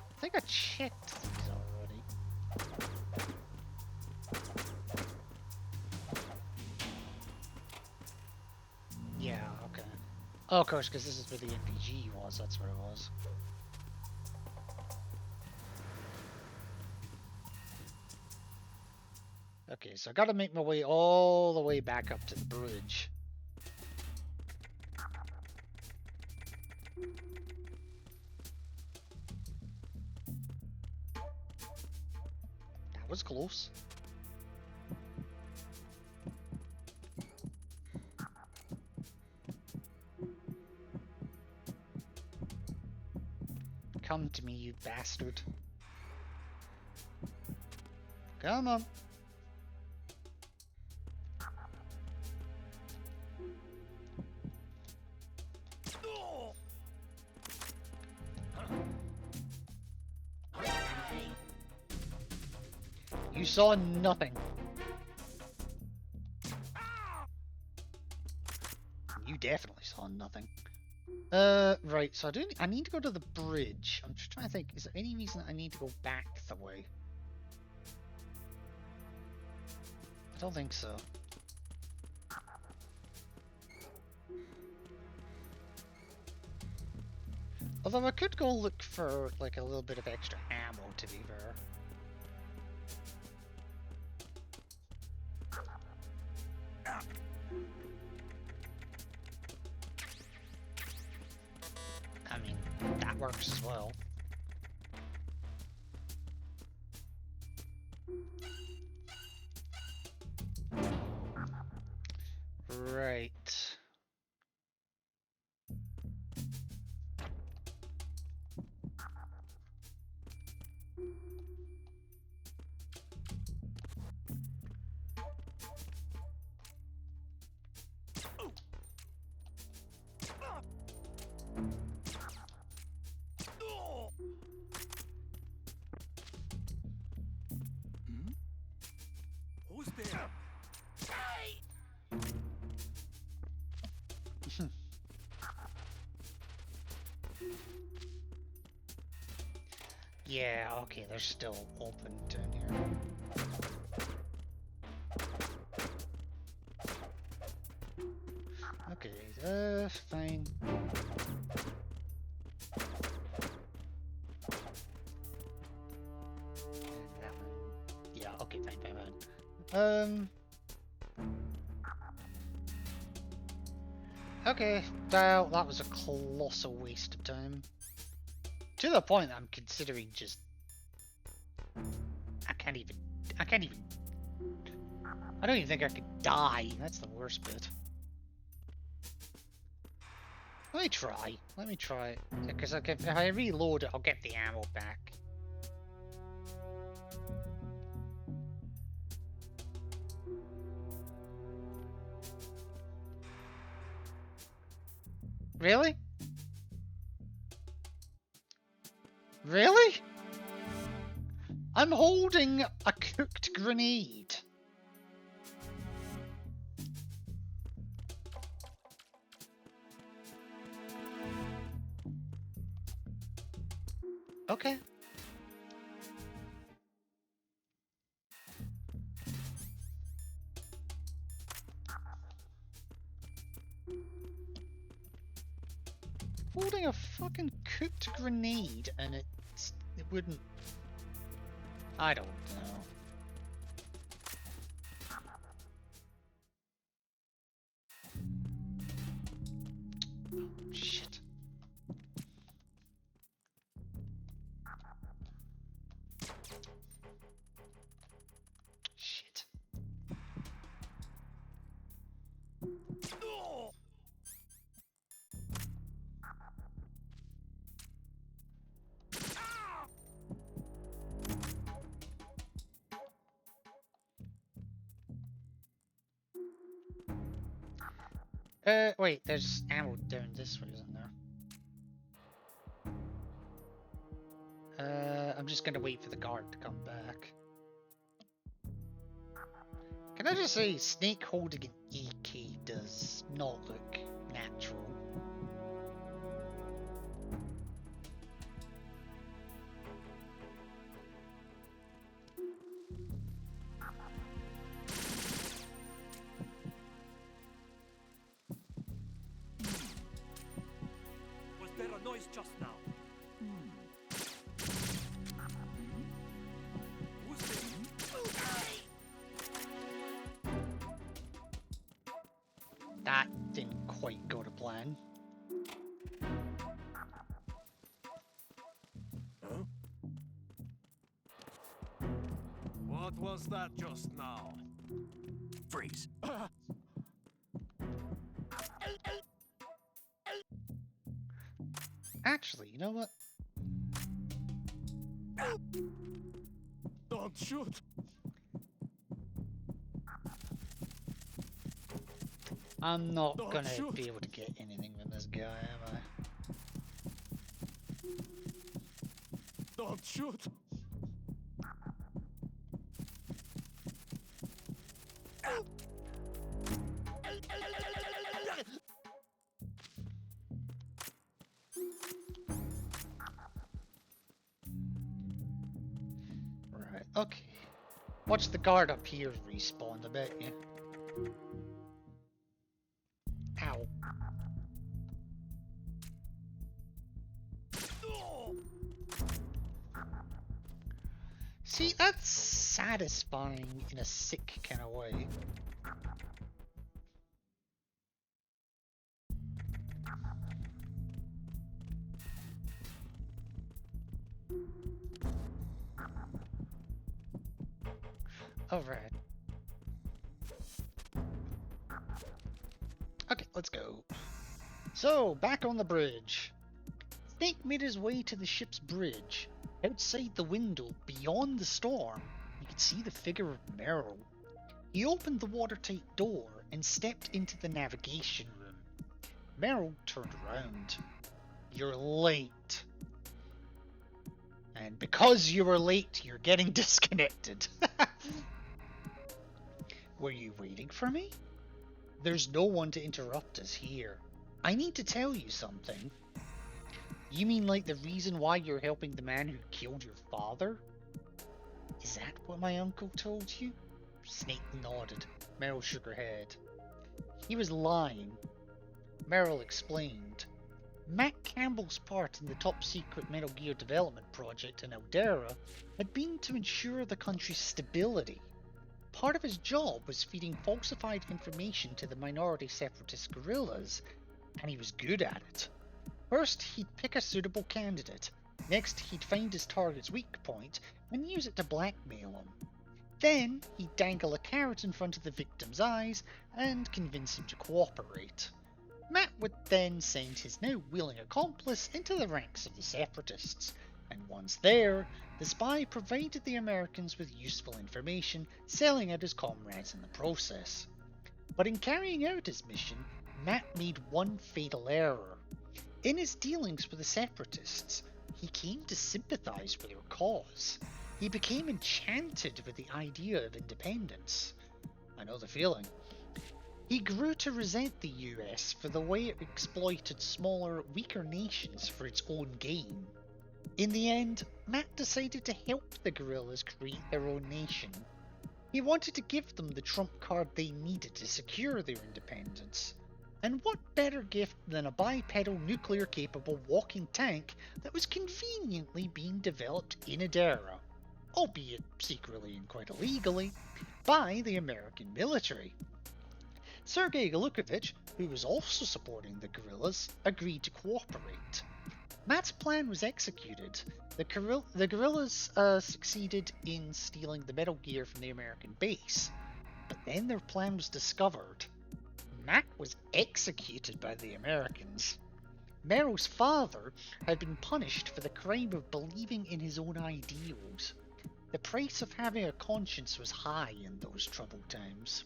I think I checked these already. Yeah, okay. Oh, of course, because this is where the NPG was, that's where it was. Okay, so I gotta make my way all the way back up to the bridge. That was close. Come to me, you bastard. Come on. You saw nothing. You definitely saw nothing. Right, so I need to go to the bridge. I'm just trying to think, is there any reason I need to go back the way? I don't think so. Although I could go look for like a little bit of extra ammo, to be fair. I mean, that works as well. Right. Who's there? Yeah, okay, they're still open down here. Okay, fine. And that one. Yeah, okay, fine. Okay, well, that was a colossal waste of time. To the point that I'm considering just... I don't even think I could die. That's the worst bit. Let me try. Because if I reload it, I'll get the ammo back. Really? Really? I'm holding a cooked grenade. Okay. Holding a fucking cooked grenade and it wouldn't... I don't know. Oh, shit. Shit. Wait, there's ammo down this way, isn't there? I'm just gonna wait for the guard to come back. Can I just say, Snake holding an EK does not look natural. Was there a noise just now? Who's there? quite go to plan. Huh? What was that just now? Freeze. Actually, you know what? Don't shoot! I'm not Don't gonna shoot. be able to get anything from this guy, am I? Don't shoot! Right, okay. Watch the guard up here respawn, I bet you. Ow. See, that's satisfying in a sick kind of way. Alright. Okay, let's go. So, back on the bridge. Snake made his way to the ship's bridge. Outside the window, beyond the storm, you could see the figure of Merrill. He opened the watertight door and stepped into the navigation room. Merrill turned around. You're late. And because you were late, you're getting disconnected. Were you waiting for me? There's no one to interrupt us here. I need to tell you something. You mean like the reason why you're helping the man who killed your father? Is that what my uncle told you? Snake nodded. Merrill shook her head. He was lying. Merrill explained. Matt Campbell's part in the top-secret Metal Gear development project in Eldera had been to ensure the country's stability. Part of his job was feeding falsified information to the minority separatist guerrillas, and he was good at it. First, he'd pick a suitable candidate. Next, he'd find his target's weak point and use it to blackmail him. Then, he'd dangle a carrot in front of the victim's eyes and convince him to cooperate. Matt would then send his now willing accomplice into the ranks of the separatists, and once there, the spy provided the Americans with useful information, selling out his comrades in the process. But in carrying out his mission, Matt made one fatal error. In his dealings with the separatists, he came to sympathize with their cause. He became enchanted with the idea of independence. I know the feeling. He grew to resent the US for the way it exploited smaller, weaker nations for its own gain. In the end, Matt decided to help the guerrillas create their own nation. He wanted to give them the trump card they needed to secure their independence. And what better gift than a bipedal nuclear-capable walking tank that was conveniently being developed in Eldera, albeit secretly and quite illegally, by the American military. Sergei Galukovich, who was also supporting the guerrillas, agreed to cooperate. Matt's plan was executed. The guerrillas succeeded in stealing the Metal Gear from the American base, but then their plan was discovered. Matt was executed by the Americans. Merrill's father had been punished for the crime of believing in his own ideals. The price of having a conscience was high in those troubled times.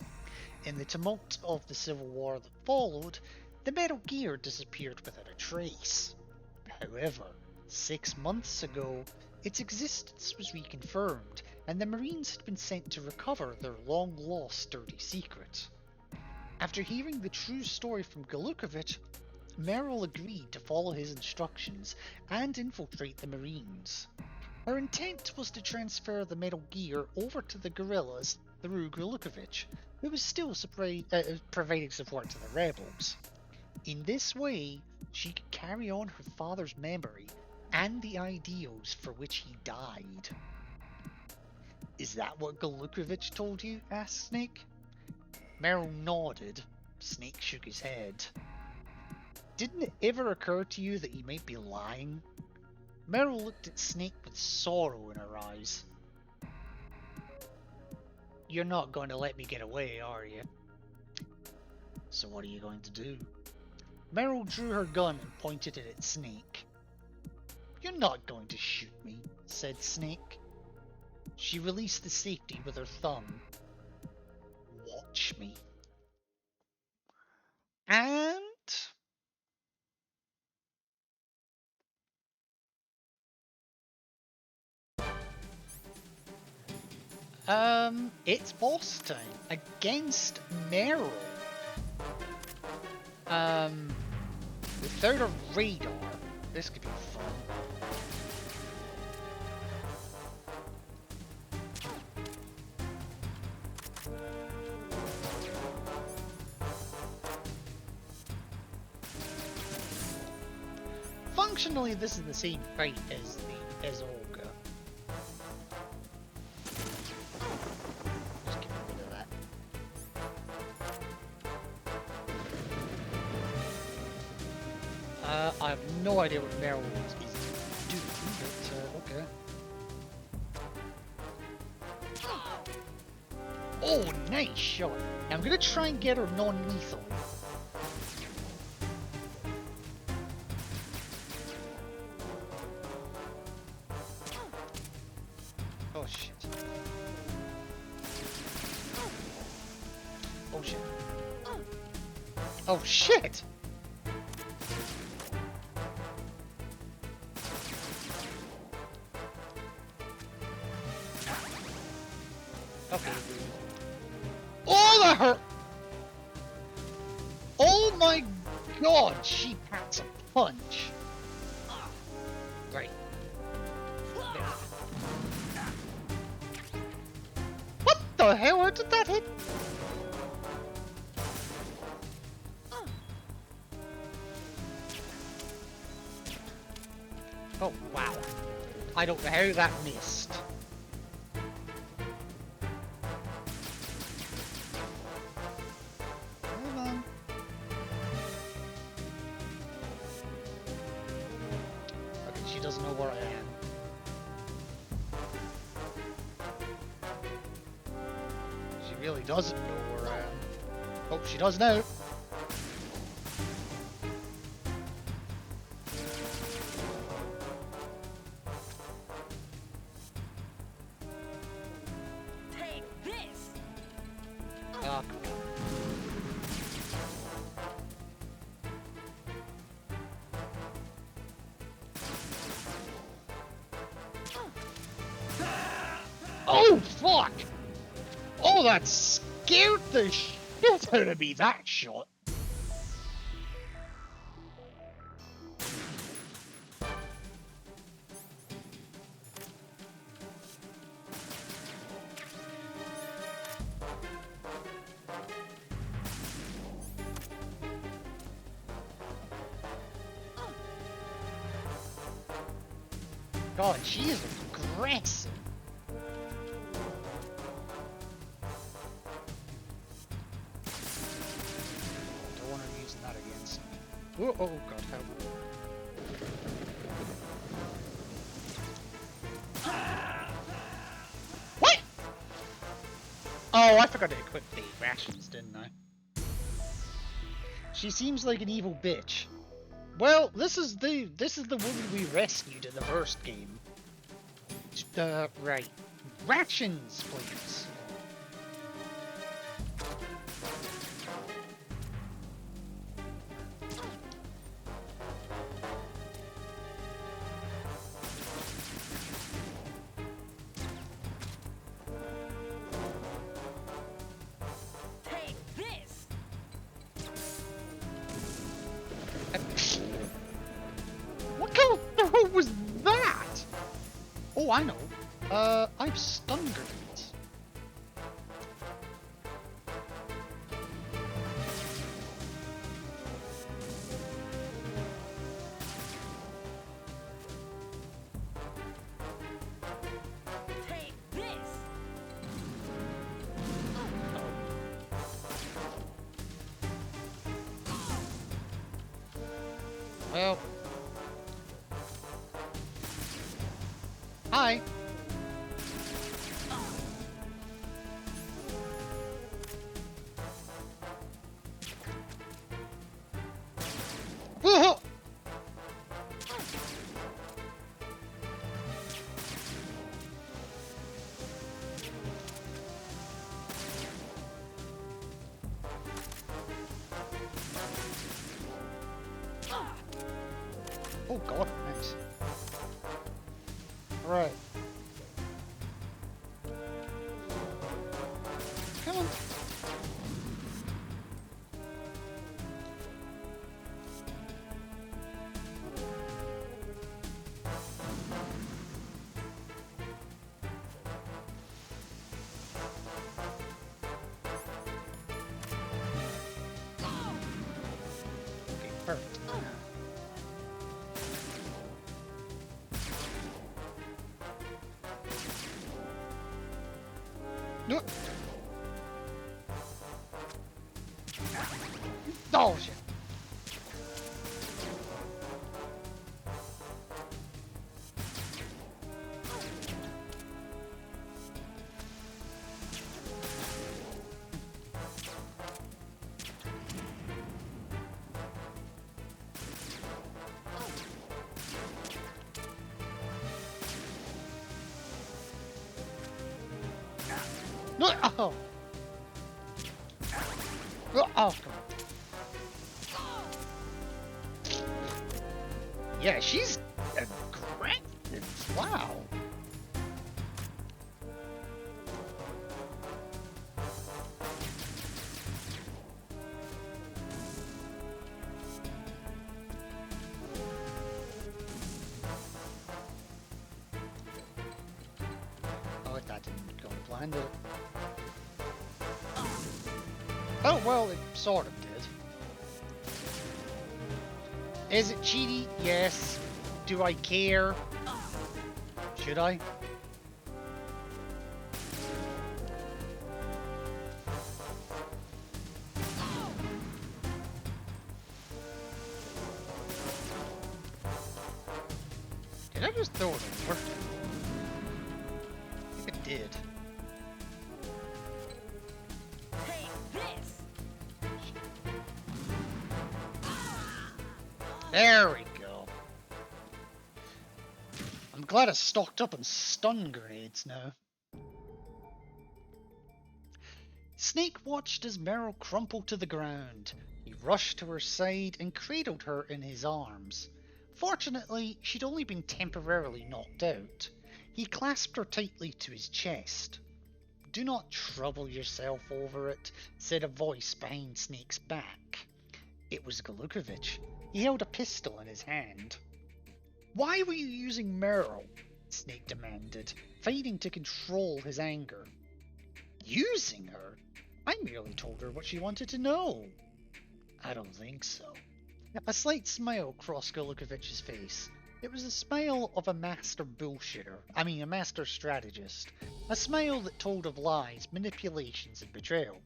In the tumult of the Civil War that followed, the Metal Gear disappeared without a trace. However, 6 months ago, its existence was reconfirmed, and the Marines had been sent to recover their long-lost dirty secret. After hearing the true story from Galukovich, Merrill agreed to follow his instructions and infiltrate the Marines. Her intent was to transfer the Metal Gear over to the guerrillas through Galukovich, who was still providing support to the rebels. In this way, she could carry on her father's memory and the ideals for which he died. Is that what Galukovich told you? Asked Snake. Merrill nodded. Snake shook his head. Didn't it ever occur to you that you might be lying? Meryl looked at Snake with sorrow in her eyes. You're not going to let me get away, are you? So what are you going to do? Meryl drew her gun and pointed it at Snake. You're not going to shoot me, said Snake. She released the safety with her thumb. Watch me. And... it's boss time against Meryl. Without a radar, this could be fun. Functionally, this is the same fight as Olga. Just get rid of that. I have no idea what Meryl is doing, but okay. Oh, nice shot. Now I'm gonna try and get her non-lethal. Oh shit. Oh shit. Oh shit! Okay. Oh, that hurt! Oh my god, she packs a punch. Right. There. What the hell? Where did that hit? Oh, wow. I don't know how that missed. Come on. Okay, she doesn't know where I am. She really doesn't know where I am. Oh, she does now. Take this! Ah, oh, fuck! Oh, that scared the shit out of me, that shot. God, she is aggressive. Don't want her using that against me. Oh, oh god, help. What? Oh, I forgot to equip the rations, didn't I? She seems like an evil bitch. Well, this is the woman we rescued in the first game. Right. Rations, please. Take this! What kind of throw was that? Oh, I know. I've stun grenades. Take this! Well. Hi. Woohoo! Oh god, nice. Right. Come on. Okay, perfect. No. Oh shit. No. Oh. Oh, come on. Yeah, she's aggressive. Wow. Oh, that didn't go planned, did it? Oh, well, it sort of did. Is it cheaty? Yes. Do I care? Should I? Did I just throw it over? I think it did. Take this! There we go. I'm glad I stocked up on stun grenades now. Snake watched as Meryl crumpled to the ground. He rushed to her side and cradled her in his arms. Fortunately, she'd only been temporarily knocked out. He clasped her tightly to his chest. "Do not trouble yourself over it," said a voice behind Snake's back. It was Galukovich. He held a pistol in his hand. "Why were you using Meryl?" Snake demanded, fighting to control his anger. "Using her? I merely told her what she wanted to know." "I don't think so." A slight smile crossed Galukovich's face. It was the smile of a master bullshitter. A master strategist. A smile that told of lies, manipulations, and betrayal.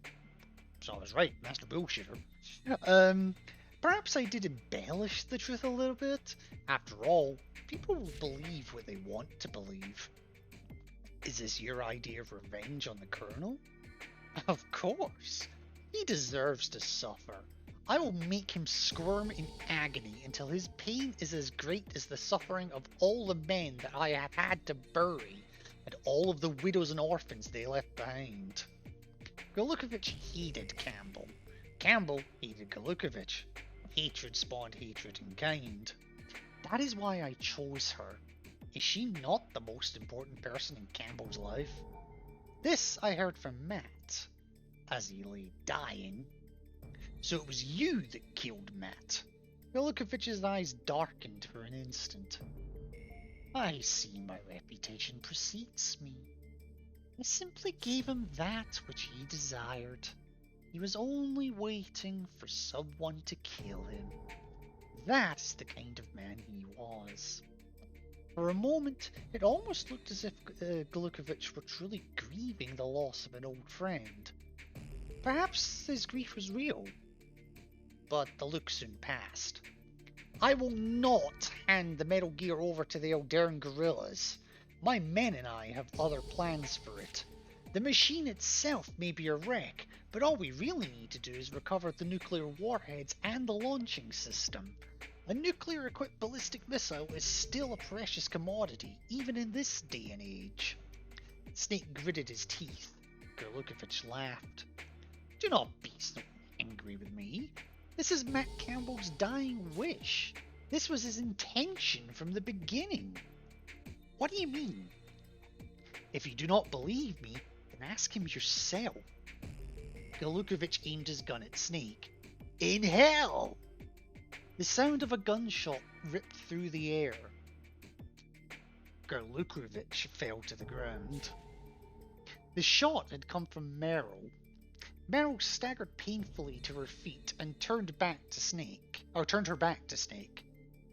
So I was right, master bullshitter. Perhaps I did embellish the truth a little bit. After all, people will believe what they want to believe. Is this your idea of revenge on the Colonel? Of course. He deserves to suffer. I will make him squirm in agony until his pain is as great as the suffering of all the men that I have had to bury, and all of the widows and orphans they left behind. Galukovich hated Campbell. Campbell hated Galukovich. Hatred spawned hatred in kind. That is why I chose her. Is she not the most important person in Campbell's life? This I heard from Matt, as he lay dying. So it was you that killed Matt. Galukovich's eyes darkened for an instant. I see my reputation precedes me. I simply gave him that which he desired. He was only waiting for someone to kill him. That is the kind of man he was. For a moment, it almost looked as if Galukovich were truly grieving the loss of an old friend. Perhaps his grief was real. But the look soon passed. I will not hand the Metal Gear over to the Eldarin guerrillas. My men and I have other plans for it. The machine itself may be a wreck, but all we really need to do is recover the nuclear warheads and the launching system. A nuclear-equipped ballistic missile is still a precious commodity, even in this day and age. Snake gritted his teeth. Gerlukovich laughed. Do not be so angry with me. This is Matt Campbell's dying wish. This was his intention from the beginning. What do you mean? If you do not believe me, then ask him yourself. Gerlukovich aimed his gun at Snake. In hell! The sound of a gunshot ripped through the air. Gerlukovich fell to the ground. The shot had come from Meryl. Meryl staggered painfully to her feet and turned her back to Snake.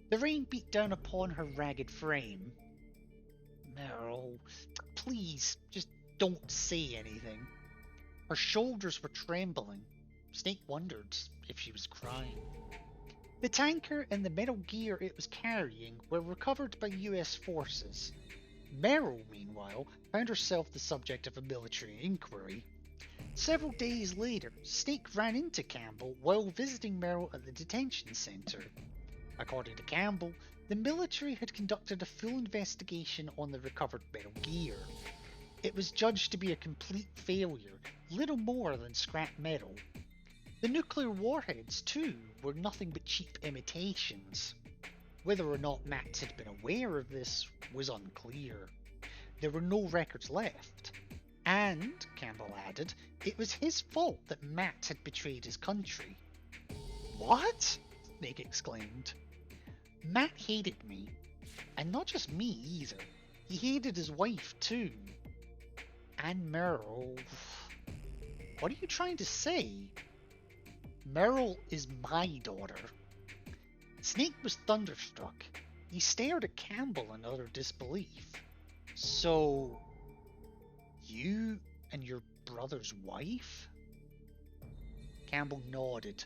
The rain beat down upon her ragged frame. Meryl, please, just don't say anything. Her shoulders were trembling. Snake wondered if she was crying. The tanker and the Metal Gear it was carrying were recovered by US forces. Meryl, meanwhile, found herself the subject of a military inquiry. Several days later, Snake ran into Campbell while visiting Meryl at the detention center. According to Campbell, the military had conducted a full investigation on the recovered Metal Gear. It was judged to be a complete failure, little more than scrap metal. The nuclear warheads, too, were nothing but cheap imitations. Whether or not Matt had been aware of this was unclear. There were no records left. And, Campbell added, it was his fault that Matt had betrayed his country. What? Snake exclaimed. Matt hated me. And not just me either. He hated his wife too. And Meryl. What are you trying to say? Meryl is my daughter. Snake was thunderstruck. He stared at Campbell in utter disbelief. So, you and your brother's wife? Campbell nodded.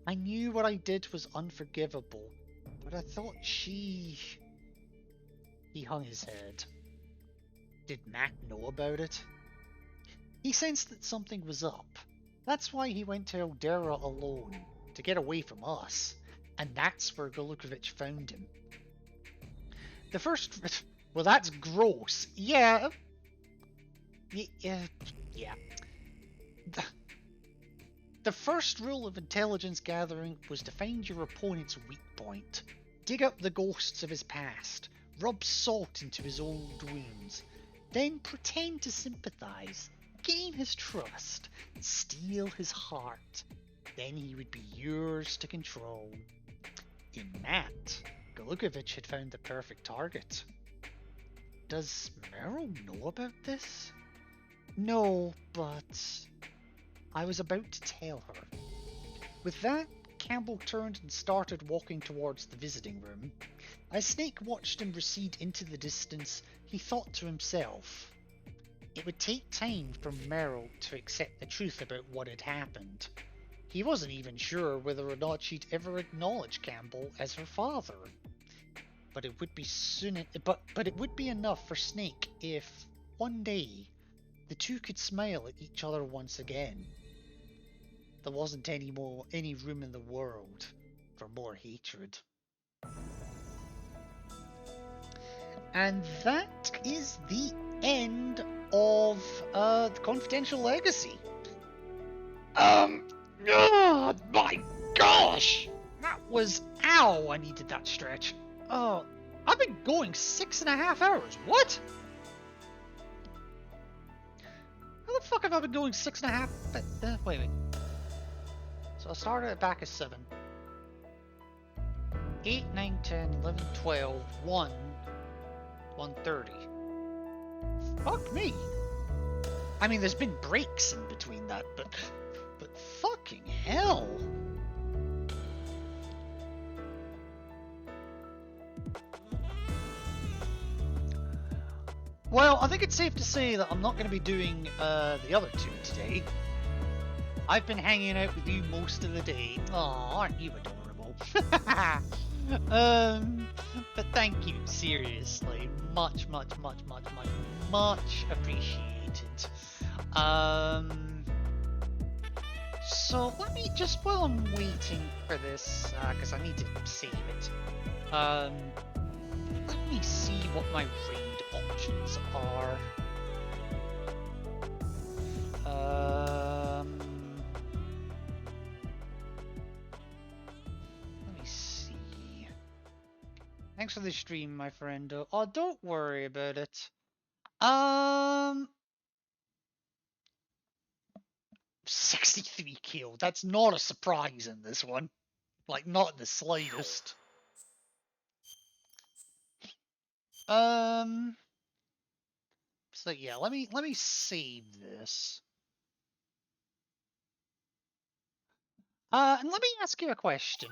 I knew what I did was unforgivable, but I thought she... He hung his head. Did Matt know about it? He sensed that something was up. That's why he went to Eldera alone, to get away from us. And that's where Gerlukovich found him. The first... Well, that's gross. Yeah. Yeah. The first rule of intelligence gathering was to find your opponent's weak point. Dig up the ghosts of his past. Rub salt into his old wounds. Then pretend to sympathize. Gain his trust. Steal his heart. Then he would be yours to control. In Matt, Gerlukovich had found the perfect target. Does Meryl know about this? No, but I was about to tell her. With that, Campbell turned and started walking towards the visiting room. As Snake watched him recede into the distance, he thought to himself, it would take time for Meryl to accept the truth about what had happened. He wasn't even sure whether or not she'd ever acknowledge Campbell as her father. But it would be but it would be enough for Snake if, one day, the two could smile at each other once again. There wasn't any room in the world for more hatred. And that is the end of the Confidential Legacy. Oh my gosh! That was... Ow! I needed that stretch. Oh, I've been going 6.5 hours. What? How the fuck have I been going 6.5? Wait. So I started back at 7. 8, 9, 10, 11, 12, 1, 1:30. Fuck me. I mean, there's been breaks in between that, but fucking hell. Well, I think it's safe to say that I'm not going to be doing the other two today. I've been hanging out with you most of the day. Aw, aren't you adorable? But thank you, seriously. Much appreciated. So let me just, while I'm waiting for this, because I need to save it, let me see what my raid options are. Let me see. Thanks for the stream, my friend. Oh, don't worry about it. 63 killed. That's not a surprise in this one. Like, not in the slightest. So yeah, let me save this. And let me ask you a question.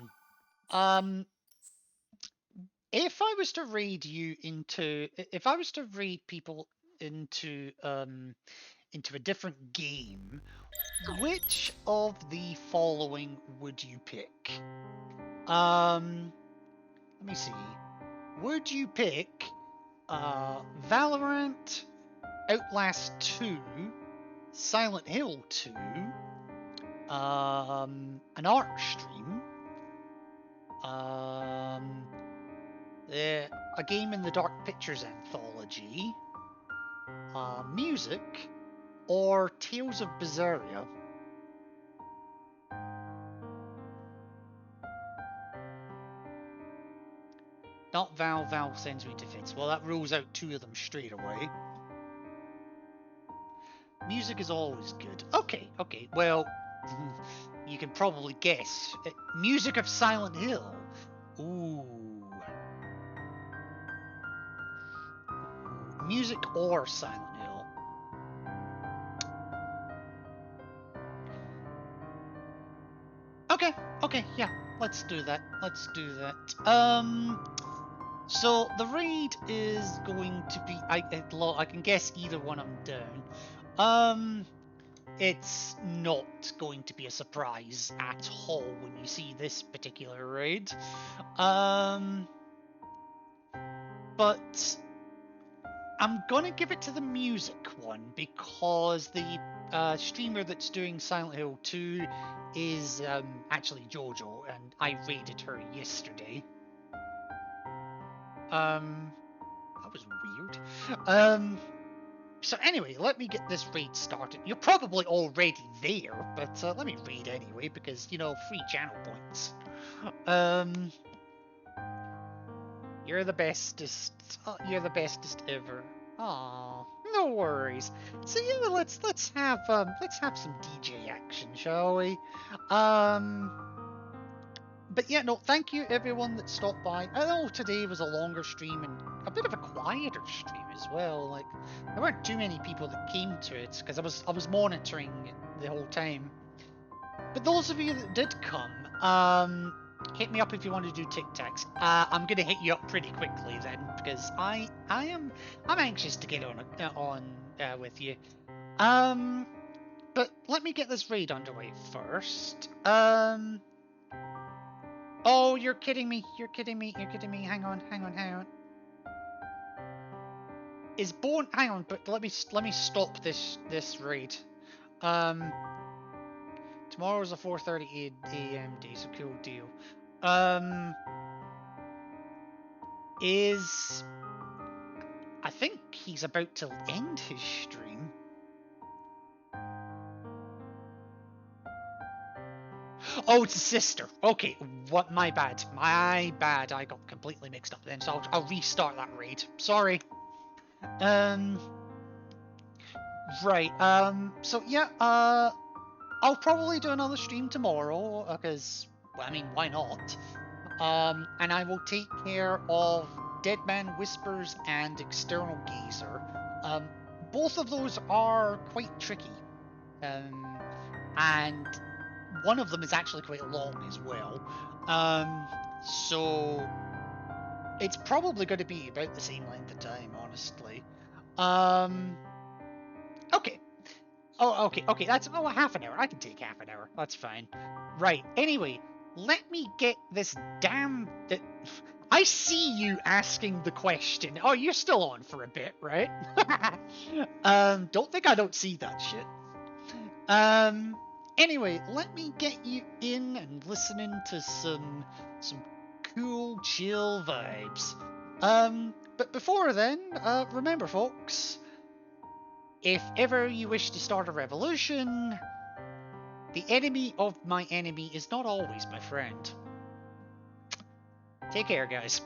If I was to raid you into, if I was to raid people into a different game, which of the following would you pick? Let me see. Would you pick Valorant, Outlast 2, Silent Hill 2, an art stream, a Game in the Dark Pictures anthology, music, or Tales of Berseria? Not Valve, Valve sends me to Fits. Well, that rules out two of them straight away. Music is always good. Okay, well, you can probably guess. Music of Silent Hill. Ooh. Music or Silent Hill? Okay, yeah, let's do that. So the raid is going to be, I can guess either one I'm down. It's not going to be a surprise at all when you see this particular raid. But I'm gonna give it to the music one because the streamer that's doing Silent Hill 2 is actually Jojo, and I raided her yesterday. That was weird. So anyway, let me get this raid started. You're probably already there, but let me raid anyway because, you know, free channel points. You're the bestest. Oh, you're the bestest ever. Aw, no worries. So yeah, let's have some DJ action, shall we? But yeah, no, thank you everyone that stopped by. I know today was a longer stream and a bit of a quieter stream as well. Like, there weren't too many people that came to it because I was monitoring it the whole time. But those of you that did come, hit me up if you want to do Tic Tacs. I'm gonna hit you up pretty quickly then because I'm anxious to get on with you. But let me get this raid underway first. Oh, you're kidding me. Hang on. Is Bone? Hang on, but let me stop this raid. Tomorrow's a 4:30 a.m. day, so cool deal. I think he's about to end his stream. Oh, it's a sister. Okay, what? My bad. I got completely mixed up then, so I'll restart that raid. Sorry. Right. So yeah. I'll probably do another stream tomorrow because, well, I mean, why not? And I will take care of Deadman Whispers and External Gazer. Both of those are quite tricky. And one of them is actually quite long as well. So it's probably going to be about the same length of time, honestly. Okay. Oh, okay. That's half an hour. I can take half an hour. That's fine. Right. Anyway, let me get this damn... I see you asking the question. Oh, you're still on for a bit, right? Don't think I don't see that shit. Anyway, let me get you in and listening to some cool, chill vibes. But before then, remember, folks, if ever you wish to start a revolution, the enemy of my enemy is not always my friend. Take care, guys.